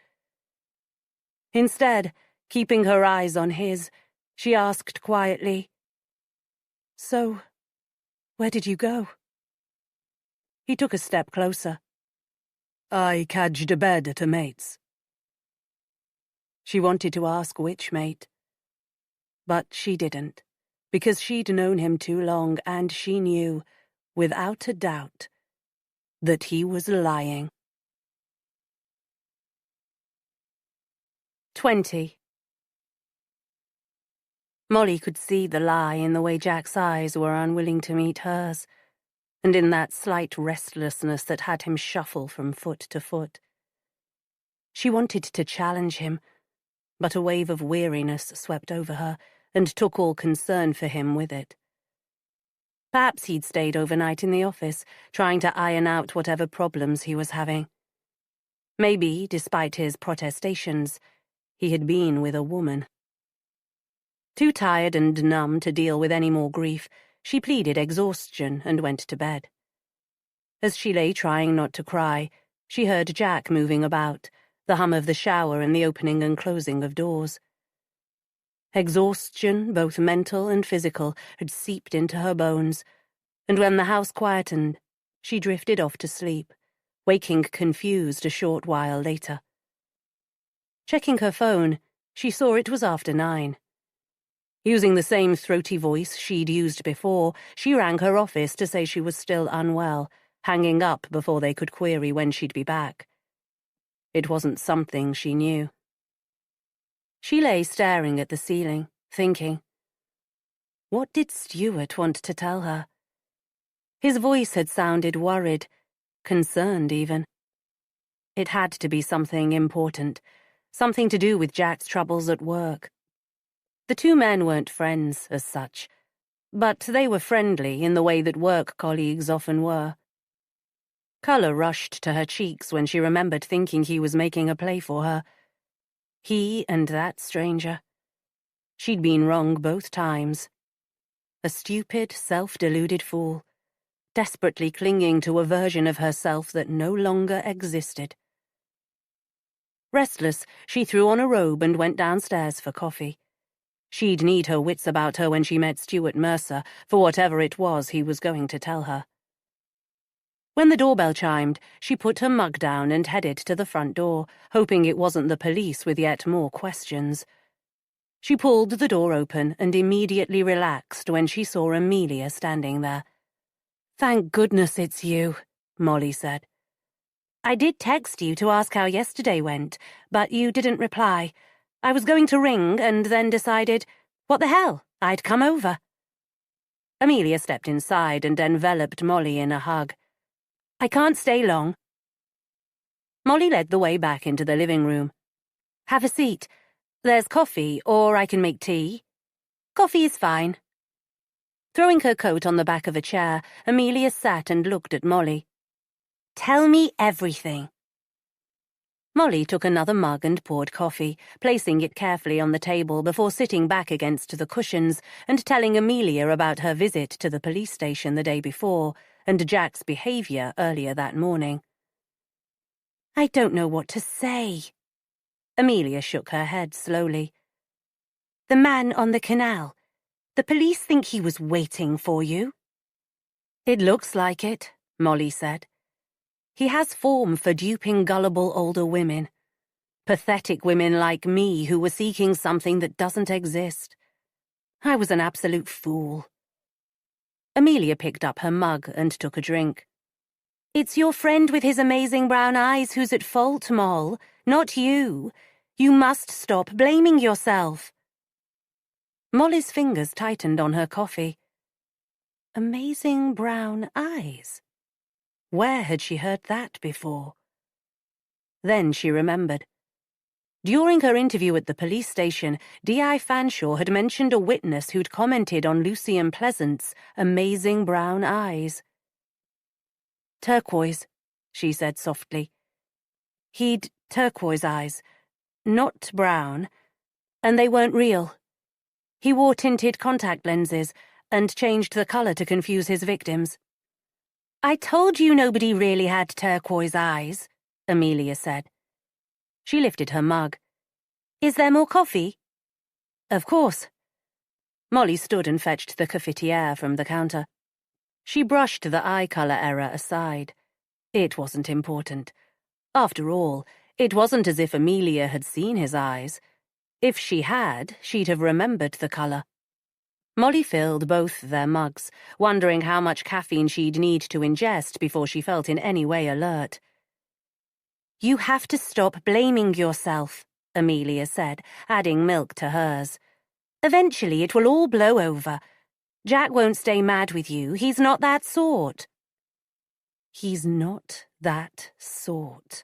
Instead, keeping her eyes on his, she asked quietly, "So, where did you go?" He took a step closer. "I cadged a bed at a mate's." She wanted to ask which mate, but she didn't, because she'd known him too long and she knew, without a doubt, that he was lying. 20. Molly could see the lie in the way Jack's eyes were unwilling to meet hers, and in that slight restlessness that had him shuffle from foot to foot. She wanted to challenge him, but a wave of weariness swept over her and took all concern for him with it. Perhaps he'd stayed overnight in the office, trying to iron out whatever problems he was having. Maybe, despite his protestations, he had been with a woman. Too tired and numb to deal with any more grief, she pleaded exhaustion and went to bed. As she lay trying not to cry, she heard Jack moving about, the hum of the shower and the opening and closing of doors. Exhaustion, both mental and physical, had seeped into her bones, and when the house quietened, she drifted off to sleep, waking confused a short while later. Checking her phone, she saw it was after 9. Using the same throaty voice she'd used before, she rang her office to say she was still unwell, hanging up before they could query when she'd be back. It wasn't something she knew. She lay staring at the ceiling, thinking. What did Stuart want to tell her? His voice had sounded worried, concerned even. It had to be something important, something to do with Jack's troubles at work. The two men weren't friends, as such, but they were friendly in the way that work colleagues often were. Colour rushed to her cheeks when she remembered thinking he was making a play for her. He and that stranger. She'd been wrong both times. A stupid, self-deluded fool, desperately clinging to a version of herself that no longer existed. Restless, she threw on a robe and went downstairs for coffee. She'd need her wits about her when she met Stuart Mercer for whatever it was he was going to tell her. When the doorbell chimed, she put her mug down and headed to the front door, hoping it wasn't the police with yet more questions. She pulled the door open and immediately relaxed when she saw Amelia standing there. "Thank goodness it's you," Molly said. "I did text you to ask how yesterday went, but you didn't reply. I was going to ring and then decided, what the hell, I'd come over." Amelia stepped inside and enveloped Molly in a hug. "I can't stay long." Molly led the way back into the living room. "Have a seat. There's coffee, or I can make tea." "Coffee is fine." Throwing her coat on the back of a chair, Amelia sat and looked at Molly. "Tell me everything." Molly took another mug and poured coffee, placing it carefully on the table before sitting back against the cushions and telling Amelia about her visit to the police station the day before and Jack's behaviour earlier that morning. "I don't know what to say." Amelia shook her head slowly. "The man on the canal. The police think he was waiting for you." "It looks like it," Molly said. "He has form for duping gullible older women. Pathetic women like me who were seeking something that doesn't exist. I was an absolute fool." Amelia picked up her mug and took a drink. "It's your friend with his amazing brown eyes who's at fault, Moll, not you. You must stop blaming yourself." Molly's fingers tightened on her coffee. Amazing brown eyes? Where had she heard that before? Then she remembered. During her interview at the police station, D.I. Fanshawe had mentioned a witness who'd commented on Lucien Pleasant's amazing brown eyes. "Turquoise," she said softly. "He'd turquoise eyes, not brown, and they weren't real. He wore tinted contact lenses and changed the colour to confuse his victims." "I told you nobody really had turquoise eyes," Amelia said. She lifted her mug. "Is there more coffee?" "Of course." Molly stood and fetched the cafetiere from the counter. She brushed the eye colour error aside. It wasn't important. After all, it wasn't as if Amelia had seen his eyes. If she had, she'd have remembered the colour. Molly filled both their mugs, wondering how much caffeine she'd need to ingest before she felt in any way alert. "You have to stop blaming yourself," Amelia said, adding milk to hers. "Eventually it will all blow over. Jack won't stay mad with you. He's not that sort." He's not that sort.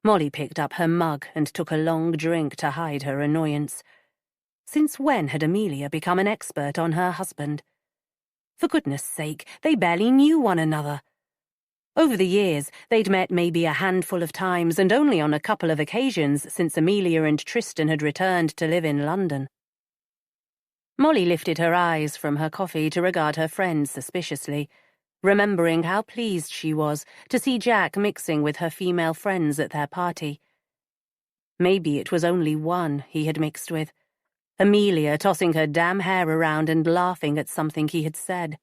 Molly picked up her mug and took a long drink to hide her annoyance. Since when had Amelia become an expert on her husband? For goodness sake, they barely knew one another. Over the years, they'd met maybe a handful of times and only on a couple of occasions since Amelia and Tristan had returned to live in London. Molly lifted her eyes from her coffee to regard her friend suspiciously, remembering how pleased she was to see Jack mixing with her female friends at their party. Maybe it was only one he had mixed with. Amelia tossing her damn hair around and laughing at something he had said.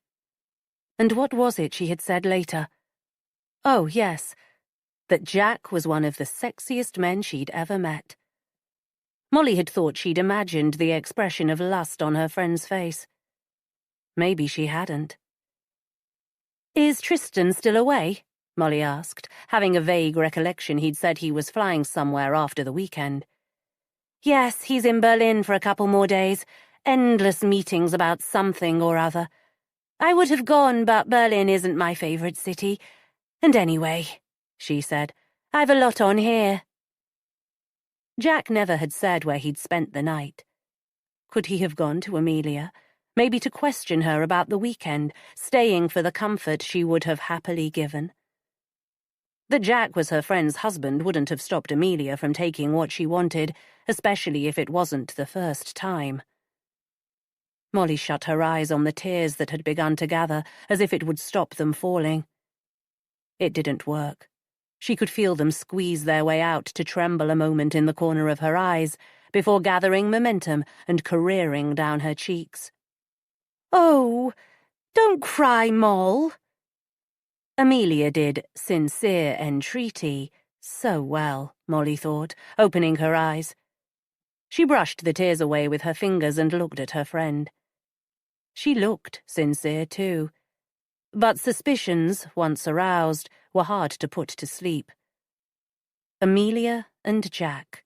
And what was it she had said later? Oh, yes, that Jack was one of the sexiest men she'd ever met. Molly had thought she'd imagined the expression of lust on her friend's face. Maybe she hadn't. "Is Tristan still away?" Molly asked, having a vague recollection he'd said he was flying somewhere after the weekend. "Yes, he's in Berlin for a couple more days. Endless meetings about something or other. I would have gone, but Berlin isn't my favourite city. And anyway," she said, "I've a lot on here." Jack never had said where he'd spent the night. Could he have gone to Amelia, maybe to question her about the weekend, staying for the comfort she would have happily given? That Jack was her friend's husband wouldn't have stopped Amelia from taking what she wanted, especially if it wasn't the first time. Molly shut her eyes on the tears that had begun to gather, as if it would stop them falling. It didn't work. She could feel them squeeze their way out to tremble a moment in the corner of her eyes, before gathering momentum and careering down her cheeks. "Oh, don't cry, Moll." Amelia did sincere entreaty so well, Molly thought, opening her eyes. She brushed the tears away with her fingers and looked at her friend. She looked sincere, too. But suspicions, once aroused, were hard to put to sleep. Amelia and Jack.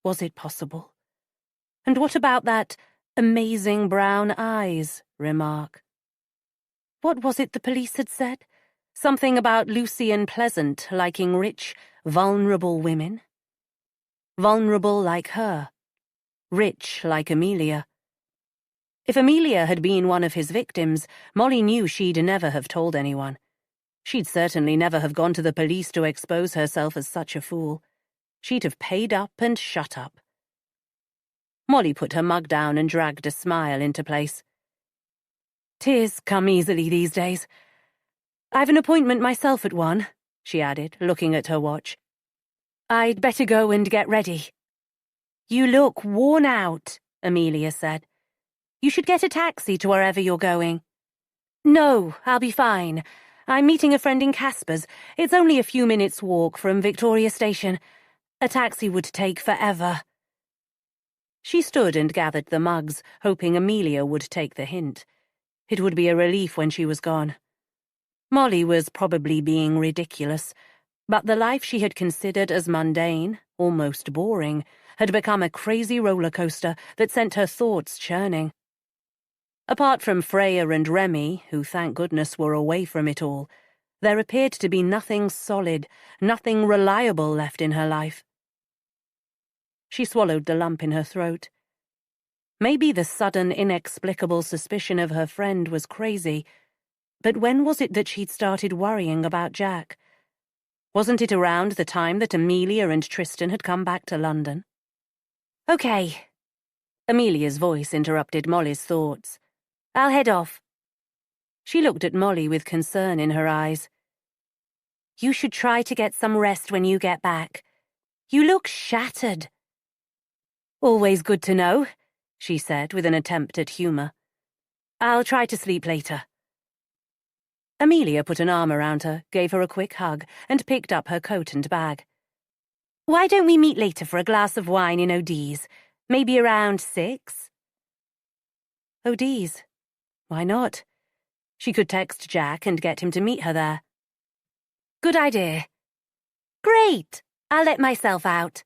Was it possible? And what about that amazing brown eyes remark? What was it the police had said? Something about Lucien Pleasant liking rich, vulnerable women? Vulnerable like her. Rich like Amelia. If Amelia had been one of his victims, Molly knew she'd never have told anyone. She'd certainly never have gone to the police to expose herself as such a fool. She'd have paid up and shut up. Molly put her mug down and dragged a smile into place. "Tears come easily these days. I've an appointment myself at 1, she added, looking at her watch. "I'd better go and get ready." "You look worn out," Amelia said. "You should get a taxi to wherever you're going." "No, I'll be fine. I'm meeting a friend in Caspers. It's only a few minutes' walk from Victoria Station. A taxi would take forever." She stood and gathered the mugs, hoping Amelia would take the hint. It would be a relief when she was gone. Molly was probably being ridiculous, but the life she had considered as mundane, almost boring, had become a crazy roller coaster that sent her thoughts churning. Apart from Freya and Remy, who thank goodness were away from it all, there appeared to be nothing solid, nothing reliable left in her life. She swallowed the lump in her throat. Maybe the sudden, inexplicable suspicion of her friend was crazy, but when was it that she'd started worrying about Jack? Wasn't it around the time that Amelia and Tristan had come back to London? Okay. Amelia's voice interrupted Molly's thoughts. I'll head off. She looked at Molly with concern in her eyes. You should try to get some rest when you get back. You look shattered. Always good to know, she said with an attempt at humour. I'll try to sleep later. Amelia put an arm around her, gave her a quick hug, and picked up her coat and bag. Why don't we meet later for a glass of wine in O'Dee's? Maybe around 6? O'Dee's? Why not? She could text Jack and get him to meet her there. Good idea. Great! I'll let myself out.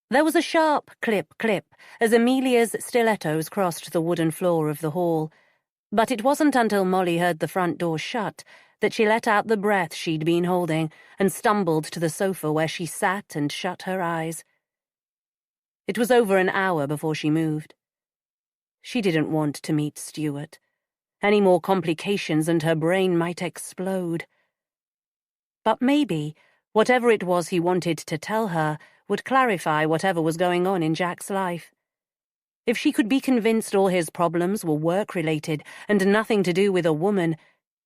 There was a sharp clip-clip as Amelia's stilettos crossed the wooden floor of the hall, but it wasn't until Molly heard the front door shut that she let out the breath she'd been holding and stumbled to the sofa where she sat and shut her eyes. It was over an hour before she moved. She didn't want to meet Stuart. Any more complications and her brain might explode. But maybe whatever it was he wanted to tell her would clarify whatever was going on in Jack's life. If she could be convinced all his problems were work-related and nothing to do with a woman,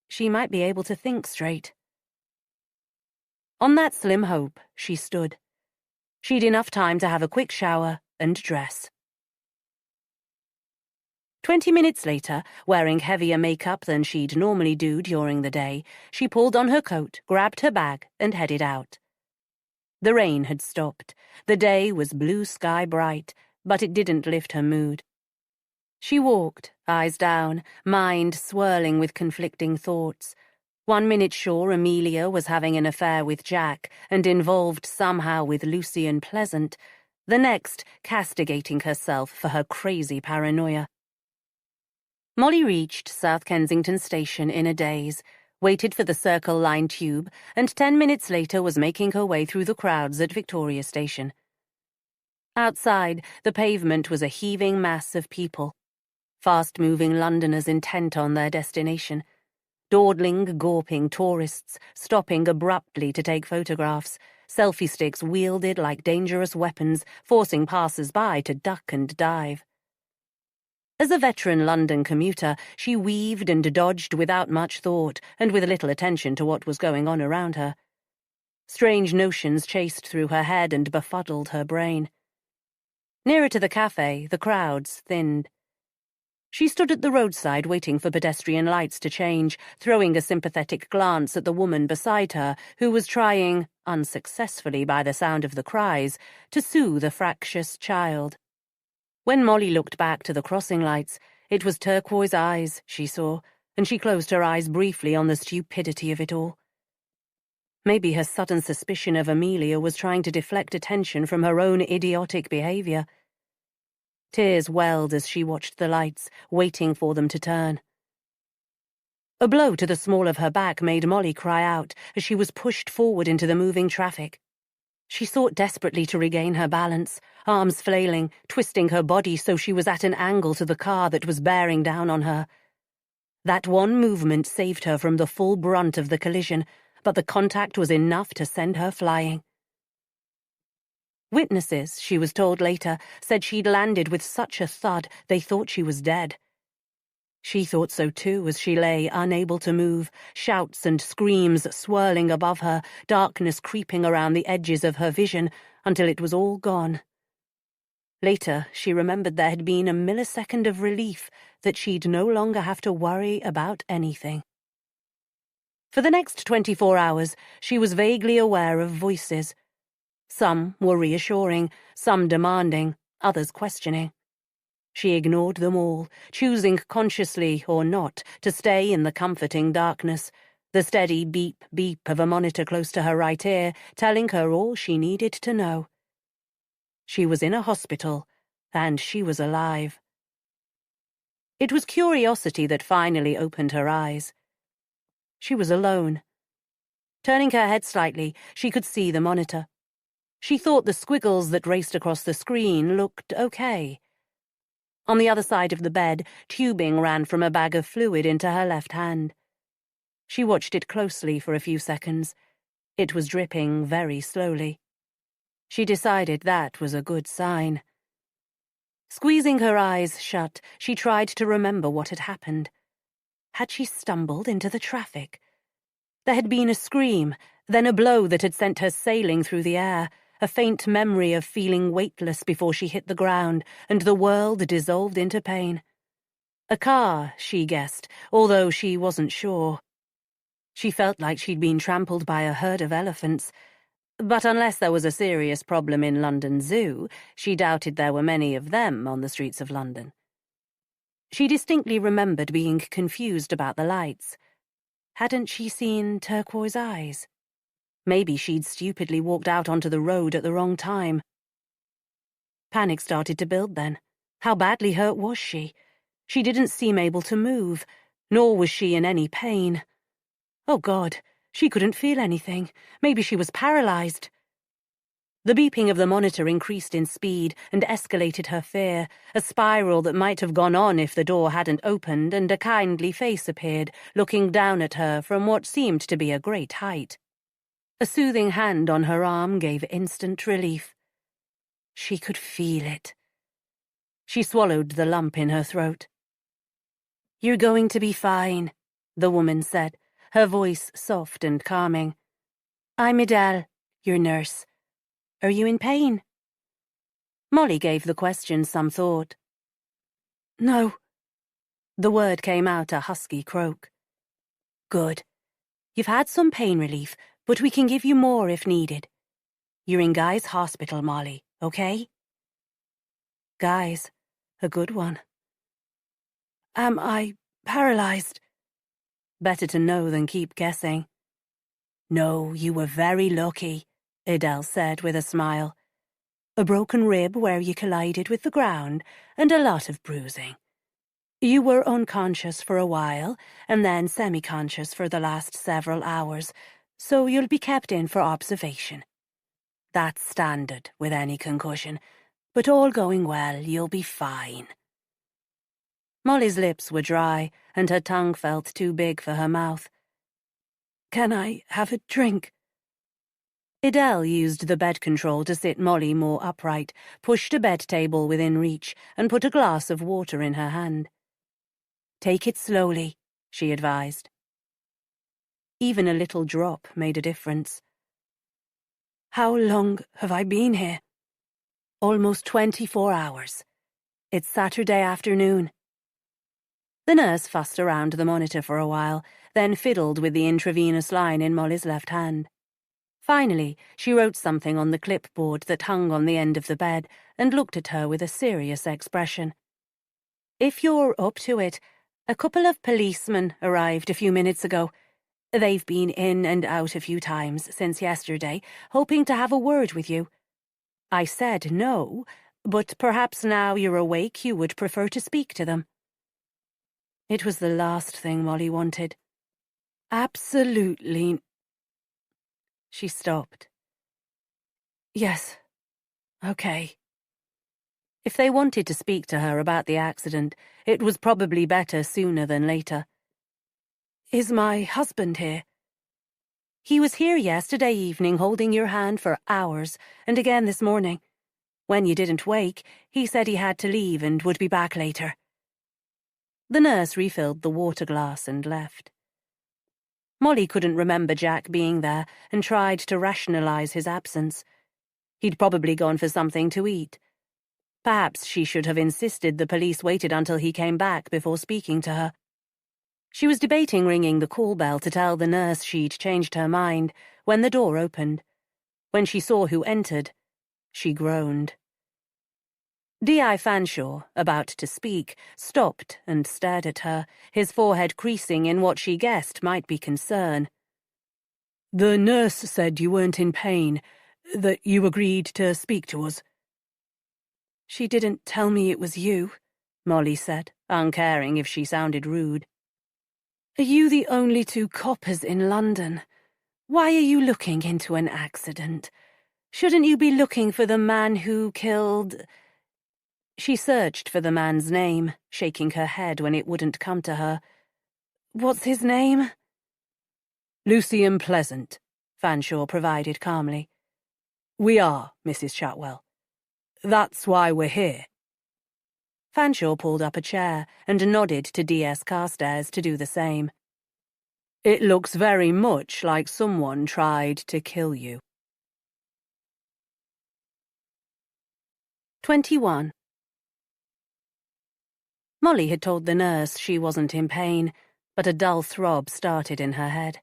she might be able to think straight. On that slim hope, she stood. She'd enough time to have a quick shower and dress. 20 minutes later, wearing heavier makeup than she'd normally do during the day, she pulled on her coat, grabbed her bag, and headed out. The rain had stopped. The day was blue sky bright, but it didn't lift her mood. She walked, eyes down, mind swirling with conflicting thoughts. 1 minute sure Amelia was having an affair with Jack and involved somehow with Lucian Pleasant, the next castigating herself for her crazy paranoia. Molly reached South Kensington Station in a daze, waited for the Circle Line tube, and 10 minutes later was making her way through the crowds at Victoria Station. Outside, the pavement was a heaving mass of people, fast-moving Londoners intent on their destination, dawdling, gawping tourists stopping abruptly to take photographs, selfie sticks wielded like dangerous weapons, forcing passers-by to duck and dive. As a veteran London commuter, she weaved and dodged without much thought and with little attention to what was going on around her. Strange notions chased through her head and befuddled her brain. Nearer to the cafe, the crowds thinned. She stood at the roadside waiting for pedestrian lights to change, throwing a sympathetic glance at the woman beside her who was trying, unsuccessfully by the sound of the cries, to soothe a fractious child. When Molly looked back to the crossing lights, it was turquoise eyes she saw, and she closed her eyes briefly on the stupidity of it all. Maybe her sudden suspicion of Amelia was trying to deflect attention from her own idiotic behaviour. Tears welled as she watched the lights, waiting for them to turn. A blow to the small of her back made Molly cry out as she was pushed forward into the moving traffic. She sought desperately to regain her balance, arms flailing, twisting her body so she was at an angle to the car that was bearing down on her. That one movement saved her from the full brunt of the collision, but the contact was enough to send her flying. Witnesses, she was told later, said she'd landed with such a thud they thought she was dead. She thought so too as she lay, unable to move, shouts and screams swirling above her, darkness creeping around the edges of her vision until it was all gone. Later, she remembered there had been a millisecond of relief that she'd no longer have to worry about anything. For the next 24 hours, she was vaguely aware of voices. Some were reassuring, some demanding, others questioning. She ignored them all, choosing consciously or not to stay in the comforting darkness, the steady beep-beep of a monitor close to her right ear telling her all she needed to know. She was in a hospital, and she was alive. It was curiosity that finally opened her eyes. She was alone. Turning her head slightly, she could see the monitor. She thought the squiggles that raced across the screen looked okay. On the other side of the bed, tubing ran from a bag of fluid into her left hand. She watched it closely for a few seconds. It was dripping very slowly. She decided that was a good sign. Squeezing her eyes shut, she tried to remember what had happened. Had she stumbled into the traffic? There had been a scream, then a blow that had sent her sailing through the air, a faint memory of feeling weightless before she hit the ground, and the world dissolved into pain. A car, she guessed, although she wasn't sure. She felt like she'd been trampled by a herd of elephants, but unless there was a serious problem in London Zoo, she doubted there were many of them on the streets of London. She distinctly remembered being confused about the lights. Hadn't she seen turquoise eyes? Maybe she'd stupidly walked out onto the road at the wrong time. Panic started to build then. How badly hurt was she? She didn't seem able to move, nor was she in any pain. Oh God, she couldn't feel anything. Maybe she was paralyzed. The beeping of the monitor increased in speed and escalated her fear, a spiral that might have gone on if the door hadn't opened and a kindly face appeared, looking down at her from what seemed to be a great height. A soothing hand on her arm gave instant relief. She could feel it. She swallowed the lump in her throat. "You're going to be fine," the woman said, her voice soft and calming. "I'm Adele, your nurse. Are you in pain?" Molly gave the question some thought. "No." The word came out a husky croak. "Good. You've had some pain relief, but we can give you more if needed. You're in Guy's Hospital, Molly, okay?" Guy's, a good one. "Am I paralyzed?" Better to know than keep guessing. "No, you were very lucky," Adele said with a smile. "A broken rib where you collided with the ground, and a lot of bruising. You were unconscious for a while, and then semi-conscious for the last several hours, so you'll be kept in for observation. That's standard with any concussion, but all going well, you'll be fine." Molly's lips were dry, and her tongue felt too big for her mouth. "Can I have a drink?" Adele used the bed control to sit Molly more upright, pushed a bed table within reach, and put a glass of water in her hand. "Take it slowly," she advised. Even a little drop made a difference. "How long have I been here?" "Almost 24 hours. It's Saturday afternoon." The nurse fussed around the monitor for a while, then fiddled with the intravenous line in Molly's left hand. Finally, she wrote something on the clipboard that hung on the end of the bed and looked at her with a serious expression. "If you're up to it, a couple of policemen arrived a few minutes ago. They've been in and out a few times since yesterday, hoping to have a word with you. I said no, but perhaps now you're awake you would prefer to speak to them." It was the last thing Molly wanted. "Absolutely." She stopped. "Yes. Okay." If they wanted to speak to her about the accident, it was probably better sooner than later. "Is my husband here?" "He was here yesterday evening holding your hand for hours, and again this morning. When you didn't wake, he said he had to leave and would be back later." The nurse refilled the water glass and left. Molly couldn't remember Jack being there and tried to rationalize his absence. He'd probably gone for something to eat. Perhaps she should have insisted the police waited until he came back before speaking to her. She was debating ringing the call bell to tell the nurse she'd changed her mind when the door opened. When she saw who entered, she groaned. D.I. Fanshawe, about to speak, stopped and stared at her, his forehead creasing in what she guessed might be concern. "The nurse said you weren't in pain, that you agreed to speak to us." "She didn't tell me it was you," Molly said, uncaring if she sounded rude. "Are you the only two coppers in London? Why are you looking into an accident? Shouldn't you be looking for the man who killed—" She searched for the man's name, shaking her head when it wouldn't come to her. "What's his name?" "Lucian Pleasant," Fanshawe provided calmly. "We are, Mrs. Chatwell. That's why we're here." Fanshawe pulled up a chair and nodded to D.S. Carstairs to do the same. "It looks very much like someone tried to kill you." 21. Molly had told the nurse she wasn't in pain, but a dull throb started in her head.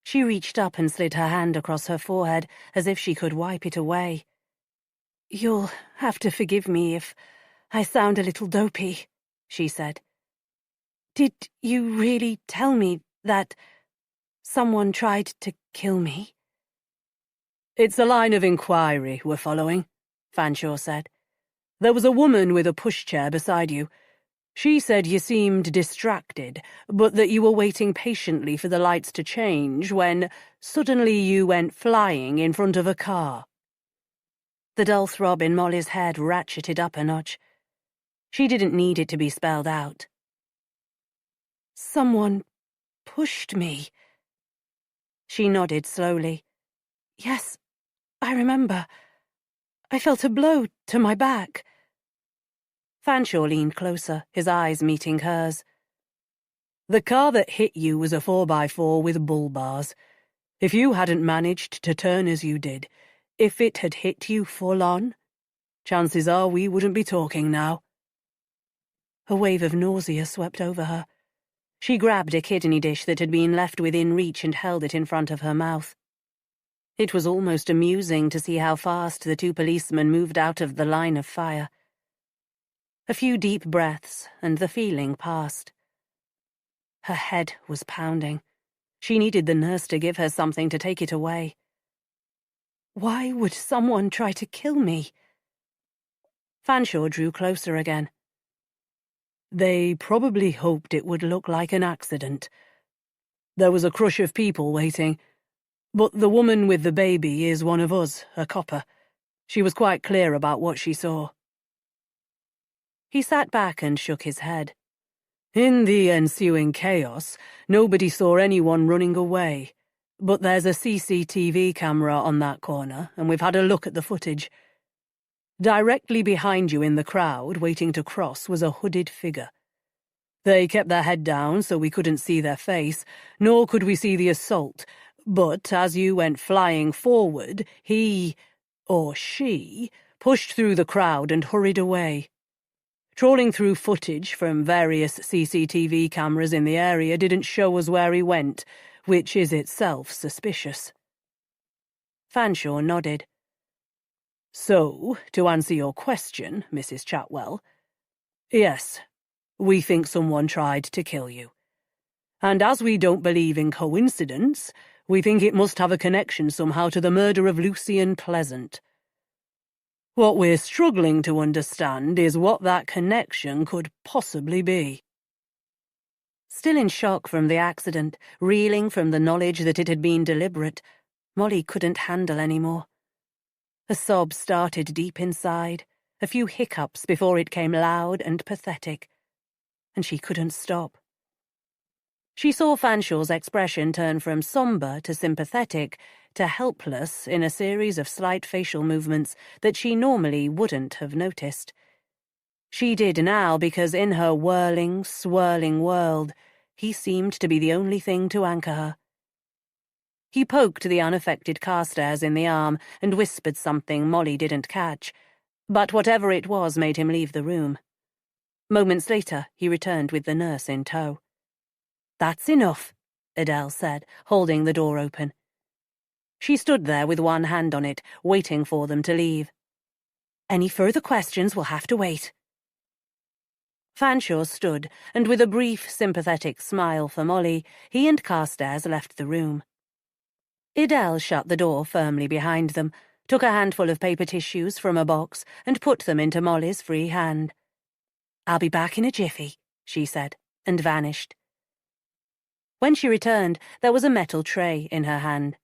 She reached up and slid her hand across her forehead as if she could wipe it away. "You'll have to forgive me if I sound a little dopey," she said. "Did you really tell me that someone tried to kill me?" "It's a line of inquiry we're following," Fanshawe said. "There was a woman with a pushchair beside you. She said you seemed distracted, but that you were waiting patiently for the lights to change when suddenly you went flying in front of a car." The dull throb in Molly's head ratcheted up a notch. She didn't need it to be spelled out. "Someone pushed me." She nodded slowly. "Yes, I remember. I felt a blow to my back." Fanshawe leaned closer, his eyes meeting hers. "The car that hit you was a 4x4 with bull bars. If you hadn't managed to turn as you did, if it had hit you full on, chances are we wouldn't be talking now." A wave of nausea swept over her. She grabbed a kidney dish that had been left within reach and held it in front of her mouth. It was almost amusing to see how fast the two policemen moved out of the line of fire. A few deep breaths, and the feeling passed. Her head was pounding. She needed the nurse to give her something to take it away. Why would someone try to kill me? Fanshawe drew closer again. "They probably hoped it would look like an accident. There was a crush of people waiting, but the woman with the baby is one of us, a copper. She was quite clear about what she saw." He sat back and shook his head. "In the ensuing chaos, nobody saw anyone running away, but there's a CCTV camera on that corner, and we've had a look at the footage. Directly behind you in the crowd, waiting to cross, was a hooded figure. They kept their head down so we couldn't see their face, nor could we see the assault, but as you went flying forward, he, or she, pushed through the crowd and hurried away. Trawling through footage from various CCTV cameras in the area didn't show us where he went, which is itself suspicious." Fanshawe nodded. "So, to answer your question, Mrs. Chatwell, yes, we think someone tried to kill you. And as we don't believe in coincidence, we think it must have a connection somehow to the murder of Lucian Pleasant. What we're struggling to understand is what that connection could possibly be." Still in shock from the accident, reeling from the knowledge that it had been deliberate, Molly couldn't handle any more. A sob started deep inside, a few hiccups before it came loud and pathetic, and she couldn't stop. She saw Fanshawe's expression turn from somber to sympathetic to helpless in a series of slight facial movements that she normally wouldn't have noticed. She did now because in her whirling, swirling world, he seemed to be the only thing to anchor her. He poked the unaffected Carstairs in the arm and whispered something Molly didn't catch, but whatever it was made him leave the room. Moments later, he returned with the nurse in tow. "That's enough," Adele said, holding the door open. She stood there with one hand on it, waiting for them to leave. "Any further questions will have to wait." Fanshawe stood, and with a brief, sympathetic smile for Molly, he and Carstairs left the room. Adele shut the door firmly behind them, took a handful of paper tissues from a box, and put them into Molly's free hand. "I'll be back in a jiffy," she said, and vanished. When she returned, there was a metal tray in her hand.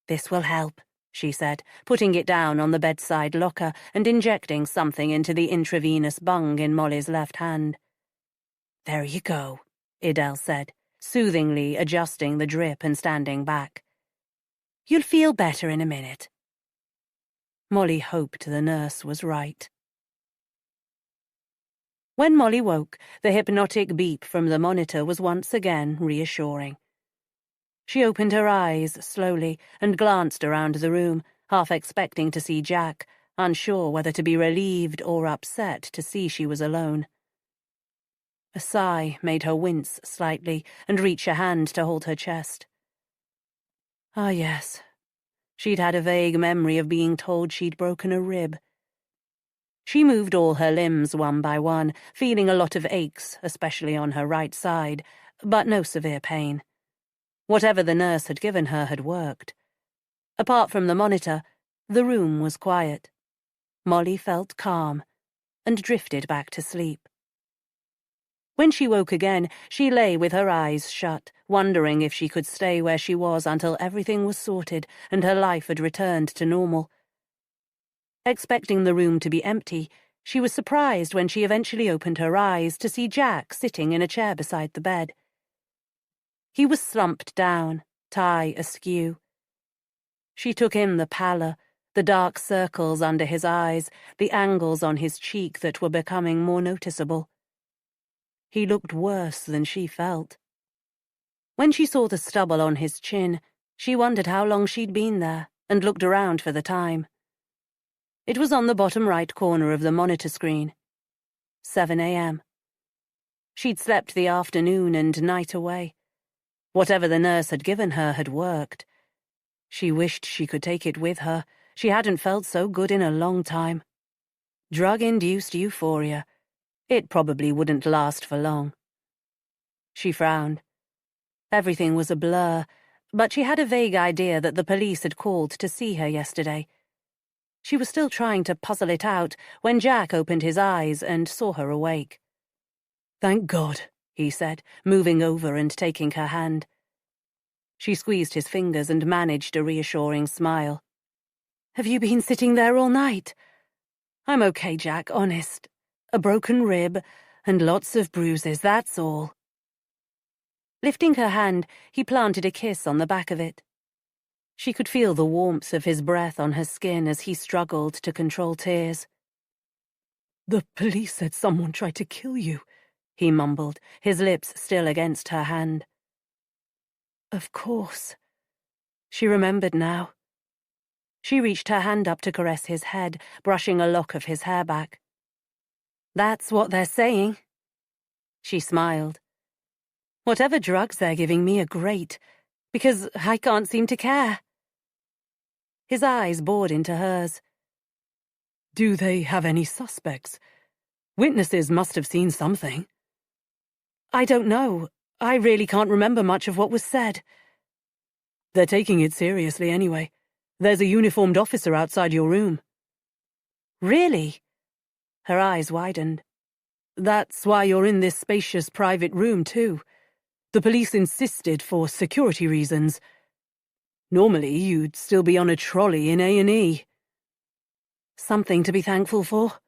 "This will help," she said, putting it down on the bedside locker and injecting something into the intravenous bung in Molly's left hand. "There you go," Idelle said, soothingly adjusting the drip and standing back. "You'll feel better in a minute." Molly hoped the nurse was right. When Molly woke, the hypnotic beep from the monitor was once again reassuring. She opened her eyes slowly and glanced around the room, half expecting to see Jack, unsure whether to be relieved or upset to see she was alone. A sigh made her wince slightly and reach a hand to hold her chest. Ah, yes. She'd had a vague memory of being told she'd broken a rib. She moved all her limbs one by one, feeling a lot of aches, especially on her right side, but no severe pain. Whatever the nurse had given her had worked. Apart from the monitor, the room was quiet. Molly felt calm and drifted back to sleep. When she woke again, she lay with her eyes shut, wondering if she could stay where she was until everything was sorted and her life had returned to normal. Expecting the room to be empty, she was surprised when she eventually opened her eyes to see Jack sitting in a chair beside the bed. He was slumped down, tie askew. She took in the pallor, the dark circles under his eyes, the angles on his cheek that were becoming more noticeable. He looked worse than she felt. When she saw the stubble on his chin, she wondered how long she'd been there and looked around for the time. It was on the bottom right corner of the monitor screen. 7 a.m. She'd slept the afternoon and night away. Whatever the nurse had given her had worked. She wished she could take it with her. She hadn't felt so good in a long time. Drug-induced euphoria. It probably wouldn't last for long. She frowned. Everything was a blur, but she had a vague idea that the police had called to see her yesterday. She was still trying to puzzle it out when Jack opened his eyes and saw her awake. "Thank God," he said, moving over and taking her hand. She squeezed his fingers and managed a reassuring smile. "Have you been sitting there all night?" "I'm okay, Jack, honest. A broken rib and lots of bruises, that's all." Lifting her hand, he planted a kiss on the back of it. She could feel the warmth of his breath on her skin as he struggled to control tears. "The police said someone tried to kill you," he mumbled, his lips still against her hand. Of course. She remembered now. She reached her hand up to caress his head, brushing a lock of his hair back. "That's what they're saying." She smiled. "Whatever drugs they're giving me are great, because I can't seem to care." His eyes bored into hers. "Do they have any suspects? Witnesses must have seen something." "I don't know. I really can't remember much of what was said." "They're taking it seriously anyway. There's a uniformed officer outside your room." "Really?" Her eyes widened. "That's why you're in this spacious private room, too. The police insisted for security reasons. Normally, you'd still be on a trolley in A&E. Something to be thankful for."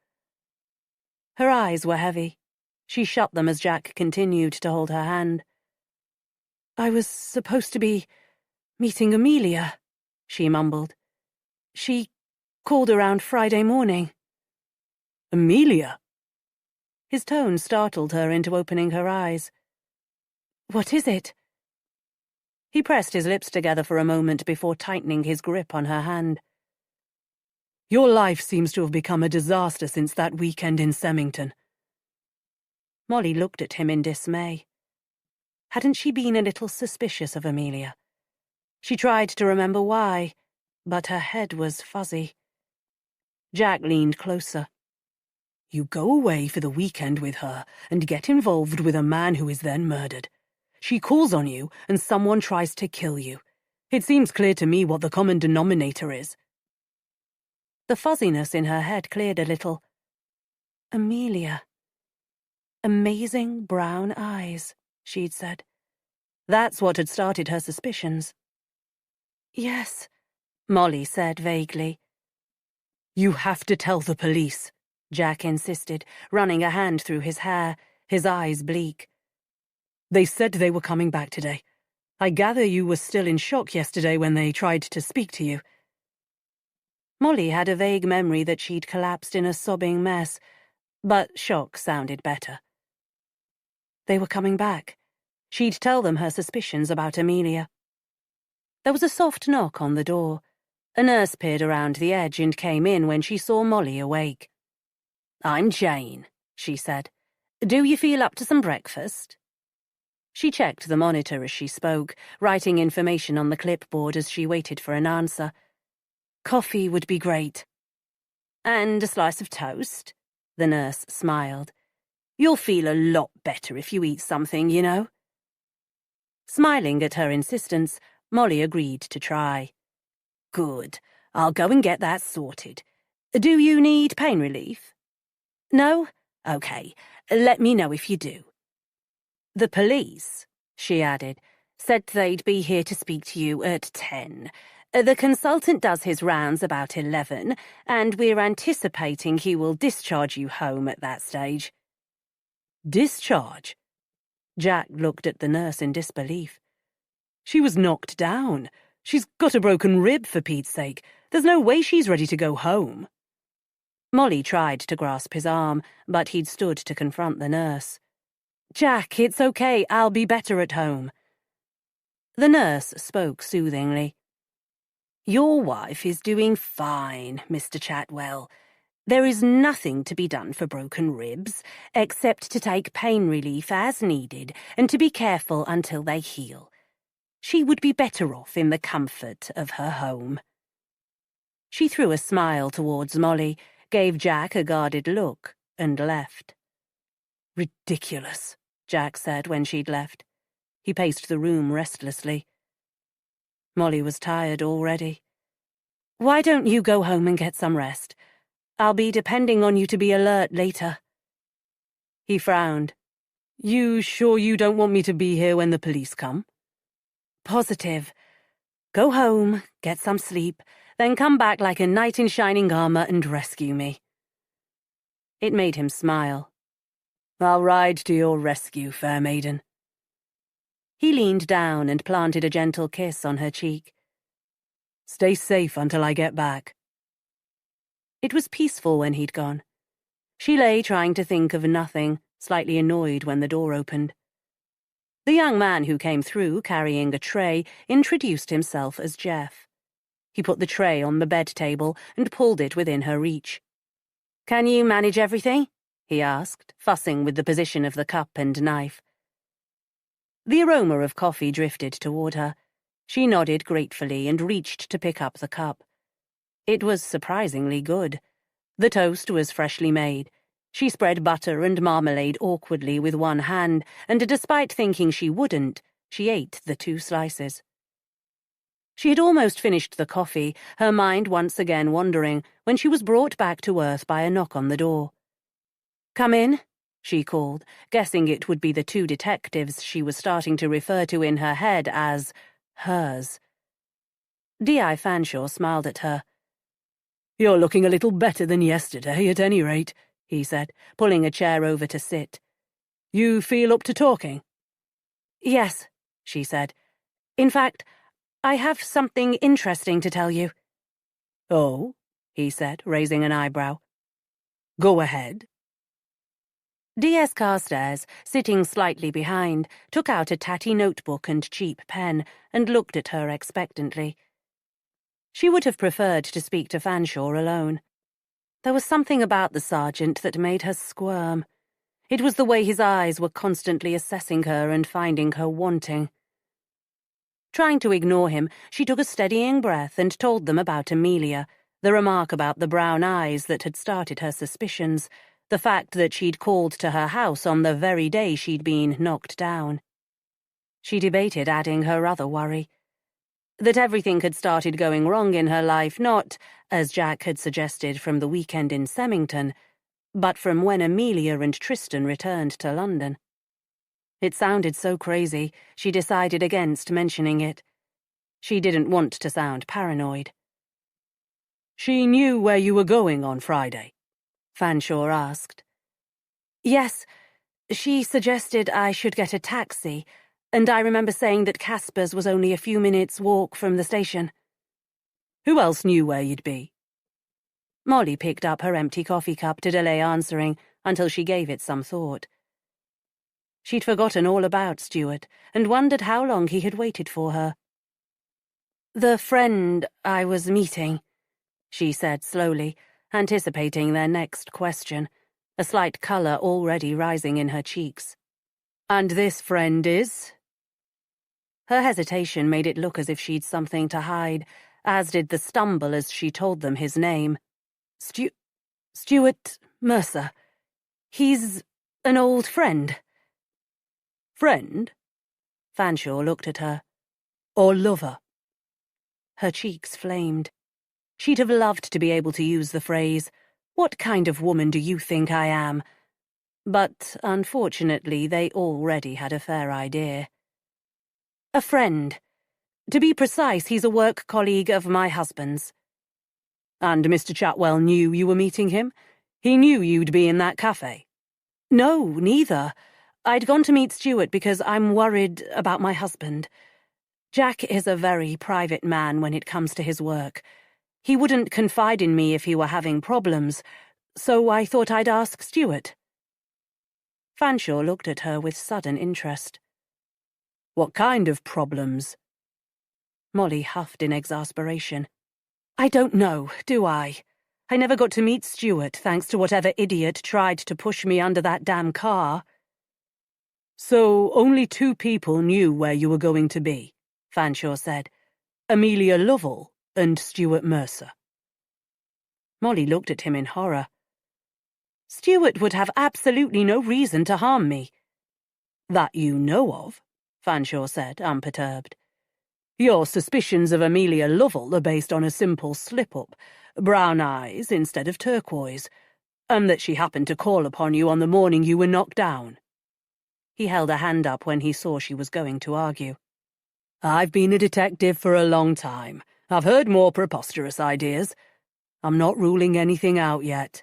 Her eyes were heavy. She shut them as Jack continued to hold her hand. "I was supposed to be meeting Amelia," she mumbled. "She called around Friday morning." "Amelia?" His tone startled her into opening her eyes. "What is it?" He pressed his lips together for a moment before tightening his grip on her hand. "Your life seems to have become a disaster since that weekend in Semmington." Molly looked at him in dismay. Hadn't she been a little suspicious of Amelia? She tried to remember why, but her head was fuzzy. Jack leaned closer. "You go away for the weekend with her and get involved with a man who is then murdered. She calls on you and someone tries to kill you. It seems clear to me what the common denominator is." The fuzziness in her head cleared a little. Amelia. Amazing brown eyes, she'd said. That's what had started her suspicions. "Yes, Molly said vaguely. You have to tell the police, Jack insisted, running a hand through his hair, his eyes bleak. They said they were coming back today. I gather you were still in shock yesterday when they tried to speak to you. Molly had a vague memory that she'd collapsed in a sobbing mess, but shock sounded better. They were coming back. She'd tell them her suspicions about Amelia. There was a soft knock on the door. A nurse peered around the edge and came in when she saw Molly awake. I'm Jane, she said. Do you feel up to some breakfast? She checked the monitor as she spoke, writing information on the clipboard as she waited for an answer. Coffee would be great. And a slice of toast? The nurse smiled. You'll feel a lot better if you eat something, you know. Smiling at her insistence, Molly agreed to try. Good. I'll go and get that sorted. Do you need pain relief? No? Okay. Let me know if you do. The police, she added, said they'd be here to speak to you at 10. The consultant does his rounds about 11, and we're anticipating he will discharge you home at that stage. Discharge? Jack looked at the nurse in disbelief. She was knocked down. She's got a broken rib, for Pete's sake. There's no way she's ready to go home. Molly tried to grasp his arm, but he'd stood to confront the nurse. Jack, it's okay. I'll be better at home. The nurse spoke soothingly. Your wife is doing fine, Mr. Chatwell. There is nothing to be done for broken ribs, except to take pain relief as needed and to be careful until they heal. She would be better off in the comfort of her home. She threw a smile towards Molly, gave Jack a guarded look, and left. Ridiculous, Jack said when she'd left. He paced the room restlessly. Molly was tired already. Why don't you go home and get some rest? I'll be depending on you to be alert later. He frowned. You sure you don't want me to be here when the police come? Positive. Go home, get some sleep, then come back like a knight in shining armor and rescue me. It made him smile. I'll ride to your rescue, fair maiden. He leaned down and planted a gentle kiss on her cheek. Stay safe until I get back. It was peaceful when he'd gone. She lay trying to think of nothing, slightly annoyed when the door opened. The young man who came through, carrying a tray, introduced himself as Jeff. He put the tray on the bed table and pulled it within her reach. Can you manage everything? He asked, fussing with the position of the cup and knife. The aroma of coffee drifted toward her. She nodded gratefully and reached to pick up the cup. It was surprisingly good. The toast was freshly made. She spread butter and marmalade awkwardly with one hand, and despite thinking she wouldn't, she ate the 2 slices. She had almost finished the coffee, her mind once again wandering, when she was brought back to earth by a knock on the door. Come in, she called, guessing it would be the 2 detectives she was starting to refer to in her head as hers. D.I. Fanshawe smiled at her. You're looking a little better than yesterday, at any rate, he said, pulling a chair over to sit. You feel up to talking? Yes, she said. In fact, I have something interesting to tell you. Oh, he said, raising an eyebrow. Go ahead. D.S. Carstairs, sitting slightly behind, took out a tatty notebook and cheap pen and looked at her expectantly. She would have preferred to speak to Fanshawe alone. There was something about the sergeant that made her squirm. It was the way his eyes were constantly assessing her and finding her wanting. Trying to ignore him, she took a steadying breath and told them about Amelia, the remark about the brown eyes that had started her suspicions, the fact that she'd called to her house on the very day she'd been knocked down. She debated adding her other worry. That everything had started going wrong in her life, not, as Jack had suggested, from the weekend in Semmington, but from when Amelia and Tristan returned to London. It sounded so crazy, she decided against mentioning it. She didn't want to sound paranoid. She knew where you were going on Friday? Fanshawe asked. Yes, she suggested I should get a taxi, and I remember saying that Casper's was only a few minutes' walk from the station. Who else knew where you'd be? Molly picked up her empty coffee cup to delay answering until she gave it some thought. She'd forgotten all about Stuart and wondered how long he had waited for her. The friend I was meeting, she said slowly, anticipating their next question, a slight colour already rising in her cheeks. And this friend is? Her hesitation made it look as if she'd something to hide, as did the stumble as she told them his name. Stuart Mercer. He's an old friend. Friend? Fanshawe looked at her. Or lover? Her cheeks flamed. She'd have loved to be able to use the phrase, "What kind of woman do you think I am?" But, unfortunately, they already had a fair idea. A friend. To be precise, he's a work colleague of my husband's. And Mr. Chatwell knew you were meeting him? He knew you'd be in that cafe? No, neither. I'd gone to meet Stuart because I'm worried about my husband. Jack is a very private man when it comes to his work. He wouldn't confide in me if he were having problems, so I thought I'd ask Stuart. Fanshawe looked at her with sudden interest. What kind of problems? Molly huffed in exasperation. I don't know, do I? I never got to meet Stuart, thanks to whatever idiot tried to push me under that damn car. So only 2 people knew where you were going to be, Fanshawe said. Amelia Lovell and Stuart Mercer. Molly looked at him in horror. Stuart would have absolutely no reason to harm me. That you know of, Fanshawe said, unperturbed. Your suspicions of Amelia Lovell are based on a simple slip-up, brown eyes instead of turquoise, and that she happened to call upon you on the morning you were knocked down. He held a hand up when he saw she was going to argue. I've been a detective for a long time. I've heard more preposterous ideas. I'm not ruling anything out yet.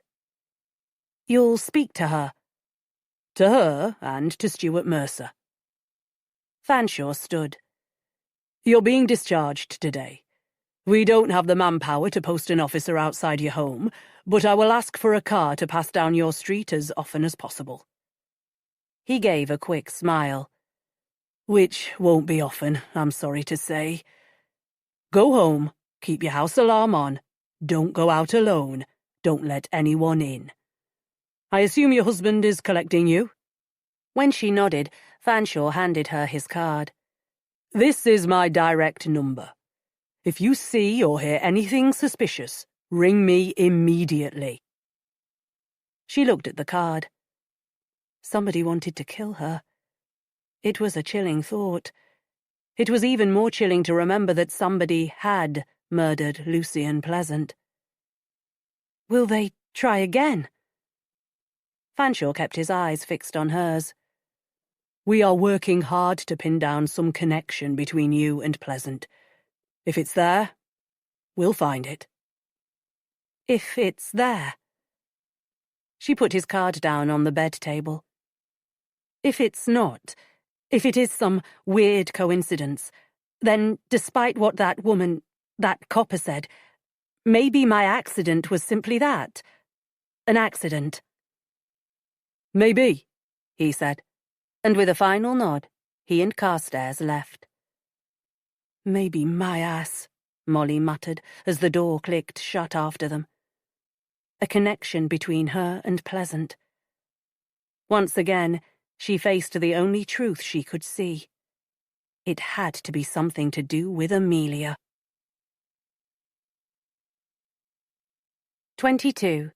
You'll speak to her? To her and to Stuart Mercer. Fanshawe stood. You're being discharged today. We don't have the manpower to post an officer outside your home, but I will ask for a car to pass down your street as often as possible. He gave a quick smile. Which won't be often, I'm sorry to say. Go home, keep your house alarm on, don't go out alone, don't let anyone in. I assume your husband is collecting you? When she nodded, Fanshawe handed her his card. This is my direct number. If you see or hear anything suspicious, ring me immediately. She looked at the card. Somebody wanted to kill her. It was a chilling thought. It was even more chilling to remember that somebody had murdered Lucien Pleasant. Will they try again? Fanshawe kept his eyes fixed on hers. We are working hard to pin down some connection between you and Pleasant. If it's there, we'll find it. If it's there. She put his card down on the bed table. If it's not, if it is some weird coincidence, then despite what that woman, that copper said, maybe my accident was simply that. An accident. Maybe, he said, and with a final nod, he and Carstairs left. Maybe my ass, Molly muttered as the door clicked shut after them. A connection between her and Pleasant. Once again, she faced the only truth she could see. It had to be something to do with Amelia. 22.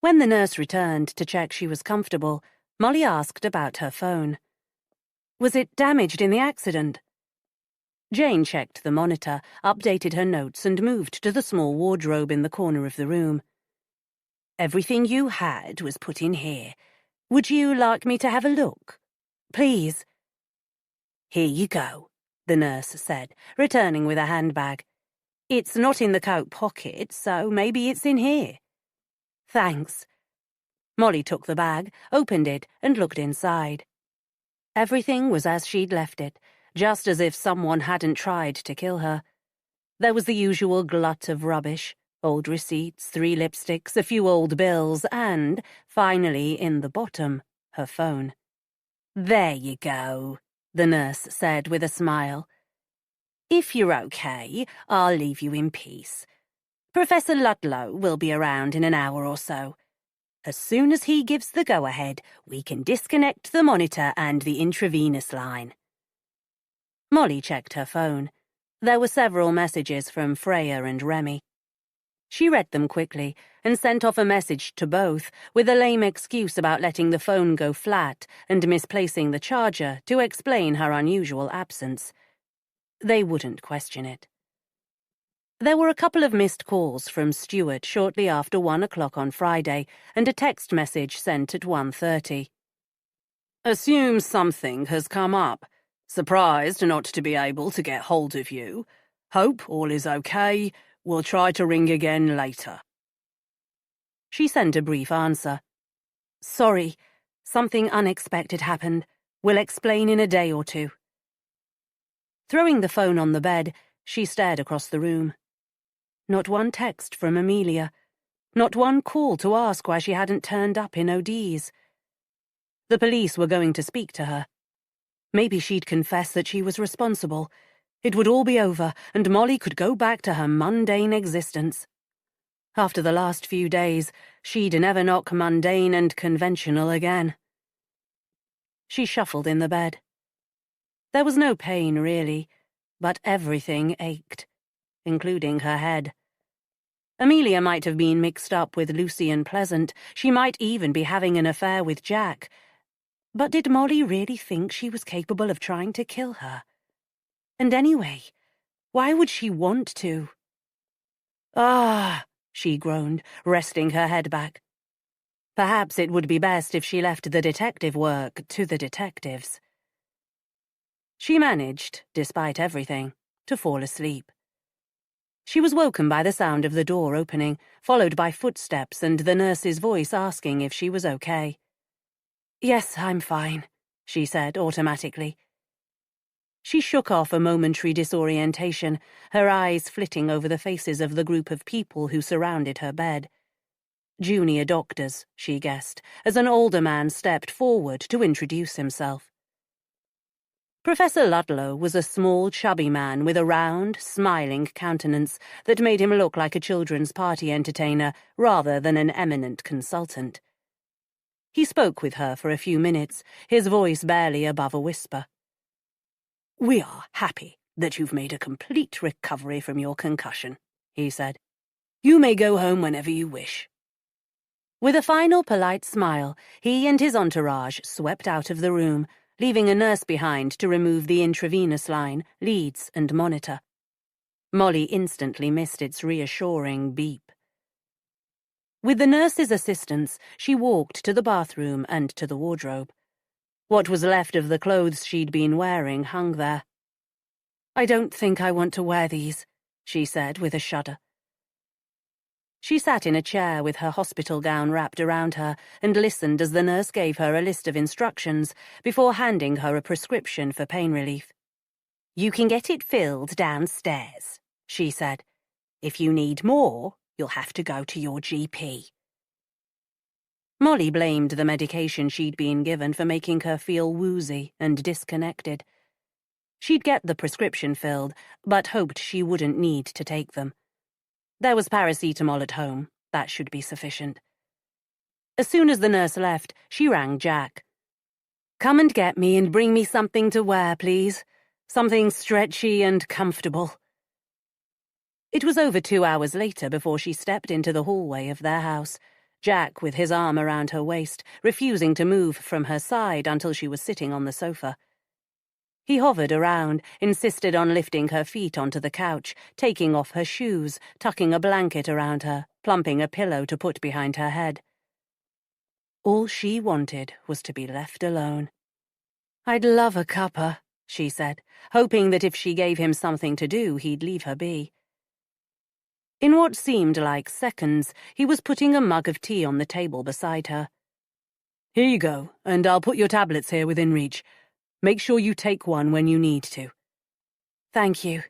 When the nurse returned to check she was comfortable, Molly asked about her phone. Was it damaged in the accident? Jane checked the monitor, updated her notes, and moved to the small wardrobe in the corner of the room. Everything you had was put in here. Would you like me to have a look? Please. Here you go, the nurse said, returning with a handbag. It's not in the coat pocket, so maybe it's in here. Thanks. Molly took the bag, opened it, and looked inside. Everything was as she'd left it, just as if someone hadn't tried to kill her. There was the usual glut of rubbish, old receipts, 3 lipsticks, a few old bills, and, finally, in the bottom, her phone. "There you go," the nurse said with a smile. "If you're okay, I'll leave you in peace. Professor Ludlow will be around in an hour or so. As soon as he gives the go-ahead, we can disconnect the monitor and the intravenous line." Molly checked her phone. There were several messages from Freya and Remy. She read them quickly and sent off a message to both with a lame excuse about letting the phone go flat and misplacing the charger to explain her unusual absence. They wouldn't question it. There were a couple of missed calls from Stuart shortly after 1 o'clock on Friday and a text message sent at 1:30. "Assume something has come up. Surprised not to be able to get hold of you. Hope all is okay. We'll try to ring again later." She sent a brief answer. "Sorry, something unexpected happened. We'll explain in a day or two." Throwing the phone on the bed, she stared across the room. Not one text from Amelia. Not one call to ask why she hadn't turned up in OD's. The police were going to speak to her. Maybe she'd confess that she was responsible. It would all be over, and Molly could go back to her mundane existence. After the last few days, she'd never knock mundane and conventional again. She shuffled in the bed. There was no pain, really, but everything ached, including her head. Amelia might have been mixed up with Lucian Pleasant. She might even be having an affair with Jack. But did Molly really think she was capable of trying to kill her? And anyway, why would she want to? "Ah," she groaned, resting her head back. Perhaps it would be best if she left the detective work to the detectives. She managed, despite everything, to fall asleep. She was woken by the sound of the door opening, followed by footsteps and the nurse's voice asking if she was okay. "Yes, I'm fine," she said automatically. She shook off a momentary disorientation, her eyes flitting over the faces of the group of people who surrounded her bed. Junior doctors, she guessed, as an older man stepped forward to introduce himself. Professor Ludlow was a small, chubby man with a round, smiling countenance that made him look like a children's party entertainer rather than an eminent consultant. He spoke with her for a few minutes, his voice barely above a whisper. "We are happy that you've made a complete recovery from your concussion," he said. "You may go home whenever you wish." With a final polite smile, he and his entourage swept out of the room, leaving a nurse behind to remove the intravenous line, leads, and monitor. Molly instantly missed its reassuring beep. With the nurse's assistance, she walked to the bathroom and to the wardrobe. What was left of the clothes she'd been wearing hung there. "I don't think I want to wear these," she said with a shudder. She sat in a chair with her hospital gown wrapped around her and listened as the nurse gave her a list of instructions before handing her a prescription for pain relief. "You can get it filled downstairs," she said. "If you need more, you'll have to go to your GP." Molly blamed the medication she'd been given for making her feel woozy and disconnected. She'd get the prescription filled, but hoped she wouldn't need to take them. There was paracetamol at home. That should be sufficient. As soon as the nurse left, she rang Jack. "Come and get me and bring me something to wear, please. Something stretchy and comfortable." It was over 2 hours later before she stepped into the hallway of their house, Jack with his arm around her waist, refusing to move from her side until she was sitting on the sofa. He hovered around, insisted on lifting her feet onto the couch, taking off her shoes, tucking a blanket around her, plumping a pillow to put behind her head. All she wanted was to be left alone. "I'd love a cuppa," she said, hoping that if she gave him something to do, he'd leave her be. In what seemed like seconds, he was putting a mug of tea on the table beside her. Here you go, and I'll put your tablets here within reach. Make sure you take one when you need to. Thank you.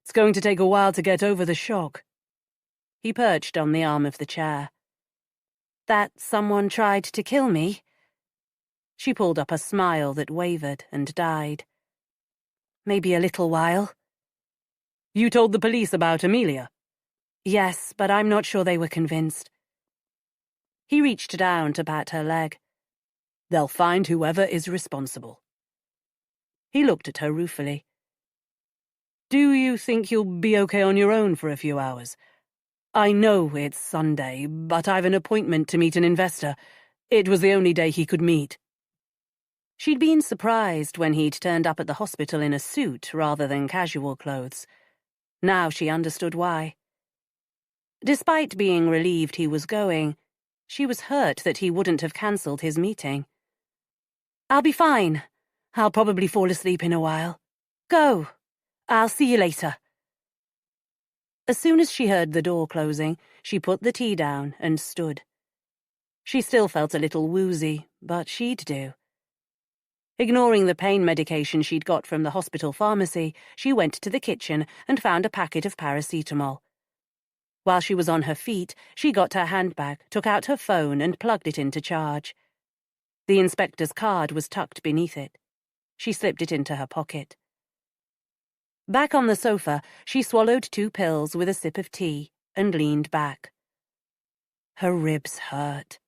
It's going to take a while to get over the shock. He perched on the arm of the chair. That someone tried to kill me? She pulled up a smile that wavered and died. Maybe a little while. You told the police about Amelia? Yes, but I'm not sure they were convinced. He reached down to pat her leg. They'll find whoever is responsible. He looked at her ruefully. Do you think you'll be okay on your own for a few hours? I know it's Sunday, but I've an appointment to meet an investor. It was the only day he could meet. She'd been surprised when he'd turned up at the hospital in a suit rather than casual clothes. Now she understood why. Despite being relieved he was going, she was hurt that he wouldn't have cancelled his meeting. I'll be fine. I'll probably fall asleep in a while. Go. I'll see you later. As soon as she heard the door closing, she put the tea down and stood. She still felt a little woozy, but she'd do. Ignoring the pain medication she'd got from the hospital pharmacy, she went to the kitchen and found a packet of paracetamol. While she was on her feet, she got her handbag, took out her phone and plugged it into charge. The inspector's card was tucked beneath it. She slipped it into her pocket. Back on the sofa, she swallowed 2 pills with a sip of tea and leaned back. Her ribs hurt.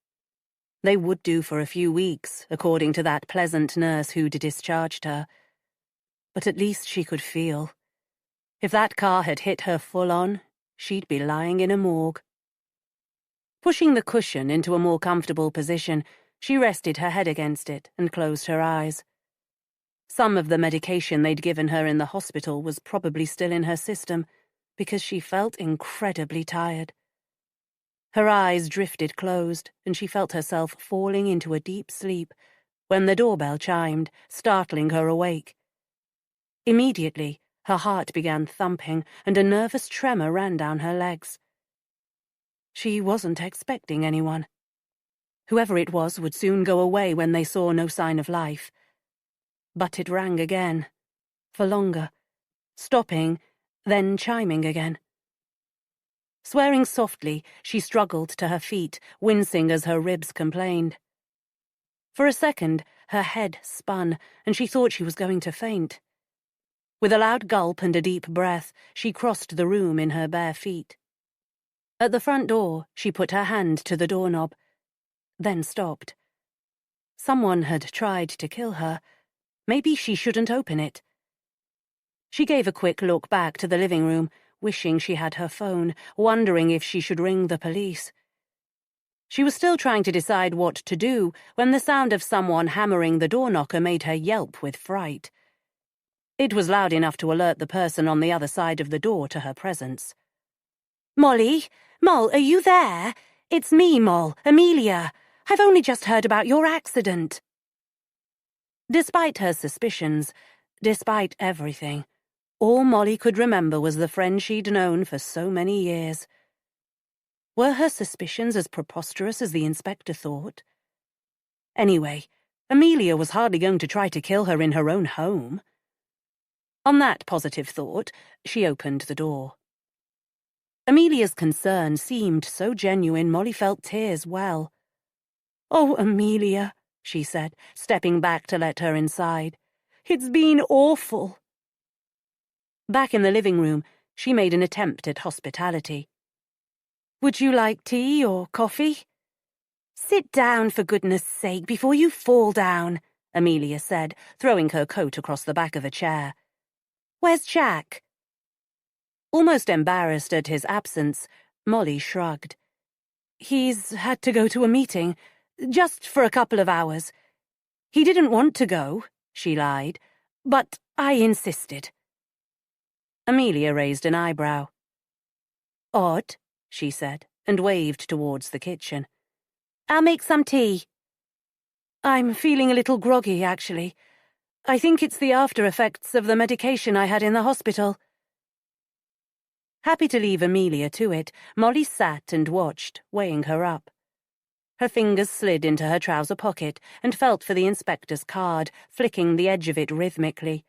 They would do for a few weeks, according to that pleasant nurse who'd discharged her. But at least she could feel. If that car had hit her full on, she'd be lying in a morgue. Pushing the cushion into a more comfortable position, she rested her head against it and closed her eyes. Some of the medication they'd given her in the hospital was probably still in her system, because she felt incredibly tired. Her eyes drifted closed, and she felt herself falling into a deep sleep when the doorbell chimed, startling her awake. Immediately, her heart began thumping, and a nervous tremor ran down her legs. She wasn't expecting anyone. Whoever it was would soon go away when they saw no sign of life. But it rang again, for longer, stopping, then chiming again. Swearing softly, she struggled to her feet, wincing as her ribs complained. For a second, her head spun, and she thought she was going to faint. With a loud gulp and a deep breath, she crossed the room in her bare feet. At the front door, she put her hand to the doorknob, then stopped. Someone had tried to kill her. Maybe she shouldn't open it. She gave a quick look back to the living room, wishing she had her phone, wondering if she should ring the police. She was still trying to decide what to do when the sound of someone hammering the door knocker made her yelp with fright. It was loud enough to alert the person on the other side of the door to her presence. "Molly? Moll, are you there? It's me, Moll, Amelia. I've only just heard about your accident." Despite her suspicions, despite everything, all Molly could remember was the friend she'd known for so many years. Were her suspicions as preposterous as the inspector thought? Anyway, Amelia was hardly going to try to kill her in her own home. On that positive thought, she opened the door. Amelia's concern seemed so genuine Molly felt tears well. "Oh, Amelia," she said, stepping back to let her inside. "It's been awful." Back in the living room, she made an attempt at hospitality. "Would you like tea or coffee?" "Sit down, for goodness' sake, before you fall down," Amelia said, throwing her coat across the back of a chair. "Where's Jack?" Almost embarrassed at his absence, Molly shrugged. "He's had to go to a meeting. Just for a couple of hours. He didn't want to go," she lied, "but I insisted." Amelia raised an eyebrow. "Odd," she said, and waved towards the kitchen. "I'll make some tea." "I'm feeling a little groggy, actually. I think it's the after effects of the medication I had in the hospital." Happy to leave Amelia to it, Molly sat and watched, weighing her up. Her fingers slid into her trouser pocket and felt for the inspector's card, flicking the edge of it rhythmically.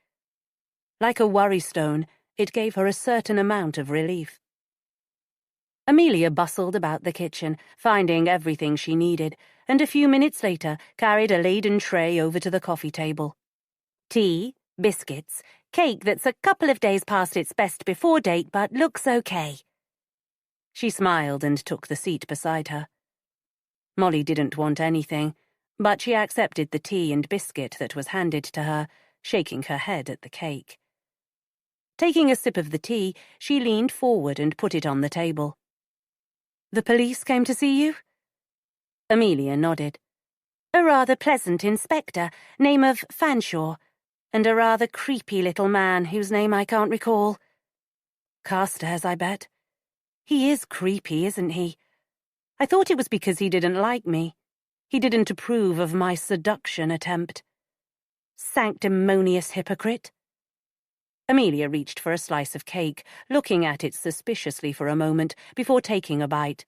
Like a worrystone, it gave her a certain amount of relief. Amelia bustled about the kitchen, finding everything she needed, and a few minutes later carried a laden tray over to the coffee table. Tea, biscuits, cake that's a couple of days past its best before date but looks okay. She smiled and took the seat beside her. Molly didn't want anything, but she accepted the tea and biscuit that was handed to her, shaking her head at the cake. Taking a sip of the tea, she leaned forward and put it on the table. "The police came to see you?" Amelia nodded. "A rather pleasant inspector, name of Fanshawe, and a rather creepy little man whose name I can't recall. Carstairs, I bet. He is creepy, isn't he? I thought it was because he didn't like me. He didn't approve of my seduction attempt. Sanctimonious hypocrite." Amelia reached for a slice of cake, looking at it suspiciously for a moment before taking a bite.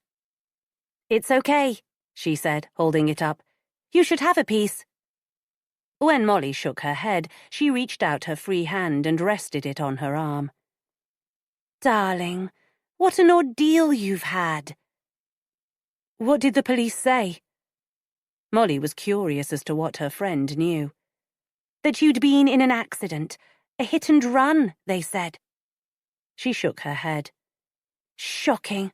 "It's okay," she said, holding it up. "You should have a piece." When Molly shook her head, she reached out her free hand and rested it on her arm. "Darling, what an ordeal you've had." "What did the police say?" Molly was curious as to what her friend knew. "That you'd been in an accident. A hit and run, they said." She shook her head. "Shocking.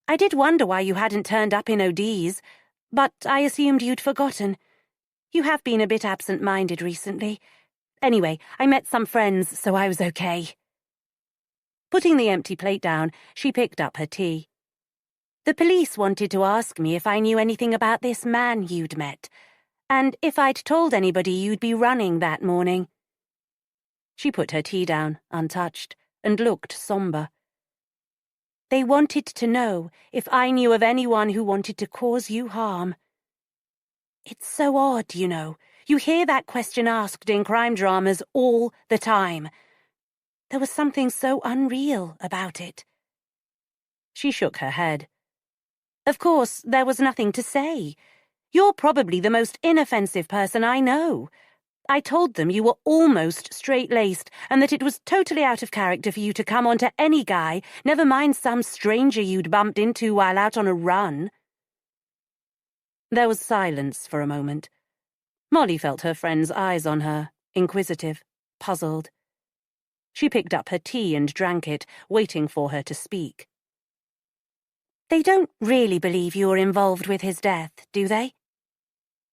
I did wonder why you hadn't turned up in OD's, but I assumed you'd forgotten. You have been a bit absent-minded recently. Anyway, I met some friends, so I was okay." Putting the empty plate down, she picked up her tea. "The police wanted to ask me if I knew anything about this man you'd met, and if I'd told anybody you'd be running that morning." She put her tea down, untouched, and looked somber. "They wanted to know if I knew of anyone who wanted to cause you harm. It's so odd, you know. You hear that question asked in crime dramas all the time. There was something so unreal about it." She shook her head. "Of course, there was nothing to say. You're probably the most inoffensive person I know. I told them you were almost straight-laced and that it was totally out of character for you to come on to any guy, never mind some stranger you'd bumped into while out on a run." There was silence for a moment. Molly felt her friend's eyes on her, inquisitive, puzzled. She picked up her tea and drank it, waiting for her to speak. "They don't really believe you were involved with his death, do they?"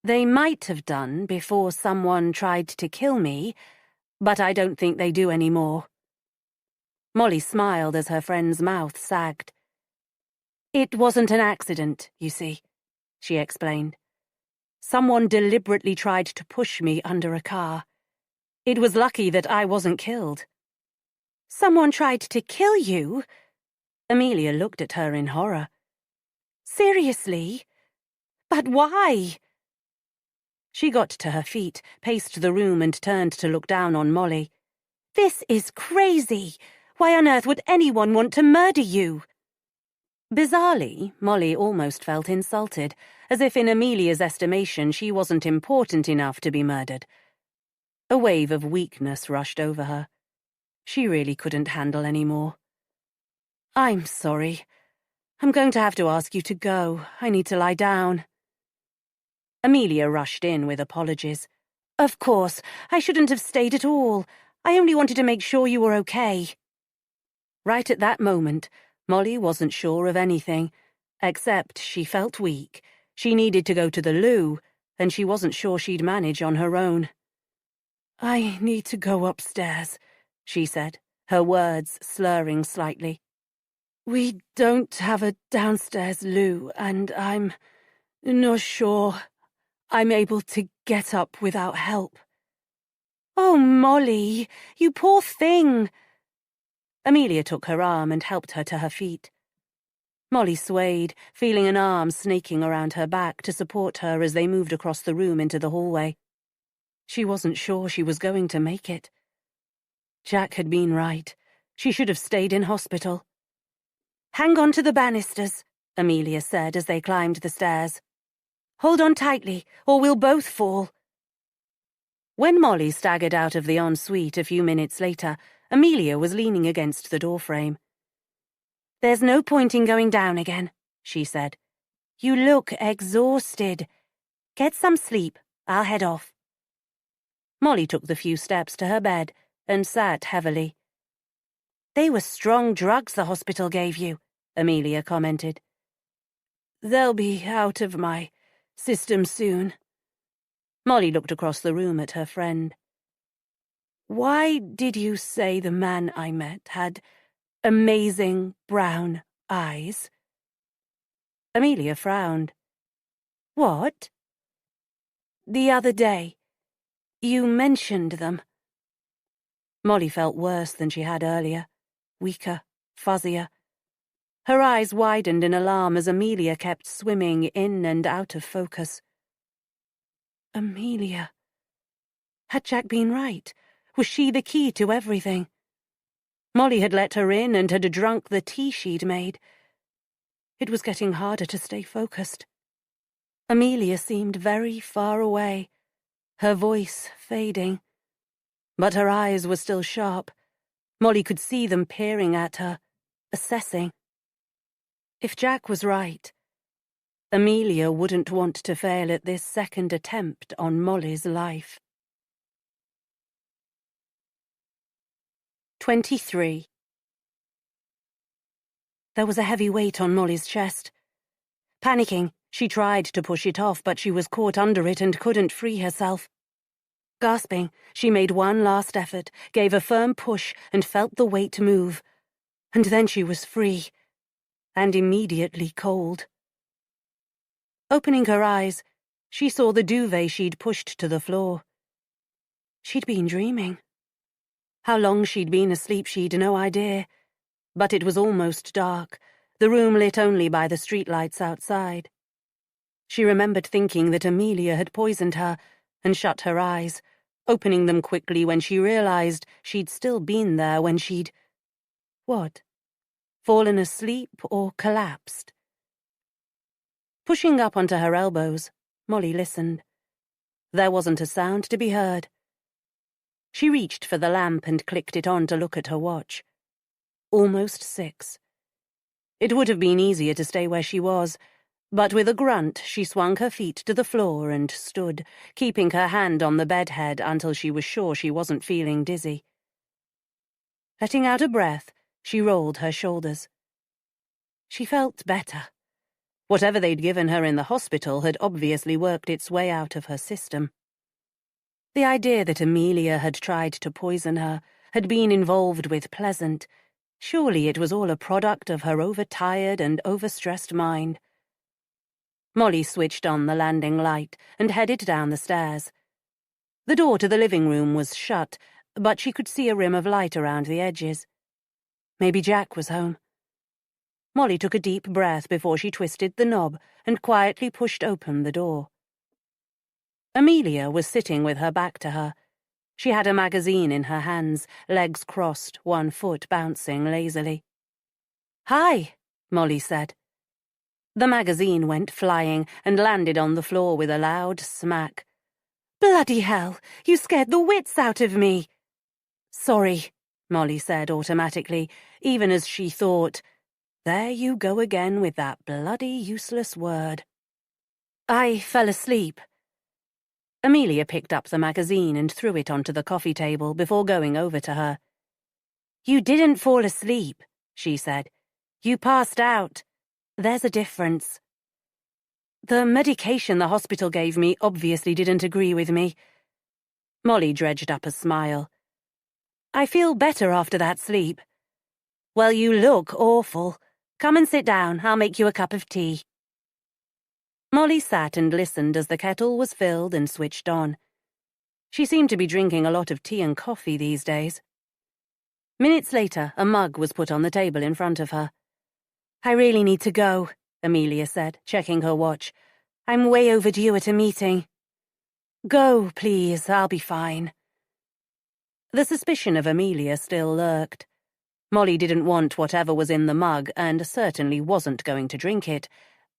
"They might have done before someone tried to kill me, but I don't think they do anymore." Molly smiled as her friend's mouth sagged. "It wasn't an accident, you see," she explained. "Someone deliberately tried to push me under a car. It was lucky that I wasn't killed." "Someone tried to kill you?" Amelia looked at her in horror. "Seriously? But why?" She got to her feet, paced the room and turned to look down on Molly. "This is crazy. Why on earth would anyone want to murder you?" Bizarrely, Molly almost felt insulted, as if in Amelia's estimation she wasn't important enough to be murdered. A wave of weakness rushed over her. She really couldn't handle any more. "I'm sorry. I'm going to have to ask you to go. I need to lie down." Amelia rushed in with apologies. "Of course, I shouldn't have stayed at all. I only wanted to make sure you were okay." Right at that moment, Molly wasn't sure of anything, except she felt weak. She needed to go to the loo, and she wasn't sure she'd manage on her own. "I need to go upstairs," she said, her words slurring slightly. "We don't have a downstairs loo, and I'm not sure I'm able to get up without help." "Oh, Molly, you poor thing." Amelia took her arm and helped her to her feet. Molly swayed, feeling an arm snaking around her back to support her as they moved across the room into the hallway. She wasn't sure she was going to make it. Jack had been right. She should have stayed in hospital. Hang on to the banisters, Amelia said as they climbed the stairs. Hold on tightly, or we'll both fall. When Molly staggered out of the ensuite a few minutes later, Amelia was leaning against the doorframe. There's no point in going down again, she said. You look exhausted. Get some sleep. I'll head off. Molly took the few steps to her bed and sat heavily. They were strong drugs the hospital gave you, Amelia commented. They'll be out of my system soon. Molly looked across the room at her friend. Why did you say the man I met had amazing brown eyes? Amelia frowned. What? The other day, you mentioned them. Molly felt worse than she had earlier, weaker, fuzzier. Her eyes widened in alarm as Amelia kept swimming in and out of focus. Amelia. Had Jack been right? Was she the key to everything? Molly had let her in and had drunk the tea she'd made. It was getting harder to stay focused. Amelia seemed very far away, her voice fading. But her eyes were still sharp. Molly could see them peering at her, assessing. If Jack was right, Amelia wouldn't want to fail at this second attempt on Molly's life. 23. There was a heavy weight on Molly's chest. Panicking, she tried to push it off, but she was caught under it and couldn't free herself. Gasping, she made one last effort, gave a firm push, and felt the weight move. And then she was free, and immediately cold. Opening her eyes, she saw the duvet she'd pushed to the floor. She'd been dreaming. How long she'd been asleep she'd no idea, but it was almost dark, the room lit only by the streetlights outside. She remembered thinking that Amelia had poisoned her, and shut her eyes, opening them quickly when she realized she'd still been there when she'd... What? Fallen asleep or collapsed? Pushing up onto her elbows, Molly listened. There wasn't a sound to be heard. She reached for the lamp and clicked it on to look at her watch. Almost 6. It would have been easier to stay where she was, but with a grunt she swung her feet to the floor and stood, keeping her hand on the bedhead until she was sure she wasn't feeling dizzy. Letting out a breath, she rolled her shoulders. She felt better. Whatever they'd given her in the hospital had obviously worked its way out of her system. The idea that Amelia had tried to poison her, had been involved with Pleasant, surely it was all a product of her overtired and overstressed mind. Molly switched on the landing light and headed down the stairs. The door to the living room was shut, but she could see a rim of light around the edges. Maybe Jack was home. Molly took a deep breath before she twisted the knob and quietly pushed open the door. Amelia was sitting with her back to her. She had a magazine in her hands, legs crossed, one foot bouncing lazily. "Hi," Molly said. The magazine went flying and landed on the floor with a loud smack. "Bloody hell, you scared the wits out of me." "Sorry," Molly said automatically, even as she thought, "There you go again with that bloody useless word." "I fell asleep." Amelia picked up the magazine and threw it onto the coffee table before going over to her. "You didn't fall asleep," she said. "You passed out. There's a difference." "The medication the hospital gave me obviously didn't agree with me." Molly dredged up a smile. "I feel better after that sleep." "Well, you look awful. Come and sit down. I'll make you a cup of tea." Molly sat and listened as the kettle was filled and switched on. She seemed to be drinking a lot of tea and coffee these days. Minutes later, a mug was put on the table in front of her. "I really need to go," Amelia said, checking her watch. "I'm way overdue at a meeting." "Go, please. I'll be fine." The suspicion of Amelia still lurked. Molly didn't want whatever was in the mug and certainly wasn't going to drink it,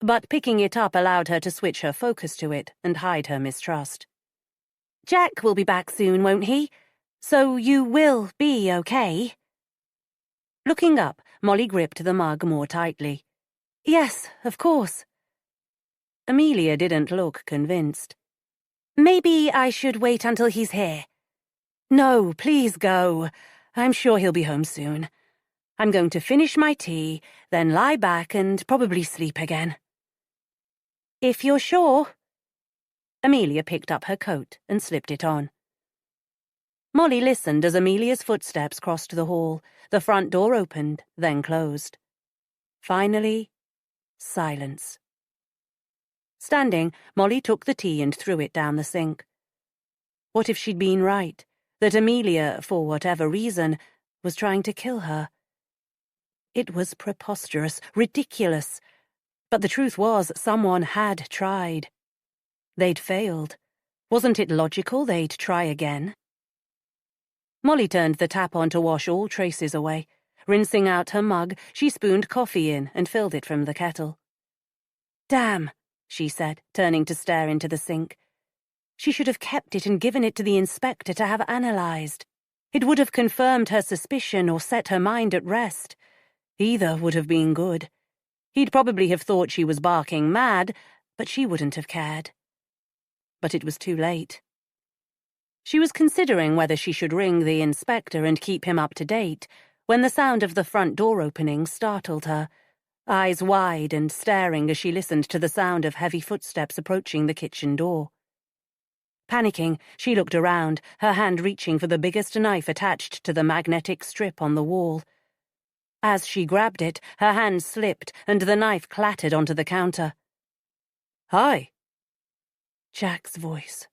but picking it up allowed her to switch her focus to it and hide her mistrust. "Jack will be back soon, won't he? So you will be okay?" Looking up, Molly gripped the mug more tightly. "Yes, of course." Amelia didn't look convinced. "Maybe I should wait until he's here." "No, please go. I'm sure he'll be home soon. I'm going to finish my tea, then lie back and probably sleep again." "If you're sure." Amelia picked up her coat and slipped it on. Molly listened as Amelia's footsteps crossed the hall. The front door opened, then closed. Finally, silence. Standing, Molly took the tea and threw it down the sink. What if she'd been right, that Amelia, for whatever reason, was trying to kill her? It was preposterous, ridiculous, but the truth was someone had tried. They'd failed. Wasn't it logical they'd try again? Molly turned the tap on to wash all traces away. Rinsing out her mug, she spooned coffee in and filled it from the kettle. "Damn," she said, turning to stare into the sink. She should have kept it and given it to the inspector to have analysed. It would have confirmed her suspicion or set her mind at rest. Either would have been good. He'd probably have thought she was barking mad, but she wouldn't have cared. But it was too late. She was considering whether she should ring the inspector and keep him up to date when the sound of the front door opening startled her, eyes wide and staring as she listened to the sound of heavy footsteps approaching the kitchen door. Panicking, she looked around, her hand reaching for the biggest knife attached to the magnetic strip on the wall. As she grabbed it, her hand slipped and the knife clattered onto the counter. "Hi." Jack's voice.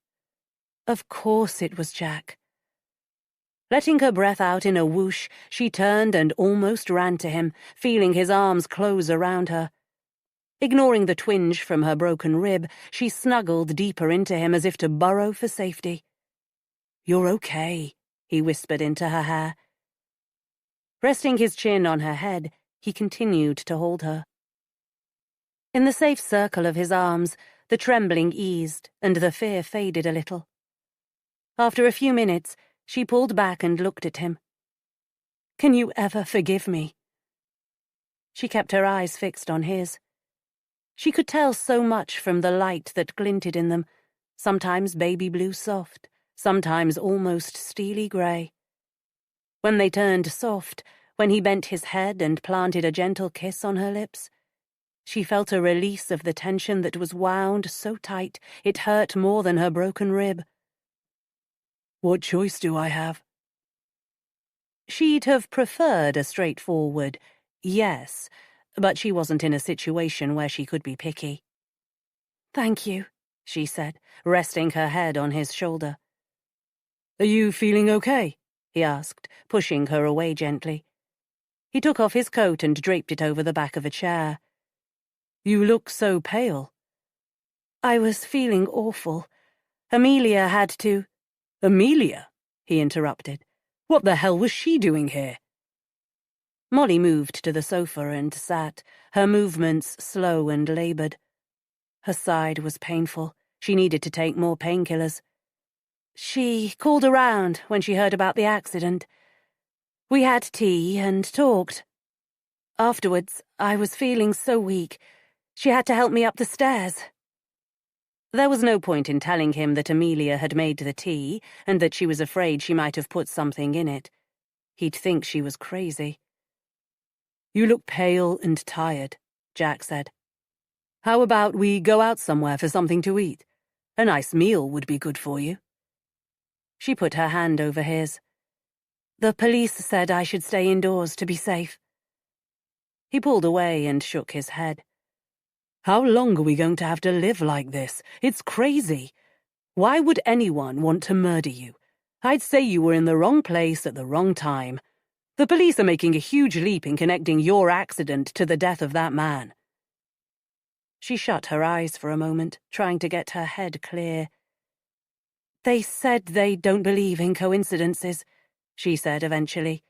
Of course it was Jack. Letting her breath out in a whoosh, she turned and almost ran to him, feeling his arms close around her. Ignoring the twinge from her broken rib, she snuggled deeper into him as if to burrow for safety. "You're okay," he whispered into her hair. Resting his chin on her head, he continued to hold her. In the safe circle of his arms, the trembling eased and the fear faded a little. After a few minutes, she pulled back and looked at him. "Can you ever forgive me?" She kept her eyes fixed on his. She could tell so much from the light that glinted in them, sometimes baby blue soft, sometimes almost steely grey. When they turned soft, when he bent his head and planted a gentle kiss on her lips, she felt a release of the tension that was wound so tight it hurt more than her broken rib. "What choice do I have?" She'd have preferred a straightforward yes, but she wasn't in a situation where she could be picky. "Thank you," she said, resting her head on his shoulder. "Are you feeling okay?" he asked, pushing her away gently. He took off his coat and draped it over the back of a chair. "You look so pale." "I was feeling awful. Amelia had to—" "Amelia?" he interrupted. "What the hell was she doing here?" Molly moved to the sofa and sat, her movements slow and laboured. Her side was painful. She needed to take more painkillers. "She called around when she heard about the accident. We had tea and talked. Afterwards, I was feeling so weak. She had to help me up the stairs." There was no point in telling him that Amelia had made the tea and that she was afraid she might have put something in it. He'd think she was crazy. "You look pale and tired," Jack said. "How about we go out somewhere for something to eat? A nice meal would be good for you." She put her hand over his. "The police said I should stay indoors to be safe." He pulled away and shook his head. "How long are we going to have to live like this? It's crazy. Why would anyone want to murder you? I'd say you were in the wrong place at the wrong time. The police are making a huge leap in connecting your accident to the death of that man." She shut her eyes for a moment, trying to get her head clear. "They said they don't believe in coincidences," she said eventually.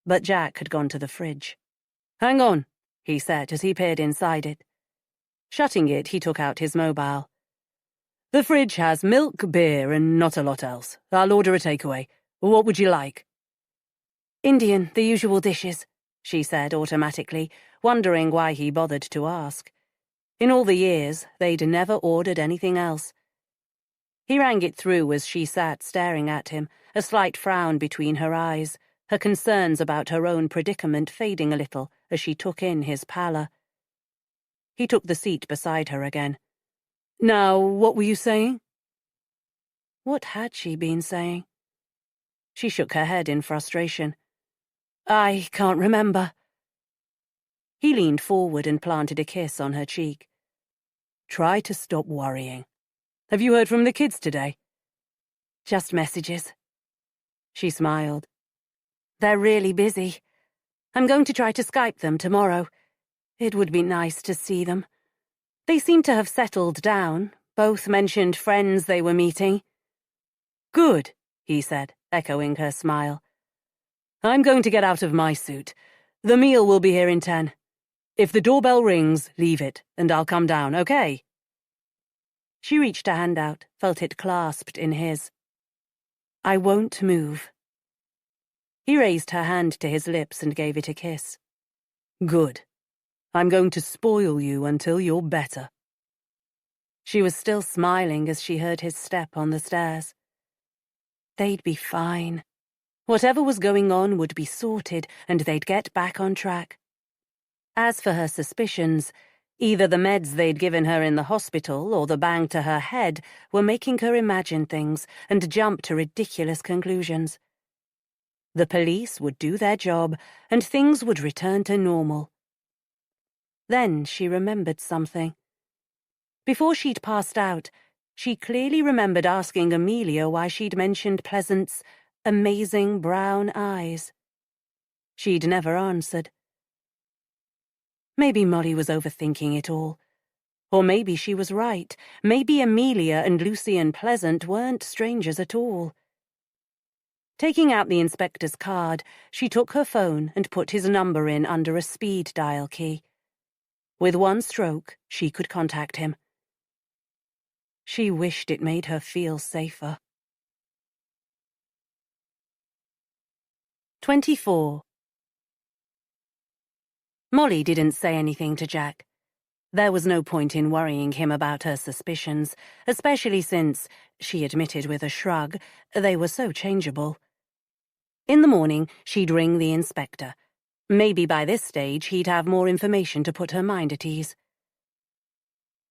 but Jack had gone to the fridge. "Hang on," he said as he peered inside it. Shutting it, he took out his mobile. "The fridge has milk, beer, and not a lot else. I'll order a takeaway. What would you like?" "Indian, the usual dishes," she said automatically, wondering why he bothered to ask. In all the years, they'd never ordered anything else. He rang it through as she sat staring at him, a slight frown between her eyes, her concerns about her own predicament fading a little as she took in his pallor. He took the seat beside her again. "Now, what were you saying?" What had she been saying? She shook her head in frustration. "I can't remember." He leaned forward and planted a kiss on her cheek. "Try to stop worrying. Have you heard from the kids today?" "Just messages." She smiled. "They're really busy. I'm going to try to Skype them tomorrow. It would be nice to see them. They seem to have settled down. Both mentioned friends they were meeting." "Good," he said, echoing her smile. "I'm going to get out of my suit. The meal will be here in 10. If the doorbell rings, leave it, and I'll come down, okay?" She reached a hand out, felt it clasped in his. "I won't move." He raised her hand to his lips and gave it a kiss. "Good. I'm going to spoil you until you're better." She was still smiling as she heard his step on the stairs. They'd be fine. Whatever was going on would be sorted, and they'd get back on track. As for her suspicions, either the meds they'd given her in the hospital or the bang to her head were making her imagine things and jump to ridiculous conclusions. The police would do their job, and things would return to normal. Then she remembered something. Before she'd passed out, she clearly remembered asking Amelia why she'd mentioned Pleasant's amazing brown eyes. She'd never answered. Maybe Molly was overthinking it all. Or maybe she was right. Maybe Amelia and Lucien Pleasant weren't strangers at all. Taking out the inspector's card, she took her phone and put his number in under a speed dial key. With one stroke, she could contact him. She wished it made her feel safer. 24. Molly didn't say anything to Jack. There was no point in worrying him about her suspicions, especially since, she admitted with a shrug, they were so changeable. In the morning, she'd ring the inspector. Maybe by this stage he'd have more information to put her mind at ease.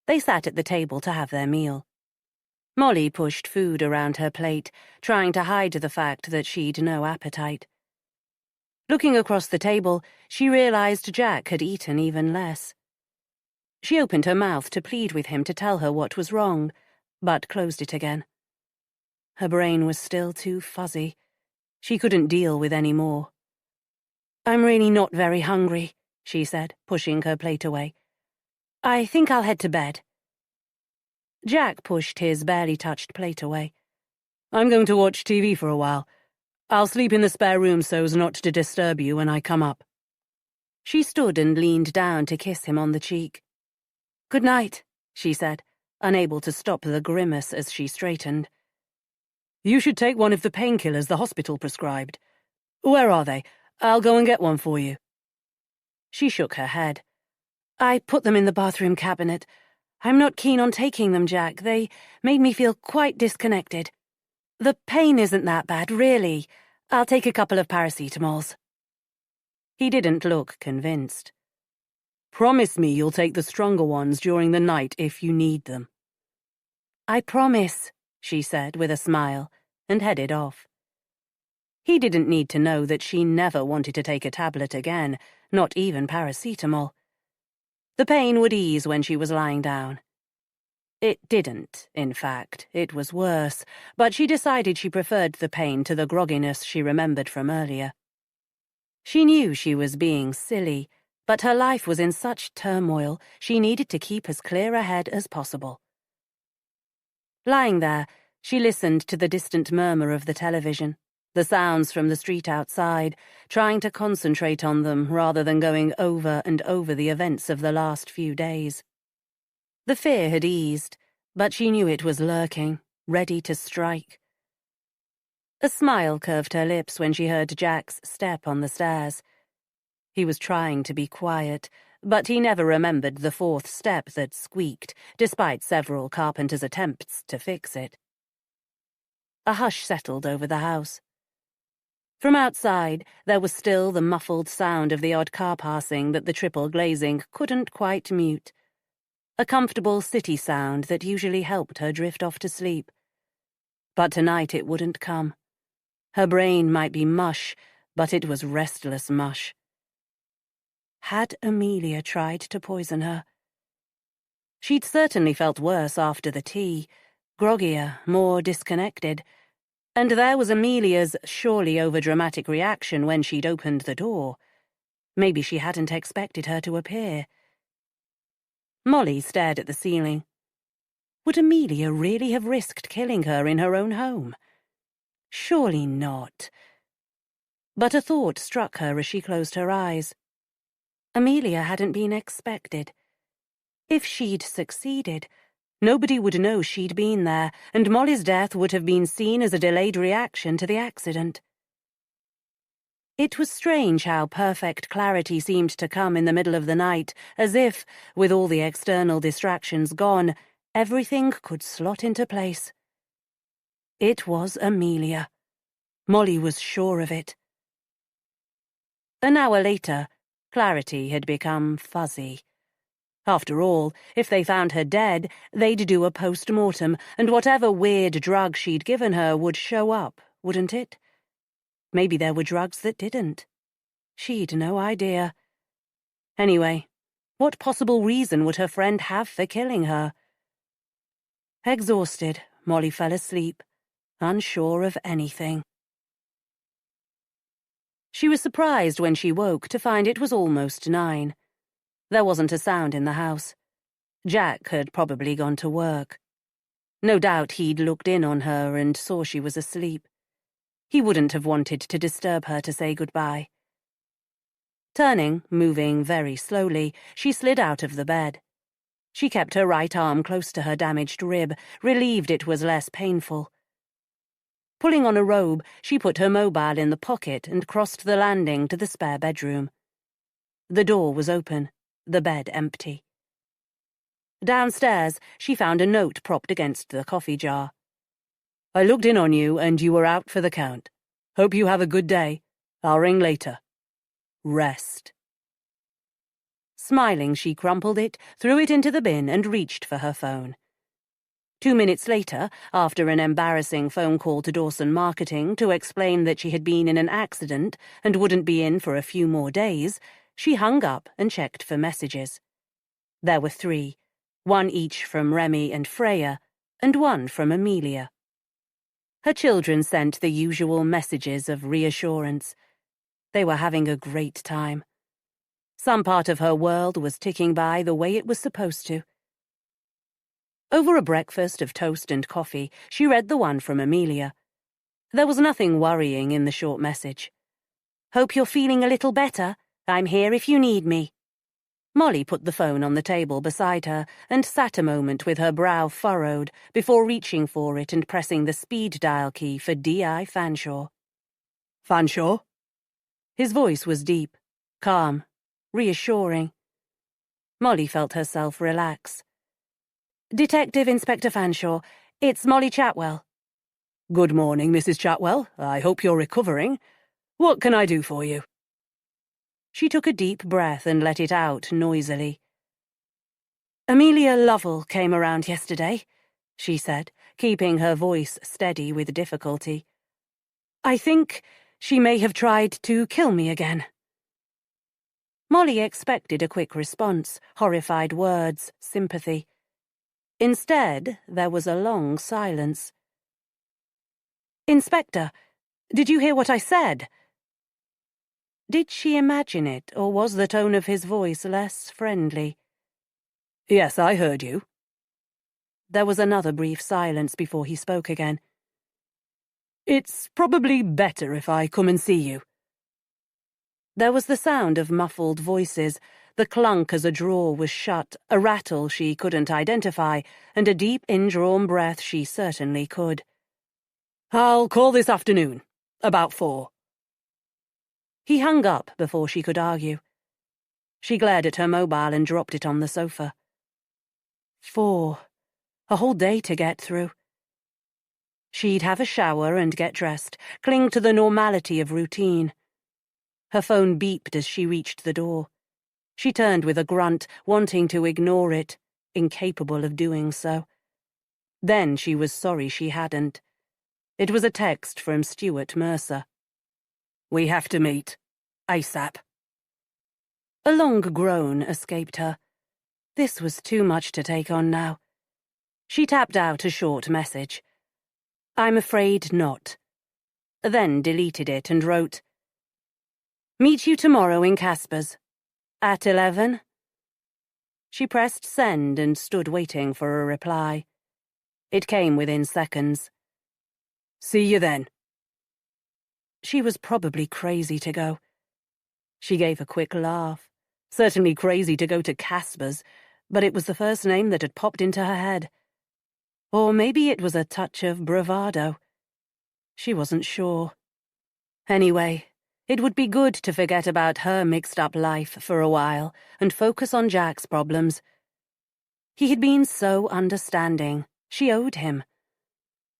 They sat at the table to have their meal. Molly pushed food around her plate, trying to hide the fact that she'd no appetite. Looking across the table, she realized Jack had eaten even less. She opened her mouth to plead with him to tell her what was wrong, but closed it again. Her brain was still too fuzzy. She couldn't deal with any more. "I'm really not very hungry," she said, pushing her plate away. "I think I'll head to bed." Jack pushed his barely touched plate away. "I'm going to watch TV for a while. I'll sleep in the spare room so as not to disturb you when I come up." She stood and leaned down to kiss him on the cheek. "Good night," she said, unable to stop the grimace as she straightened. "You should take one of the painkillers the hospital prescribed. Where are they? I'll go and get one for you." She shook her head. "I put them in the bathroom cabinet. I'm not keen on taking them, Jack. They made me feel quite disconnected. The pain isn't that bad, really. I'll take a couple of paracetamols." He didn't look convinced. "Promise me you'll take the stronger ones during the night if you need them." "I promise," she said with a smile, and headed off. He didn't need to know that she never wanted to take a tablet again, not even paracetamol. The pain would ease when she was lying down. It didn't, in fact. It was worse, but she decided she preferred the pain to the grogginess she remembered from earlier. She knew she was being silly, but her life was in such turmoil she needed to keep as clear a head as possible. Lying there, she listened to the distant murmur of the television, the sounds from the street outside, trying to concentrate on them rather than going over and over the events of the last few days. The fear had eased, but she knew it was lurking, ready to strike. A smile curved her lips when she heard Jack's step on the stairs. He was trying to be quiet, but he never remembered the fourth step that squeaked, despite several carpenters' attempts to fix it. A hush settled over the house. From outside, there was still the muffled sound of the odd car passing that the triple glazing couldn't quite mute. A comfortable city sound that usually helped her drift off to sleep. But tonight it wouldn't come. Her brain might be mush, but it was restless mush. Had Amelia tried to poison her? She'd certainly felt worse after the tea, groggier, more disconnected. And there was Amelia's surely overdramatic reaction when she'd opened the door. Maybe she hadn't expected her to appear. Molly stared at the ceiling. Would Amelia really have risked killing her in her own home? Surely not. But a thought struck her as she closed her eyes. Amelia hadn't been expected. If she'd succeeded, nobody would know she'd been there, and Molly's death would have been seen as a delayed reaction to the accident. It was strange how perfect clarity seemed to come in the middle of the night, as if, with all the external distractions gone, everything could slot into place. It was Amelia. Molly was sure of it. An hour later, clarity had become fuzzy. After all, if they found her dead, they'd do a post-mortem, and whatever weird drug she'd given her would show up, wouldn't it? Maybe there were drugs that didn't. She'd no idea. Anyway, what possible reason would her friend have for killing her? Exhausted, Molly fell asleep, unsure of anything. She was surprised when she woke to find it was almost 9. There wasn't a sound in the house. Jack had probably gone to work. No doubt he'd looked in on her and saw she was asleep. He wouldn't have wanted to disturb her to say goodbye. Turning, moving very slowly, she slid out of the bed. She kept her right arm close to her damaged rib, relieved it was less painful. Pulling on a robe, she put her mobile in the pocket and crossed the landing to the spare bedroom. The door was open, the bed empty. Downstairs, she found a note propped against the coffee jar. I looked in on you and you were out for the count. Hope you have a good day. I'll ring later. Rest. Smiling, she crumpled it, threw it into the bin and reached for her phone. 2 minutes later, after an embarrassing phone call to Dawson Marketing to explain that she had been in an accident and wouldn't be in for a few more days, she hung up and checked for messages. There were 3, 1 each from Remy and Freya, and 1 from Amelia. Her children sent the usual messages of reassurance. They were having a great time. Some part of her world was ticking by the way it was supposed to. Over a breakfast of toast and coffee, she read the one from Amelia. There was nothing worrying in the short message. Hope you're feeling a little better. I'm here if you need me. Molly put the phone on the table beside her and sat a moment with her brow furrowed before reaching for it and pressing the speed dial key for D.I. Fanshawe. Fanshawe? His voice was deep, calm, reassuring. Molly felt herself relax. Detective Inspector Fanshawe, it's Molly Chatwell. Good morning, Mrs. Chatwell. I hope you're recovering. What can I do for you? She took a deep breath and let it out noisily. Amelia Lovell came around yesterday, she said, keeping her voice steady with difficulty. I think she may have tried to kill me again. Molly expected a quick response, horrified words, sympathy. Instead, there was a long silence. Inspector, did you hear what I said? Did she imagine it, or was the tone of his voice less friendly? Yes, I heard you. There was another brief silence before he spoke again. It's probably better if I come and see you. There was the sound of muffled voices, the clunk as a drawer was shut, a rattle she couldn't identify, and a deep indrawn breath she certainly could. I'll call this afternoon, about 4. He hung up before she could argue. She glared at her mobile and dropped it on the sofa. 4. A whole day to get through. She'd have a shower and get dressed, cling to the normality of routine. Her phone beeped as she reached the door. She turned with a grunt, wanting to ignore it, incapable of doing so. Then she was sorry she hadn't. It was a text from Stuart Mercer. We have to meet. ASAP. A long groan escaped her. This was too much to take on now. She tapped out a short message. I'm afraid not. Then deleted it and wrote, Meet you tomorrow in Casper's. At 11? She pressed send and stood waiting for a reply. It came within seconds. See you then. She was probably crazy to go. She gave a quick laugh. Certainly crazy to go to Casper's, but it was the first name that had popped into her head. Or maybe it was a touch of bravado. She wasn't sure. Anyway, it would be good to forget about her mixed-up life for a while and focus on Jack's problems. He had been so understanding. She owed him.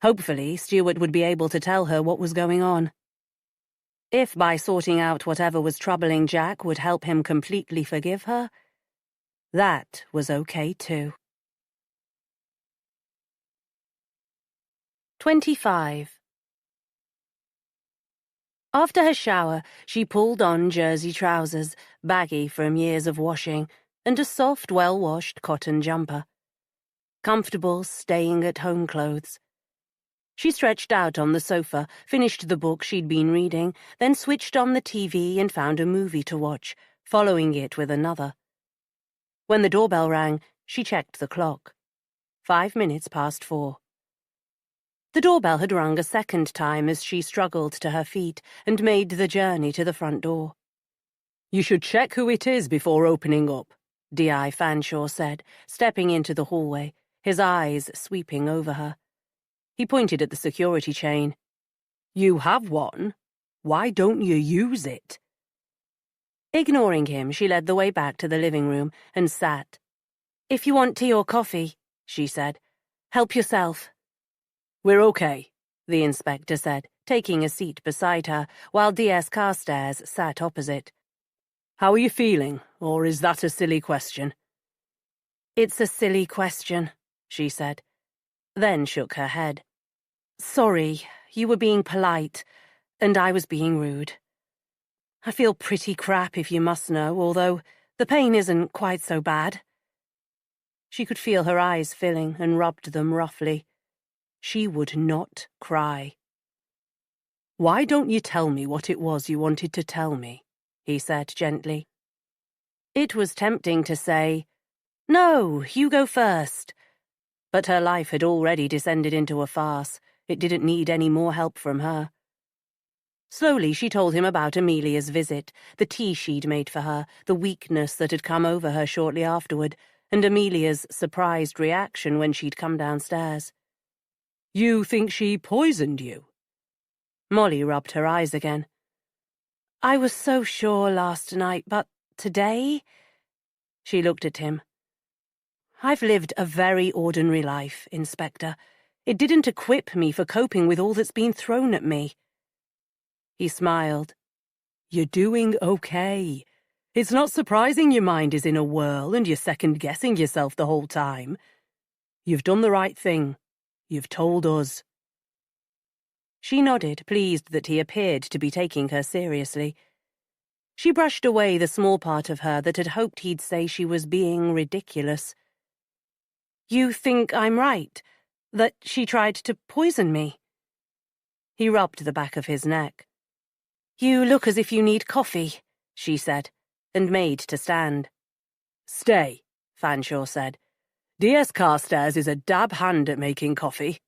Hopefully, Stuart would be able to tell her what was going on. If by sorting out whatever was troubling Jack would help him completely forgive her, that was okay too. 25. After her shower, she pulled on jersey trousers, baggy from years of washing, and a soft, well-washed cotton jumper. Comfortable, staying-at-home clothes. She stretched out on the sofa, finished the book she'd been reading, then switched on the TV and found a movie to watch, following it with another. When the doorbell rang, she checked the clock. 5 minutes past 4. The doorbell had rung a second time as she struggled to her feet and made the journey to the front door. You should check who it is before opening up, D.I. Fanshawe said, stepping into the hallway, his eyes sweeping over her. He pointed at the security chain. You have one. Why don't you use it? Ignoring him, she led the way back to the living room and sat. If you want tea or coffee, she said, help yourself. We're okay, the inspector said, taking a seat beside her, while D.S. Carstairs sat opposite. How are you feeling, or is that a silly question? It's a silly question, she said, then shook her head. Sorry, you were being polite, and I was being rude. I feel pretty crap if you must know, although the pain isn't quite so bad. She could feel her eyes filling and rubbed them roughly. She would not cry. Why don't you tell me what it was you wanted to tell me? He said gently. It was tempting to say, No, you go first. But her life had already descended into a farce. It didn't need any more help from her. Slowly she told him about Amelia's visit, the tea she'd made for her, the weakness that had come over her shortly afterward, and Amelia's surprised reaction when she'd come downstairs. You think she poisoned you? Molly rubbed her eyes again. I was so sure last night, but today? She looked at him. I've lived a very ordinary life, Inspector. It didn't equip me for coping with all that's been thrown at me. He smiled. You're doing okay. It's not surprising your mind is in a whirl and you're second-guessing yourself the whole time. You've done the right thing. You've told us. She nodded, pleased that he appeared to be taking her seriously. She brushed away the small part of her that had hoped he'd say she was being ridiculous. You think I'm right? That she tried to poison me? He rubbed the back of his neck. You look as if you need coffee, she said, and made to stand. Stay, Fanshawe said. D.S. Carstairs is a dab hand at making coffee.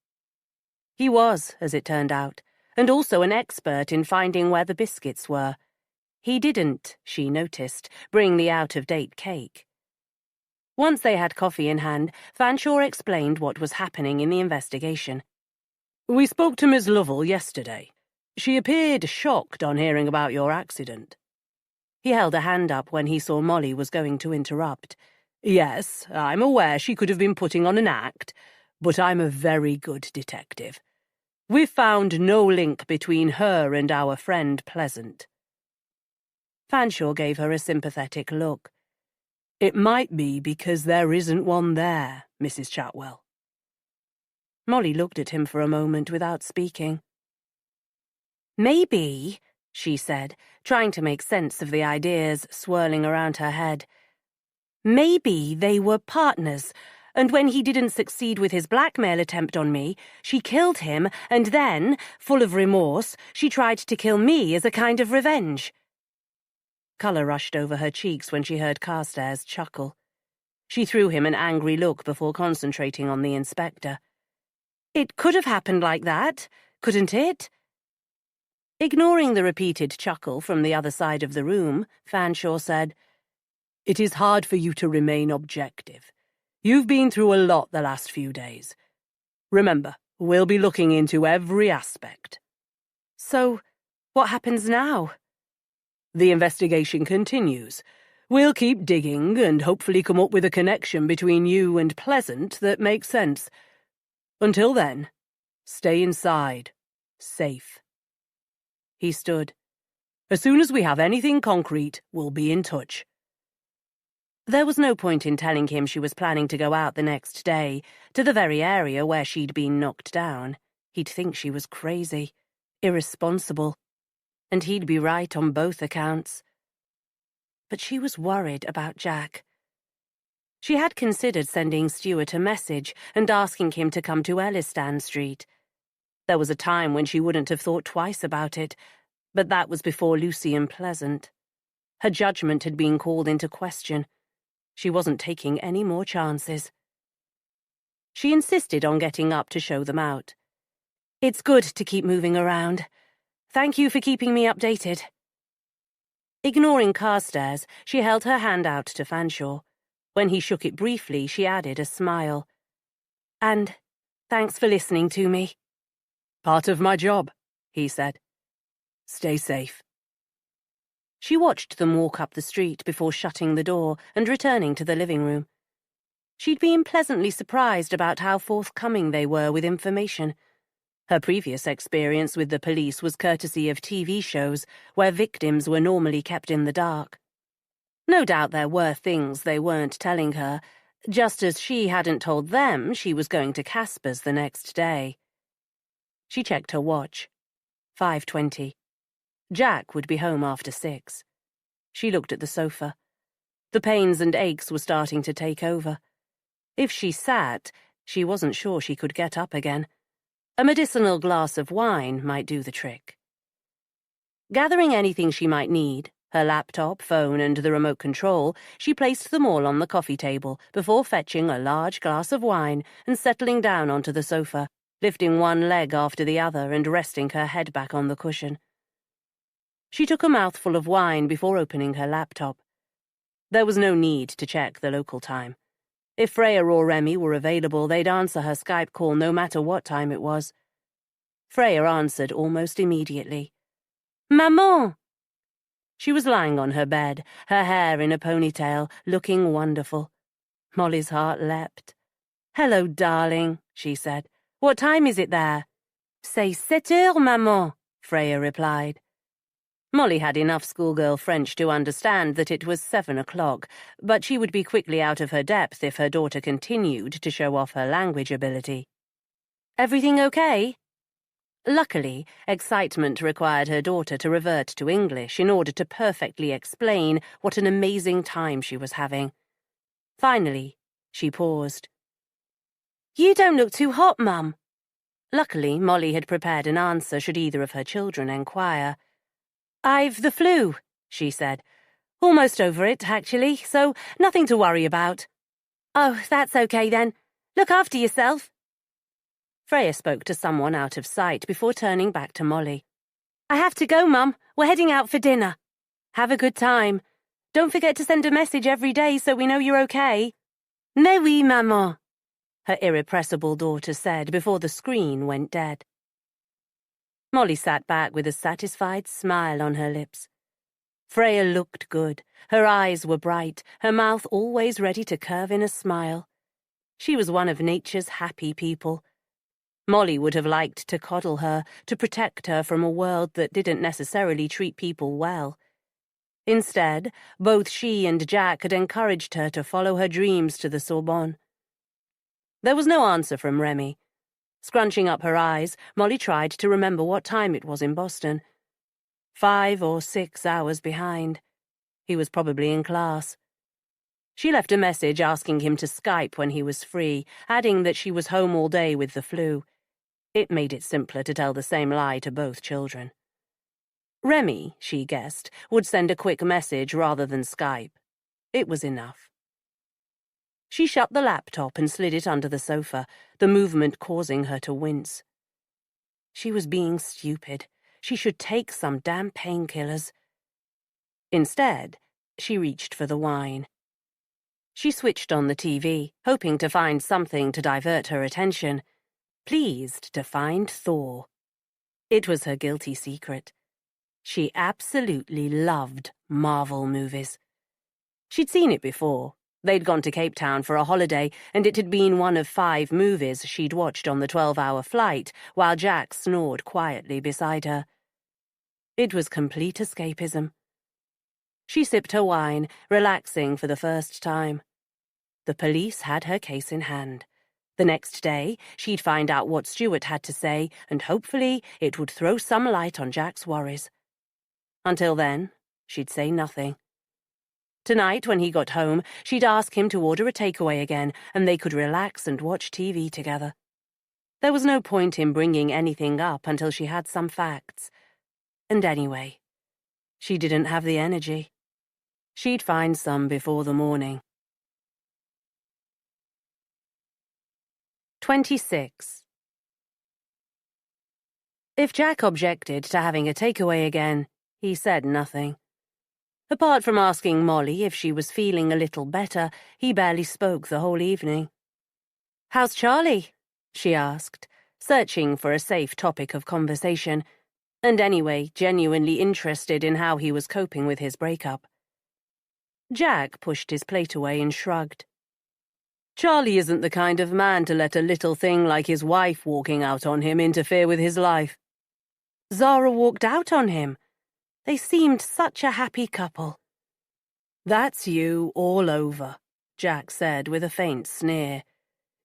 He was, as it turned out, and also an expert in finding where the biscuits were. He didn't, she noticed, bring the out-of-date cake. Once they had coffee in hand, Fanshawe explained what was happening in the investigation. We spoke to Miss Lovell yesterday. She appeared shocked on hearing about your accident. He held a hand up when he saw Molly was going to interrupt. Yes, I'm aware she could have been putting on an act, but I'm a very good detective. We've found no link between her and our friend Pleasant. Fanshawe gave her a sympathetic look. It might be because there isn't one there, Mrs. Chatwell. Molly looked at him for a moment without speaking. Maybe, she said, trying to make sense of the ideas swirling around her head. Maybe they were partners, and when he didn't succeed with his blackmail attempt on me, she killed him, and then, full of remorse, she tried to kill me as a kind of revenge. Colour rushed over her cheeks when she heard Carstairs chuckle. She threw him an angry look before concentrating on the inspector. It could have happened like that, couldn't it? Ignoring the repeated chuckle from the other side of the room, Fanshawe said, It is hard for you to remain objective. You've been through a lot the last few days. Remember, we'll be looking into every aspect. So, what happens now? The investigation continues. We'll keep digging and hopefully come up with a connection between you and Pleasant that makes sense. Until then, stay inside, safe. He stood. As soon as we have anything concrete, we'll be in touch. There was no point in telling him she was planning to go out the next day, to the very area where she'd been knocked down. He'd think she was crazy, irresponsible, and he'd be right on both accounts. But she was worried about Jack. She had considered sending Stuart a message and asking him to come to Ellistan Street. There was a time when she wouldn't have thought twice about it, but that was before Lucy and Pleasant. Her judgment had been called into question. She wasn't taking any more chances. She insisted on getting up to show them out. It's good to keep moving around. Thank you for keeping me updated. Ignoring Carstairs, she held her hand out to Fanshawe. When he shook it briefly, she added a smile. And thanks for listening to me. Part of my job, he said. Stay safe. She watched them walk up the street before shutting the door and returning to the living room. She'd been pleasantly surprised about how forthcoming they were with information. Her previous experience with the police was courtesy of TV shows where victims were normally kept in the dark. No doubt there were things they weren't telling her, just as she hadn't told them she was going to Casper's the next day. She checked her watch. 5:20. Jack would be home after 6. She looked at the sofa. The pains and aches were starting to take over. If she sat, she wasn't sure she could get up again. A medicinal glass of wine might do the trick. Gathering anything she might need, her laptop, phone, and the remote control, she placed them all on the coffee table before fetching a large glass of wine and settling down onto the sofa, lifting one leg after the other and resting her head back on the cushion. She took a mouthful of wine before opening her laptop. There was no need to check the local time. If Freya or Remy were available, they'd answer her Skype call no matter what time it was. Freya answered almost immediately. Maman! She was lying on her bed, her hair in a ponytail, looking wonderful. Molly's heart leapt. Hello, darling, she said. What time is it there? C'est 7 heures, maman, Freya replied. Molly had enough schoolgirl French to understand that it was 7 o'clock, but she would be quickly out of her depth if her daughter continued to show off her language ability. Everything okay? Luckily, excitement required her daughter to revert to English in order to perfectly explain what an amazing time she was having. Finally, she paused. You don't look too hot, Mum. Luckily, Molly had prepared an answer should either of her children enquire. I've the flu, she said. Almost over it, actually, so nothing to worry about. Oh, that's okay then. Look after yourself. Freya spoke to someone out of sight before turning back to Molly. I have to go, Mum. We're heading out for dinner. Have a good time. Don't forget to send a message every day so we know you're okay. Mais oui, maman, her irrepressible daughter said before the screen went dead. Molly sat back with a satisfied smile on her lips. Freya looked good. Her eyes were bright, her mouth always ready to curve in a smile. She was one of nature's happy people. Molly would have liked to coddle her, to protect her from a world that didn't necessarily treat people well. Instead, both she and Jack had encouraged her to follow her dreams to the Sorbonne. There was no answer from Remy. Scrunching up her eyes, Molly tried to remember what time it was in Boston. 5 or 6 hours behind. He was probably in class. She left a message asking him to Skype when he was free, adding that she was home all day with the flu. It made it simpler to tell the same lie to both children. Remy, she guessed, would send a quick message rather than Skype. It was enough. She shut the laptop and slid it under the sofa, the movement causing her to wince. She was being stupid. She should take some damn painkillers. Instead, she reached for the wine. She switched on the TV, hoping to find something to divert her attention, pleased to find Thor. It was her guilty secret. She absolutely loved Marvel movies. She'd seen it before. They'd gone to Cape Town for a holiday, and it had been one of 5 movies she'd watched on the 12-hour flight, while Jack snored quietly beside her. It was complete escapism. She sipped her wine, relaxing for the first time. The police had her case in hand. The next day, she'd find out what Stuart had to say, and hopefully it would throw some light on Jack's worries. Until then, she'd say nothing. Tonight, when he got home, she'd ask him to order a takeaway again, and they could relax and watch TV together. There was no point in bringing anything up until she had some facts. And anyway, she didn't have the energy. She'd find some before the morning. 26. If Jack objected to having a takeaway again, he said nothing. Apart from asking Molly if she was feeling a little better, he barely spoke the whole evening. "How's Charlie?" she asked, searching for a safe topic of conversation, and anyway, genuinely interested in how he was coping with his breakup. Jack pushed his plate away and shrugged. "Charlie isn't the kind of man to let a little thing like his wife walking out on him interfere with his life." Zara walked out on him. They seemed such a happy couple. "That's you all over," Jack said with a faint sneer.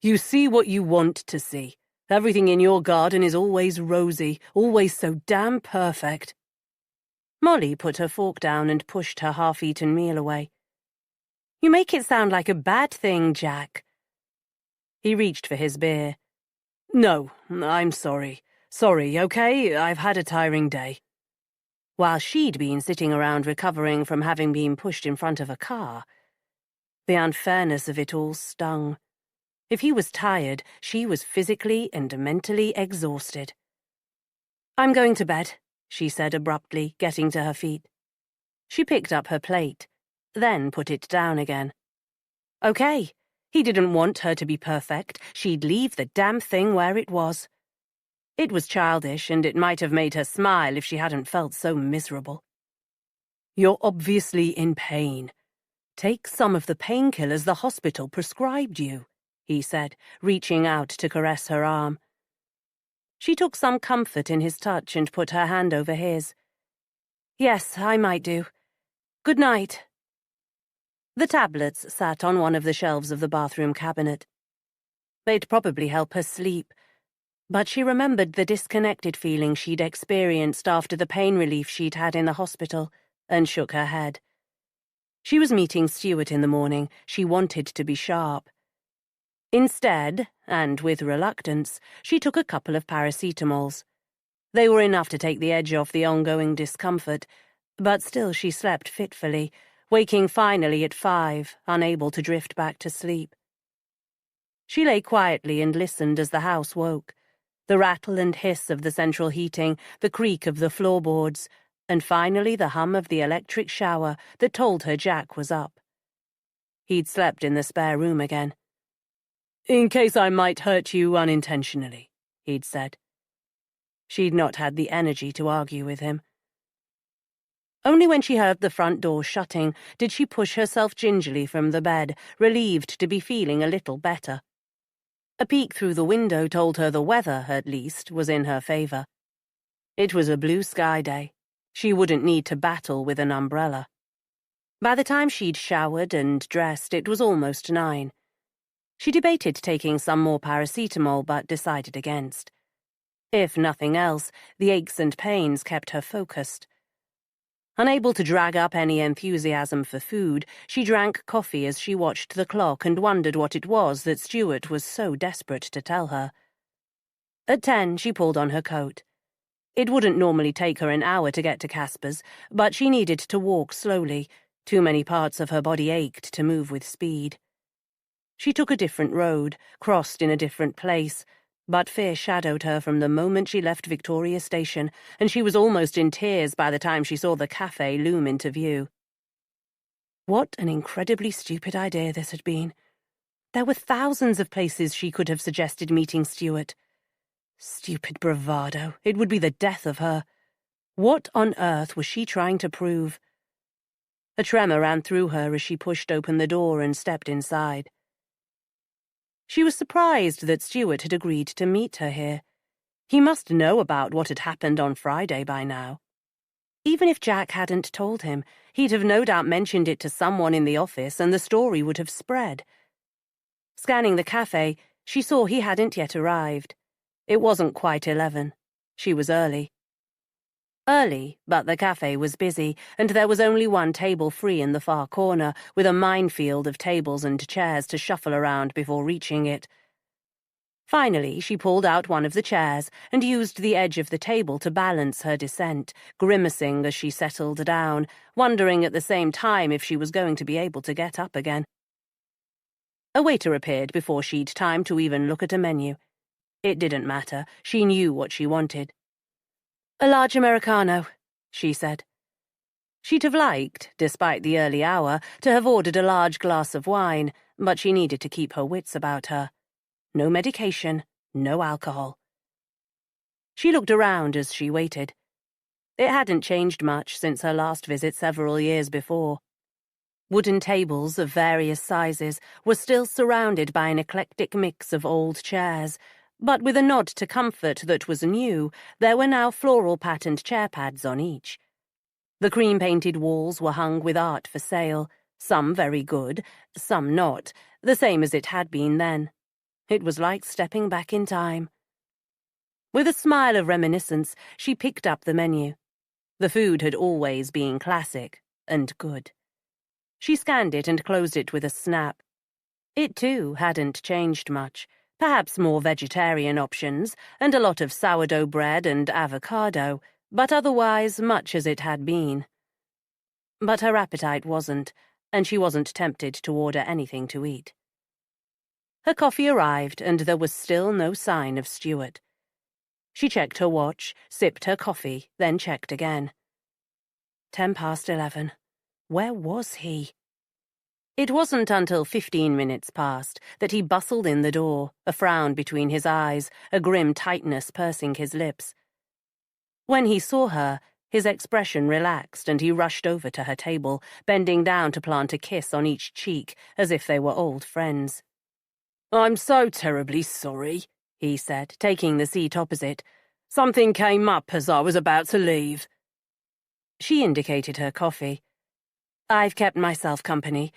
"You see what you want to see. Everything in your garden is always rosy, always so damn perfect." Molly put her fork down and pushed her half-eaten meal away. "You make it sound like a bad thing, Jack." He reached for his beer. "No, I'm sorry. Sorry, okay? I've had a tiring day." While she'd been sitting around recovering from having been pushed in front of a car. The unfairness of it all stung. If he was tired, she was physically and mentally exhausted. "I'm going to bed," she said abruptly, getting to her feet. She picked up her plate, then put it down again. Okay, he didn't want her to be perfect. She'd leave the damn thing where it was. It was childish, and it might have made her smile if she hadn't felt so miserable. "You're obviously in pain. Take some of the painkillers the hospital prescribed you," he said, reaching out to caress her arm. She took some comfort in his touch and put her hand over his. "Yes, I might do. Good night." The tablets sat on one of the shelves of the bathroom cabinet. They'd probably help her sleep, but she remembered the disconnected feeling she'd experienced after the pain relief she'd had in the hospital, and shook her head. She was meeting Stuart in the morning. She wanted to be sharp. Instead, and with reluctance, she took a couple of paracetamols. They were enough to take the edge off the ongoing discomfort, but still she slept fitfully, waking finally at 5, unable to drift back to sleep. She lay quietly and listened as the house woke. The rattle and hiss of the central heating, the creak of the floorboards, and finally the hum of the electric shower that told her Jack was up. He'd slept in the spare room again. "In case I might hurt you unintentionally," he'd said. She'd not had the energy to argue with him. Only when she heard the front door shutting did she push herself gingerly from the bed, relieved to be feeling a little better. A peek through the window told her the weather, at least, was in her favor. It was a blue sky day. She wouldn't need to battle with an umbrella. By the time she'd showered and dressed, it was almost 9. She debated taking some more paracetamol, but decided against. If nothing else, the aches and pains kept her focused. Unable to drag up any enthusiasm for food, she drank coffee as she watched the clock and wondered what it was that Stuart was so desperate to tell her. At 10, she pulled on her coat. It wouldn't normally take her an hour to get to Casper's, but she needed to walk slowly. Too many parts of her body ached to move with speed. She took a different road, crossed in a different place, but fear shadowed her from the moment she left Victoria Station, and she was almost in tears by the time she saw the cafe loom into view. What an incredibly stupid idea this had been. There were thousands of places she could have suggested meeting Stuart. Stupid bravado. It would be the death of her. What on earth was she trying to prove? A tremor ran through her as she pushed open the door and stepped inside. She was surprised that Stuart had agreed to meet her here. He must know about what had happened on Friday by now. Even if Jack hadn't told him, he'd have no doubt mentioned it to someone in the office and the story would have spread. Scanning the cafe, she saw he hadn't yet arrived. It wasn't quite 11. She was early. Early, but the cafe was busy, and there was only one table free in the far corner, with a minefield of tables and chairs to shuffle around before reaching it. Finally, she pulled out one of the chairs and used the edge of the table to balance her descent, grimacing as she settled down, wondering at the same time if she was going to be able to get up again. A waiter appeared before she'd time to even look at a menu. It didn't matter. She knew what she wanted. "A large Americano," she said. She'd have liked, despite the early hour, to have ordered a large glass of wine, but she needed to keep her wits about her. No medication, no alcohol. She looked around as she waited. It hadn't changed much since her last visit several years before. Wooden tables of various sizes were still surrounded by an eclectic mix of old chairs, but with a nod to comfort that was new, there were now floral-patterned chair pads on each. The cream-painted walls were hung with art for sale, some very good, some not, the same as it had been then. It was like stepping back in time. With a smile of reminiscence, she picked up the menu. The food had always been classic and good. She scanned it and closed it with a snap. It, too, hadn't changed much. Perhaps more vegetarian options, and a lot of sourdough bread and avocado, but otherwise much as it had been. But her appetite wasn't, and she wasn't tempted to order anything to eat. Her coffee arrived, and there was still no sign of Stuart. She checked her watch, sipped her coffee, then checked again. 11:10. Where was he? It wasn't until 15 minutes past that he bustled in the door, a frown between his eyes, a grim tightness pursing his lips. When he saw her, his expression relaxed and he rushed over to her table, bending down to plant a kiss on each cheek, as if they were old friends. "I'm so terribly sorry," he said, taking the seat opposite. "Something came up as I was about to leave." She indicated her coffee. "I've kept myself company.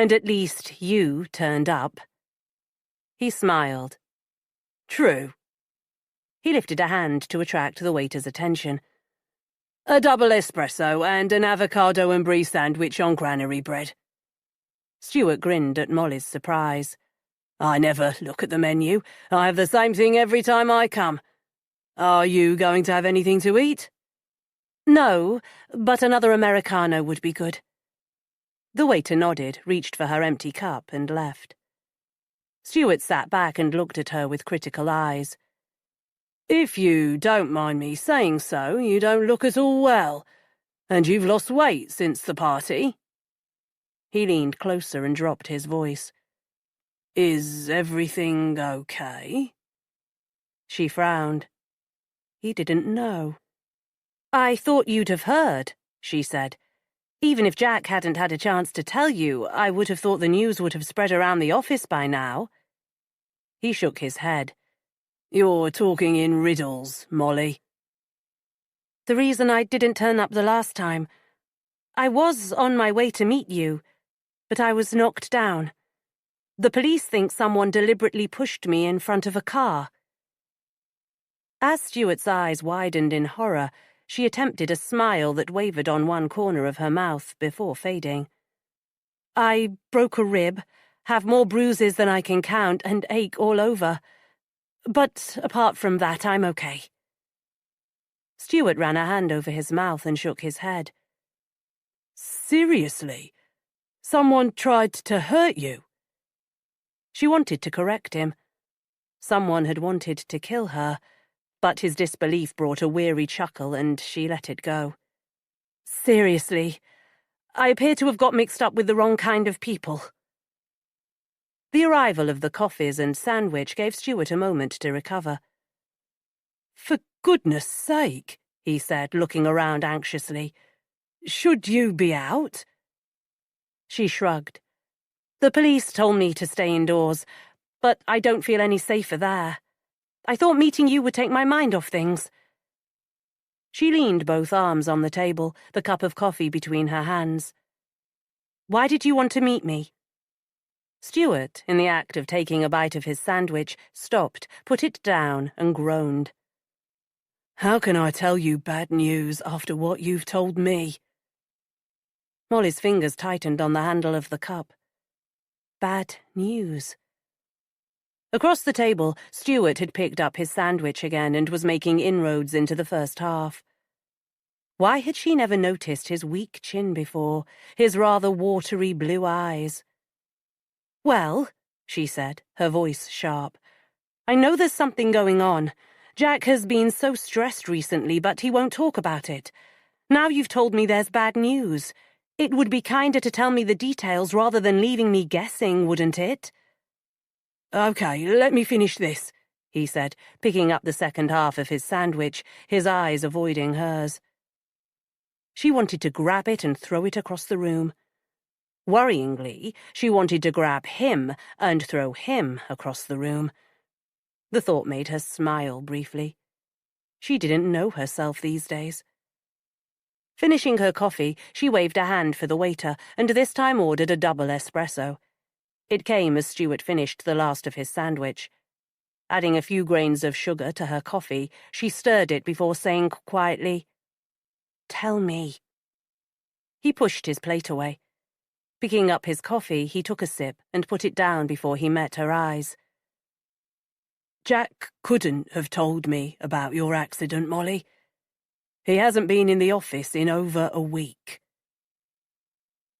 And at least you turned up." He smiled. "True." He lifted a hand to attract the waiter's attention. "A double espresso and an avocado and brie sandwich on granary bread." Stuart grinned at Molly's surprise. "I never look at the menu. I have the same thing every time I come. Are you going to have anything to eat?" "No, but another Americano would be good." The waiter nodded, reached for her empty cup, and left. Stuart sat back and looked at her with critical eyes. If you don't mind me saying so, you don't look at all well, and you've lost weight since the party." He leaned closer and dropped his voice. "Is everything okay?" She frowned. He didn't know. "I thought you'd have heard," she said. "Even if Jack hadn't had a chance to tell you, I would have thought the news would have spread around the office by now." He shook his head. "You're talking in riddles, Molly." "The reason I didn't turn up the last time. I was on my way to meet you, but I was knocked down. The police think someone deliberately pushed me in front of a car." As Stuart's eyes widened in horror, she attempted a smile that wavered on one corner of her mouth before fading. "I broke a rib, have more bruises than I can count, and ache all over. But apart from that, I'm okay." Stuart ran a hand over his mouth and shook his head. "Seriously? Someone tried to hurt you?" She wanted to correct him. Someone had wanted to kill her, but his disbelief brought a weary chuckle and she let it go. "Seriously, I appear to have got mixed up with the wrong kind of people." The arrival of the coffees and sandwich gave Stuart a moment to recover. "For goodness sake," he said, looking around anxiously. "Should you be out?" She shrugged. "The police told me to stay indoors, but I don't feel any safer there. I thought meeting you would take my mind off things." She leaned both arms on the table, the cup of coffee between her hands. "Why did you want to meet me?" Stuart, in the act of taking a bite of his sandwich, stopped, put it down, and groaned. "How can I tell you bad news after what you've told me?" Molly's fingers tightened on the handle of the cup. Bad news. Across the table, Stuart had picked up his sandwich again and was making inroads into the first half. Why had she never noticed his weak chin before, his rather watery blue eyes? "Well," she said, her voice sharp, "I know there's something going on. Jack has been so stressed recently, but he won't talk about it. Now you've told me there's bad news. It would be kinder to tell me the details rather than leaving me guessing, wouldn't it?" "Okay, let me finish this," he said, picking up the second half of his sandwich, his eyes avoiding hers. She wanted to grab it and throw it across the room. Worryingly, she wanted to grab him and throw him across the room. The thought made her smile briefly. She didn't know herself these days. Finishing her coffee, she waved a hand for the waiter and this time ordered a double espresso. It came as Stuart finished the last of his sandwich. Adding a few grains of sugar to her coffee, she stirred it before saying quietly, "Tell me." He pushed his plate away. Picking up his coffee, he took a sip and put it down before he met her eyes. "Jack couldn't have told me about your accident, Molly. He hasn't been in the office in over a week."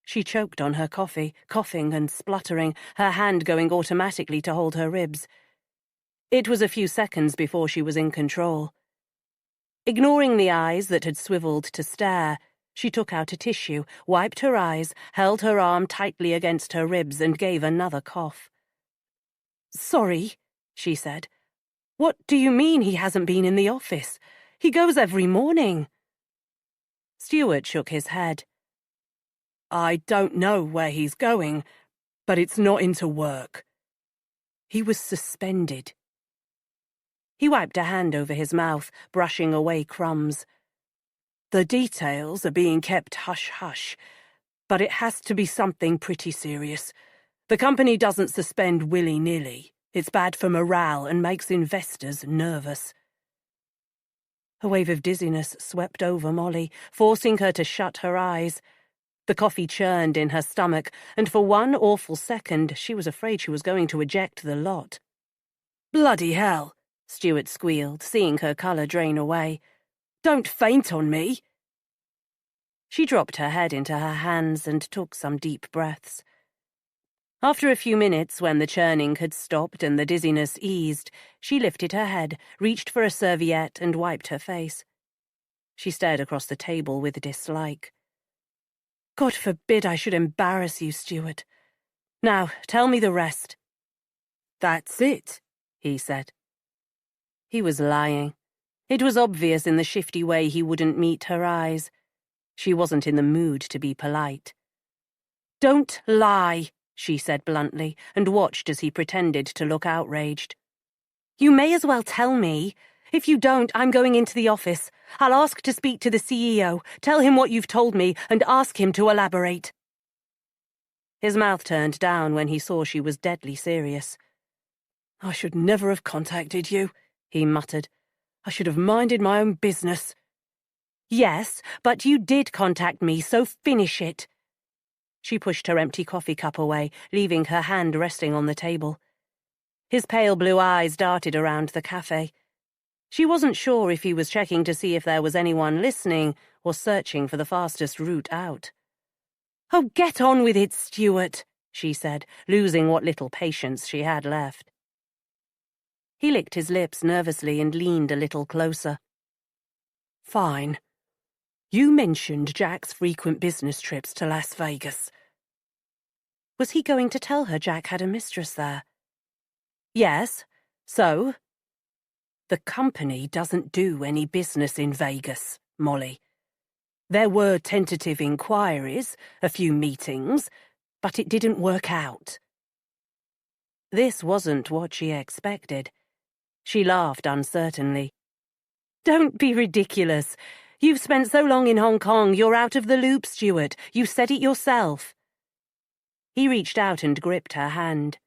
She choked on her coffee, coughing and spluttering, her hand going automatically to hold her ribs. It was a few seconds before she was in control. Ignoring the eyes that had swiveled to stare, she took out a tissue, wiped her eyes, held her arm tightly against her ribs, and gave another cough. "Sorry," she said. "What do you mean he hasn't been in the office? He goes every morning." Stuart shook his head. "I don't know where he's going, but it's not into work. He was suspended." He wiped a hand over his mouth, brushing away crumbs. "The details are being kept hush-hush, but it has to be something pretty serious. The company doesn't suspend willy-nilly. It's bad for morale and makes investors nervous." A wave of dizziness swept over Molly, forcing her to shut her eyes. The coffee churned in her stomach, and for one awful second she was afraid she was going to eject the lot. "Bloody hell," Stuart squealed, seeing her colour drain away. "Don't faint on me." She dropped her head into her hands and took some deep breaths. After a few minutes, when the churning had stopped and the dizziness eased, she lifted her head, reached for a serviette and wiped her face. She stared across the table with dislike. God forbid I should embarrass you, Stuart. Now, tell me the rest. That's it, he said. He was lying. It was obvious in the shifty way he wouldn't meet her eyes. She wasn't in the mood to be polite. Don't lie, she said bluntly, and watched as he pretended to look outraged. You may as well tell me. If you don't, I'm going into the office. I'll ask to speak to the CEO, tell him what you've told me, and ask him to elaborate. His mouth turned down when he saw she was deadly serious. I should never have contacted you, he muttered. I should have minded my own business. Yes, but you did contact me, so finish it. She pushed her empty coffee cup away, leaving her hand resting on the table. His pale blue eyes darted around the cafe. She wasn't sure if he was checking to see if there was anyone listening or searching for the fastest route out. Oh, get on with it, Stuart, she said, losing what little patience she had left. He licked his lips nervously and leaned a little closer. Fine. You mentioned Jack's frequent business trips to Las Vegas. Was he going to tell her Jack had a mistress there? Yes. So? The company doesn't do any business in Vegas, Molly. There were tentative inquiries, a few meetings, but it didn't work out. This wasn't what she expected. She laughed uncertainly. Don't be ridiculous. You've spent so long in Hong Kong, you're out of the loop, Stuart. You said it yourself. He reached out and gripped her hand.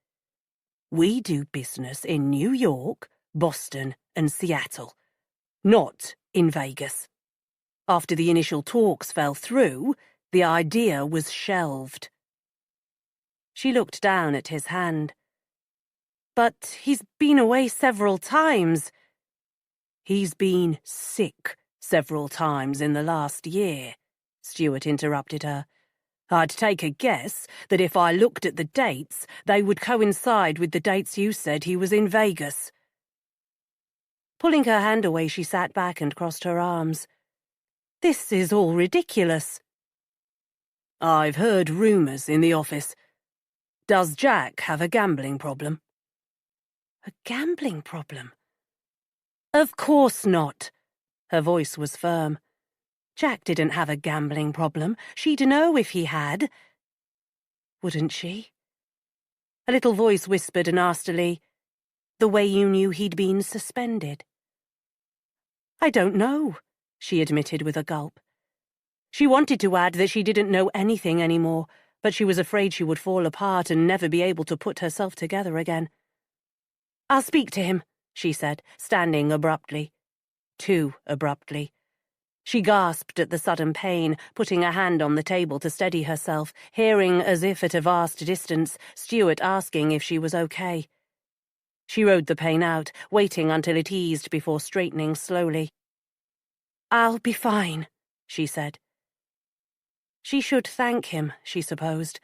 We do business in New York, Boston, and Seattle, not in Vegas. After the initial talks fell through, the idea was shelved. She looked down at his hand. But he's been away several times. He's been sick several times in the last year, Stuart interrupted her. I'd take a guess that if I looked at the dates, they would coincide with the dates you said he was in Vegas. Pulling her hand away, she sat back and crossed her arms. This is all ridiculous. I've heard rumours in the office. Does Jack have a gambling problem? A gambling problem? Of course not. Her voice was firm. Jack didn't have a gambling problem. She'd know if he had. Wouldn't she? A little voice whispered nastily, the way you knew he'd been suspended. I don't know, she admitted with a gulp. She wanted to add that she didn't know anything anymore, but she was afraid she would fall apart and never be able to put herself together again. I'll speak to him, she said, standing abruptly. Too abruptly. She gasped at the sudden pain, putting a hand on the table to steady herself, hearing, as if at a vast distance, Stuart asking if she was okay. She rode the pain out, waiting until it eased before straightening slowly. I'll be fine, she said. She should thank him, she supposed.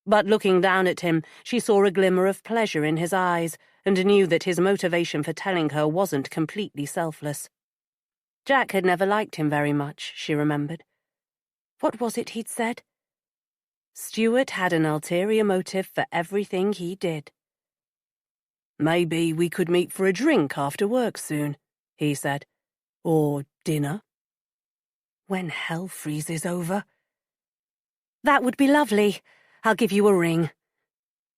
But looking down at him, she saw a glimmer of pleasure in his eyes and knew that his motivation for telling her wasn't completely selfless. Jack had never liked him very much, she remembered. What was it he'd said? Stuart had an ulterior motive for everything he did. Maybe we could meet for a drink after work soon, he said. Or dinner. When hell freezes over. That would be lovely. I'll give you a ring.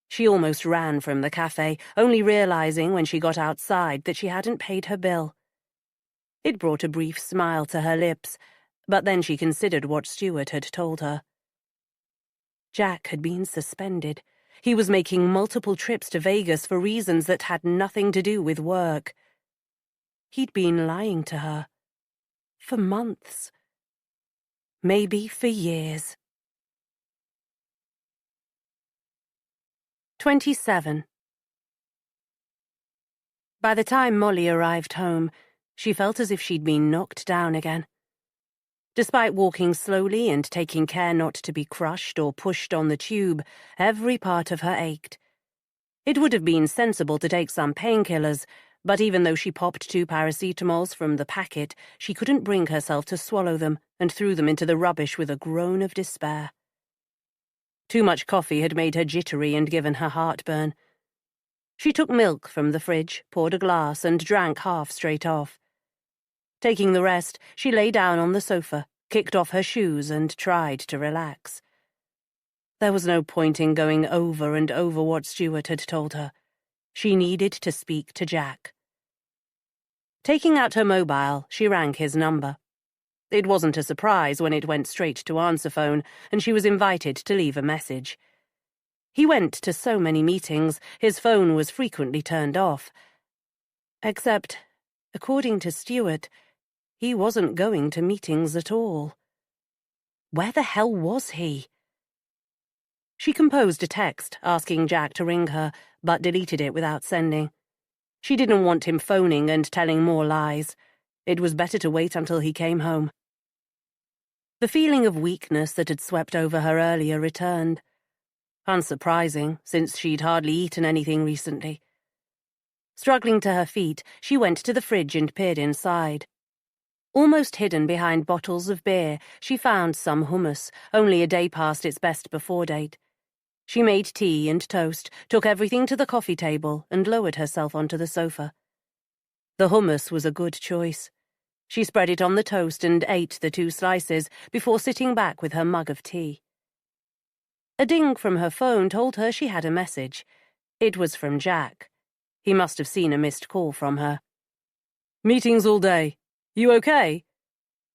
She almost ran from the cafe, only realizing when she got outside that she hadn't paid her bill. It brought a brief smile to her lips, but then she considered what Stuart had told her. Jack had been suspended. He was making multiple trips to Vegas for reasons that had nothing to do with work. He'd been lying to her. For months. Maybe for years. 27. By the time Molly arrived home, she felt as if she'd been knocked down again. Despite walking slowly and taking care not to be crushed or pushed on the tube, every part of her ached. It would have been sensible to take some painkillers, but even though she popped 2 paracetamols from the packet, she couldn't bring herself to swallow them and threw them into the rubbish with a groan of despair. Too much coffee had made her jittery and given her heartburn. She took milk from the fridge, poured a glass, and drank half straight off. Taking the rest, she lay down on the sofa, kicked off her shoes, and tried to relax. There was no point in going over and over what Stuart had told her. She needed to speak to Jack. Taking out her mobile, she rang his number. It wasn't a surprise when it went straight to answer phone, and she was invited to leave a message. He went to so many meetings, his phone was frequently turned off. Except, according to Stuart, he wasn't going to meetings at all. Where the hell was he? She composed a text asking Jack to ring her, but deleted it without sending. She didn't want him phoning and telling more lies. It was better to wait until he came home. The feeling of weakness that had swept over her earlier returned. Unsurprising, since she'd hardly eaten anything recently. Struggling to her feet, she went to the fridge and peered inside. Almost hidden behind bottles of beer, she found some hummus, only a day past its best before date. She made tea and toast, took everything to the coffee table, and lowered herself onto the sofa. The hummus was a good choice. She spread it on the toast and ate the 2 slices before sitting back with her mug of tea. A ding from her phone told her she had a message. It was from Jack. He must have seen a missed call from her. "Meetings all day. You okay?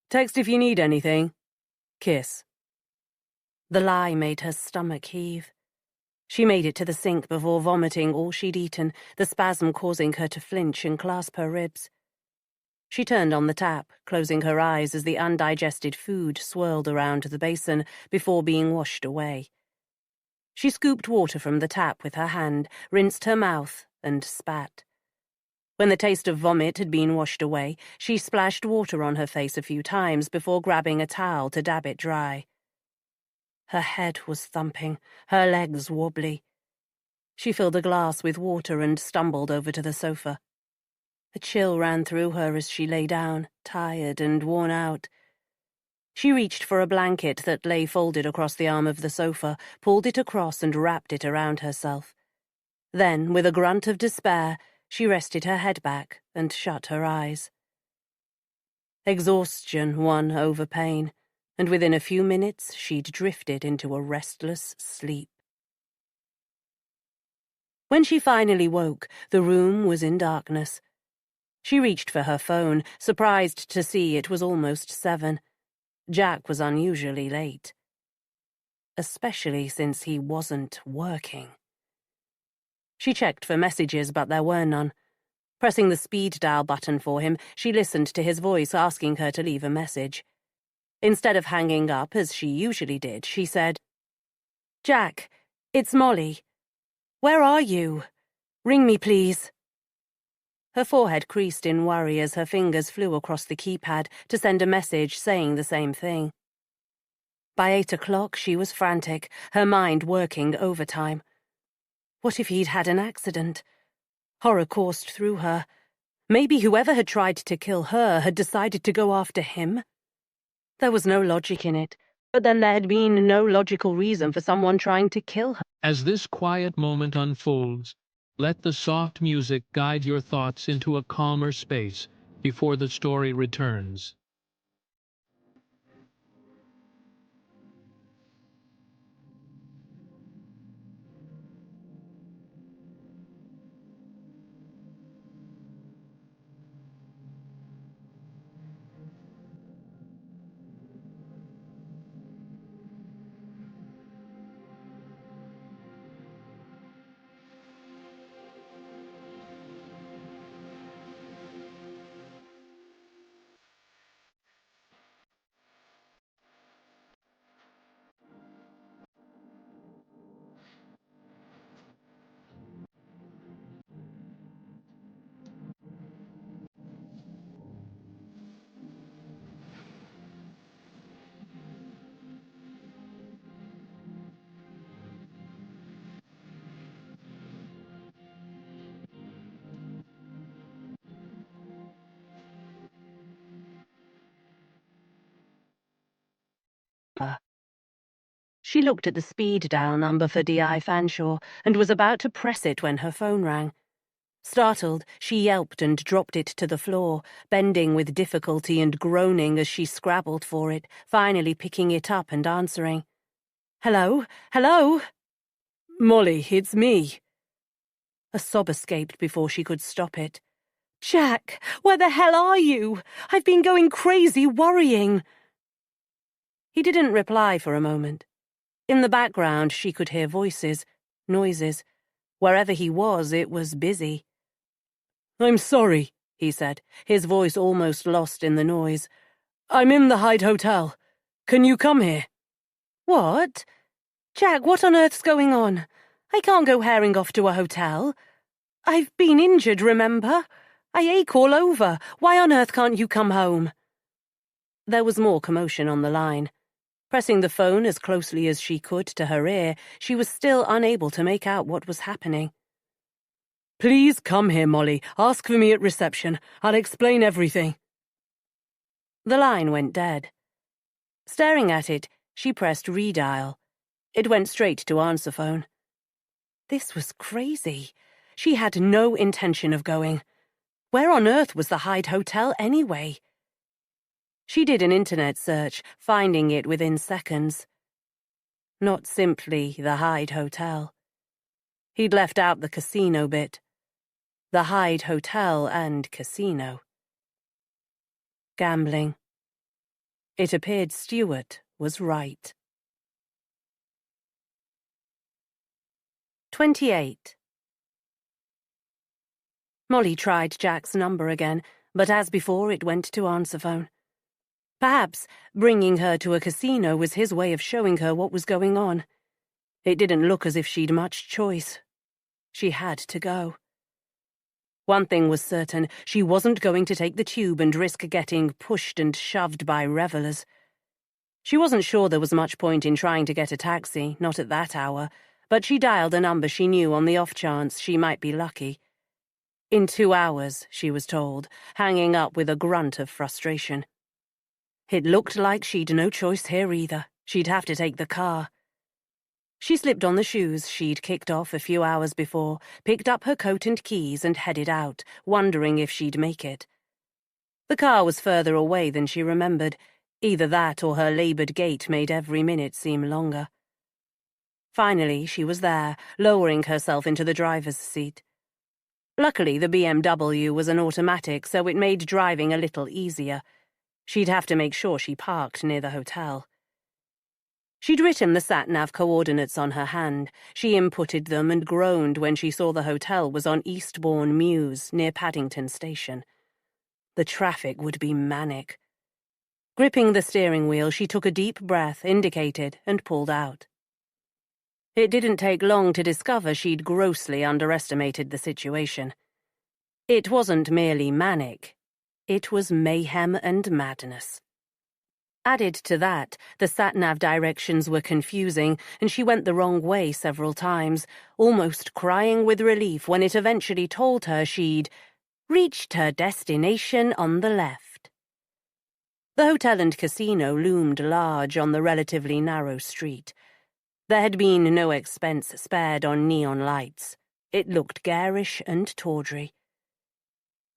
Text if you need anything. Kiss." The lie made her stomach heave. She made it to the sink before vomiting all she'd eaten, the spasm causing her to flinch and clasp her ribs. She turned on the tap, closing her eyes as the undigested food swirled around the basin before being washed away. She scooped water from the tap with her hand, rinsed her mouth, and spat. When the taste of vomit had been washed away, she splashed water on her face a few times before grabbing a towel to dab it dry. Her head was thumping, her legs wobbly. She filled a glass with water and stumbled over to the sofa. A chill ran through her as she lay down, tired and worn out. She reached for a blanket that lay folded across the arm of the sofa, pulled it across and wrapped it around herself. Then, with a grunt of despair, she rested her head back and shut her eyes. Exhaustion won over pain, and within a few minutes she'd drifted into a restless sleep. When she finally woke, the room was in darkness. She reached for her phone, surprised to see it was almost 7. Jack was unusually late. Especially since he wasn't working. She checked for messages, but there were none. Pressing the speed dial button for him, she listened to his voice asking her to leave a message. Instead of hanging up, as she usually did, she said, "Jack, it's Molly. Where are you? Ring me, please." Her forehead creased in worry as her fingers flew across the keypad to send a message saying the same thing. By 8 o'clock, she was frantic, her mind working overtime. What if he'd had an accident? Horror coursed through her. Maybe whoever had tried to kill her had decided to go after him? There was no logic in it, but then there had been no logical reason for someone trying to kill her. As this quiet moment unfolds, let the soft music guide your thoughts into a calmer space before the story returns. She looked at the speed dial number for D.I. Fanshawe and was about to press it when her phone rang. Startled, she yelped and dropped it to the floor, bending with difficulty and groaning as she scrabbled for it, finally picking it up and answering. "Hello? Hello?" "Molly, it's me." A sob escaped before she could stop it. "Jack, where the hell are you? I've been going crazy worrying." He didn't reply for a moment. In the background, she could hear voices, noises. Wherever he was, it was busy. "I'm sorry," he said, his voice almost lost in the noise. "I'm in the Hyde Hotel. Can you come here?" "What? Jack, what on earth's going on? I can't go herring off to a hotel. I've been injured, remember? I ache all over. Why on earth can't you come home?" There was more commotion on the line. Pressing the phone as closely as she could to her ear, she was still unable to make out what was happening. "Please come here, Molly. Ask for me at reception. I'll explain everything." The line went dead. Staring at it, she pressed redial. It went straight to answer phone. This was crazy. She had no intention of going. Where on earth was the Hyde Hotel anyway? She did an internet search, finding it within seconds. Not simply the Hyde Hotel. He'd left out the casino bit. The Hyde Hotel and casino. Gambling. It appeared Stuart was right. 28. Molly tried Jack's number again, but as before it went to answer phone. Perhaps bringing her to a casino was his way of showing her what was going on. It didn't look as if she'd much choice. She had to go. One thing was certain, she wasn't going to take the tube and risk getting pushed and shoved by revelers. She wasn't sure there was much point in trying to get a taxi, not at that hour, but she dialed a number she knew on the off chance she might be lucky. In 2 hours, she was told, hanging up with a grunt of frustration. It looked like she'd no choice here either. She'd have to take the car. She slipped on the shoes she'd kicked off a few hours before, picked up her coat and keys and headed out, wondering if she'd make it. The car was further away than she remembered. Either that or her laboured gait made every minute seem longer. Finally, she was there, lowering herself into the driver's seat. Luckily, the BMW was an automatic, so it made driving a little easier. She'd have to make sure she parked near the hotel. She'd written the sat-nav coordinates on her hand. She inputted them and groaned when she saw the hotel was on Eastbourne Mews, near Paddington Station. The traffic would be manic. Gripping the steering wheel, she took a deep breath, indicated, and pulled out. It didn't take long to discover she'd grossly underestimated the situation. It wasn't merely manic. It was mayhem and madness. Added to that, the sat-nav directions were confusing, and she went the wrong way several times, almost crying with relief when it eventually told her she'd reached her destination on the left. The hotel and casino loomed large on the relatively narrow street. There had been no expense spared on neon lights. It looked garish and tawdry.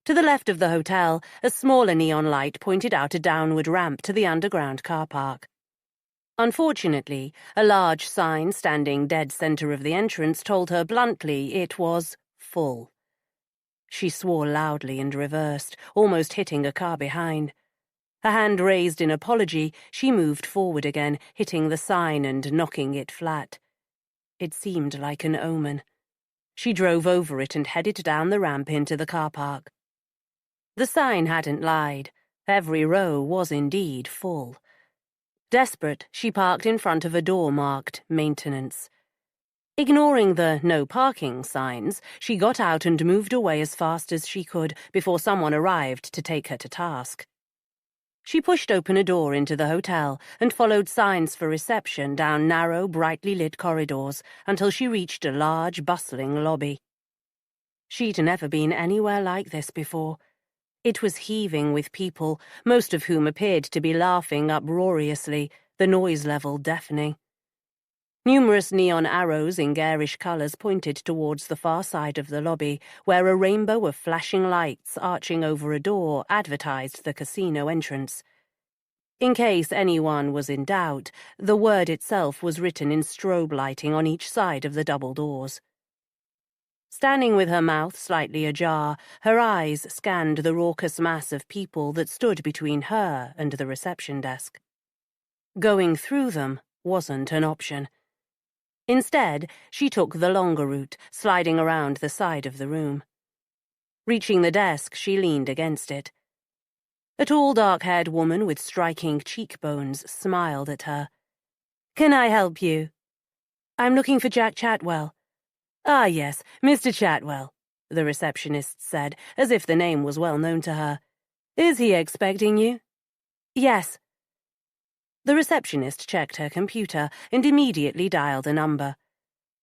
To the left of the hotel, a smaller neon light pointed out a downward ramp to the underground car park. Unfortunately, a large sign standing dead center of the entrance told her bluntly it was full. She swore loudly and reversed, almost hitting a car behind. Her hand raised in apology, she moved forward again, hitting the sign and knocking it flat. It seemed like an omen. She drove over it and headed down the ramp into the car park. The sign hadn't lied. Every row was indeed full. Desperate, she parked in front of a door marked Maintenance. Ignoring the no parking signs, she got out and moved away as fast as she could before someone arrived to take her to task. She pushed open a door into the hotel and followed signs for reception down narrow, brightly lit corridors until she reached a large, bustling lobby. She'd never been anywhere like this before. It was heaving with people, most of whom appeared to be laughing uproariously, the noise level deafening. Numerous neon arrows in garish colours pointed towards the far side of the lobby, where a rainbow of flashing lights arching over a door advertised the casino entrance. In case anyone was in doubt, the word itself was written in strobe lighting on each side of the double doors. Standing with her mouth slightly ajar, her eyes scanned the raucous mass of people that stood between her and the reception desk. Going through them wasn't an option. Instead, she took the longer route, sliding around the side of the room. Reaching the desk, she leaned against it. A tall, dark-haired woman with striking cheekbones smiled at her. "Can I help you?" "I'm looking for Jack Chatwell." "Ah, yes, Mr. Chatwell," the receptionist said, as if the name was well known to her. "Is he expecting you?" "Yes." The receptionist checked her computer and immediately dialed a number.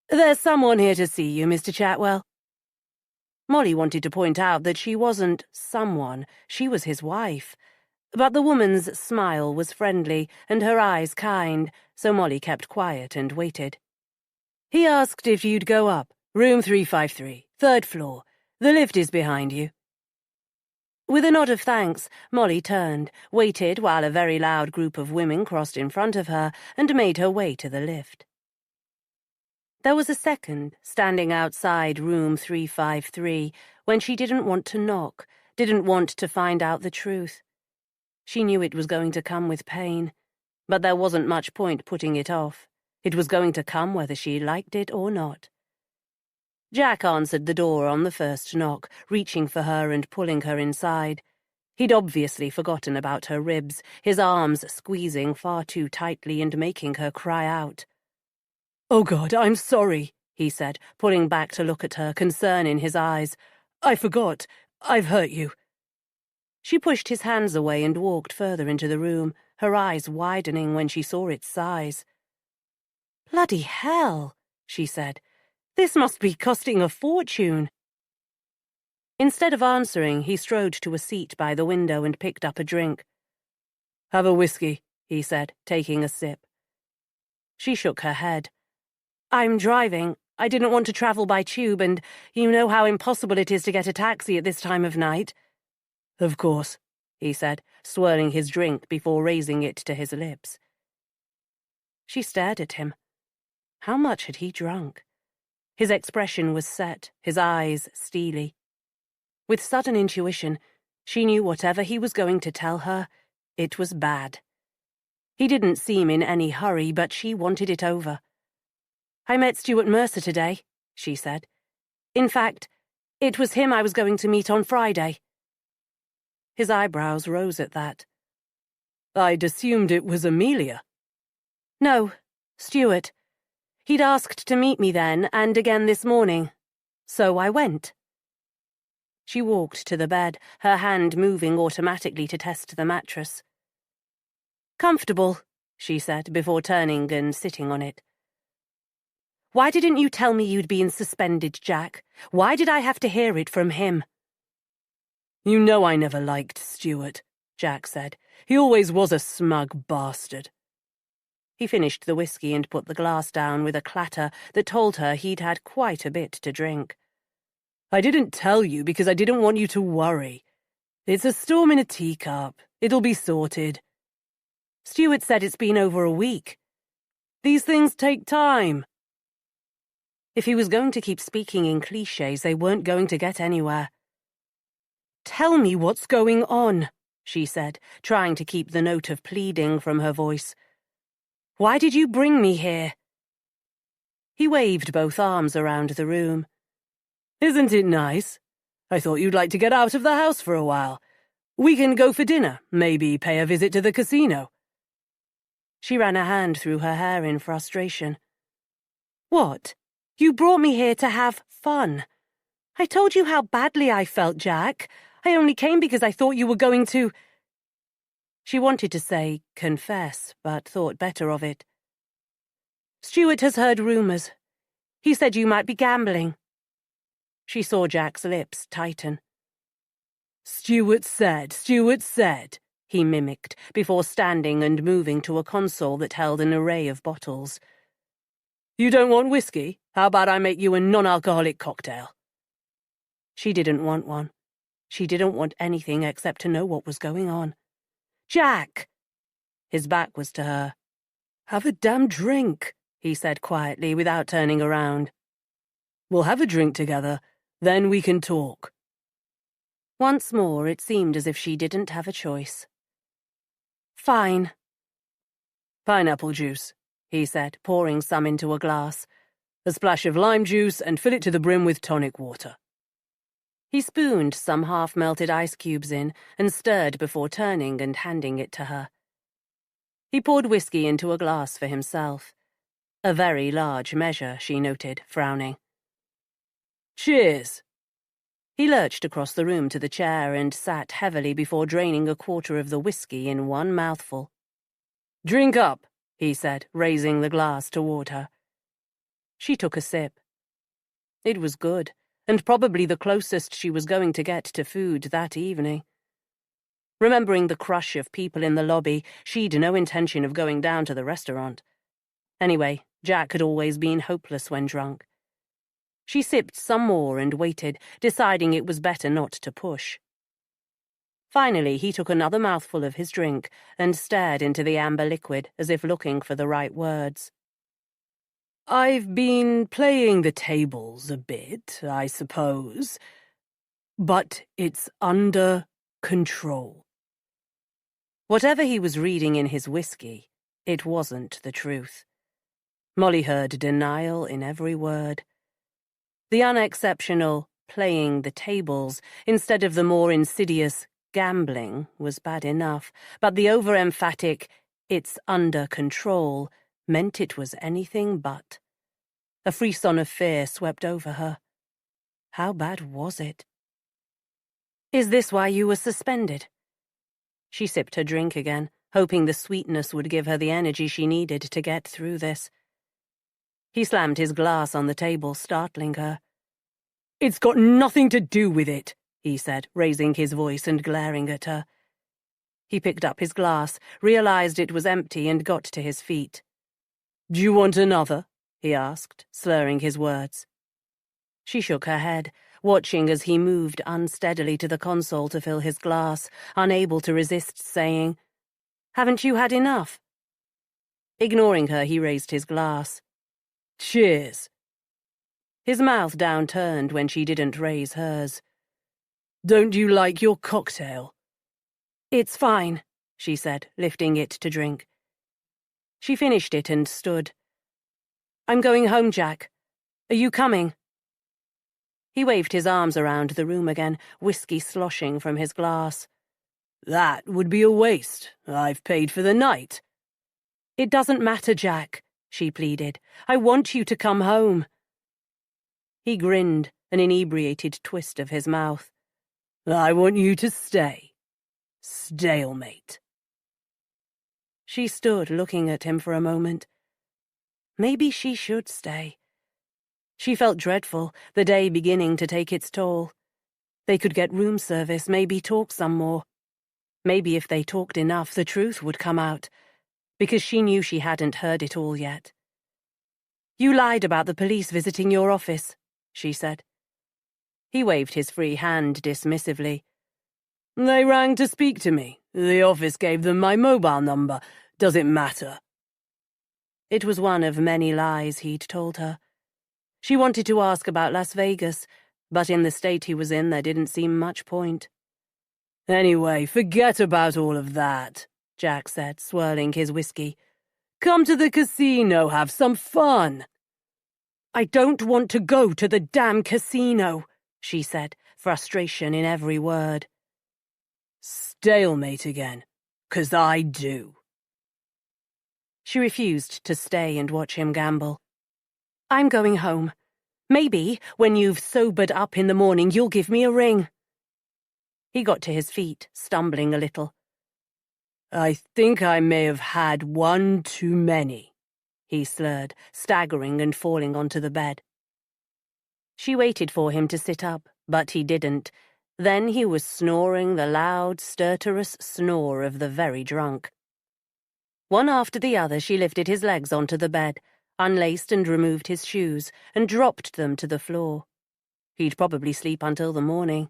"There's someone here to see you, Mr. Chatwell." Molly wanted to point out that she wasn't someone, she was his wife. But the woman's smile was friendly and her eyes kind, so Molly kept quiet and waited. "He asked if you'd go up. Room 353, 3rd floor. The lift is behind you." With a nod of thanks, Molly turned, waited while a very loud group of women crossed in front of her and made her way to the lift. There was a second, standing outside room 353, when she didn't want to knock, didn't want to find out the truth. She knew it was going to come with pain, but there wasn't much point putting it off. It was going to come whether she liked it or not. Jack answered the door on the first knock, reaching for her and pulling her inside. He'd obviously forgotten about her ribs, his arms squeezing far too tightly and making her cry out. "Oh God, I'm sorry," he said, pulling back to look at her, concern in his eyes. "I forgot. I've hurt you." She pushed his hands away and walked further into the room, her eyes widening when she saw its size. "Bloody hell," she said. "This must be costing a fortune." Instead of answering, he strode to a seat by the window and picked up a drink. "Have a whiskey," he said, taking a sip. She shook her head. "I'm driving. I didn't want to travel by tube, and you know how impossible it is to get a taxi at this time of night." "Of course," he said, swirling his drink before raising it to his lips. She stared at him. How much had he drunk? His expression was set, his eyes steely. With sudden intuition, she knew whatever he was going to tell her, it was bad. He didn't seem in any hurry, but she wanted it over. "I met Stuart Mercer today," she said. "In fact, it was him I was going to meet on Friday." His eyebrows rose at that. "I'd assumed it was Amelia." "No, Stuart. He'd asked to meet me then, and again this morning. So I went." She walked to the bed, her hand moving automatically to test the mattress. "Comfortable," she said, before turning and sitting on it. "Why didn't you tell me you'd been suspended, Jack? Why did I have to hear it from him?" "You know I never liked Stuart," Jack said. "He always was a smug bastard." He finished the whiskey and put the glass down with a clatter that told her he'd had quite a bit to drink. "I didn't tell you because I didn't want you to worry. It's a storm in a teacup. It'll be sorted." "Stuart said it's been over a week." "These things take time." If he was going to keep speaking in cliches, they weren't going to get anywhere. "Tell me what's going on," she said, trying to keep the note of pleading from her voice. "Why did you bring me here?" He waved both arms around the room. "Isn't it nice? I thought you'd like to get out of the house for a while. We can go for dinner, maybe pay a visit to the casino." She ran a hand through her hair in frustration. "What? You brought me here to have fun. I told you how badly I felt, Jack. I only came because I thought you were going to—" She wanted to say confess, but thought better of it. "Stuart has heard rumors. He said you might be gambling." She saw Jack's lips tighten. Stuart said, he mimicked, before standing and moving to a console that held an array of bottles. You don't want whiskey? How about I make you a non-alcoholic cocktail? She didn't want one. She didn't want anything except to know what was going on. Jack! His back was to her. Have a damn drink, he said quietly without turning around. We'll have a drink together, then we can talk. Once more it seemed as if she didn't have a choice. Fine. Pineapple juice, he said, pouring some into a glass. A splash of lime juice and fill it to the brim with tonic water. He spooned some half-melted ice cubes in and stirred before turning and handing it to her. He poured whiskey into a glass for himself. A very large measure, she noted, frowning. Cheers! He lurched across the room to the chair and sat heavily before draining a quarter of the whiskey in one mouthful. Drink up, he said, raising the glass toward her. She took a sip. It was good, and probably the closest she was going to get to food that evening. Remembering the crush of people in the lobby, she'd no intention of going down to the restaurant. Anyway, Jack had always been hopeless when drunk. She sipped some more and waited, deciding it was better not to push. Finally, he took another mouthful of his drink and stared into the amber liquid as if looking for the right words. I've been playing the tables a bit, I suppose, but it's under control. Whatever he was reading in his whiskey, it wasn't the truth. Molly heard denial in every word. The unexceptional playing the tables instead of the more insidious gambling was bad enough, but the over-emphatic "it's under control" meant it was anything but. A frisson of fear swept over her. How bad was it? Is this why you were suspended? She sipped her drink again, hoping the sweetness would give her the energy she needed to get through this. He slammed his glass on the table, startling her. It's got nothing to do with it, he said, raising his voice and glaring at her. He picked up his glass, realized it was empty, and got to his feet. Do you want another? He asked, slurring his words. She shook her head, watching as he moved unsteadily to the console to fill his glass, unable to resist saying, Haven't you had enough? Ignoring her, he raised his glass. Cheers. His mouth downturned when she didn't raise hers. Don't you like your cocktail? It's fine, she said, lifting it to drink. She finished it and stood. I'm going home, Jack. Are you coming? He waved his arms around the room again, whiskey sloshing from his glass. That would be a waste. I've paid for the night. It doesn't matter, Jack, she pleaded. I want you to come home. He grinned, an inebriated twist of his mouth. I want you to stay. Stalemate. She stood looking at him for a moment. Maybe she should stay. She felt dreadful, the day beginning to take its toll. They could get room service, maybe talk some more. Maybe if they talked enough, the truth would come out, because she knew she hadn't heard it all yet. You lied about the police visiting your office, she said. He waved his free hand dismissively. They rang to speak to me. The office gave them my mobile number. Does it matter? It was one of many lies he'd told her. She wanted to ask about Las Vegas, but in the state he was in, there didn't seem much point. Anyway, forget about all of that, Jack said, swirling his whiskey. Come to the casino, have some fun. I don't want to go to the damn casino, she said, frustration in every word. Stalemate again, 'cause I do. She refused to stay and watch him gamble. I'm going home. Maybe, when you've sobered up in the morning, you'll give me a ring. He got to his feet, stumbling a little. I think I may have had one too many, he slurred, staggering and falling onto the bed. She waited for him to sit up, but he didn't. Then he was snoring the loud, stertorous snore of the very drunk. One after the other, she lifted his legs onto the bed, unlaced and removed his shoes, and dropped them to the floor. He'd probably sleep until the morning.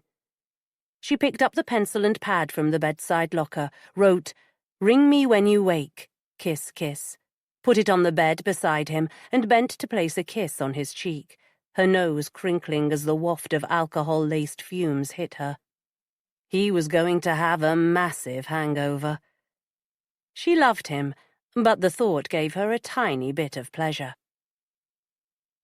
She picked up the pencil and pad from the bedside locker, wrote, "Ring me when you wake, kiss, kiss," put it on the bed beside him, and bent to place a kiss on his cheek, her nose crinkling as the waft of alcohol-laced fumes hit her. He was going to have a massive hangover. She loved him, but the thought gave her a tiny bit of pleasure.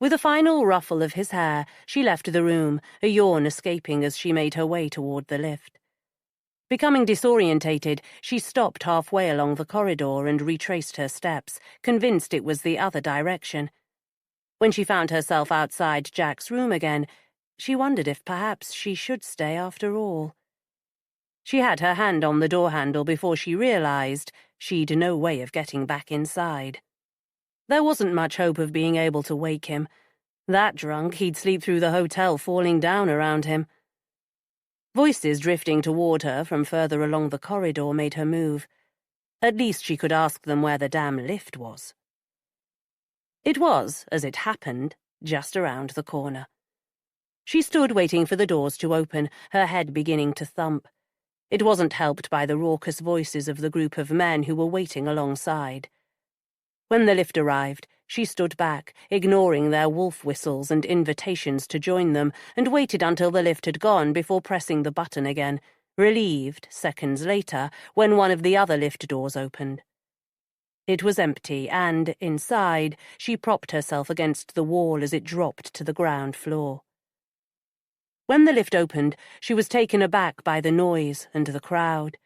With a final ruffle of his hair, she left the room, a yawn escaping as she made her way toward the lift. Becoming disorientated, she stopped halfway along the corridor and retraced her steps, convinced it was the other direction. When she found herself outside Jack's room again, she wondered if perhaps she should stay after all. She had her hand on the door handle before she realized she'd no way of getting back inside. There wasn't much hope of being able to wake him. That drunk, he'd sleep through the hotel falling down around him. Voices drifting toward her from further along the corridor made her move. At least she could ask them where the damn lift was. It was, as it happened, just around the corner. She stood waiting for the doors to open, her head beginning to thump. It wasn't helped by the raucous voices of the group of men who were waiting alongside. When the lift arrived, she stood back, ignoring their wolf whistles and invitations to join them, and waited until the lift had gone before pressing the button again, relieved, seconds later, when one of the other lift doors opened. It was empty, and, inside, she propped herself against the wall as it dropped to the ground floor. When the lift opened, she was taken aback by the noise and the crowd.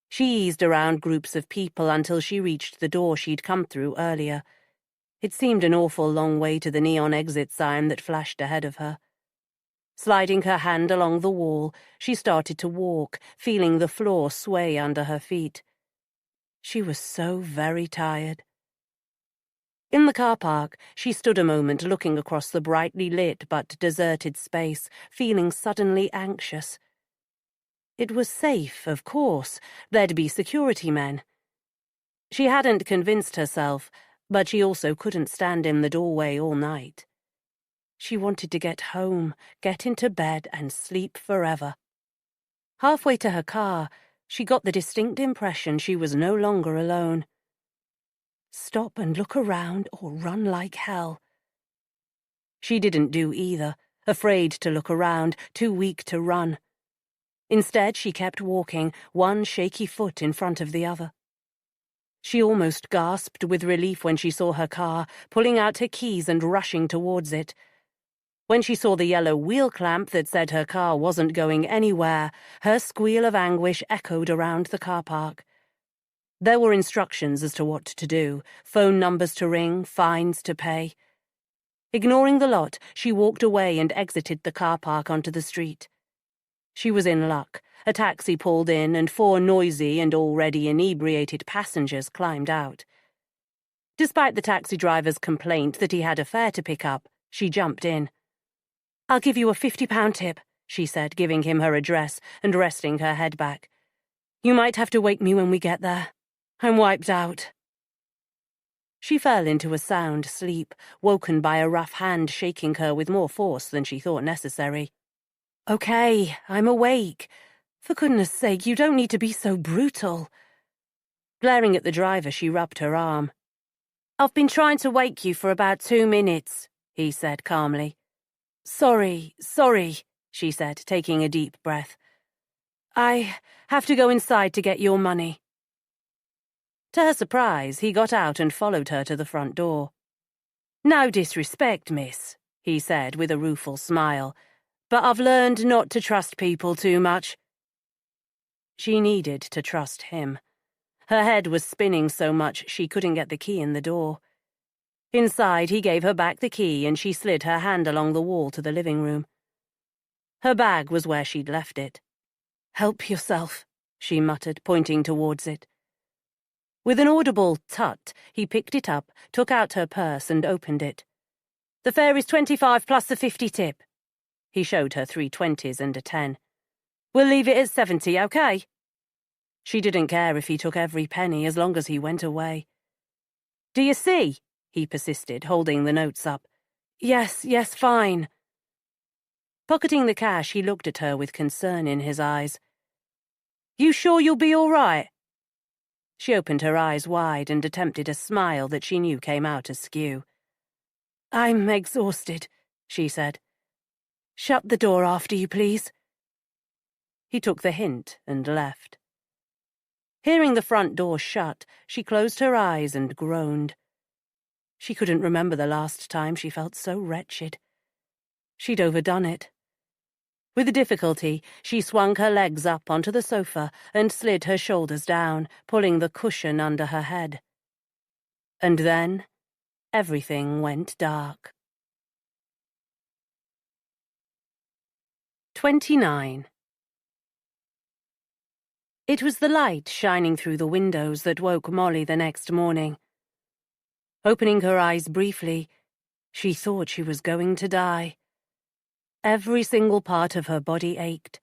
She eased around groups of people until she reached the door she'd come through earlier. It seemed an awful long way to the neon exit sign that flashed ahead of her. Sliding her hand along the wall, she started to walk, feeling the floor sway under her feet. She was so very tired. In the car park, she stood a moment looking across the brightly lit but deserted space, feeling suddenly anxious. It was safe, of course. There'd be security men. She hadn't convinced herself, but she also couldn't stand in the doorway all night. She wanted to get home, get into bed, and sleep forever. Halfway to her car, she got the distinct impression she was no longer alone. Stop and look around or run like hell. She didn't do either, afraid to look around, too weak to run. Instead, she kept walking, one shaky foot in front of the other. She almost gasped with relief when she saw her car, pulling out her keys and rushing towards it. When she saw the yellow wheel clamp that said her car wasn't going anywhere, her squeal of anguish echoed around the car park. There were instructions as to what to do, phone numbers to ring, fines to pay. Ignoring the lot, she walked away and exited the car park onto the street. She was in luck. A taxi pulled in and 4 noisy and already inebriated passengers climbed out. Despite the taxi driver's complaint that he had a fare to pick up, she jumped in. "I'll give you a £50 tip," she said, giving him her address and resting her head back. "You might have to wake me when we get there. I'm wiped out." She fell into a sound sleep, woken by a rough hand shaking her with more force than she thought necessary. "Okay, I'm awake. For goodness sake, you don't need to be so brutal." Glaring at the driver, she rubbed her arm. "I've been trying to wake you for about 2 minutes," he said calmly. Sorry, she said, taking a deep breath. "I have to go inside to get your money." To her surprise, he got out and followed her to the front door. "No disrespect, miss," he said with a rueful smile, "but I've learned not to trust people too much." She needed to trust him. Her head was spinning so much she couldn't get the key in the door. Inside, he gave her back the key and she slid her hand along the wall to the living room. Her bag was where she'd left it. "Help yourself," she muttered, pointing towards it. With an audible tut, he picked it up, took out her purse and opened it. "The fare is 25 plus the 50 tip." He showed her 3 20s and a 10. "We'll leave it at 70, okay?" She didn't care if he took every penny as long as he went away. "Do you see?" he persisted, holding the notes up. Yes, fine. Pocketing the cash, he looked at her with concern in his eyes. You sure you'll be all right? She opened her eyes wide and attempted a smile that she knew came out askew. I'm exhausted, she said. Shut the door after you, please. He took the hint and left. Hearing the front door shut, she closed her eyes and groaned. She couldn't remember the last time she felt so wretched. She'd overdone it. With difficulty, she swung her legs up onto the sofa and slid her shoulders down, pulling the cushion under her head. And then, everything went dark. 29. It was the light shining through the windows that woke Molly the next morning. Opening her eyes briefly, she thought she was going to die. Every single part of her body ached.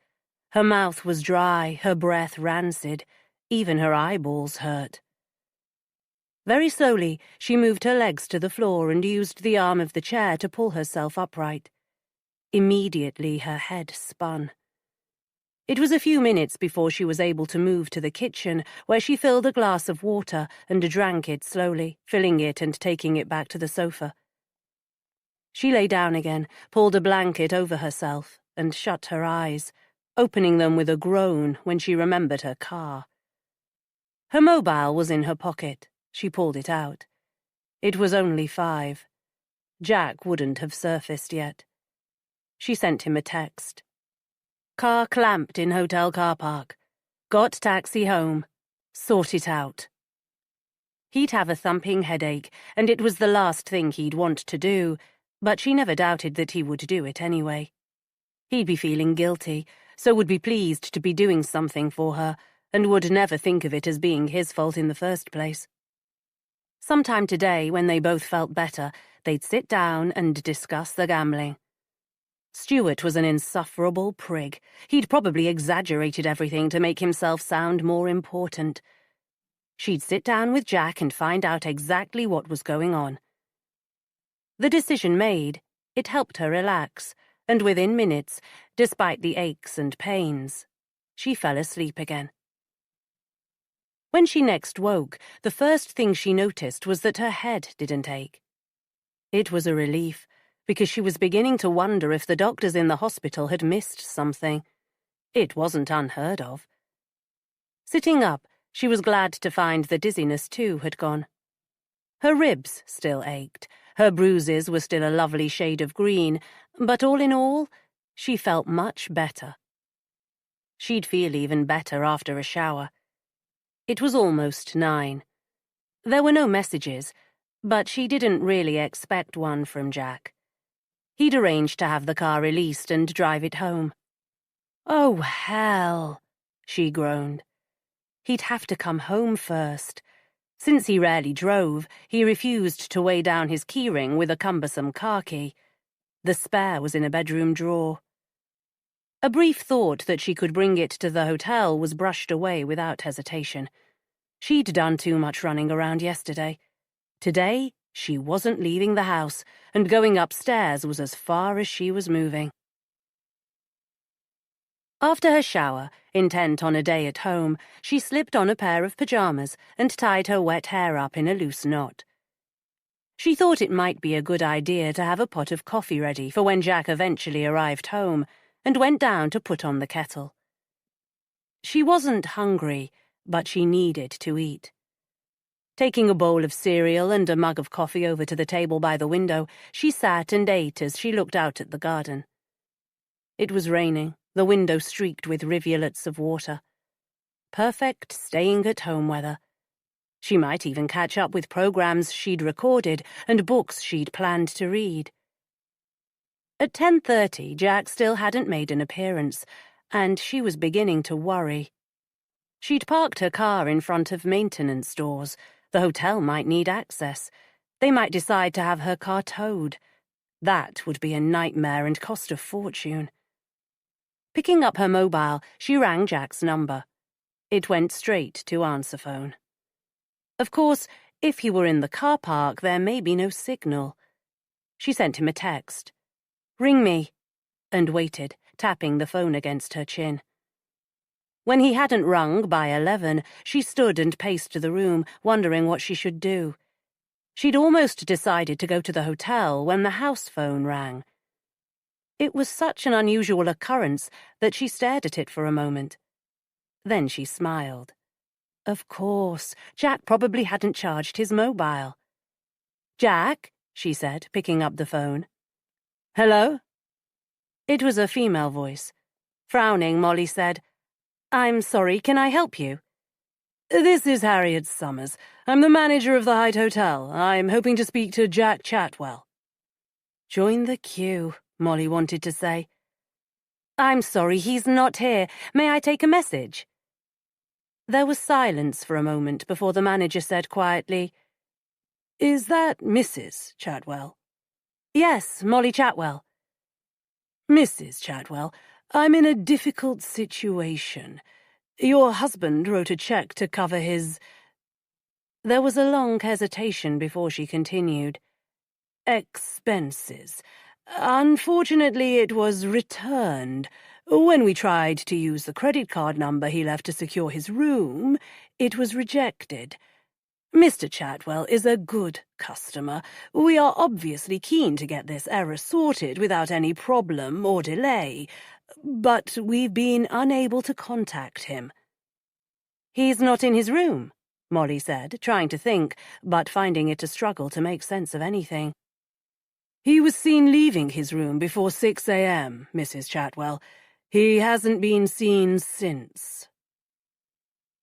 Her mouth was dry, her breath rancid, even her eyeballs hurt. Very slowly, she moved her legs to the floor and used the arm of the chair to pull herself upright. Immediately, her head spun. It was a few minutes before she was able to move to the kitchen, where she filled a glass of water and drank it slowly, filling it and taking it back to the sofa. She lay down again, pulled a blanket over herself, and shut her eyes, opening them with a groan when she remembered her car. Her mobile was in her pocket. She pulled it out. It was only 5. Jack wouldn't have surfaced yet. She sent him a text. Car clamped in hotel car park. Got taxi home. Sort it out. He'd have a thumping headache, and it was the last thing he'd want to do, but she never doubted that he would do it anyway. He'd be feeling guilty, so would be pleased to be doing something for her, and would never think of it as being his fault in the first place. Sometime today, when they both felt better, they'd sit down and discuss the gambling. Stuart was an insufferable prig. He'd probably exaggerated everything to make himself sound more important. She'd sit down with Jack and find out exactly what was going on. The decision made, it helped her relax, and within minutes, despite the aches and pains, she fell asleep again. When she next woke, the first thing she noticed was that her head didn't ache. It was a relief, because she was beginning to wonder if the doctors in the hospital had missed something. It wasn't unheard of. Sitting up, she was glad to find the dizziness too had gone. Her ribs still ached, her bruises were still a lovely shade of green, but all in all, she felt much better. She'd feel even better after a shower. It was almost 9. There were no messages, but she didn't really expect one from Jack. He'd arranged to have the car released and drive it home. Oh, hell, she groaned. He'd have to come home first. Since he rarely drove, he refused to weigh down his keyring with a cumbersome car key. The spare was in a bedroom drawer. A brief thought that she could bring it to the hotel was brushed away without hesitation. She'd done too much running around yesterday. Today, she wasn't leaving the house, and going upstairs was as far as she was moving. After her shower, intent on a day at home, she slipped on a pair of pajamas and tied her wet hair up in a loose knot. She thought it might be a good idea to have a pot of coffee ready for when Jack eventually arrived home, and went down to put on the kettle. She wasn't hungry, but she needed to eat. Taking a bowl of cereal and a mug of coffee over to the table by the window, she sat and ate as she looked out at the garden. It was raining, the window streaked with rivulets of water. Perfect staying-at-home weather. She might even catch up with programs she'd recorded and books she'd planned to read. At 10:30, Jack still hadn't made an appearance, and she was beginning to worry. She'd parked her car in front of maintenance doors. The hotel might need access. They might decide to have her car towed. That would be a nightmare and cost a fortune. Picking up her mobile, she rang Jack's number. It went straight to answer phone. Of course, If he were in the car park, there may be no signal. She sent him a text. "Ring me," and waited, tapping the phone against her chin. When he hadn't rung by 11, she stood and paced the room, wondering what she should do. She'd almost decided to go to the hotel when the house phone rang. It was such an unusual occurrence that she stared at it for a moment. Then she smiled. Of course, Jack probably hadn't charged his mobile. "Jack," she said, picking up the phone. "Hello?" It was a female voice. Frowning, Molly said, "I'm sorry, can I help you?" "This is Harriet Summers. I'm the manager of the Hyde Hotel. I'm hoping to speak to Jack Chatwell." "Join the queue," Molly wanted to say. "I'm sorry, he's not here. May I take a message?" There was silence for a moment before the manager said quietly, "Is that Mrs. Chatwell?" "Yes, Molly Chatwell." "Mrs. Chatwell, I'm in a difficult situation. Your husband wrote a check to cover his—" There was a long hesitation before she continued. "Expenses. Unfortunately, it was returned. When we tried to use the credit card number he left to secure his room, it was rejected. Mr. Chatwell is a good customer. We are obviously keen to get this error sorted without any problem or delay, but we've been unable to contact him." "He's not in his room," Molly said, trying to think, but finding it a struggle to make sense of anything. "He was seen leaving his room before 6 a.m., Mrs. Chatwell. He hasn't been seen since."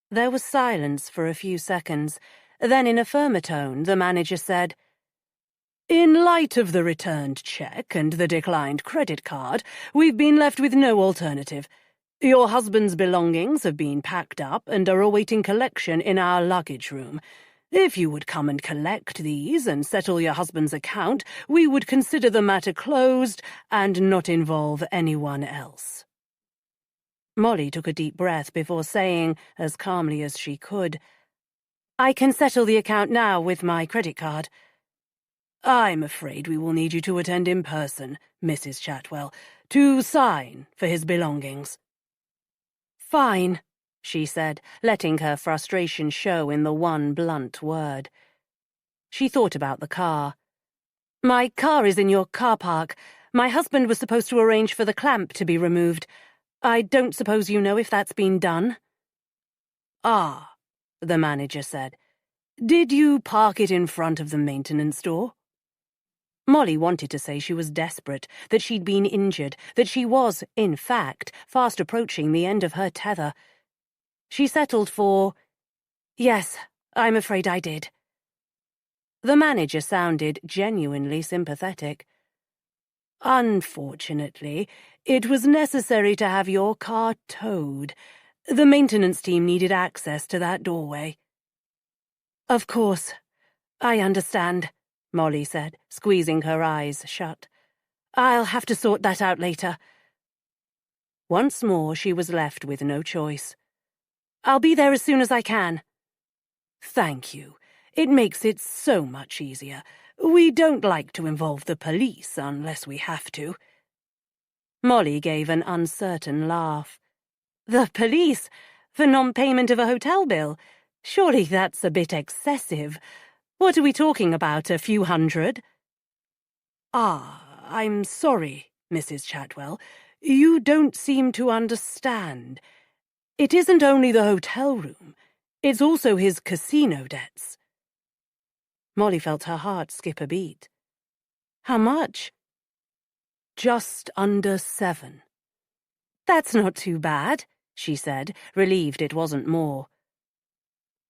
There was silence for a few seconds. Then, in a firmer tone, the manager said, "In light of the returned check and the declined credit card, we've been left with no alternative. Your husband's belongings have been packed up and are awaiting collection in our luggage room. If you would come and collect these and settle your husband's account, we would consider the matter closed and not involve anyone else." Molly took a deep breath before saying, as calmly as she could, "I can settle the account now with my credit card." "I'm afraid we will need you to attend in person, Mrs. Chatwell, to sign for his belongings." "Fine," she said, letting her frustration show in the one blunt word. She thought about the car. "My car is in your car park. My husband was supposed to arrange for the clamp to be removed. I don't suppose you know if that's been done?" "Ah," the manager said. "Did you park it in front of the maintenance door?" Molly wanted to say she was desperate, that she'd been injured, that she was, in fact, fast approaching the end of her tether. She settled for, "Yes, I'm afraid I did." The manager sounded genuinely sympathetic. "Unfortunately, it was necessary to have your car towed. The maintenance team needed access to that doorway." "Of course, I understand," Molly said, squeezing her eyes shut. "I'll have to sort that out later." Once more she was left with no choice. "I'll be there as soon as I can." "Thank you. It makes it so much easier. We don't like to involve the police unless we have to." Molly gave an uncertain laugh. "The police? For non-payment of a hotel bill? Surely that's a bit excessive. What are we talking about, a few hundred?" "Ah, I'm sorry, Mrs. Chatwell. You don't seem to understand. It isn't only the hotel room. It's also his casino debts." Molly felt her heart skip a beat. "How much?" "Just under 7. "That's not too bad," she said, relieved it wasn't more.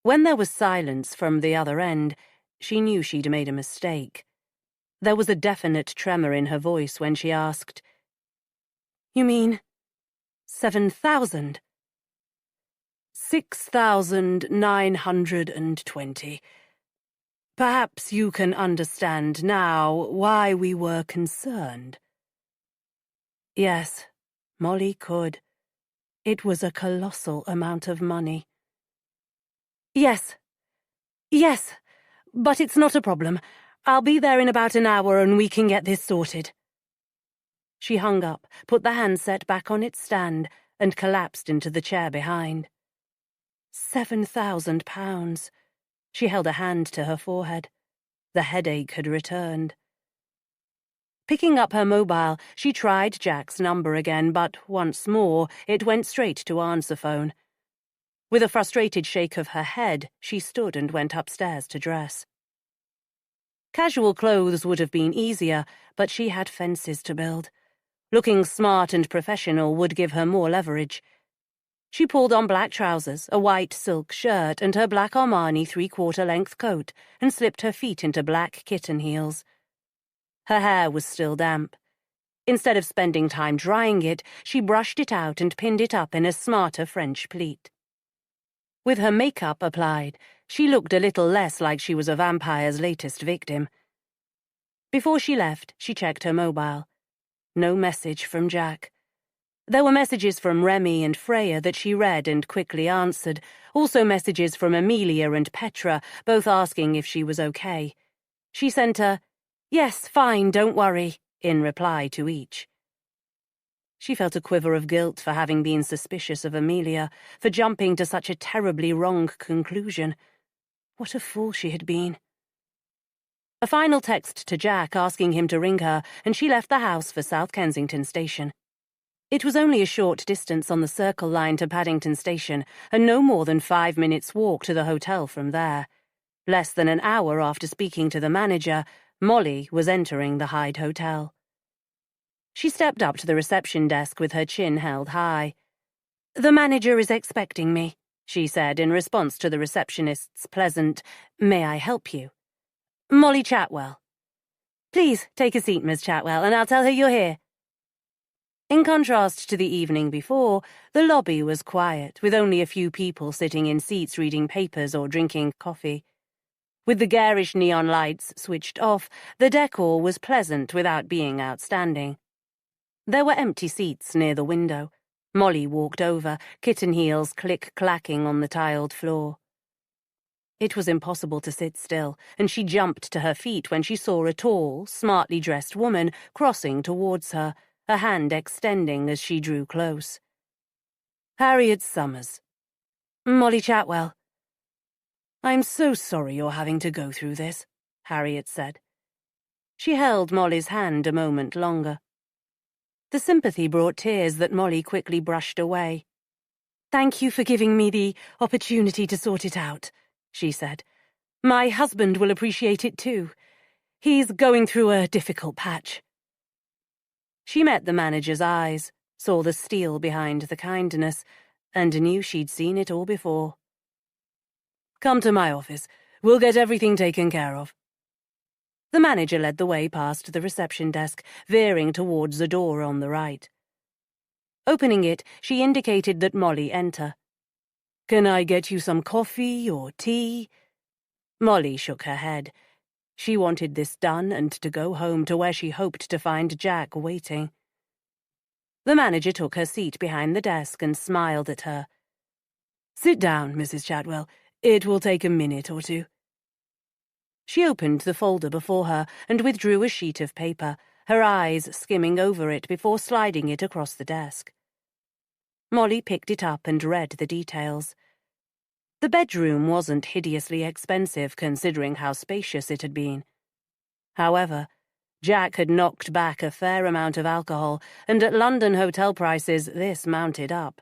When there was silence from the other end, she knew she'd made a mistake. There was a definite tremor in her voice when she asked, "You mean 7,000? 6,920. Perhaps you can understand now why we were concerned." Yes, Molly could. It was a colossal amount of money. Yes, But it's not a problem. I'll be there in about an hour and we can get this sorted. She hung up, put the handset back on its stand, and collapsed into the chair behind. £7,000. She held a hand to her forehead. The headache had returned. Picking up her mobile, she tried Jack's number again, but once more it went straight to answer phone. With a frustrated shake of her head, she stood and went upstairs to dress. Casual clothes would have been easier, but she had fences to build. Looking smart and professional would give her more leverage. She pulled on black trousers, a white silk shirt, and her black Armani three-quarter-length coat, and slipped her feet into black kitten heels. Her hair was still damp. Instead of spending time drying it, she brushed it out and pinned it up in a smarter French pleat. With her makeup applied, she looked a little less like she was a vampire's latest victim. Before she left, she checked her mobile. No message from Jack. There were messages from Remy and Freya that she read and quickly answered, also messages from Amelia and Petra, both asking if she was okay. She sent a, "Yes, fine, don't worry," in reply to each. She felt a quiver of guilt for having been suspicious of Amelia, for jumping to such a terribly wrong conclusion. What a fool she had been. A final text to Jack asking him to ring her, and she left the house for South Kensington Station. It was only a short distance on the Circle line to Paddington Station, and no more than 5 minutes' walk to the hotel from there. Less than an hour after speaking to the manager, Molly was entering the Hyde Hotel. She stepped up to the reception desk with her chin held high. "The manager is expecting me," she said in response to the receptionist's pleasant, "May I help you?" "Molly Chatwell." "Please, take a seat, Miss Chatwell, and I'll tell her you're here." In contrast to the evening before, the lobby was quiet, with only a few people sitting in seats reading papers or drinking coffee. With the garish neon lights switched off, the decor was pleasant without being outstanding. There were empty seats near the window. Molly walked over, kitten heels click-clacking on the tiled floor. It was impossible to sit still, and she jumped to her feet when she saw a tall, smartly dressed woman crossing towards her, her hand extending as she drew close. Harriet Summers. "Molly Chatwell." "I'm so sorry you're having to go through this," Harriet said. She held Molly's hand a moment longer. The sympathy brought tears that Molly quickly brushed away. "Thank you for giving me the opportunity to sort it out," she said. "My husband will appreciate it too. He's going through a difficult patch." She met the manager's eyes, saw the steel behind the kindness, and knew she'd seen it all before. "Come to my office. We'll get everything taken care of." The manager led the way past the reception desk, veering towards the door on the right. Opening it, she indicated that Molly enter. "Can I get you some coffee or tea?" Molly shook her head. She wanted this done and to go home to where she hoped to find Jack waiting. The manager took her seat behind the desk and smiled at her. "Sit down, Mrs. Chatwell. It will take a minute or two." She opened the folder before her and withdrew a sheet of paper, her eyes skimming over it before sliding it across the desk. Molly picked it up and read the details. The bedroom wasn't hideously expensive considering how spacious it had been. However, Jack had knocked back a fair amount of alcohol, and at London hotel prices this mounted up.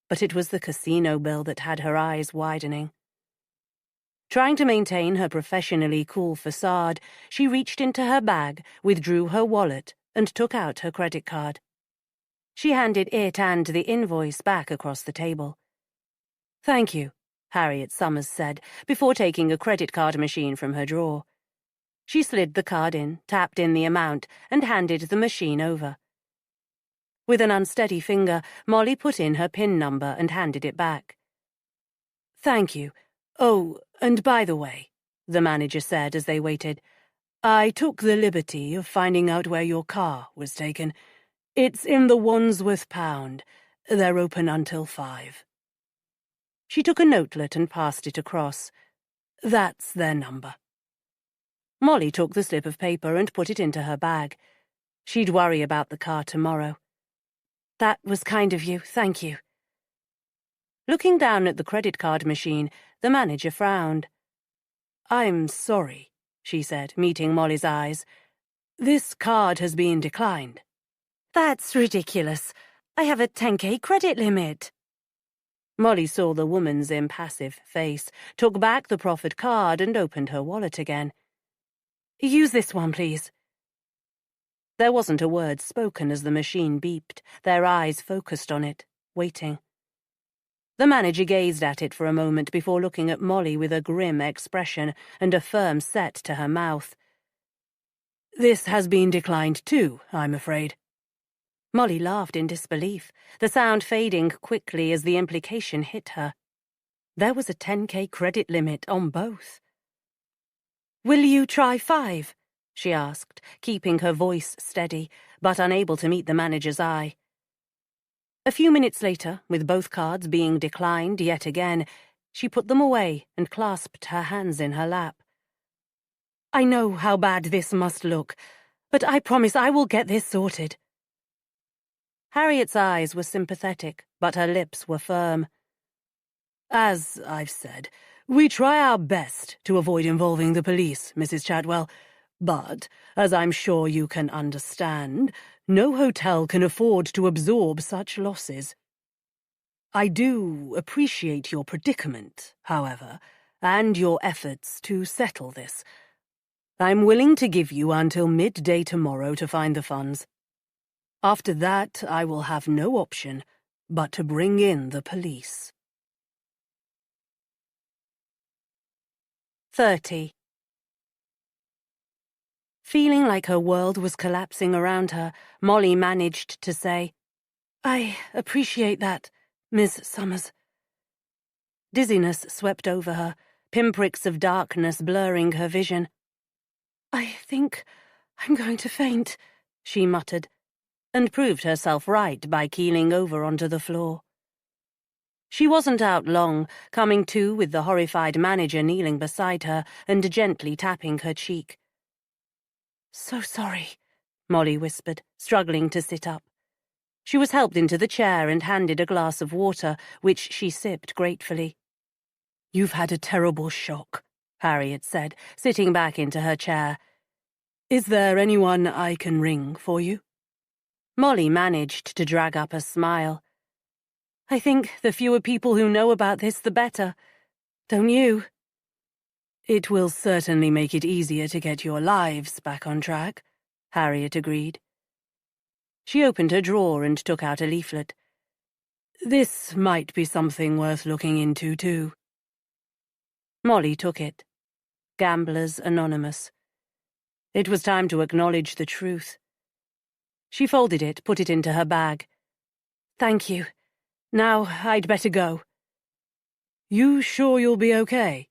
But it was the casino bill that had her eyes widening. Trying to maintain her professionally cool facade, she reached into her bag, withdrew her wallet, and took out her credit card. She handed it and the invoice back across the table. "Thank you," Harriet Summers said, before taking a credit card machine from her drawer. She slid the card in, tapped in the amount, and handed the machine over. With an unsteady finger, Molly put in her PIN number and handed it back. "Thank you. Oh, and by the way," the manager said as they waited, "I took the liberty of finding out where your car was taken. It's in the Wandsworth Pound. They're open until 5. She took a notelet and passed it across. That's their number. Molly took the slip of paper and put it into her bag. She'd worry about the car tomorrow. That was kind of you, thank you. Looking down at the credit card machine, the manager frowned. I'm sorry, she said, meeting Molly's eyes. This card has been declined. That's ridiculous. I have a 10K credit limit. Molly saw the woman's impassive face, took back the proffered card and opened her wallet again. Use this one, please. There wasn't a word spoken as the machine beeped, their eyes focused on it, waiting. The manager gazed at it for a moment before looking at Molly with a grim expression and a firm set to her mouth. This has been declined too, I'm afraid. Molly laughed in disbelief, the sound fading quickly as the implication hit her. There was a 10K credit limit on both. Will you try 5? She asked, keeping her voice steady, but unable to meet the manager's eye. A few minutes later, with both cards being declined yet again, she put them away and clasped her hands in her lap. I know how bad this must look, but I promise I will get this sorted. Harriet's eyes were sympathetic, but her lips were firm. As I've said, we try our best to avoid involving the police, Mrs. Chadwell, but, as I'm sure you can understand, no hotel can afford to absorb such losses. I do appreciate your predicament, however, and your efforts to settle this. I'm willing to give you until midday tomorrow to find the funds. After that, I will have no option but to bring in the police. 30. Feeling like her world was collapsing around her, Molly managed to say, I appreciate that, Miss Summers. Dizziness swept over her, pinpricks of darkness blurring her vision. I think I'm going to faint, she muttered, and proved herself right by keeling over onto the floor. She wasn't out long, coming to with the horrified manager kneeling beside her and gently tapping her cheek. So sorry, Molly whispered, struggling to sit up. She was helped into the chair and handed a glass of water, which she sipped gratefully. You've had a terrible shock, Harriet said, sitting back into her chair. Is there anyone I can ring for you? Molly managed to drag up a smile. I think the fewer people who know about this, the better. Don't you? It will certainly make it easier to get your lives back on track, Harriet agreed. She opened her drawer and took out a leaflet. This might be something worth looking into, too. Molly took it. Gamblers Anonymous. It was time to acknowledge the truth. She folded it, put it into her bag. Thank you. Now I'd better go. You sure you'll be okay?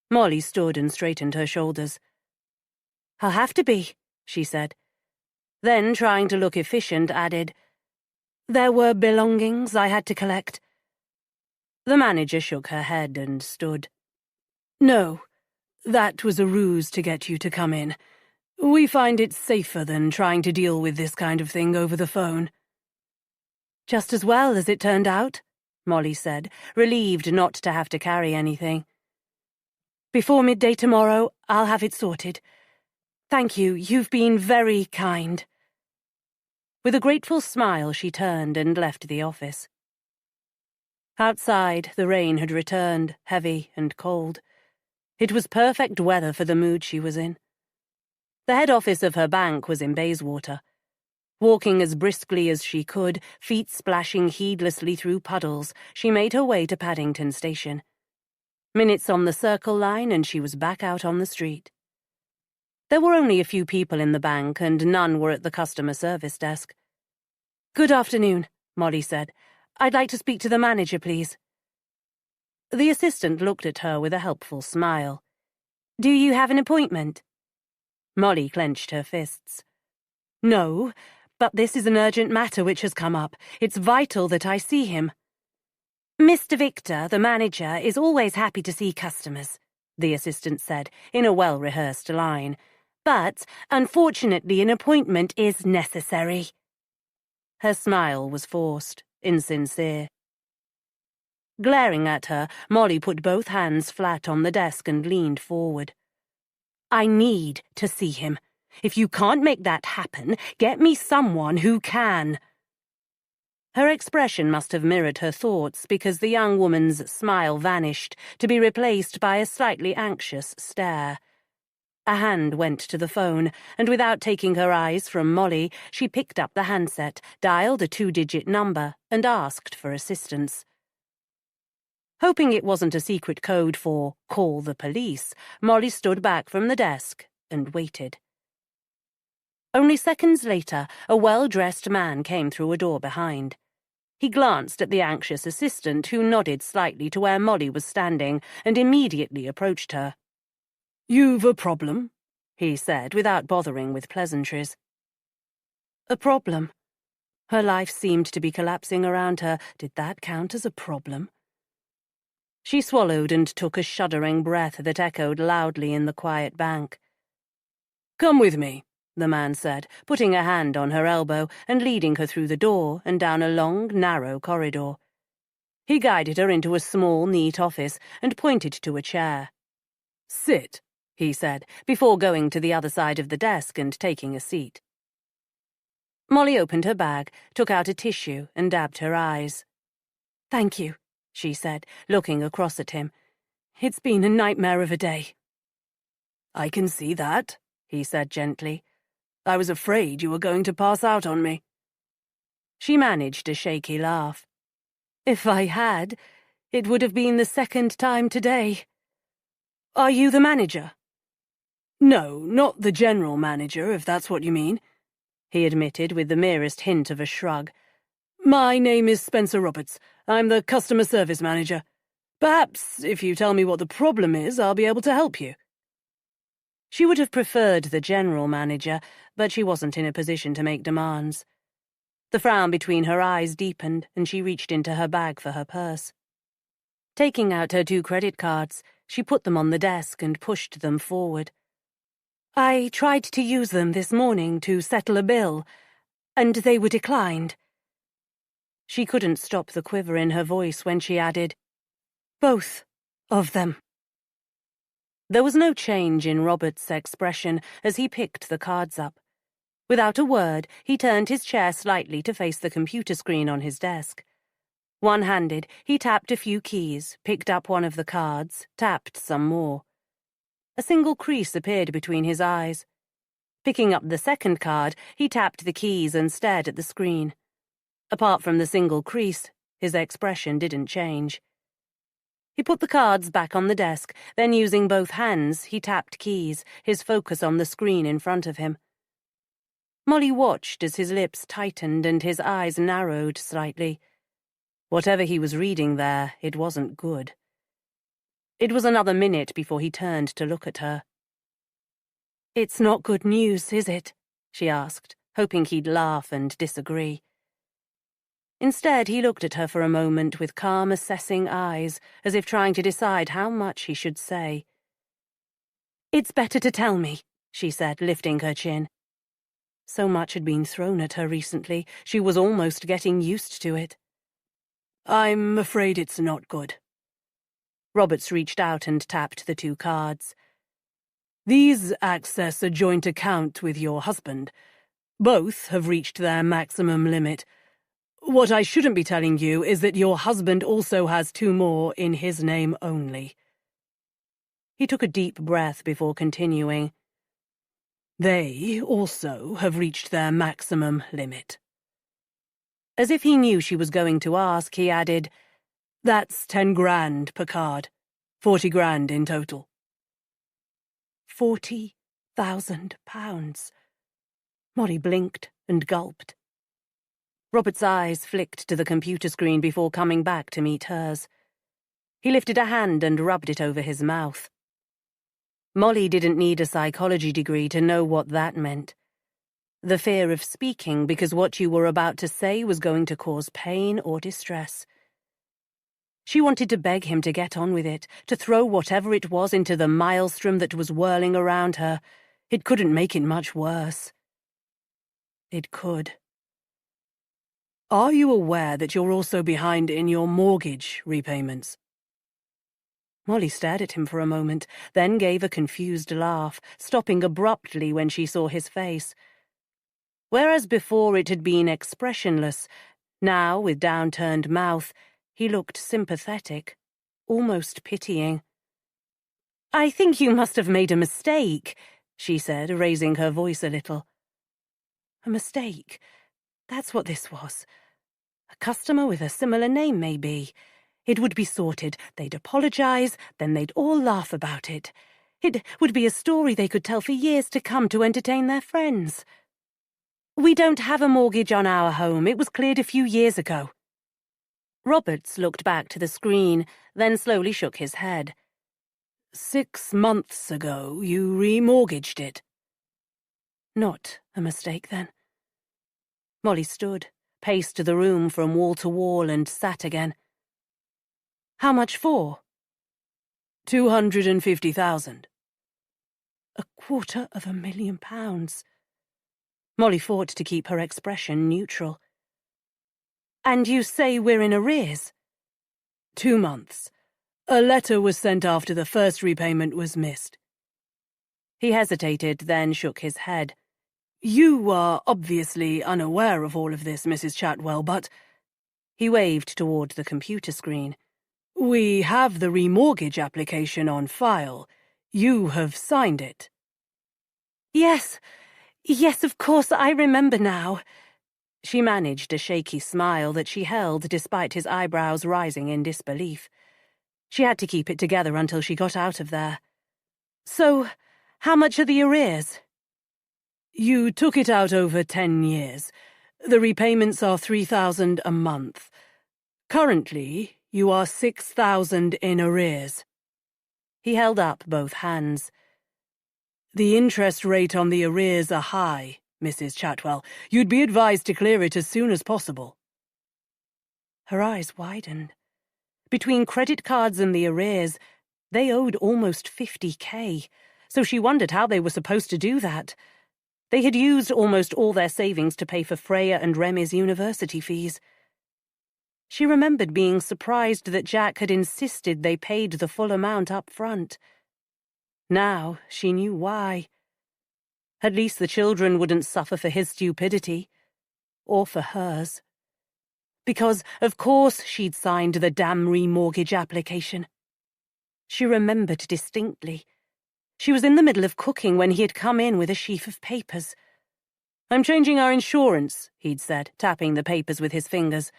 Molly stood and straightened her shoulders. I'll have to be, she said. Then, trying to look efficient, added, There were belongings I had to collect. The manager shook her head and stood. No, that was a ruse to get you to come in. We find it safer than trying to deal with this kind of thing over the phone. Just as well as it turned out, Molly said, relieved not to have to carry anything. Before midday tomorrow, I'll have it sorted. Thank you, you've been very kind. With a grateful smile, she turned and left the office. Outside, the rain had returned, heavy and cold. It was perfect weather for the mood she was in. The head office of her bank was in Bayswater. Walking as briskly as she could, feet splashing heedlessly through puddles, she made her way to Paddington Station. Minutes on the Circle line and she was back out on the street. There were only a few people in the bank and none were at the customer service desk. Good afternoon, Molly said. I'd like to speak to the manager, please. The assistant looked at her with a helpful smile. Do you have an appointment? Molly clenched her fists. No, but this is an urgent matter which has come up. It's vital that I see him. Mr. Victor, the manager, is always happy to see customers, the assistant said in a well-rehearsed line. But, unfortunately, an appointment is necessary. Her smile was forced, insincere. Glaring at her, Molly put both hands flat on the desk and leaned forward. I need to see him. If you can't make that happen, get me someone who can. Her expression must have mirrored her thoughts because the young woman's smile vanished, to be replaced by a slightly anxious stare. A hand went to the phone, and without taking her eyes from Molly, she picked up the handset, dialed a 2-digit number, and asked for assistance. Hoping it wasn't a secret code for "call the police," Molly stood back from the desk and waited. Only seconds later, a well-dressed man came through a door behind. He glanced at the anxious assistant, who nodded slightly to where Molly was standing, and immediately approached her. "You've a problem," he said, without bothering with pleasantries. A problem? Her life seemed to be collapsing around her. Did that count as a problem? She swallowed and took a shuddering breath that echoed loudly in the quiet bank. "Come with me," the man said, putting a hand on her elbow and leading her through the door and down a long, narrow corridor. He guided her into a small, neat office and pointed to a chair. "Sit," he said, before going to the other side of the desk and taking a seat. Molly opened her bag, took out a tissue, and dabbed her eyes. "Thank you," she said, looking across at him. "It's been a nightmare of a day." "I can see that," he said gently. "I was afraid you were going to pass out on me." She managed a shaky laugh. "If I had, it would have been the second time today." "Are you the manager?" "No, not the general manager, if that's what you mean," he admitted with the merest hint of a shrug. "My name is Spencer Roberts. I'm the customer service manager. Perhaps, if you tell me what the problem is, I'll be able to help you." She would have preferred the general manager, but she wasn't in a position to make demands. The frown between her eyes deepened, and she reached into her bag for her purse. Taking out her 2 credit cards, she put them on the desk and pushed them forward. "I tried to use them this morning to settle a bill, and they were declined." She couldn't stop the quiver in her voice when she added, "Both of them." There was no change in Robert's expression as he picked the cards up. Without a word, he turned his chair slightly to face the computer screen on his desk. One-handed, he tapped a few keys, picked up one of the cards, tapped some more. A single crease appeared between his eyes. Picking up the second card, he tapped the keys and stared at the screen. Apart from the single crease, his expression didn't change. He put the cards back on the desk, then using both hands, he tapped keys, his focus on the screen in front of him. Molly watched as his lips tightened and his eyes narrowed slightly. Whatever he was reading there, it wasn't good. It was another minute before he turned to look at her. "It's not good news, is it?" she asked, hoping he'd laugh and disagree. Instead, he looked at her for a moment with calm, assessing eyes, as if trying to decide how much he should say. "It's better to tell me," she said, lifting her chin. So much had been thrown at her recently, she was almost getting used to it. "I'm afraid it's not good." Roberts reached out and tapped the 2 cards. "These access a joint account with your husband. Both have reached their maximum limit. What I shouldn't be telling you is that your husband also has 2 more in his name only." He took a deep breath before continuing. "They also have reached their maximum limit." As if he knew she was going to ask, he added, "That's 10 grand per card. 40 grand in total." £40,000. Molly blinked and gulped. Robert's eyes flicked to the computer screen before coming back to meet hers. He lifted a hand and rubbed it over his mouth. Molly didn't need a psychology degree to know what that meant. The fear of speaking because what you were about to say was going to cause pain or distress. She wanted to beg him to get on with it, to throw whatever it was into the maelstrom that was whirling around her. It couldn't make it much worse. It could. Are you aware that you're also behind in your mortgage repayments? Molly stared at him for a moment, then gave a confused laugh, stopping abruptly when she saw his face. Whereas before it had been expressionless, now, with downturned mouth, he looked sympathetic, almost pitying. "I think you must have made a mistake," she said, raising her voice a little. A mistake? That's what this was. A customer with a similar name, maybe. It would be sorted, they'd apologize, then they'd all laugh about it. It would be a story they could tell for years to come to entertain their friends. "We don't have a mortgage on our home. It was cleared a few years ago." Roberts looked back to the screen, then slowly shook his head. 6 months ago, you remortgaged it. Not a mistake, then. Molly stood, paced the room from wall to wall, and sat again. How much for? 250,000. £250,000. Molly fought to keep her expression neutral. And you say we're in arrears? 2 months. A letter was sent after the first repayment was missed. He hesitated, then shook his head. You are obviously unaware of all of this, Mrs. Chatwell, but... He waved toward the computer screen. We have the remortgage application on file. You have signed it. Yes, of course, I remember now. She managed a shaky smile that she held despite his eyebrows rising in disbelief. She had to keep it together until she got out of there. So, how much are the arrears? You took it out over 10 years. The repayments are $3,000 a month. Currently, you are $6,000 in arrears. He held up both hands. The interest rate on the arrears are high, Mrs. Chatwell. You'd be advised to clear it as soon as possible. Her eyes widened. Between credit cards and the arrears, they owed almost $50,000, so she wondered how they were supposed to do that. They had used almost all their savings to pay for Freya and Remy's university fees. She remembered being surprised that Jack had insisted they paid the full amount up front. Now she knew why. At least the children wouldn't suffer for his stupidity. Or for hers. Because, of course, she'd signed the damn remortgage application. She remembered distinctly. She was in the middle of cooking when he had come in with a sheaf of papers. I'm changing our insurance, he'd said, tapping the papers with his fingers.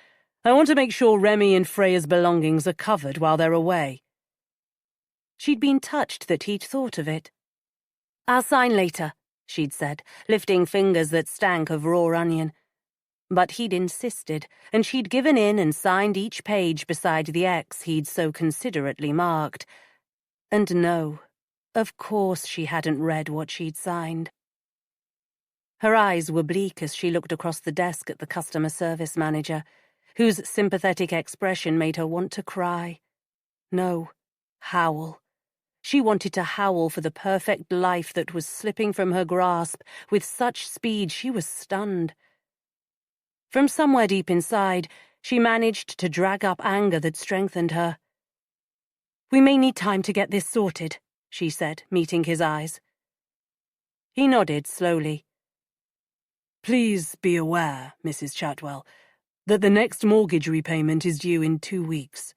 I want to make sure Remy and Freya's belongings are covered while they're away. She'd been touched that he'd thought of it. I'll sign later, she'd said, lifting fingers that stank of raw onion. But he'd insisted, and she'd given in and signed each page beside the X he'd so considerately marked. And no, of course she hadn't read what she'd signed. Her eyes were bleak as she looked across the desk at the customer service manager, whose sympathetic expression made her want to cry. No, howl. She wanted to howl for the perfect life that was slipping from her grasp with such speed she was stunned. From somewhere deep inside, she managed to drag up anger that strengthened her. We may need time to get this sorted, she said, meeting his eyes. He nodded slowly. Please be aware, Mrs. Chatwell, that the next mortgage repayment is due in 2 weeks.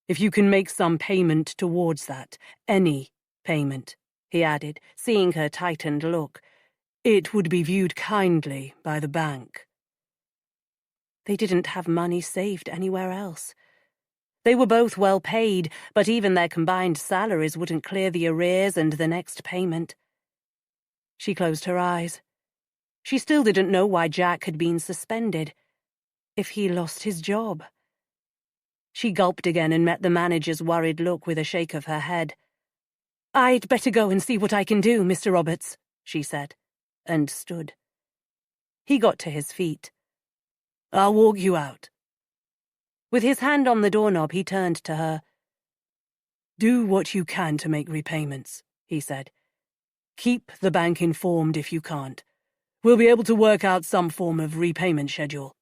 If you can make some payment towards that, any payment, he added, seeing her tightened look, it would be viewed kindly by the bank. They didn't have money saved anywhere else. They were both well paid, but even their combined salaries wouldn't clear the arrears and the next payment. She closed her eyes. She still didn't know why Jack had been suspended. If he lost his job. She gulped again and met the manager's worried look with a shake of her head. I'd better go and see what I can do, Mr. Roberts, she said, and stood. He got to his feet. I'll walk you out. With his hand on the doorknob, he turned to her. "Do what you can to make repayments," he said. "Keep the bank informed if you can't. We'll be able to work out some form of repayment schedule."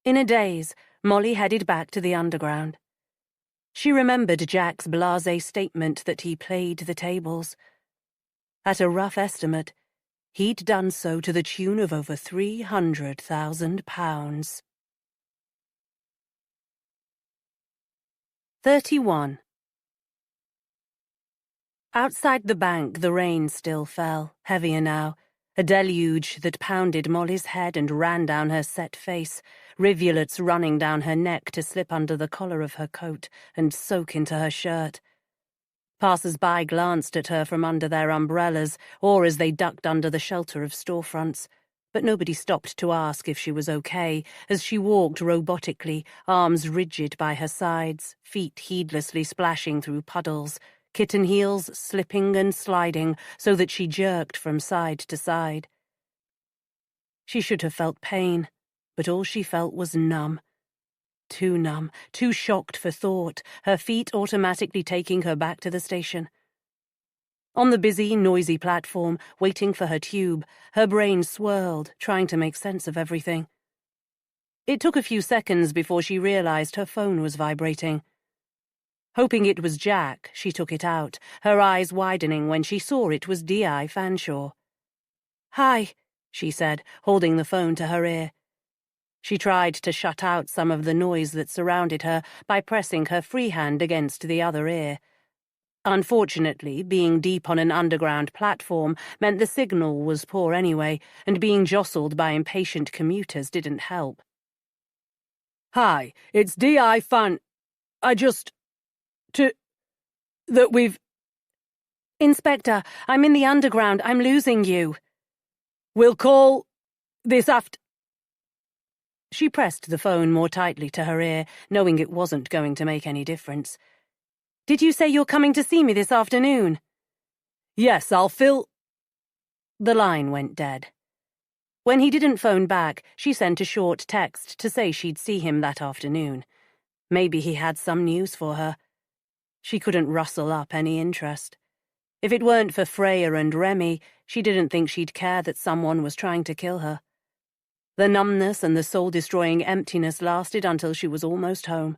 In a daze, Molly headed back to the underground. She remembered Jack's blasé statement that he played the tables. At a rough estimate, he'd done so to the tune of over £300,000. 31. Outside the bank, the rain still fell, heavier now, a deluge that pounded Molly's head and ran down her set face, rivulets running down her neck to slip under the collar of her coat and soak into her shirt. Passers-by glanced at her from under their umbrellas or as they ducked under the shelter of storefronts, but nobody stopped to ask if she was okay as she walked robotically, arms rigid by her sides, feet heedlessly splashing through puddles, kitten heels slipping and sliding so that she jerked from side to side. She should have felt pain, but all she felt was numb. Too numb, too shocked for thought, her feet automatically taking her back to the station. On the busy, noisy platform, waiting for her tube, her brain swirled, trying to make sense of everything. It took a few seconds before she realized her phone was vibrating. Hoping it was Jack, she took it out, her eyes widening when she saw it was D.I. Fanshawe. "Hi," she said, holding the phone to her ear. She tried to shut out some of the noise that surrounded her by pressing her free hand against the other ear. Unfortunately, being deep on an underground platform meant the signal was poor anyway, and being jostled by impatient commuters didn't help. "Hi, it's D.I. that we've—" "Inspector, I'm in the underground. I'm losing you." "We'll call this after—" She pressed the phone more tightly to her ear, knowing it wasn't going to make any difference. "Did you say you're coming to see me this afternoon?" "Yes, I'll fill—" The line went dead. When he didn't phone back, she sent a short text to say she'd see him that afternoon. Maybe he had some news for her. She couldn't rustle up any interest. If it weren't for Freya and Remy, she didn't think she'd care that someone was trying to kill her. The numbness and the soul-destroying emptiness lasted until she was almost home.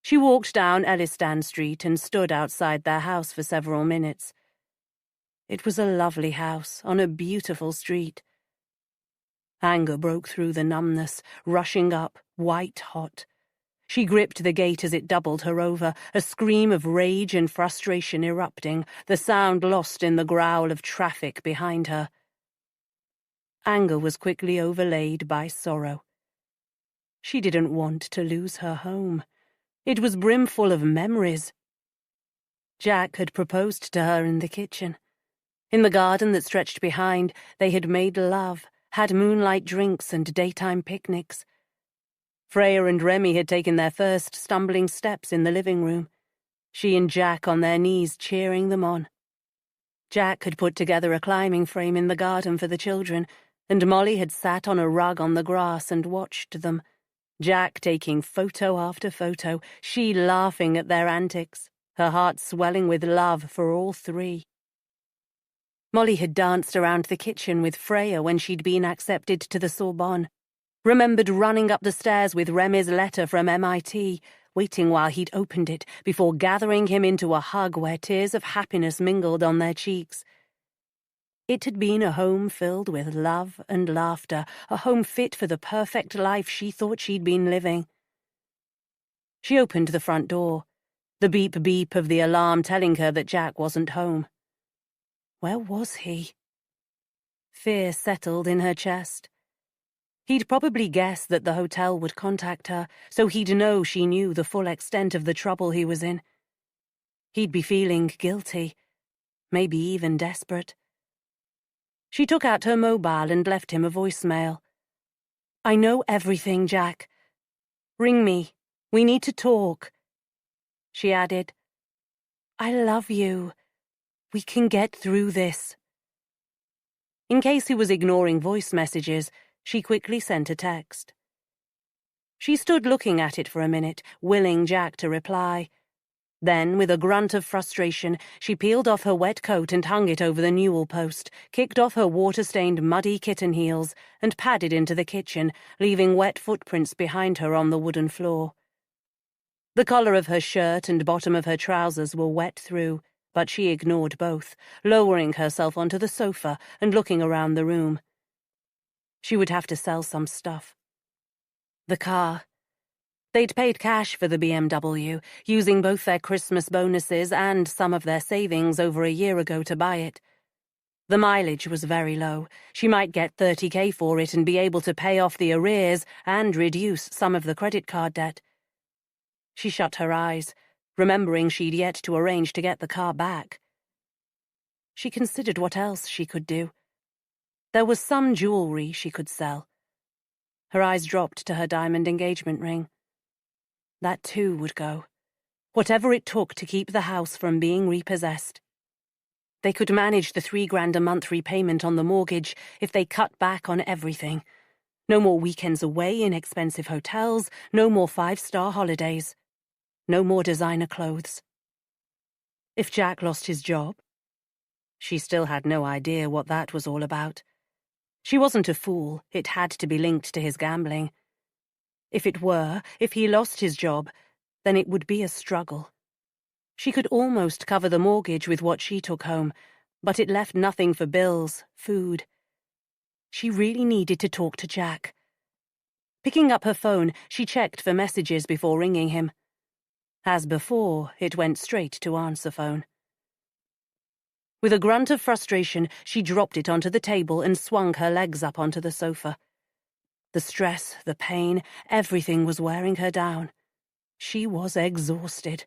She walked down Ellistan Street and stood outside their house for several minutes. It was a lovely house on a beautiful street. Anger broke through the numbness, rushing up, white-hot. She gripped the gate as it doubled her over, a scream of rage and frustration erupting, the sound lost in the growl of traffic behind her. Anger was quickly overlaid by sorrow. She didn't want to lose her home. It was brimful of memories. Jack had proposed to her in the kitchen. In the garden that stretched behind, they had made love, had moonlight drinks and daytime picnics. Freya and Remy had taken their first stumbling steps in the living room, she and Jack on their knees cheering them on. Jack had put together a climbing frame in the garden for the children, and Molly had sat on a rug on the grass and watched them, Jack taking photo after photo, she laughing at their antics, her heart swelling with love for all three. Molly had danced around the kitchen with Freya when she'd been accepted to the Sorbonne, remembered running up the stairs with Remy's letter from MIT, waiting while he'd opened it before gathering him into a hug where tears of happiness mingled on their cheeks. It had been a home filled with love and laughter, a home fit for the perfect life she thought she'd been living. She opened the front door, the beep-beep of the alarm telling her that Jack wasn't home. Where was he? Fear settled in her chest. He'd probably guess that the hotel would contact her, so he'd know she knew the full extent of the trouble he was in. He'd be feeling guilty, maybe even desperate. She took out her mobile and left him a voicemail. "I know everything, Jack. Ring me. We need to talk." She added, "I love you. We can get through this." In case he was ignoring voice messages, she quickly sent a text. She stood looking at it for a minute, willing Jack to reply. Then, with a grunt of frustration, she peeled off her wet coat and hung it over the newel post, kicked off her water-stained muddy kitten heels, and padded into the kitchen, leaving wet footprints behind her on the wooden floor. The collar of her shirt and bottom of her trousers were wet through, but she ignored both, lowering herself onto the sofa and looking around the room. She would have to sell some stuff. The car. They'd paid cash for the BMW, using both their Christmas bonuses and some of their savings over a year ago to buy it. The mileage was very low. She might get $30,000 for it and be able to pay off the arrears and reduce some of the credit card debt. She shut her eyes, remembering she'd yet to arrange to get the car back. She considered what else she could do. There was some jewelry she could sell. Her eyes dropped to her diamond engagement ring. That too would go. Whatever it took to keep the house from being repossessed. They could manage the $3,000 a month repayment on the mortgage if they cut back on everything. No more weekends away in expensive hotels, no more 5-star holidays. No more designer clothes. If Jack lost his job? She still had no idea what that was all about. She wasn't a fool. It had to be linked to his gambling. If he lost his job, then it would be a struggle. She could almost cover the mortgage with what she took home, but it left nothing for bills, food. She really needed to talk to Jack. Picking up her phone, she checked for messages before ringing him. As before, it went straight to answer phone. With a grunt of frustration, she dropped it onto the table and swung her legs up onto the sofa. The stress, the pain, everything was wearing her down. She was exhausted.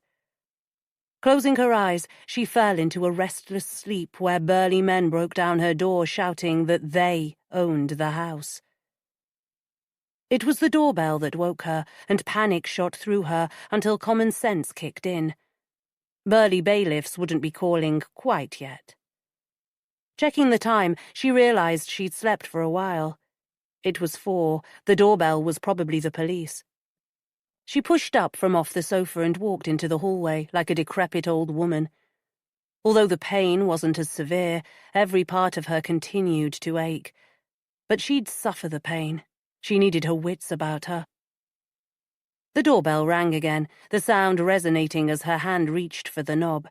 Closing her eyes, she fell into a restless sleep where burly men broke down her door shouting that they owned the house. It was the doorbell that woke her, and panic shot through her until common sense kicked in. Burly bailiffs wouldn't be calling quite yet. Checking the time, she realized she'd slept for a while. It was 4. The doorbell was probably the police. She pushed up from off the sofa and walked into the hallway like a decrepit old woman. Although the pain wasn't as severe, every part of her continued to ache. But she'd suffer the pain. She needed her wits about her. The doorbell rang again, the sound resonating as her hand reached for the knob.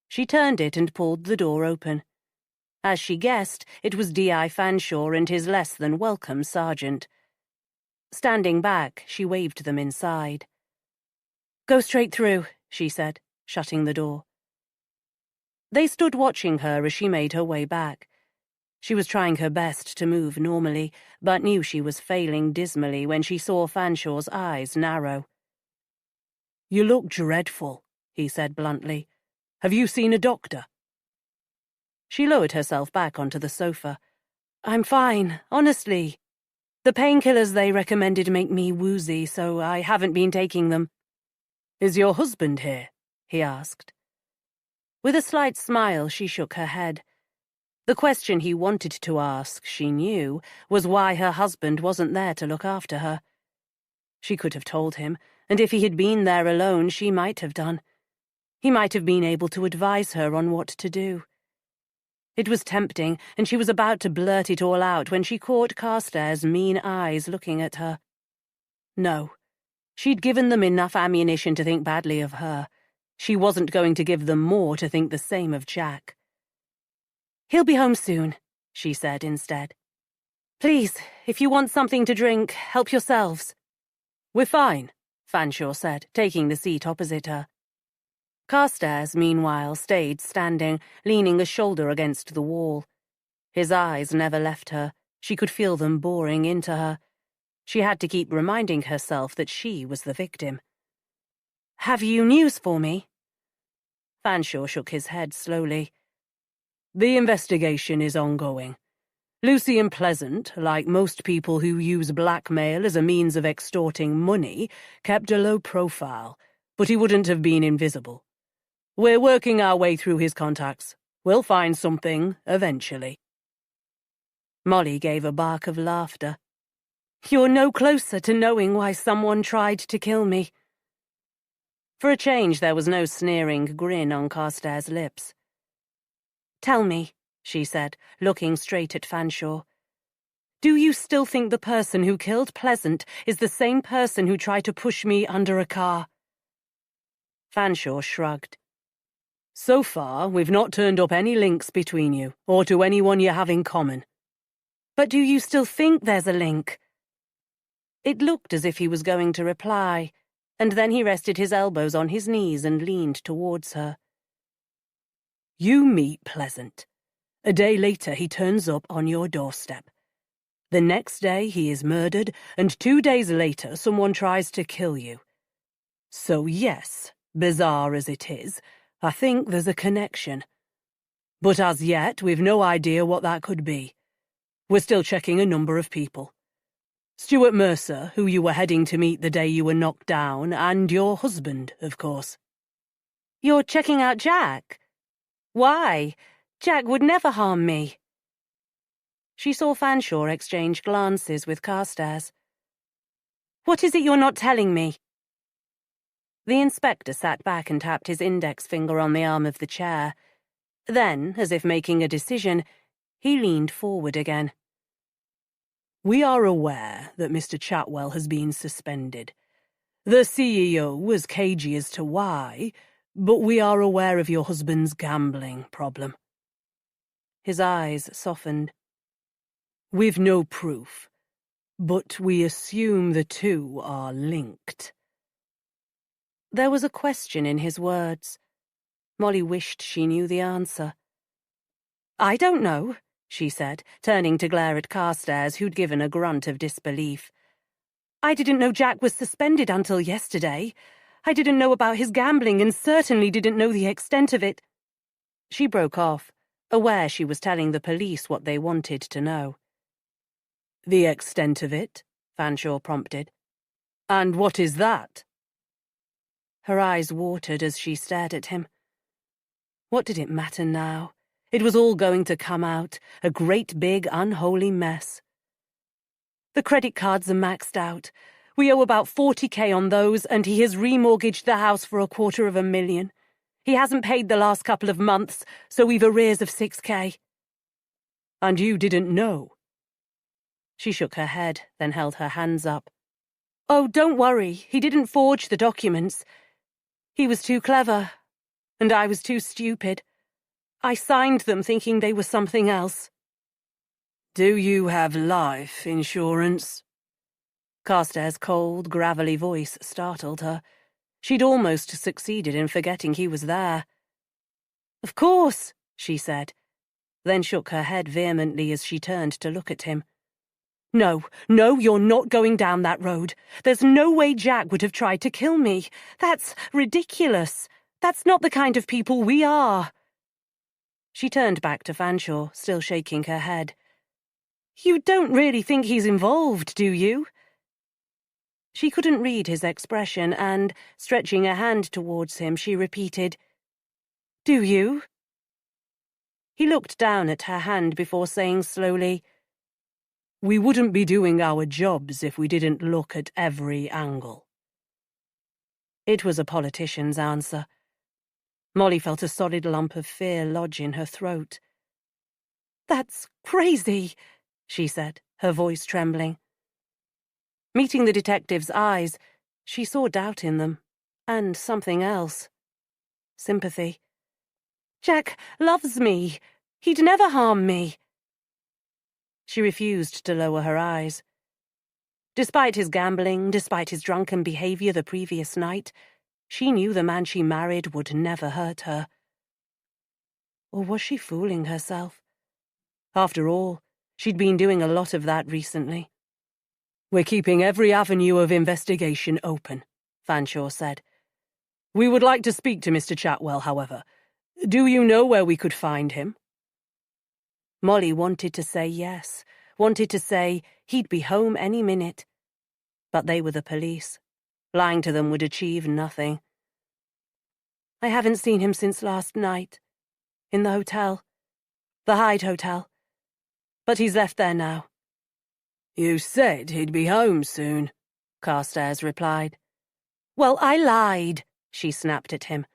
She turned it and pulled the door open. As she guessed, it was D.I. Fanshawe and his less-than-welcome sergeant. Standing back, she waved them inside. "Go straight through," she said, shutting the door. They stood watching her as she made her way back. She was trying her best to move normally, but knew she was failing dismally when she saw Fanshawe's eyes narrow. "You look dreadful," he said bluntly. "Have you seen a doctor?" She lowered herself back onto the sofa. "I'm fine, honestly. The painkillers they recommended make me woozy, so I haven't been taking them." "Is your husband here?" he asked. With a slight smile, she shook her head. The question he wanted to ask, she knew, was why her husband wasn't there to look after her. She could have told him, and if he had been there alone, she might have done. He might have been able to advise her on what to do. It was tempting, and she was about to blurt it all out when she caught Carstairs' mean eyes looking at her. No. She'd given them enough ammunition to think badly of her. She wasn't going to give them more to think the same of Jack. "He'll be home soon," she said instead. "Please, if you want something to drink, help yourselves." "We're fine," Fanshawe said, taking the seat opposite her. Carstairs, meanwhile, stayed standing, leaning a shoulder against the wall. His eyes never left her. She could feel them boring into her. She had to keep reminding herself that she was the victim. "Have you news for me?" Fanshawe shook his head slowly. "The investigation is ongoing. Lucien Pleasant, like most people who use blackmail as a means of extorting money, kept a low profile, but he wouldn't have been invisible. We're working our way through his contacts. We'll find something, eventually." Molly gave a bark of laughter. You're no closer to knowing why someone tried to kill me. For a change, there was no sneering grin on Carstairs' lips. Tell me, she said, looking straight at Fanshawe. Do you still think the person who killed Pleasant is the same person who tried to push me under a car? Fanshawe shrugged. So far, we've not turned up any links between you, or to anyone you have in common. But do you still think there's a link? It looked as if he was going to reply, and then he rested his elbows on his knees and leaned towards her. You meet Pleasant. A day later he turns up on your doorstep. The next day he is murdered, and 2 days later someone tries to kill you. So yes, bizarre as it is, I think there's a connection. But as yet, we've no idea what that could be. We're still checking a number of people. Stuart Mercer, who you were heading to meet the day you were knocked down, and your husband, of course. You're checking out Jack? Why? Jack would never harm me. She saw Fanshawe exchange glances with Carstairs. What is it you're not telling me? The inspector sat back and tapped his index finger on the arm of the chair. Then, as if making a decision, he leaned forward again. We are aware that Mr. Chatwell has been suspended. The CEO was cagey as to why, but we are aware of your husband's gambling problem. His eyes softened. We've no proof, but we assume the two are linked. There was a question in his words. Molly wished she knew the answer. I don't know, she said, turning to glare at Carstairs, who'd given a grunt of disbelief. I didn't know Jack was suspended until yesterday. I didn't know about his gambling and certainly didn't know the extent of it. She broke off, aware she was telling the police what they wanted to know. The extent of it? Fanshawe prompted. And what is that? Her eyes watered as she stared at him. What did it matter now? It was all going to come out, a great big unholy mess. The credit cards are maxed out. We owe about 40,000 on those, and he has remortgaged the house for $250,000. He hasn't paid the last couple of months, so we've arrears of 6,000. And you didn't know? She shook her head, then held her hands up. Oh, don't worry, he didn't forge the documents. He was too clever, and I was too stupid. I signed them thinking they were something else. Do you have life insurance? Carstairs' cold, gravelly voice startled her. She'd almost succeeded in forgetting he was there. Of course, she said, then shook her head vehemently as she turned to look at him. No, you're not going down that road. There's no way Jack would have tried to kill me. That's ridiculous. That's not the kind of people we are. She turned back to Fanshawe, still shaking her head. You don't really think he's involved, do you? She couldn't read his expression and, stretching a hand towards him, she repeated, Do you? He looked down at her hand before saying slowly, We wouldn't be doing our jobs if we didn't look at every angle. It was a politician's answer. Molly felt a solid lump of fear lodge in her throat. That's crazy, she said, her voice trembling. Meeting the detective's eyes, she saw doubt in them, and something else. Sympathy. Jack loves me. He'd never harm me. She refused to lower her eyes. Despite his gambling, despite his drunken behavior the previous night, she knew the man she married would never hurt her. Or was she fooling herself? After all, she'd been doing a lot of that recently. We're keeping every avenue of investigation open, Fanshawe said. We would like to speak to Mr. Chatwell, however. Do you know where we could find him? Molly wanted to say yes, wanted to say he'd be home any minute. But they were the police. Lying to them would achieve nothing. I haven't seen him since last night. In the hotel. The Hyde Hotel. But he's left there now. You said he'd be home soon, Carstairs replied. Well, I lied, she snapped at him.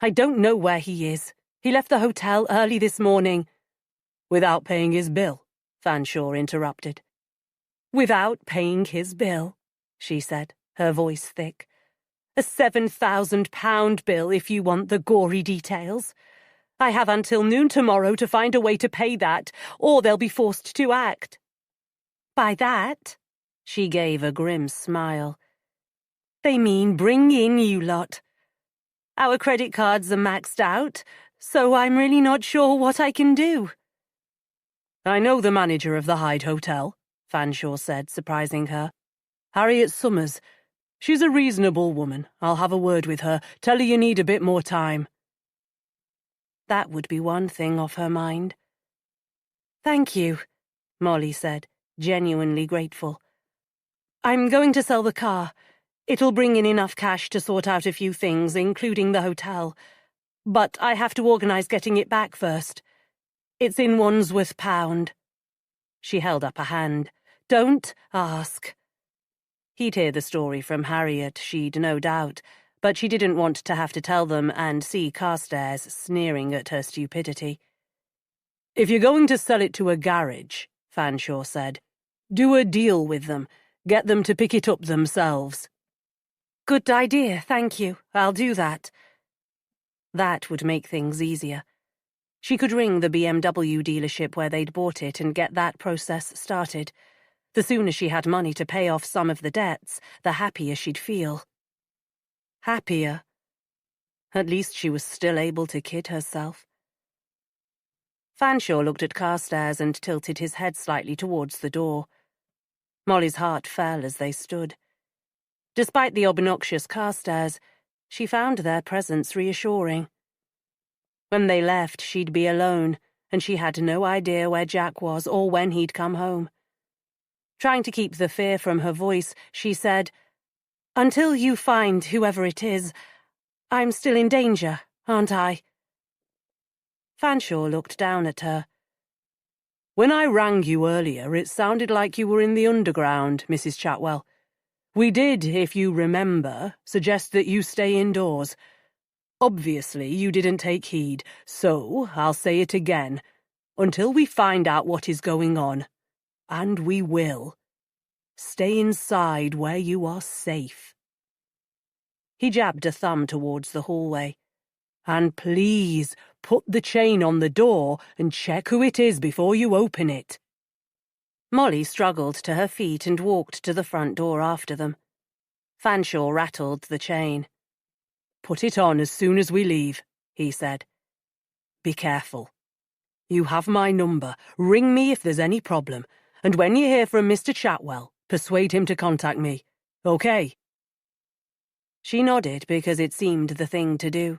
I don't know where he is. He left the hotel early this morning. Without paying his bill, Fanshawe interrupted. Without paying his bill, she said, her voice thick. A £7,000 bill if you want the gory details. I have until noon tomorrow to find a way to pay that, or they'll be forced to act. By that, she gave a grim smile, they mean bring in you lot. Our credit cards are maxed out, so I'm really not sure what I can do. I know the manager of the Hyde Hotel, Fanshawe said, surprising her. Harriet Summers. She's a reasonable woman. I'll have a word with her. Tell her you need a bit more time. That would be one thing off her mind. Thank you, Molly said, genuinely grateful. I'm going to sell the car. It'll bring in enough cash to sort out a few things, including the hotel. But I have to organise getting it back first. It's in Wandsworth Pound. She held up a hand. Don't ask. He'd hear the story from Harriet, she'd no doubt, but she didn't want to have to tell them and see Carstairs sneering at her stupidity. If you're going to sell it to a garage, Fanshawe said, do a deal with them. Get them to pick it up themselves. Good idea, thank you. I'll do that. That would make things easier. She could ring the BMW dealership where they'd bought it and get that process started. The sooner she had money to pay off some of the debts, the happier she'd feel. Happier. At least she was still able to kid herself. Fanshawe looked at Carstairs and tilted his head slightly towards the door. Molly's heart fell as they stood. Despite the obnoxious Carstairs, she found their presence reassuring. When they left, she'd be alone, and she had no idea where Jack was or when he'd come home. Trying to keep the fear from her voice, she said, Until you find whoever it is, I'm still in danger, aren't I? Fanshawe looked down at her. When I rang you earlier, it sounded like you were in the underground, Mrs. Chatwell. We did, if you remember, suggest that you stay indoors. Obviously, you didn't take heed, so I'll say it again. Until we find out what is going on, and we will, stay inside where you are safe. He jabbed a thumb towards the hallway. And please, put the chain on the door and check who it is before you open it. Molly struggled to her feet and walked to the front door after them. Fanshawe rattled the chain. Put it on as soon as we leave, he said. Be careful. You have my number. Ring me if there's any problem. And when you hear from Mr. Chatwell, persuade him to contact me. Okay? She nodded because it seemed the thing to do.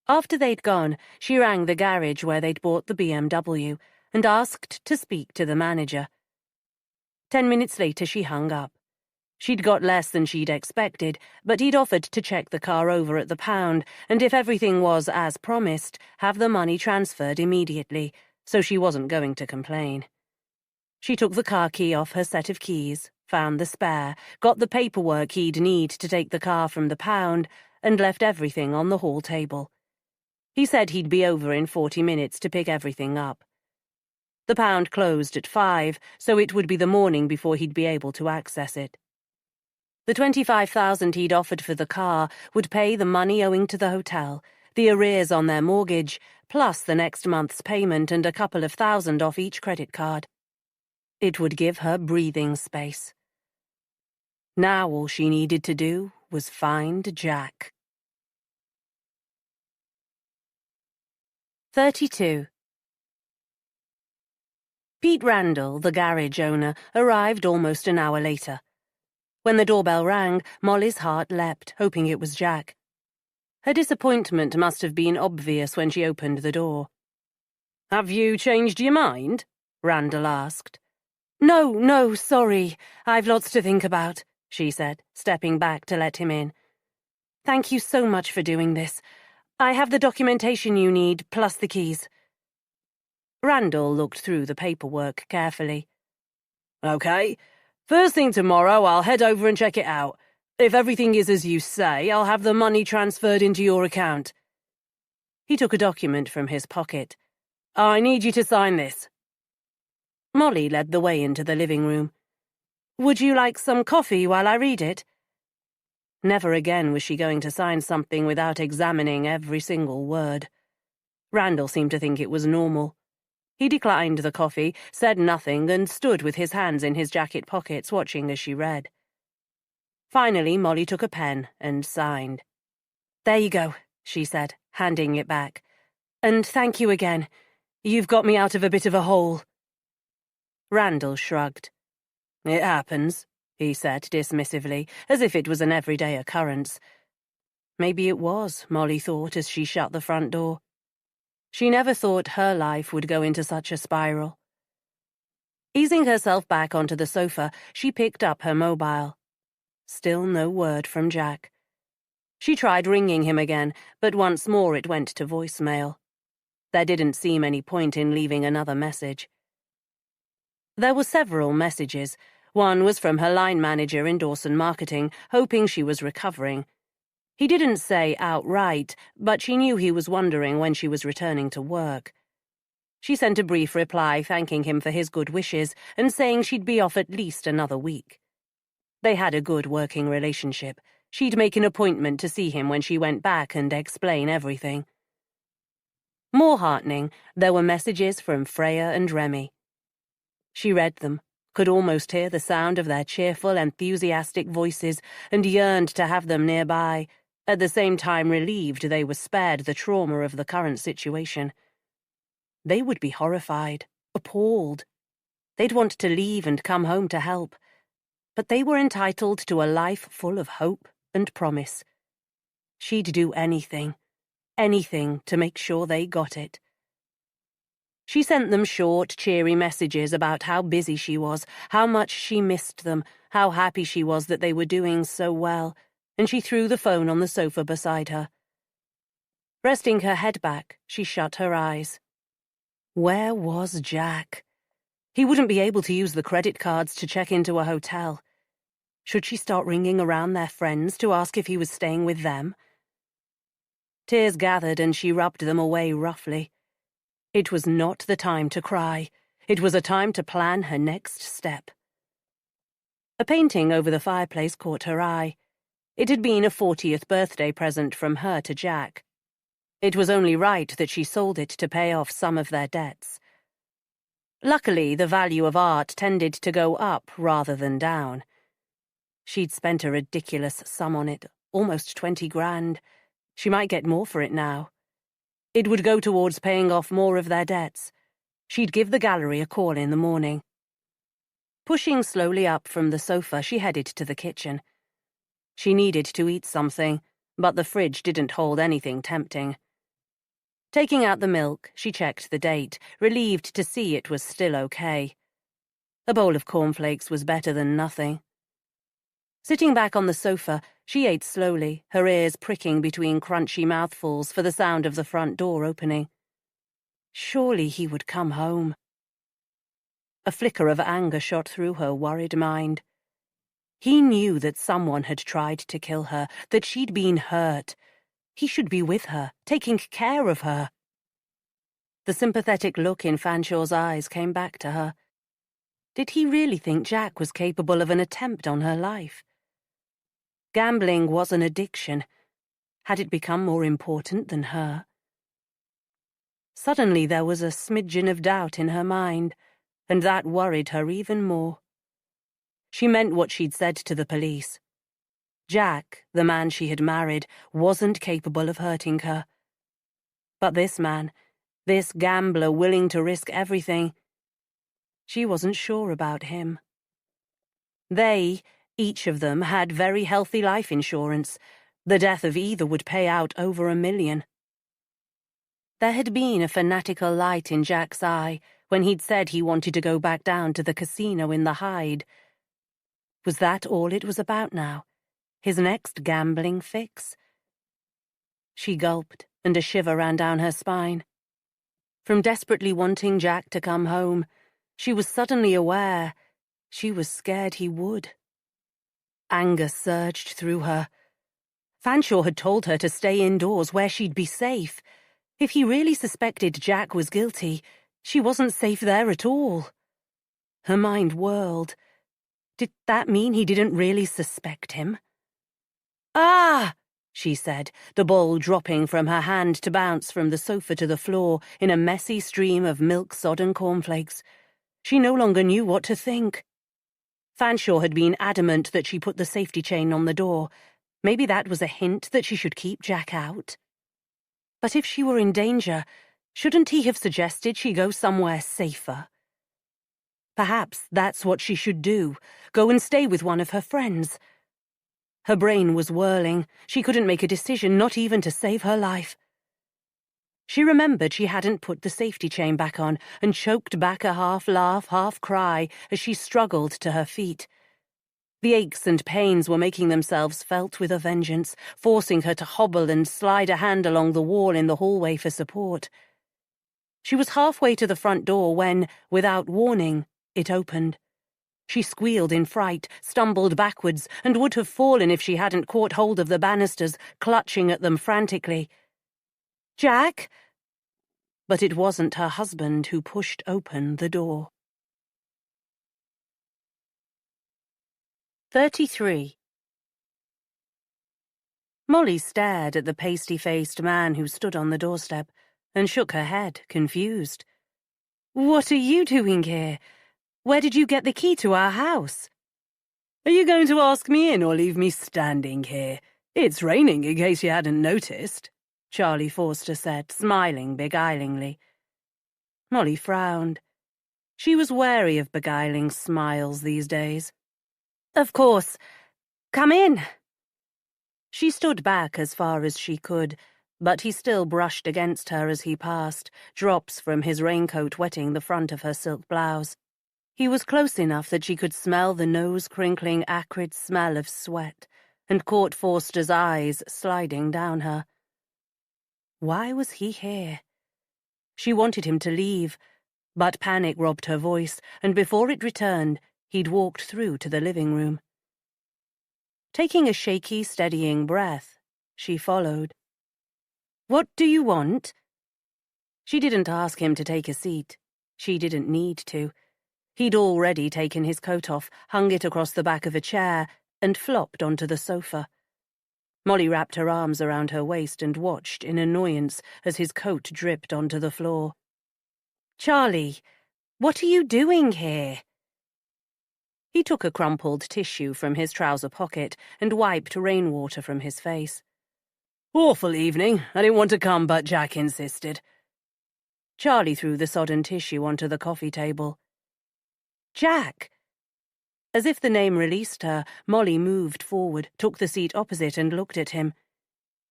After they'd gone, she rang the garage where they'd bought the BMW and asked to speak to the manager. 10 minutes later, she hung up. She'd got less than she'd expected, but he'd offered to check the car over at the pound, and if everything was as promised, have the money transferred immediately, so she wasn't going to complain. She took the car key off her set of keys, found the spare, got the paperwork he'd need to take the car from the pound, and left everything on the hall table. He said he'd be over in 40 minutes to pick everything up. The pound closed at 5, so it would be the morning before he'd be able to access it. The $25,000 he'd offered for the car would pay the money owing to the hotel, the arrears on their mortgage, plus the next month's payment and a couple of thousand off each credit card. It would give her breathing space. Now all she needed to do was find Jack. 32. Pete Randall, the garage owner, arrived almost an hour later. When the doorbell rang, Molly's heart leapt, hoping it was Jack. Her disappointment must have been obvious when she opened the door. "Have you changed your mind?" Randall asked. No, sorry. I've lots to think about," she said, stepping back to let him in. "Thank you so much for doing this. I have the documentation you need, plus the keys." Randall looked through the paperwork carefully. Okay. First thing tomorrow, I'll head over and check it out. If everything is as you say, I'll have the money transferred into your account. He took a document from his pocket. I need you to sign this. Molly led the way into the living room. Would you like some coffee while I read it? Never again was she going to sign something without examining every single word. Randall seemed to think it was normal. He declined the coffee, said nothing, and stood with his hands in his jacket pockets watching as she read. Finally, Molly took a pen and signed. There you go, she said, handing it back. And thank you again. You've got me out of a bit of a hole. Randall shrugged. It happens, he said dismissively, as if it was an everyday occurrence. Maybe it was, Molly thought as she shut the front door. She never thought her life would go into such a spiral. Easing herself back onto the sofa, she picked up her mobile. Still no word from Jack. She tried ringing him again, but once more it went to voicemail. There didn't seem any point in leaving another message. There were several messages. One was from her line manager in Dawson Marketing, hoping she was recovering. He didn't say outright, but she knew he was wondering when she was returning to work. She sent a brief reply thanking him for his good wishes and saying she'd be off at least another week. They had a good working relationship. She'd make an appointment to see him when she went back and explain everything. More heartening, there were messages from Freya and Remy. She read them, could almost hear the sound of their cheerful, enthusiastic voices, and yearned to have them nearby, at the same time relieved they were spared the trauma of the current situation. They would be horrified, appalled. They'd want to leave and come home to help. But they were entitled to a life full of hope and promise. She'd do anything to make sure they got it. She sent them short, cheery messages about how busy she was, how much she missed them, how happy she was that they were doing so well, and she threw the phone on the sofa beside her. Resting her head back, she shut her eyes. Where was Jack? He wouldn't be able to use the credit cards to check into a hotel. Should she start ringing around their friends to ask if he was staying with them? Tears gathered and she rubbed them away roughly. It was not the time to cry. It was a time to plan her next step. A painting over the fireplace caught her eye. It had been a 40th birthday present from her to Jack. It was only right that she sold it to pay off some of their debts. Luckily, the value of art tended to go up rather than down. She'd spent a ridiculous sum on it, almost 20 grand. She might get more for it now. It would go towards paying off more of their debts. She'd give the gallery a call in the morning. Pushing slowly up from the sofa, she headed to the kitchen. She needed to eat something, but the fridge didn't hold anything tempting. Taking out the milk, she checked the date, relieved to see it was still okay. A bowl of cornflakes was better than nothing. Sitting back on the sofa, she ate slowly, her ears pricking between crunchy mouthfuls for the sound of the front door opening. Surely he would come home. A flicker of anger shot through her worried mind. He knew that someone had tried to kill her, that she'd been hurt. He should be with her, taking care of her. The sympathetic look in Fanshaw's eyes came back to her. Did he really think Jack was capable of an attempt on her life? Gambling was an addiction. Had it become more important than her? Suddenly there was a smidgen of doubt in her mind, and that worried her even more. She meant what she'd said to the police. Jack, the man she had married, wasn't capable of hurting her. But this man, this gambler willing to risk everything, she wasn't sure about him. They, each of them, had very healthy life insurance. The death of either would pay out over $1 million. There had been a fanatical light in Jack's eye when he'd said he wanted to go back down to the casino in the Hyde. Was that all it was about now? His next gambling fix? She gulped, and a shiver ran down her spine. From desperately wanting Jack to come home, she was suddenly aware She was scared he would. Anger surged through her. Fanshawe had told her to stay indoors where she'd be safe. If he really suspected Jack was guilty, she wasn't safe there at all. Her mind whirled. Did that mean he didn't really suspect him? "Ah!" she said, the bowl dropping from her hand to bounce from the sofa to the floor in a messy stream of milk-sodden cornflakes. She no longer knew what to think. Fanshawe had been adamant that she put the safety chain on the door. Maybe that was a hint that she should keep Jack out. But if she were in danger, shouldn't he have suggested she go somewhere safer? Perhaps that's what she should do, go and stay with one of her friends. Her brain was whirling. She couldn't make a decision, not even to save her life. She remembered she hadn't put the safety chain back on and choked back a half-laugh, half-cry as she struggled to her feet. The aches and pains were making themselves felt with a vengeance, forcing her to hobble and slide a hand along the wall in the hallway for support. She was halfway to the front door when, without warning, it opened. She squealed in fright, stumbled backwards, and would have fallen if she hadn't caught hold of the banisters, clutching at them frantically. "Jack?" But it wasn't her husband who pushed open the door. 33. Molly stared at the pasty-faced man who stood on the doorstep and shook her head, confused. "What are you doing here? Where did you get the key to our house?" "Are you going to ask me in or leave me standing here? It's raining, in case you hadn't noticed," Charlie Forster said, smiling beguilingly. Molly frowned. She was wary of beguiling smiles these days. "Of course. Come in." She stood back as far as she could, but he still brushed against her as he passed, drops from his raincoat wetting the front of her silk blouse. He was close enough that she could smell the nose-crinkling, acrid smell of sweat, and caught Forster's eyes sliding down her. Why was he here? She wanted him to leave, but panic robbed her voice, and before it returned, he'd walked through to the living room. Taking a shaky, steadying breath, she followed. "What do you want?" She didn't ask him to take a seat. She didn't need to. He'd already taken his coat off, hung it across the back of a chair, and flopped onto the sofa. Molly wrapped her arms around her waist and watched in annoyance as his coat dripped onto the floor. "Charlie, what are you doing here?" He took a crumpled tissue from his trouser pocket and wiped rainwater from his face. "Awful evening. I didn't want to come, but Jack insisted." Charlie threw the sodden tissue onto the coffee table. "Jack!" As if the name released her, Molly moved forward, took the seat opposite and looked at him.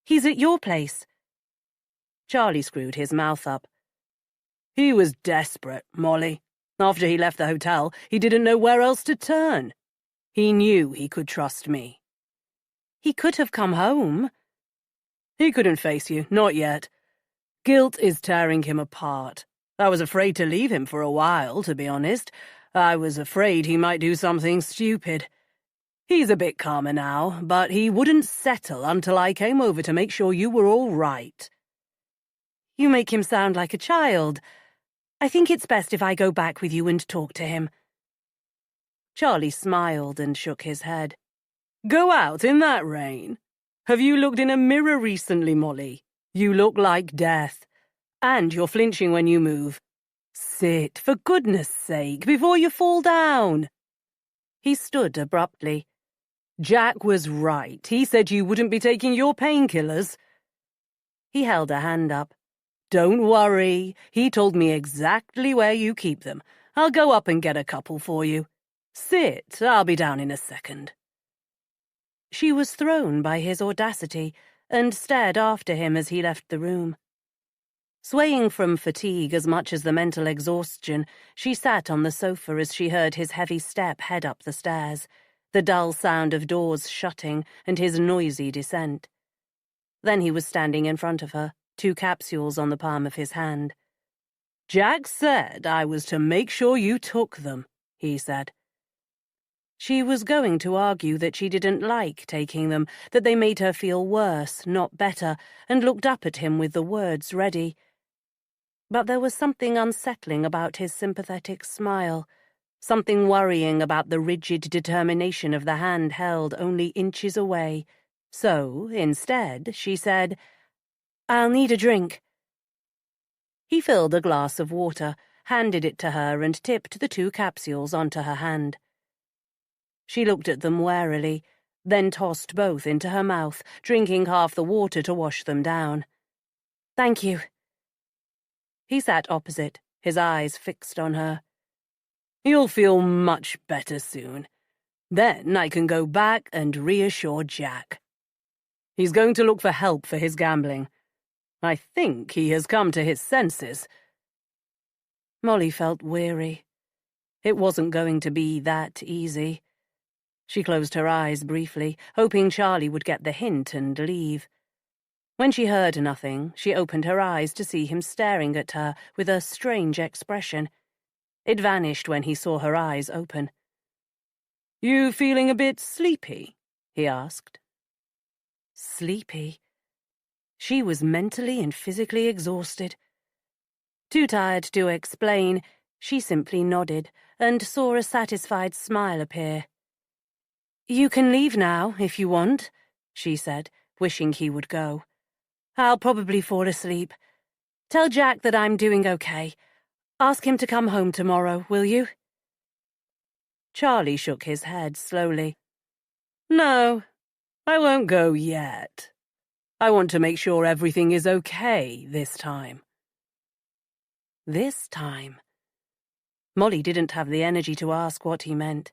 "He's at your place." Charlie screwed his mouth up. "He was desperate, Molly. After he left the hotel, he didn't know where else to turn. He knew he could trust me." "He could have come home." "He couldn't face you, not yet. Guilt is tearing him apart. I was afraid to leave him for a while, to be honest. I was afraid he might do something stupid. He's a bit calmer now, but he wouldn't settle until I came over to make sure you were all right." "You make him sound like a child. I think it's best if I go back with you and talk to him." Charlie smiled and shook his head. "Go out in that rain? Have you looked in a mirror recently, Molly? You look like death. And you're flinching when you move. Sit, for goodness sake, before you fall down." He stood abruptly. "Jack was right. He said you wouldn't be taking your painkillers." He held a hand up. "Don't worry. He told me exactly where you keep them. I'll go up and get a couple for you. Sit, I'll be down in a second." She was thrown by his audacity and stared after him as he left the room. Swaying from fatigue as much as the mental exhaustion, she sat on the sofa as she heard his heavy step head up the stairs, the dull sound of doors shutting and his noisy descent. Then he was standing in front of her, 2 capsules on the palm of his hand. "Jack said I was to make sure you took them," he said. She was going to argue that she didn't like taking them, that they made her feel worse, not better, and looked up at him with the words ready. But there was something unsettling about his sympathetic smile, something worrying about the rigid determination of the hand held only inches away. So, instead, she said, "I'll need a drink." He filled a glass of water, handed it to her, and tipped the 2 capsules onto her hand. She looked at them warily, then tossed both into her mouth, drinking half the water to wash them down. "Thank you." He sat opposite, his eyes fixed on her. "You'll feel much better soon. Then I can go back and reassure Jack. He's going to look for help for his gambling. I think he has come to his senses." Molly felt weary. It wasn't going to be that easy. She closed her eyes briefly, hoping Charlie would get the hint and leave. When she heard nothing, she opened her eyes to see him staring at her with a strange expression. It vanished when he saw her eyes open. "You feeling a bit sleepy?" he asked. Sleepy? She was mentally and physically exhausted. Too tired to explain, she simply nodded and saw a satisfied smile appear. "You can leave now, if you want," she said, wishing he would go. "I'll probably fall asleep. Tell Jack that I'm doing okay. Ask him to come home tomorrow, will you?" Charlie shook his head slowly. "No, I won't go yet. I want to make sure everything is okay this time." This time? Molly didn't have the energy to ask what he meant.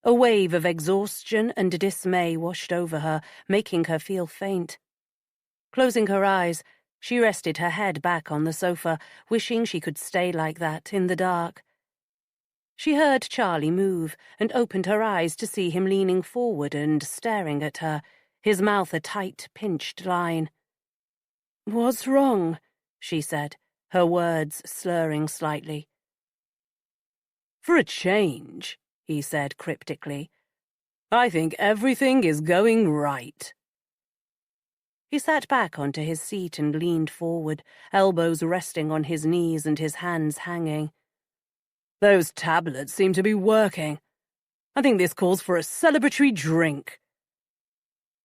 A wave of exhaustion and dismay washed over her, making her feel faint. Closing her eyes, she rested her head back on the sofa, wishing she could stay like that in the dark. She heard Charlie move and opened her eyes to see him leaning forward and staring at her, his mouth a tight, pinched line. "What's wrong?" she said, her words slurring slightly. "For a change," he said cryptically, "I think everything is going right." He sat back onto his seat and leaned forward, elbows resting on his knees and his hands hanging. "Those tablets seem to be working. I think this calls for a celebratory drink."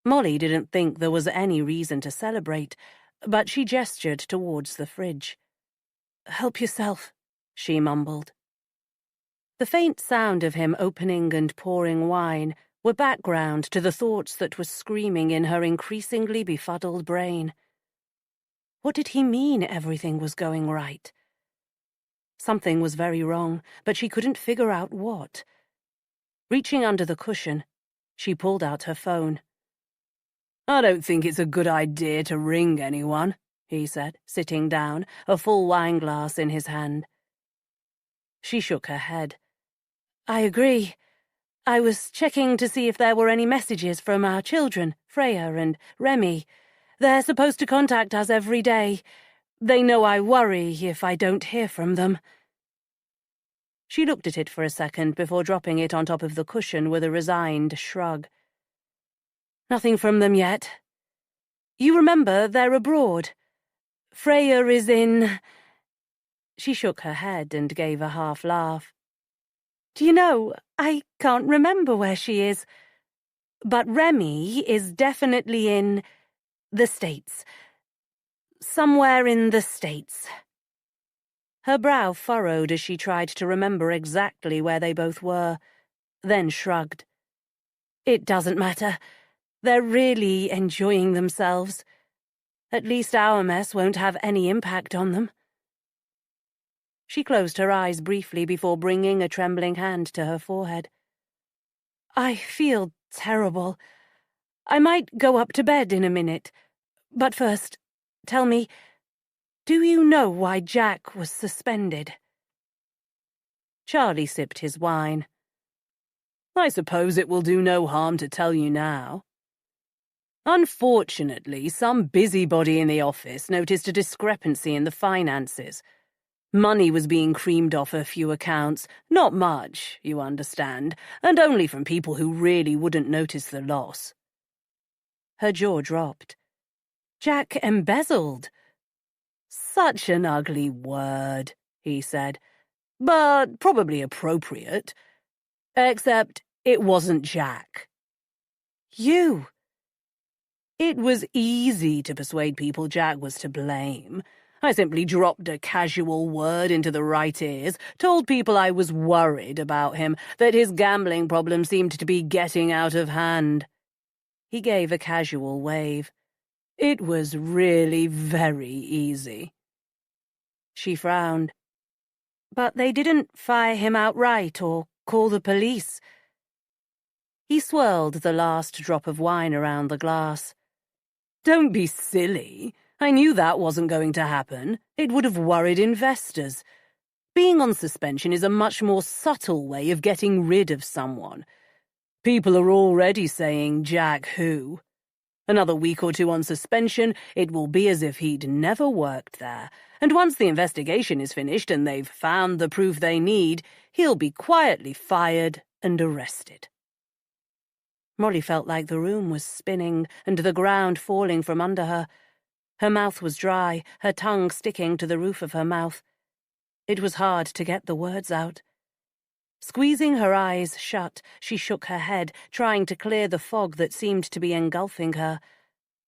Molly didn't think there was any reason to celebrate, but she gestured towards the fridge. "Help yourself," she mumbled. The faint sound of him opening and pouring wine were background to the thoughts that were screaming in her increasingly befuddled brain. What did he mean everything was going right? Something was very wrong, but she couldn't figure out what. Reaching under the cushion, she pulled out her phone. "I don't think it's a good idea to ring anyone," he said, sitting down, a full wineglass in his hand. She shook her head. "I agree. I was checking to see if there were any messages from our children, Freya and Remy. They're supposed to contact us every day. They know I worry if I don't hear from them." She looked at it for a second before dropping it on top of the cushion with a resigned shrug. "Nothing from them yet. You remember they're abroad. Freya is in—" She shook her head and gave a half laugh. "Do you know, I can't remember where she is. But Remy is definitely in the States. Somewhere in the States." Her brow furrowed as she tried to remember exactly where they both were, then shrugged. "It doesn't matter. They're really enjoying themselves. At least our mess won't have any impact on them." She closed her eyes briefly before bringing a trembling hand to her forehead. "I feel terrible. I might go up to bed in a minute. But first, tell me, do you know why Jack was suspended?" Charlie sipped his wine. "I suppose it will do no harm to tell you now. Unfortunately, some busybody in the office noticed a discrepancy in the finances. Money was being creamed off a few accounts, not much, you understand, and only from people who really wouldn't notice the loss. Her jaw dropped. Jack embezzled. Such an ugly word, he said, but probably appropriate. Except it wasn't Jack. You. It was easy to persuade people Jack was to blame. I simply dropped a casual word into the right ears, told people I was worried about him, that his gambling problem seemed to be getting out of hand. He gave a casual wave. It was really very easy. She frowned. But they didn't fire him outright or call the police. He swirled the last drop of wine around the glass. Don't be silly. I knew that wasn't going to happen. It would have worried investors. Being on suspension is a much more subtle way of getting rid of someone. People are already saying Jack who. Another week or two on suspension, it will be as if he'd never worked there. And once the investigation is finished and they've found the proof they need, he'll be quietly fired and arrested. Molly felt like the room was spinning and the ground falling from under her. Her mouth was dry, her tongue sticking to the roof of her mouth. It was hard to get the words out. Squeezing her eyes shut, she shook her head, trying to clear the fog that seemed to be engulfing her.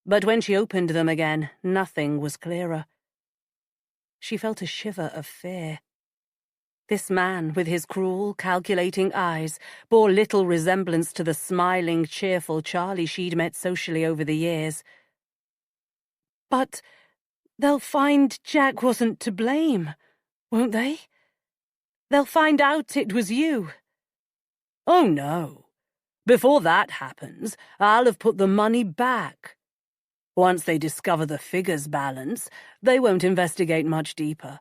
But when she opened them again, nothing was clearer. She felt a shiver of fear. This man, with his cruel, calculating eyes, bore little resemblance to the smiling, cheerful Charlie she'd met socially over the years. But they'll find Jack wasn't to blame, won't they? They'll find out it was you. Oh, no. Before that happens, I'll have put the money back. Once they discover the figures balance, they won't investigate much deeper.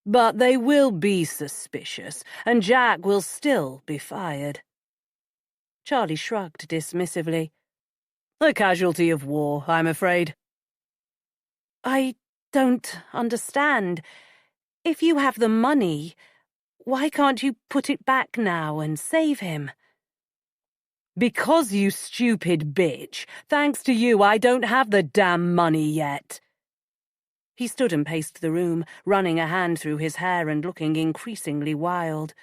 But they will be suspicious, and Jack will still be fired. Charlie shrugged dismissively. A casualty of war, I'm afraid. I don't understand. If you have the money, why can't you put it back now and save him? Because, you stupid bitch. Thanks to you, I don't have the damn money yet. He stood and paced the room, running a hand through his hair and looking increasingly wild.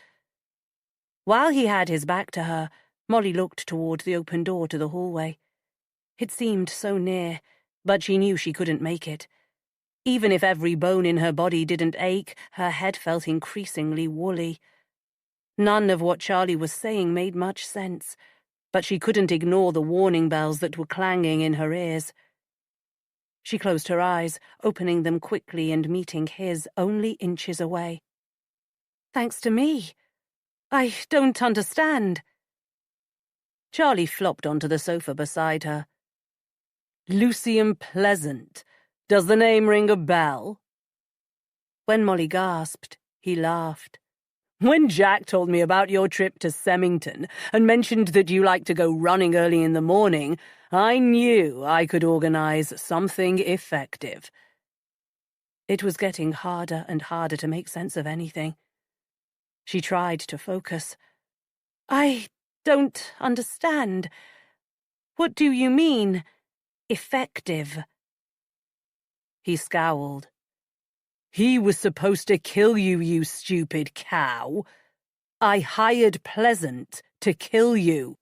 While he had his back to her, Molly looked toward the open door to the hallway. It seemed so near, but she knew she couldn't make it. Even if every bone in her body didn't ache, her head felt increasingly woolly. None of what Charlie was saying made much sense, but she couldn't ignore the warning bells that were clanging in her ears. She closed her eyes, opening them quickly and meeting his only inches away. Thanks to me. I don't understand. Charlie flopped onto the sofa beside her. Lucian Pleasant. Does the name ring a bell? When Molly gasped, he laughed. When Jack told me about your trip to Semmington and mentioned that you like to go running early in the morning, I knew I could organize something effective. It was getting harder and harder to make sense of anything. She tried to focus. I don't understand. What do you mean, effective? He scowled. He was supposed to kill you, you stupid cow. I hired Pleasant to kill you.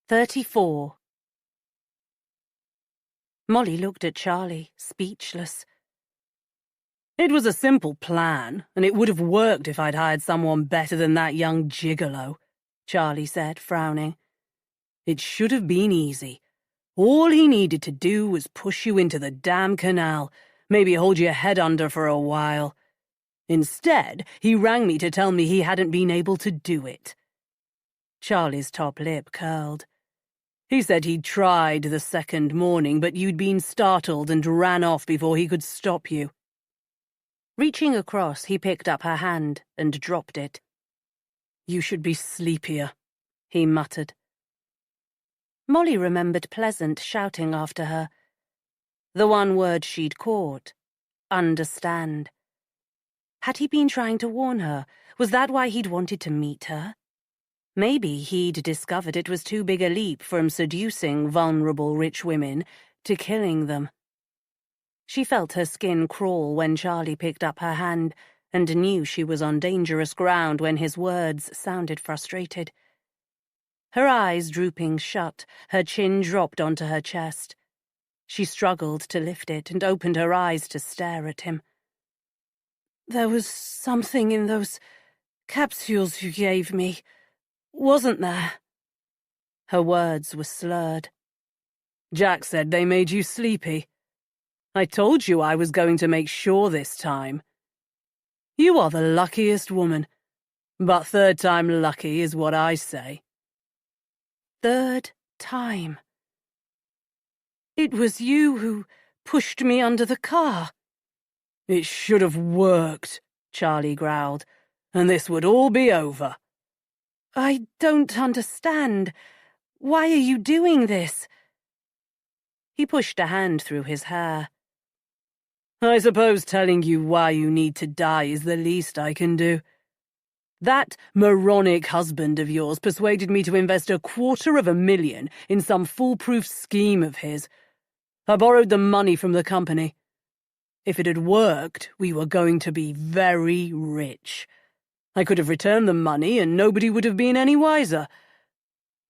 34. Molly looked at Charlie, speechless. It was a simple plan, and it would have worked if I'd hired someone better than that young gigolo, Charlie said, frowning. It should have been easy. All he needed to do was push you into the damn canal, maybe hold your head under for a while. Instead, he rang me to tell me he hadn't been able to do it. Charlie's top lip curled. He said he'd tried the second morning, but you'd been startled and ran off before he could stop you. Reaching across, he picked up her hand and dropped it. You should be sleepier, he muttered. Molly remembered Pleasant shouting after her. The one word she'd caught. Understand. Had he been trying to warn her? Was that why he'd wanted to meet her? Maybe he'd discovered it was too big a leap from seducing vulnerable rich women to killing them. She felt her skin crawl when Charlie picked up her hand and knew she was on dangerous ground when his words sounded frustrated. Her eyes drooping shut, her chin dropped onto her chest. She struggled to lift it and opened her eyes to stare at him. There was something in those capsules you gave me, wasn't there? Her words were slurred. Jack said they made you sleepy. I told you I was going to make sure this time. You are the luckiest woman, but third time lucky is what I say. Third time. It was you who pushed me under the car. It should have worked, Charlie growled, and this would all be over. I don't understand. Why are you doing this? He pushed a hand through his hair. I suppose telling you why you need to die is the least I can do. That moronic husband of yours persuaded me to invest $250,000 in some foolproof scheme of his. I borrowed the money from the company. If it had worked, we were going to be very rich. I could have returned the money and nobody would have been any wiser.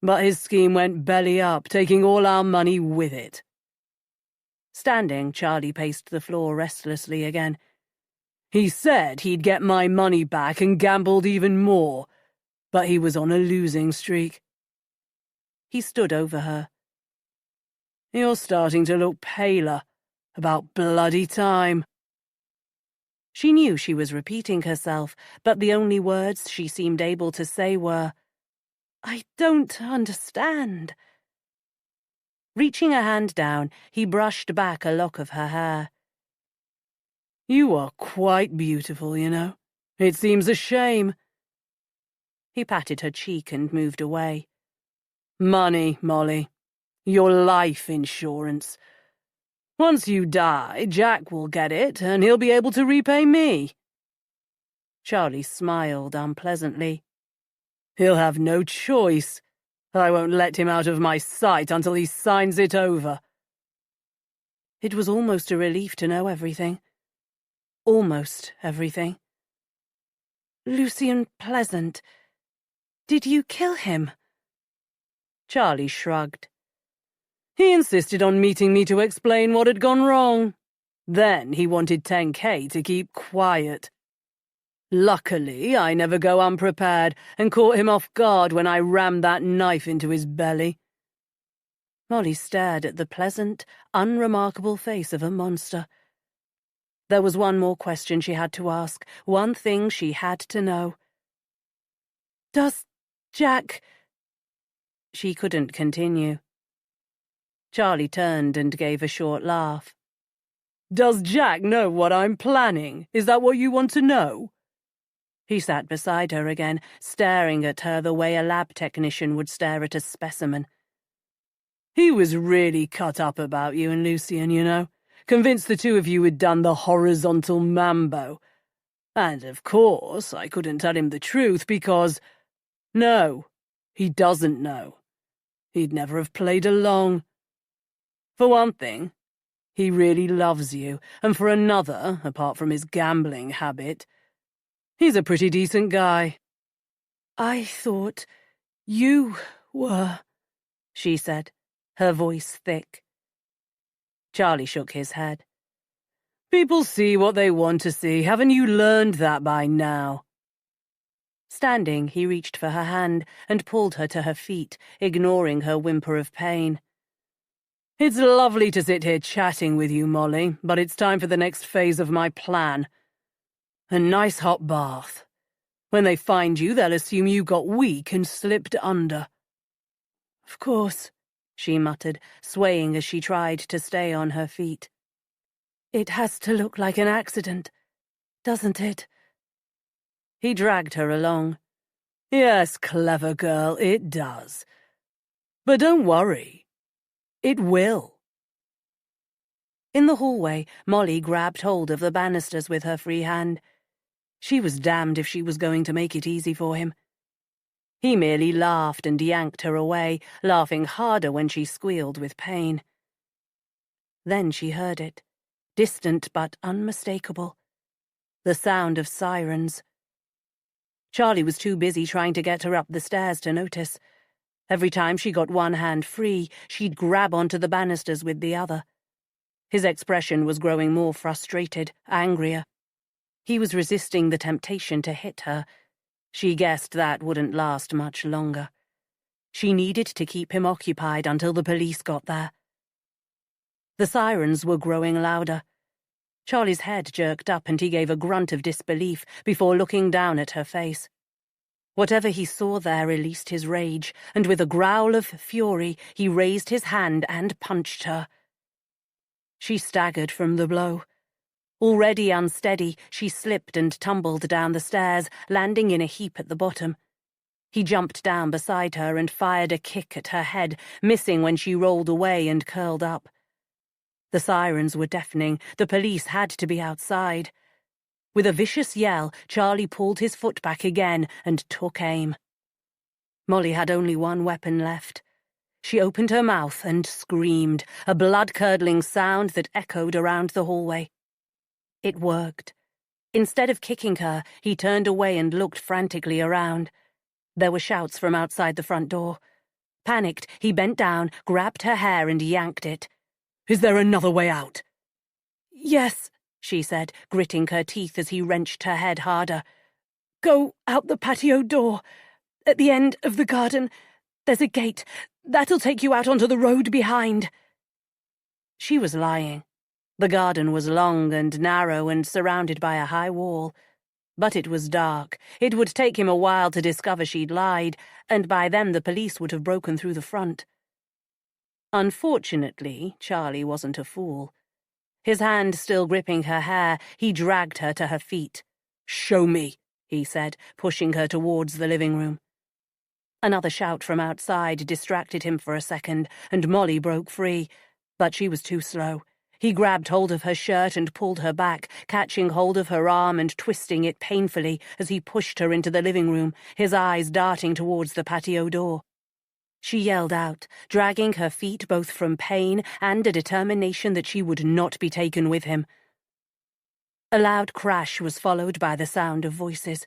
But his scheme went belly up, taking all our money with it. Standing, Charlie paced the floor restlessly again. He said he'd get my money back and gambled even more, but he was on a losing streak. He stood over her. You're starting to look paler. About bloody time. She knew she was repeating herself, but the only words she seemed able to say were, I don't understand. Reaching a hand down, he brushed back a lock of her hair. You are quite beautiful, you know. It seems a shame. He patted her cheek and moved away. Money, Molly. Your life insurance. Once you die, Jack will get it, and he'll be able to repay me. Charlie smiled unpleasantly. He'll have no choice. I won't let him out of my sight until he signs it over. It was almost a relief to know everything. Almost everything. Lucian Pleasant. Did you kill him? Charlie shrugged. He insisted on meeting me to explain what had gone wrong. Then he wanted $10,000 to keep quiet. Luckily, I never go unprepared and caught him off guard when I rammed that knife into his belly. Molly stared at the pleasant, unremarkable face of a monster. There was one more question she had to ask, one thing she had to know. Does Jack... She couldn't continue. Charlie turned and gave a short laugh. Does Jack know what I'm planning? Is that what you want to know? He sat beside her again, staring at her the way a lab technician would stare at a specimen. He was really cut up about you and Lucian, you know. Convinced the two of you had done the horizontal mambo. And, of course, I couldn't tell him the truth because... No, he doesn't know. He'd never have played along. For one thing, he really loves you, and for another, apart from his gambling habit, he's a pretty decent guy. I thought you were, she said, her voice thick. Charlie shook his head. People see what they want to see. Haven't you learned that by now? Standing, he reached for her hand and pulled her to her feet, ignoring her whimper of pain. It's lovely to sit here chatting with you, Molly, but it's time for the next phase of my plan. A nice hot bath. When they find you, they'll assume you got weak and slipped under. Of course, she muttered, swaying as she tried to stay on her feet. It has to look like an accident, doesn't it? He dragged her along. Yes, clever girl, it does. But don't worry. It will. In the hallway, Molly grabbed hold of the banisters with her free hand. She was damned if she was going to make it easy for him. He merely laughed and yanked her away, laughing harder when she squealed with pain. Then she heard it, distant but unmistakable. The sound of sirens. Charlie was too busy trying to get her up the stairs to notice. Every time she got one hand free, she'd grab onto the banisters with the other. His expression was growing more frustrated, angrier. He was resisting the temptation to hit her. She guessed that wouldn't last much longer. She needed to keep him occupied until the police got there. The sirens were growing louder. Charlie's head jerked up and he gave a grunt of disbelief before looking down at her face. Whatever he saw there released his rage, and with a growl of fury, he raised his hand and punched her. She staggered from the blow. Already unsteady, she slipped and tumbled down the stairs, landing in a heap at the bottom. He jumped down beside her and fired a kick at her head, missing when she rolled away and curled up. The sirens were deafening. The police had to be outside. With a vicious yell, Charlie pulled his foot back again and took aim. Molly had only one weapon left. She opened her mouth and screamed, a blood-curdling sound that echoed around the hallway. It worked. Instead of kicking her, he turned away and looked frantically around. There were shouts from outside the front door. Panicked, he bent down, grabbed her hair and yanked it. "Is there another way out?" "Yes," she said, gritting her teeth as he wrenched her head harder. "Go out the patio door. At the end of the garden, there's a gate. That'll take you out onto the road behind." She was lying. The garden was long and narrow and surrounded by a high wall. But it was dark. It would take him a while to discover she'd lied, and by then the police would have broken through the front. Unfortunately, Charlie wasn't a fool. His hand still gripping her hair, he dragged her to her feet. "Show me," he said, pushing her towards the living room. Another shout from outside distracted him for a second, and Molly broke free, but she was too slow. He grabbed hold of her shirt and pulled her back, catching hold of her arm and twisting it painfully as he pushed her into the living room, his eyes darting towards the patio door. She yelled out, dragging her feet both from pain and a determination that she would not be taken with him. A loud crash was followed by the sound of voices.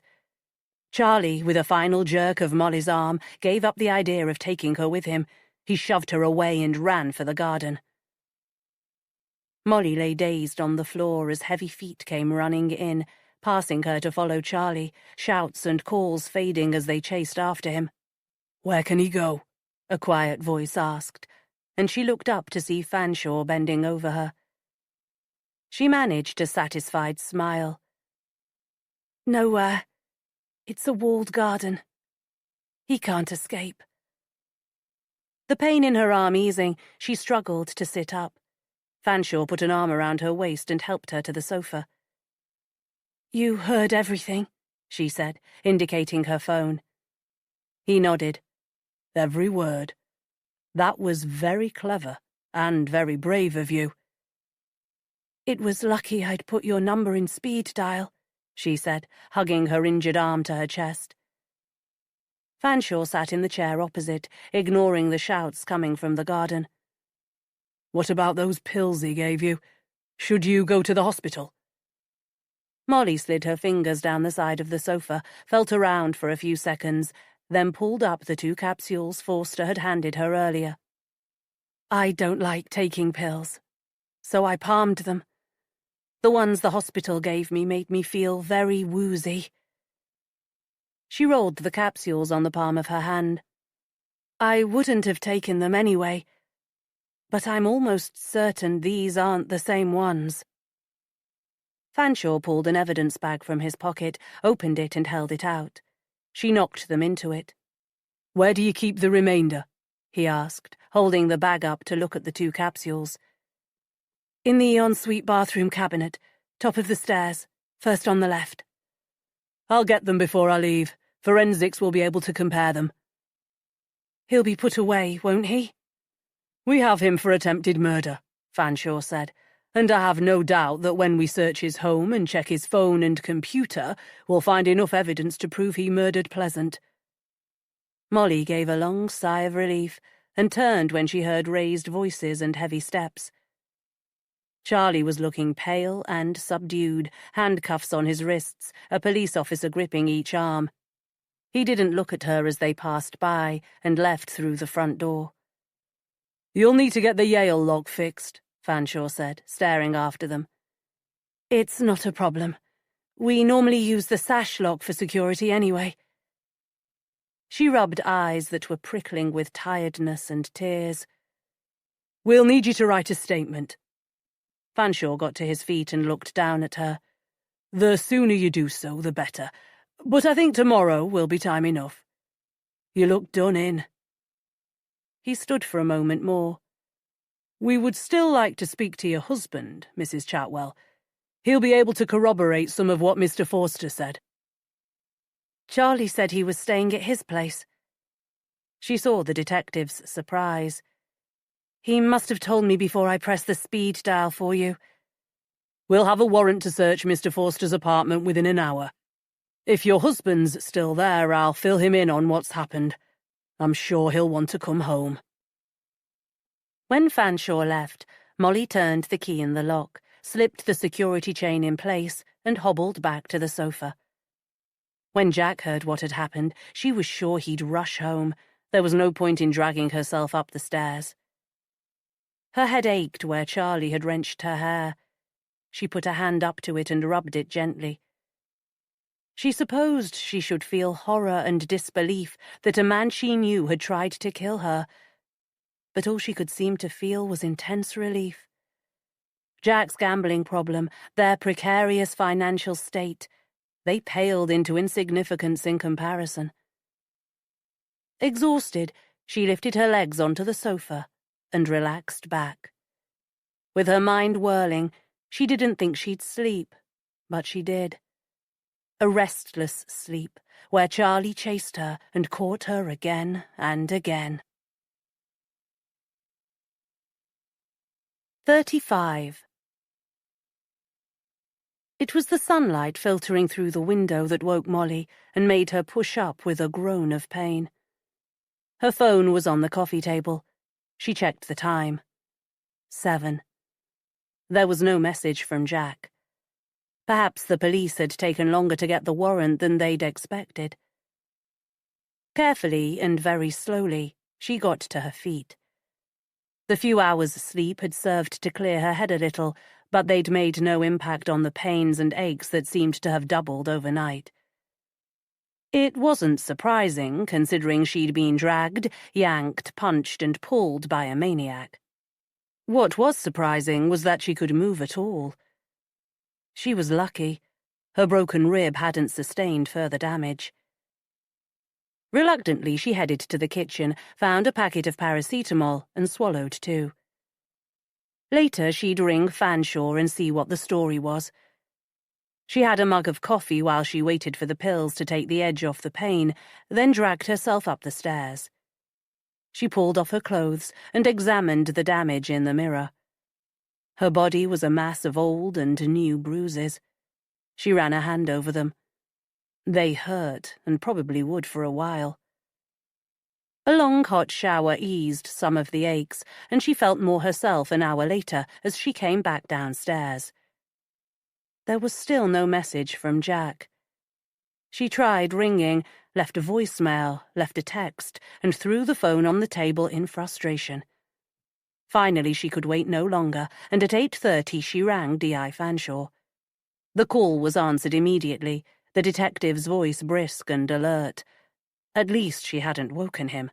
Charlie, with a final jerk of Molly's arm, gave up the idea of taking her with him. He shoved her away and ran for the garden. Molly lay dazed on the floor as heavy feet came running in, passing her to follow Charlie, shouts and calls fading as they chased after him. "Where can he go?" a quiet voice asked, and she looked up to see Fanshawe bending over her. She managed a satisfied smile. "Nowhere. It's a walled garden. He can't escape." The pain in her arm easing, she struggled to sit up. Fanshawe put an arm around her waist and helped her to the sofa. "You heard everything," she said, indicating her phone. He nodded. "Every word. That was very clever and very brave of you." "It was lucky I'd put your number in speed dial," she said, hugging her injured arm to her chest. Fanshawe sat in the chair opposite, ignoring the shouts coming from the garden. "What about those pills he gave you? Should you go to the hospital?" Molly slid her fingers down the side of the sofa, felt around for a few seconds, then pulled up the 2 capsules Forster had handed her earlier. "I don't like taking pills, so I palmed them. The ones the hospital gave me made me feel very woozy." She rolled the capsules on the palm of her hand. "I wouldn't have taken them anyway, but I'm almost certain these aren't the same ones." Fanshawe pulled an evidence bag from his pocket, opened it and held it out. She knocked them into it. "Where do you keep the remainder?" he asked, holding the bag up to look at the 2 capsules. "In the ensuite bathroom cabinet, top of the stairs, first on the left." "I'll get them before I leave. Forensics will be able to compare them." "He'll be put away, won't he?" "We have him for attempted murder," Fanshawe said. And I have no doubt that when we search his home and check his phone and computer, we'll find enough evidence to prove he murdered Pleasant." Molly gave a long sigh of relief and turned when she heard raised voices and heavy steps. Charlie was looking pale and subdued, handcuffs on his wrists, a police officer gripping each arm. He didn't look at her as they passed by and left through the front door. "You'll need to get the Yale lock fixed," Fanshawe said, staring after them. "It's not a problem. We normally use the sash lock for security anyway." She rubbed eyes that were prickling with tiredness and tears. "We'll need you to write a statement." Fanshawe got to his feet and looked down at her. "The sooner you do so, the better. But I think tomorrow will be time enough. You look done in." He stood for a moment more. "We would still like to speak to your husband, Mrs. Chatwell. He'll be able to corroborate some of what Mr. Forster said." "Charlie said he was staying at his place." She saw the detective's surprise. "He must have told me before I pressed the speed dial for you." "We'll have a warrant to search Mr. Forster's apartment within an hour. If your husband's still there, I'll fill him in on what's happened. I'm sure he'll want to come home." When Fanshawe left, Molly turned the key in the lock, slipped the security chain in place, and hobbled back to the sofa. When Jack heard what had happened, she was sure he'd rush home. There was no point in dragging herself up the stairs. Her head ached where Charlie had wrenched her hair. She put a hand up to it and rubbed it gently. She supposed she should feel horror and disbelief that a man she knew had tried to kill her, but all she could seem to feel was intense relief. Jack's gambling problem, their precarious financial state, they paled into insignificance in comparison. Exhausted, she lifted her legs onto the sofa and relaxed back. With her mind whirling, she didn't think she'd sleep, but she did. A restless sleep, where Charlie chased her and caught her again and again. 35. It was the sunlight filtering through the window that woke Molly and made her push up with a groan of pain. Her phone was on the coffee table. She checked the time. 7. There was no message from Jack. Perhaps the police had taken longer to get the warrant than they'd expected. Carefully and very slowly, she got to her feet. The few hours' sleep had served to clear her head a little, but they'd made no impact on the pains and aches that seemed to have doubled overnight. It wasn't surprising, considering she'd been dragged, yanked, punched, and pulled by a maniac. What was surprising was that she could move at all. She was lucky. Her broken rib hadn't sustained further damage. Reluctantly, she headed to the kitchen, found a packet of paracetamol, and swallowed 2. Later, she'd ring Fanshawe and see what the story was. She had a mug of coffee while she waited for the pills to take the edge off the pain, then dragged herself up the stairs. She pulled off her clothes and examined the damage in the mirror. Her body was a mass of old and new bruises. She ran a hand over them. They hurt, and probably would for a while. A long hot shower eased some of the aches, and she felt more herself an hour later as she came back downstairs. There was still no message from Jack. She tried ringing, left a voicemail, left a text, and threw the phone on the table in frustration. Finally, she could wait no longer, and at 8:30 she rang D.I. Fanshawe. The call was answered immediately, the detective's voice brisk and alert. At least she hadn't woken him.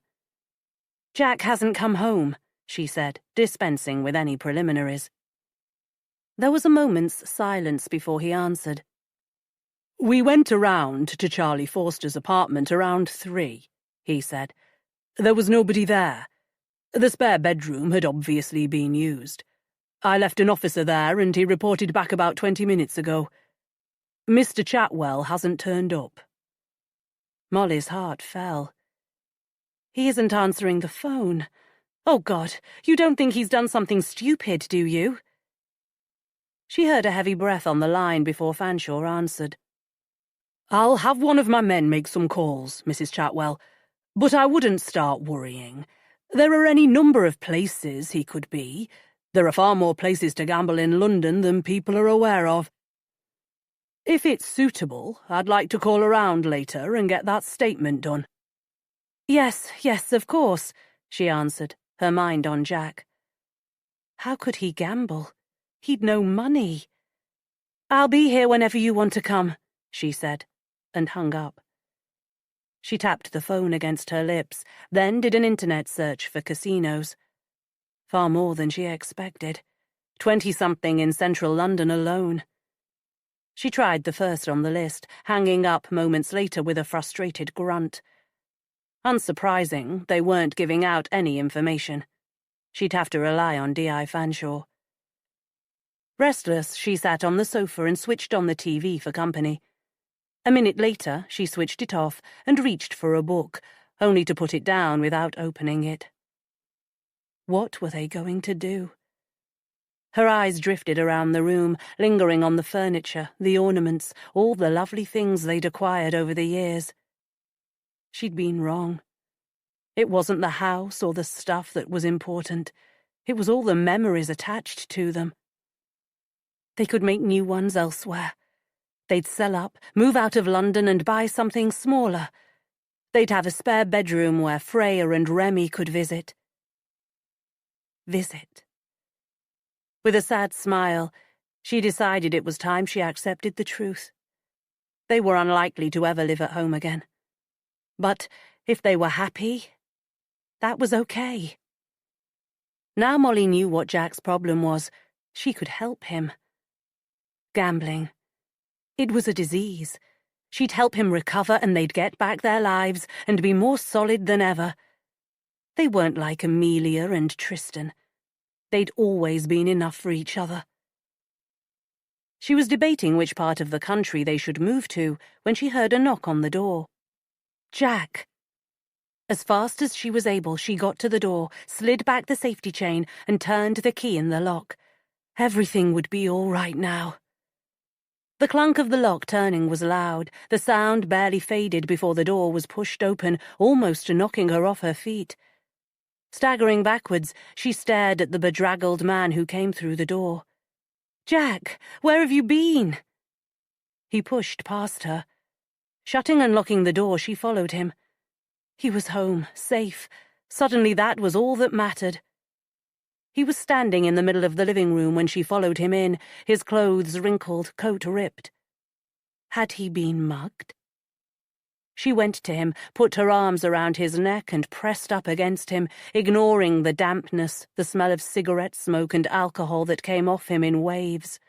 "Jack hasn't come home," she said, dispensing with any preliminaries. There was a moment's silence before he answered. "We went around to Charlie Forster's apartment around 3, he said. There was nobody there. The spare bedroom had obviously been used. I left an officer there and he reported back about 20 minutes ago. Mr. Chatwell hasn't turned up." Molly's heart fell. "He isn't answering the phone. Oh, God, you don't think he's done something stupid, do you?" She heard a heavy breath on the line before Fanshawe answered. "I'll have one of my men make some calls, Mrs. Chatwell, but I wouldn't start worrying. There are any number of places he could be. There are far more places to gamble in London than people are aware of. If it's suitable, I'd like to call around later and get that statement done." Yes, of course," she answered, her mind on Jack. How could he gamble? He'd no money. "I'll be here whenever you want to come," she said, and hung up. She tapped the phone against her lips, then did an internet search for casinos. Far more than she expected. 20-something in central London alone. She tried the first on the list, hanging up moments later with a frustrated grunt. Unsurprising, they weren't giving out any information. She'd have to rely on D.I. Fanshawe. Restless, she sat on the sofa and switched on the TV for company. A minute later, she switched it off and reached for a book, only to put it down without opening it. What were they going to do? Her eyes drifted around the room, lingering on the furniture, the ornaments, all the lovely things they'd acquired over the years. She'd been wrong. It wasn't the house or the stuff that was important. It was all the memories attached to them. They could make new ones elsewhere. They'd sell up, move out of London and buy something smaller. They'd have a spare bedroom where Freya and Remy could visit. With a sad smile, she decided it was time she accepted the truth. They were unlikely to ever live at home again. But if they were happy, that was okay. Now Molly knew what Jack's problem was. She could help him. Gambling. It was a disease. She'd help him recover and they'd get back their lives and be more solid than ever. They weren't like Amelia and Tristan. They'd always been enough for each other. She was debating which part of the country they should move to when she heard a knock on the door. Jack. As fast as she was able, she got to the door, slid back the safety chain, and turned the key in the lock. Everything would be all right now. The clunk of the lock turning was loud. The sound barely faded before the door was pushed open, almost knocking her off her feet. Staggering backwards, she stared at the bedraggled man who came through the door. "Jack, where have you been?" He pushed past her. Shutting and locking the door, she followed him. He was home, safe. Suddenly that was all that mattered. He was standing in the middle of the living room when she followed him in, his clothes wrinkled, coat ripped. Had he been mugged? She went to him, put her arms around his neck and pressed up against him, ignoring the dampness, the smell of cigarette smoke and alcohol that came off him in waves.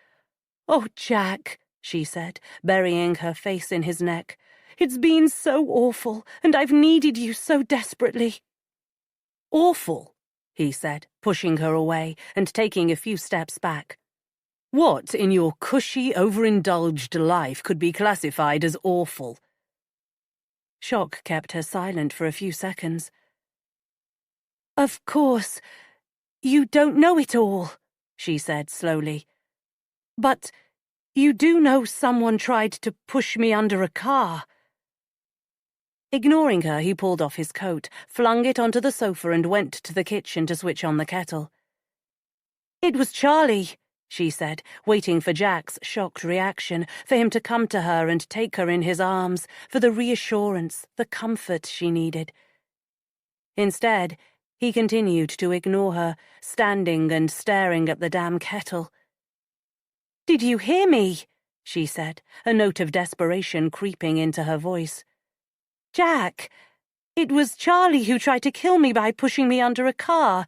"Oh, Jack," she said, burying her face in his neck. "It's been so awful, and I've needed you so desperately." "Awful?" he said, pushing her away and taking a few steps back. "What in your cushy, overindulged life could be classified as awful?" Shock kept her silent for a few seconds. "Of course, you don't know it all," she said slowly. "But you do know someone tried to push me under a car." Ignoring her, he pulled off his coat, flung it onto the sofa and went to the kitchen to switch on the kettle. "It was Charlie," she said, waiting for Jack's shocked reaction, for him to come to her and take her in his arms, for the reassurance, the comfort she needed. Instead, he continued to ignore her, standing and staring at the damn kettle. "Did you hear me?" she said, a note of desperation creeping into her voice. "Jack, it was Charlie who tried to kill me by pushing me under a car.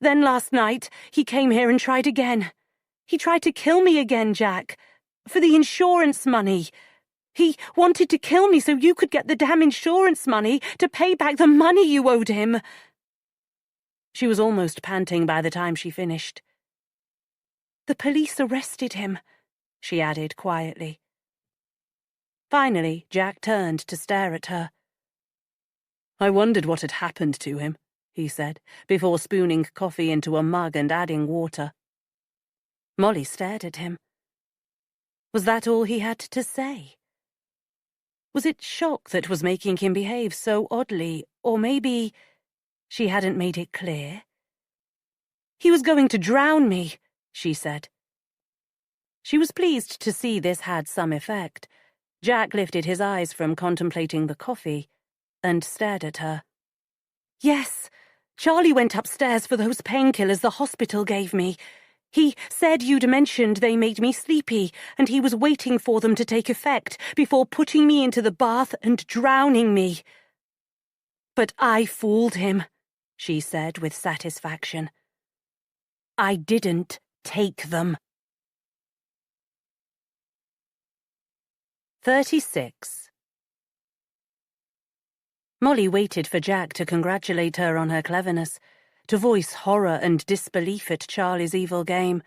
Then last night, he came here and tried again. He tried to kill me again, Jack, for the insurance money. He wanted to kill me so you could get the damn insurance money to pay back the money you owed him." She was almost panting by the time she finished. "The police arrested him," she added quietly. Finally, Jack turned to stare at her. "I wondered what had happened to him," he said, before spooning coffee into a mug and adding water. Molly stared at him. Was that all he had to say? Was it shock that was making him behave so oddly, or maybe she hadn't made it clear? "He was going to drown me," she said. She was pleased to see this had some effect. Jack lifted his eyes from contemplating the coffee and stared at her. "Yes, Charlie went upstairs for those painkillers the hospital gave me. He said you'd mentioned they made me sleepy, and he was waiting for them to take effect before putting me into the bath and drowning me." "But I fooled him," she said with satisfaction. "I didn't take them." 36. Molly waited for Jack to congratulate her on her cleverness, to voice horror and disbelief at Charlie's evil game.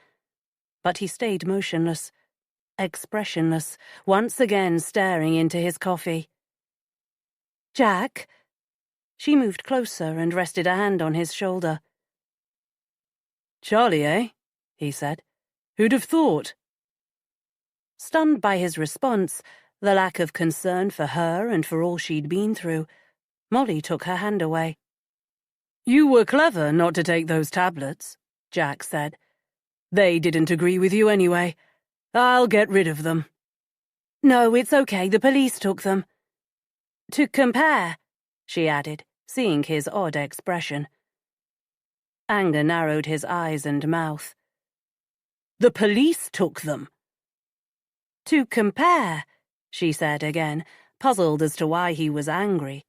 But he stayed motionless, expressionless, once again staring into his coffee. "Jack?" She moved closer and rested a hand on his shoulder. "Charlie, eh?" he said. "Who'd have thought?" Stunned by his response, the lack of concern for her and for all she'd been through, Molly took her hand away. "You were clever not to take those tablets," Jack said. "They didn't agree with you anyway. I'll get rid of them." "No, it's okay. The police took them." "To compare," she added, seeing his odd expression. Anger narrowed his eyes and mouth. "The police took them?" "To compare," she said again, puzzled as to why he was angry.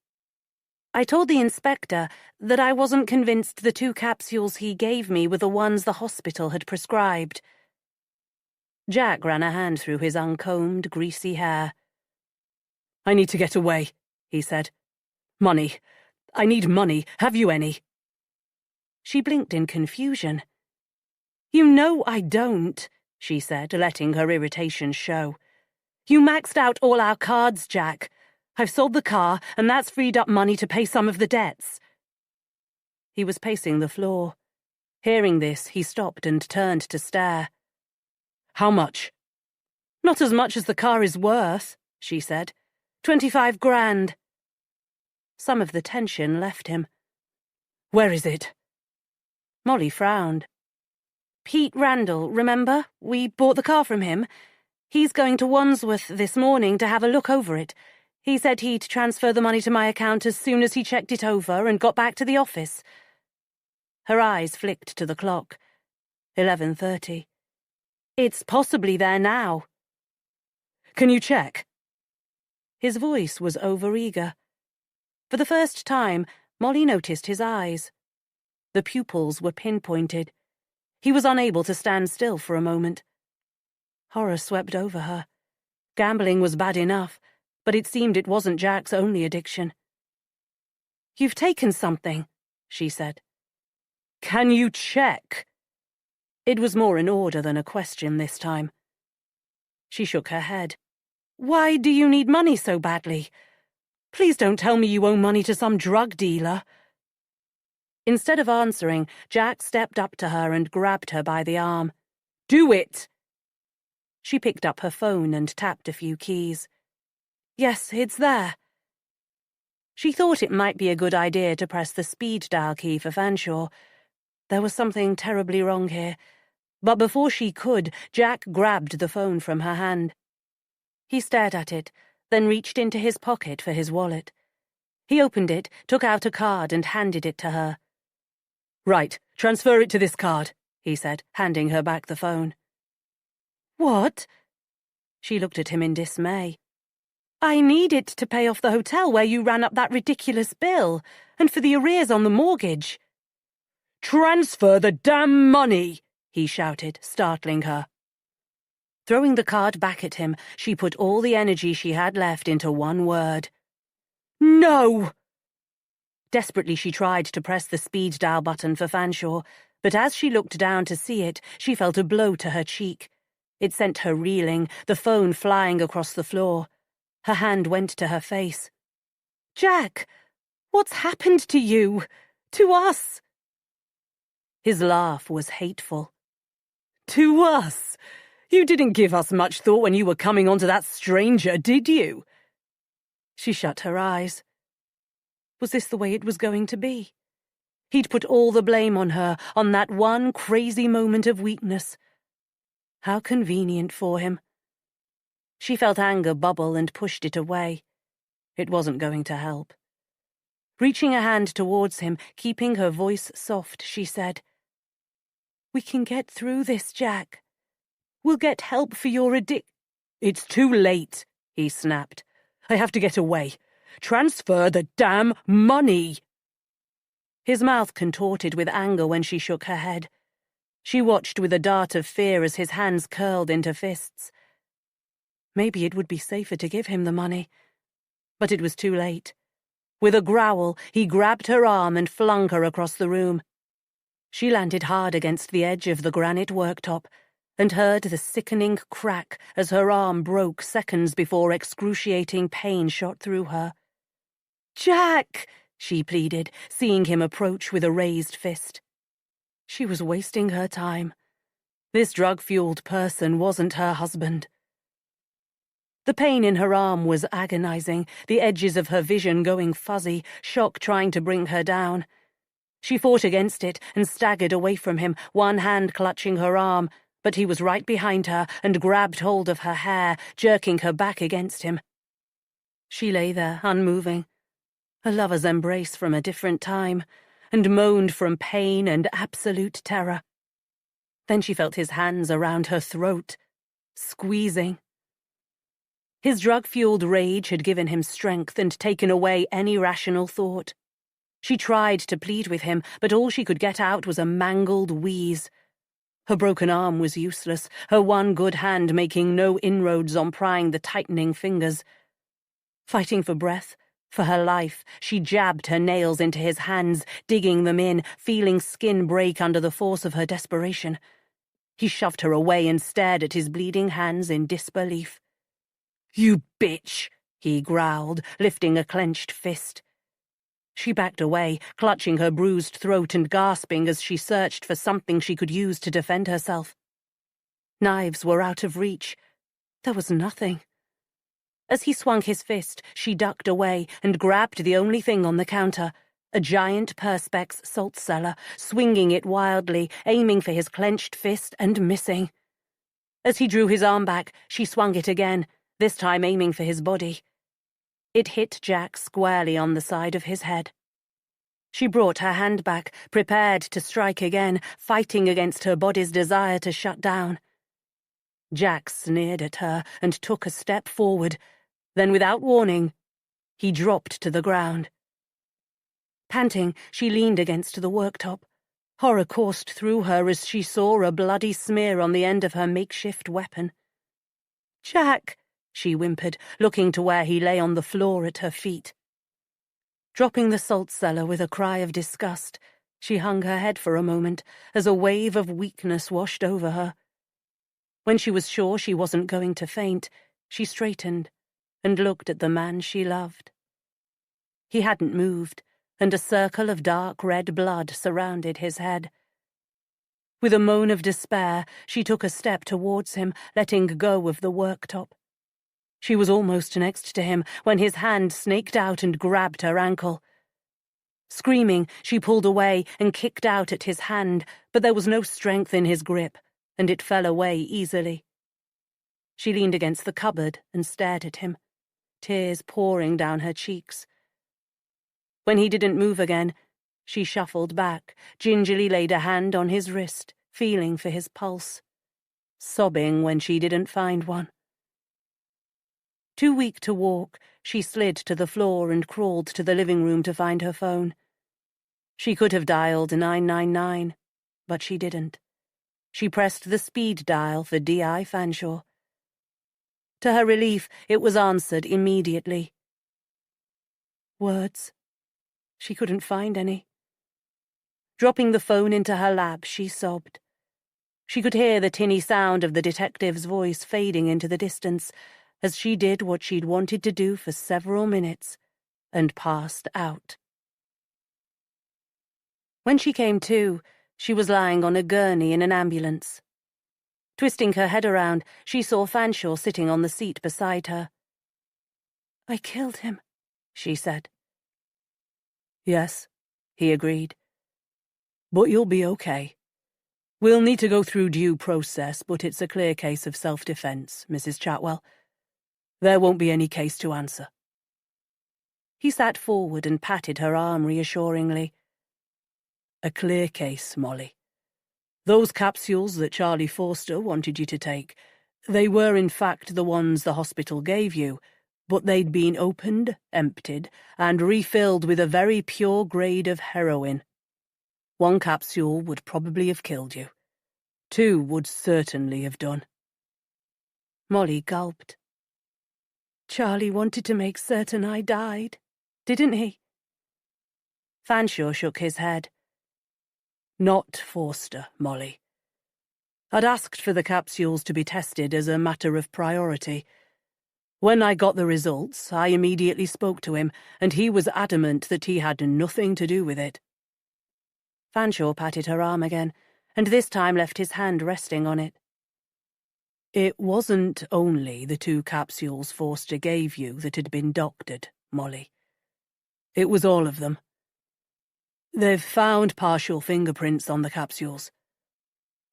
"I told the inspector that I wasn't convinced the 2 capsules he gave me were the ones the hospital had prescribed." Jack ran a hand through his uncombed, greasy hair. "I need to get away," he said. "Money. I need money. Have you any?" She blinked in confusion. "You know I don't," she said, letting her irritation show. "You maxed out all our cards, Jack. I've sold the car, and that's freed up money to pay some of the debts." He was pacing the floor. Hearing this, he stopped and turned to stare. "How much?" "Not as much as the car is worth," she said. 25 grand. Some of the tension left him. "Where is it?" Molly frowned. "Pete Randall, remember? We bought the car from him. He's going to Wandsworth this morning to have a look over it. He said he'd transfer the money to my account as soon as he checked it over and got back to the office." Her eyes flicked to the clock. 11:30. "It's possibly there now." "Can you check?" His voice was overeager. For the first time, Molly noticed his eyes. The pupils were pinpointed. He was unable to stand still for a moment. Horror swept over her. Gambling was bad enough, but it seemed it wasn't Jack's only addiction. "You've taken something," she said. "Can you check?" It was more an order than a question this time. She shook her head. "Why do you need money so badly? Please don't tell me you owe money to some drug dealer." Instead of answering, Jack stepped up to her and grabbed her by the arm. "Do it!" She picked up her phone and tapped a few keys. "Yes, it's there." She thought it might be a good idea to press the speed dial key for Fanshawe. There was something terribly wrong here. But before she could, Jack grabbed the phone from her hand. He stared at it, then reached into his pocket for his wallet. He opened it, took out a card and handed it to her. "Right, transfer it to this card," he said, handing her back the phone. "What?" She looked at him in dismay. "I need it to pay off the hotel where you ran up that ridiculous bill, and for the arrears on the mortgage." "Transfer the damn money!" he shouted, startling her. Throwing the card back at him, she put all the energy she had left into one word. "No!" Desperately she tried to press the speed dial button for Fanshawe, but as she looked down to see it, she felt a blow to her cheek. It sent her reeling, the phone flying across the floor. Her hand went to her face. "Jack, what's happened to you? To us?" His laugh was hateful. "To us? You didn't give us much thought when you were coming onto that stranger, did you?" She shut her eyes. Was this the way it was going to be? He'd put all the blame on her, on that one crazy moment of weakness. How convenient for him. She felt anger bubble and pushed it away. It wasn't going to help. Reaching a hand towards him, keeping her voice soft, she said, "We can get through this, Jack. We'll get help for your It's too late," he snapped. "I have to get away. Transfer the damn money." His mouth contorted with anger when she shook her head. She watched with a dart of fear as his hands curled into fists. Maybe it would be safer to give him the money. But it was too late. With a growl, he grabbed her arm and flung her across the room. She landed hard against the edge of the granite worktop and heard the sickening crack as her arm broke seconds before excruciating pain shot through her. "Jack!" she pleaded, seeing him approach with a raised fist. She was wasting her time. This drug-fueled person wasn't her husband. The pain in her arm was agonizing, the edges of her vision going fuzzy, shock trying to bring her down. She fought against it and staggered away from him, one hand clutching her arm, but he was right behind her and grabbed hold of her hair, jerking her back against him. She lay there, unmoving, a lover's embrace from a different time, and moaned from pain and absolute terror. Then she felt his hands around her throat, squeezing. His drug-fueled rage had given him strength and taken away any rational thought. She tried to plead with him, but all she could get out was a mangled wheeze. Her broken arm was useless, her one good hand making no inroads on prying the tightening fingers. Fighting for breath, for her life, she jabbed her nails into his hands, digging them in, feeling skin break under the force of her desperation. He shoved her away and stared at his bleeding hands in disbelief. "You bitch!" he growled, lifting a clenched fist. She backed away, clutching her bruised throat and gasping as she searched for something she could use to defend herself. Knives were out of reach. There was nothing. As he swung his fist, she ducked away and grabbed the only thing on the counter, a giant Perspex salt cellar, swinging it wildly, aiming for his clenched fist and missing. As he drew his arm back, she swung it again, this time aiming for his body. It hit Jack squarely on the side of his head. She brought her hand back, prepared to strike again, fighting against her body's desire to shut down. Jack sneered at her and took a step forward. Then, without warning, he dropped to the ground. Panting, she leaned against the worktop. Horror coursed through her as she saw a bloody smear on the end of her makeshift weapon. "Jack!" she whimpered, looking to where he lay on the floor at her feet. Dropping the salt cellar with a cry of disgust, she hung her head for a moment as a wave of weakness washed over her. When she was sure she wasn't going to faint, she straightened and looked at the man she loved. He hadn't moved, and a circle of dark red blood surrounded his head. With a moan of despair, she took a step towards him, letting go of the worktop. She was almost next to him when his hand snaked out and grabbed her ankle. Screaming, she pulled away and kicked out at his hand, but there was no strength in his grip, and it fell away easily. She leaned against the cupboard and stared at him, tears pouring down her cheeks. When he didn't move again, she shuffled back, gingerly laid a hand on his wrist, feeling for his pulse, sobbing when she didn't find one. Too weak to walk, she slid to the floor and crawled to the living room to find her phone. She could have dialed 999, but she didn't. She pressed the speed dial for D.I. Fanshawe. To her relief, it was answered immediately. Words. She couldn't find any. Dropping the phone into her lap, she sobbed. She could hear the tinny sound of the detective's voice fading into the distance, as she did what she'd wanted to do for several minutes, and passed out. When she came to, she was lying on a gurney in an ambulance. Twisting her head around, she saw Fanshawe sitting on the seat beside her. "I killed him," she said. "Yes," he agreed. "But you'll be okay. We'll need to go through due process, but it's a clear case of self-defense, Mrs. Chatwell. There won't be any case to answer." He sat forward and patted her arm reassuringly. "A clear case, Molly. Those capsules that Charlie Forster wanted you to take, they were in fact the ones the hospital gave you, but they'd been opened, emptied, and refilled with a very pure grade of heroin. One capsule would probably have killed you. 2 would certainly have done." Molly gulped. "Charlie wanted to make certain I died, didn't he?" Fanshawe shook his head. "Not Forster, Molly. I'd asked for the capsules to be tested as a matter of priority. When I got the results, I immediately spoke to him, and he was adamant that he had nothing to do with it." Fanshawe patted her arm again, and this time left his hand resting on it. "It wasn't only the 2 capsules Forster gave you that had been doctored, Molly. It was all of them. They've found partial fingerprints on the capsules.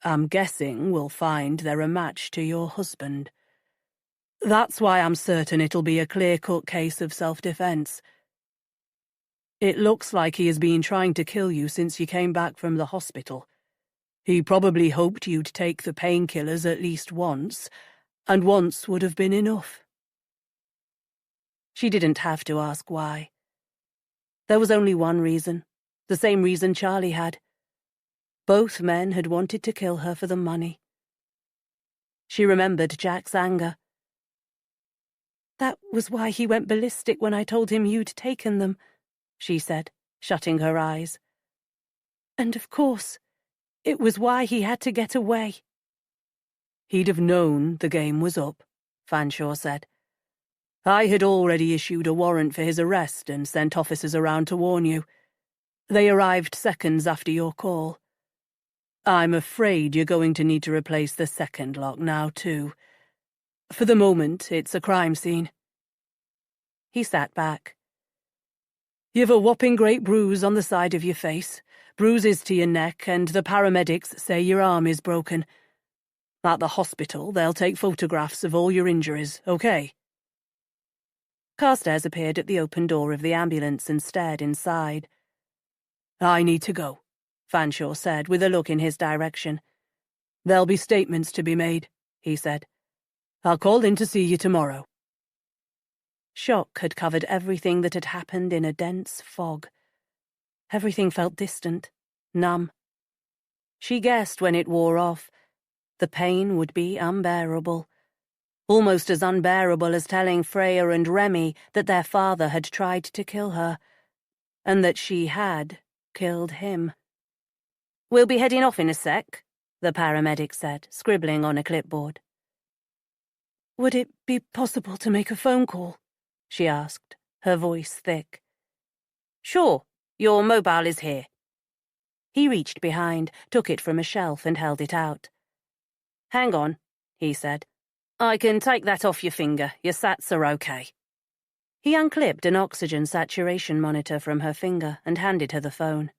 I'm guessing we'll find they're a match to your husband. That's why I'm certain it'll be a clear-cut case of self-defense. It looks like he has been trying to kill you since you came back from the hospital. He probably hoped you'd take the painkillers at least once, and once would have been enough." She didn't have to ask why. There was only one reason, the same reason Charlie had. Both men had wanted to kill her for the money. She remembered Jack's anger. "That was why he went ballistic when I told him you'd taken them," she said, shutting her eyes. "And of course, it was why he had to get away." "He'd have known the game was up," Fanshawe said. "I had already issued a warrant for his arrest and sent officers around to warn you. They arrived seconds after your call. I'm afraid you're going to need to replace the second lock now, too. For the moment, it's a crime scene." He sat back. "You've a whopping great bruise on the side of your face, bruises to your neck, and the paramedics say your arm is broken. At the hospital, they'll take photographs of all your injuries, okay?" Carstairs appeared at the open door of the ambulance and stared inside. "I need to go," Fanshawe said, with a look in his direction. "There'll be statements to be made," he said. "I'll call in to see you tomorrow." Shock had covered everything that had happened in a dense fog. Everything felt distant, numb. She guessed when it wore off, the pain would be unbearable. Almost as unbearable as telling Freya and Remy that their father had tried to kill her, and that she had killed him. "We'll be heading off in a sec," the paramedic said, scribbling on a clipboard. "Would it be possible to make a phone call?" she asked, her voice thick. "Sure, your mobile is here." He reached behind, took it from a shelf and held it out. "Hang on," he said. "I can take that off your finger. Your sats are okay." He unclipped an oxygen saturation monitor from her finger and handed her the phone.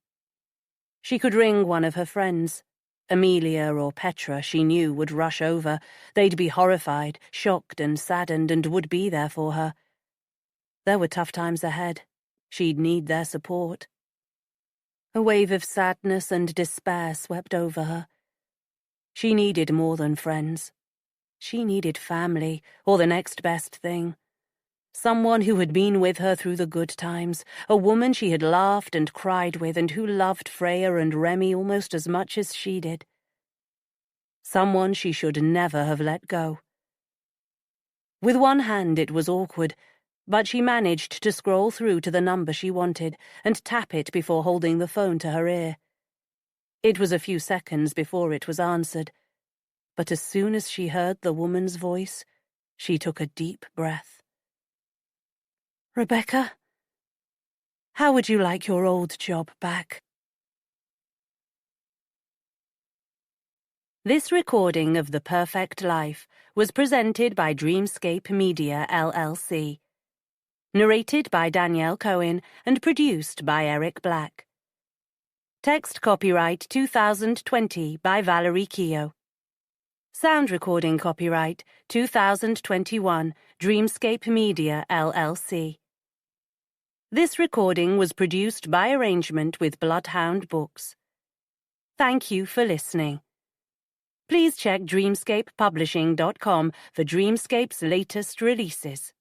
She could ring one of her friends. Amelia or Petra, she knew, would rush over. They'd be horrified, shocked and saddened, and would be there for her. There were tough times ahead. She'd need their support. A wave of sadness and despair swept over her. She needed more than friends. She needed family, or the next best thing. Someone who had been with her through the good times, a woman she had laughed and cried with and who loved Freya and Remy almost as much as she did. Someone she should never have let go. With one hand it was awkward, but she managed to scroll through to the number she wanted and tap it before holding the phone to her ear. It was a few seconds before it was answered, but as soon as she heard the woman's voice, she took a deep breath. "Rebecca, how would you like your old job back?" This recording of The Perfect Life was presented by Dreamscape Media, LLC. Narrated by Danielle Cohen and produced by Eric Black. Text copyright 2020 by Valerie Keogh. Sound recording copyright 2021 Dreamscape Media, LLC. This recording was produced by arrangement with Bloodhound Books. Thank you for listening. Please check dreamscapepublishing.com for Dreamscape's latest releases.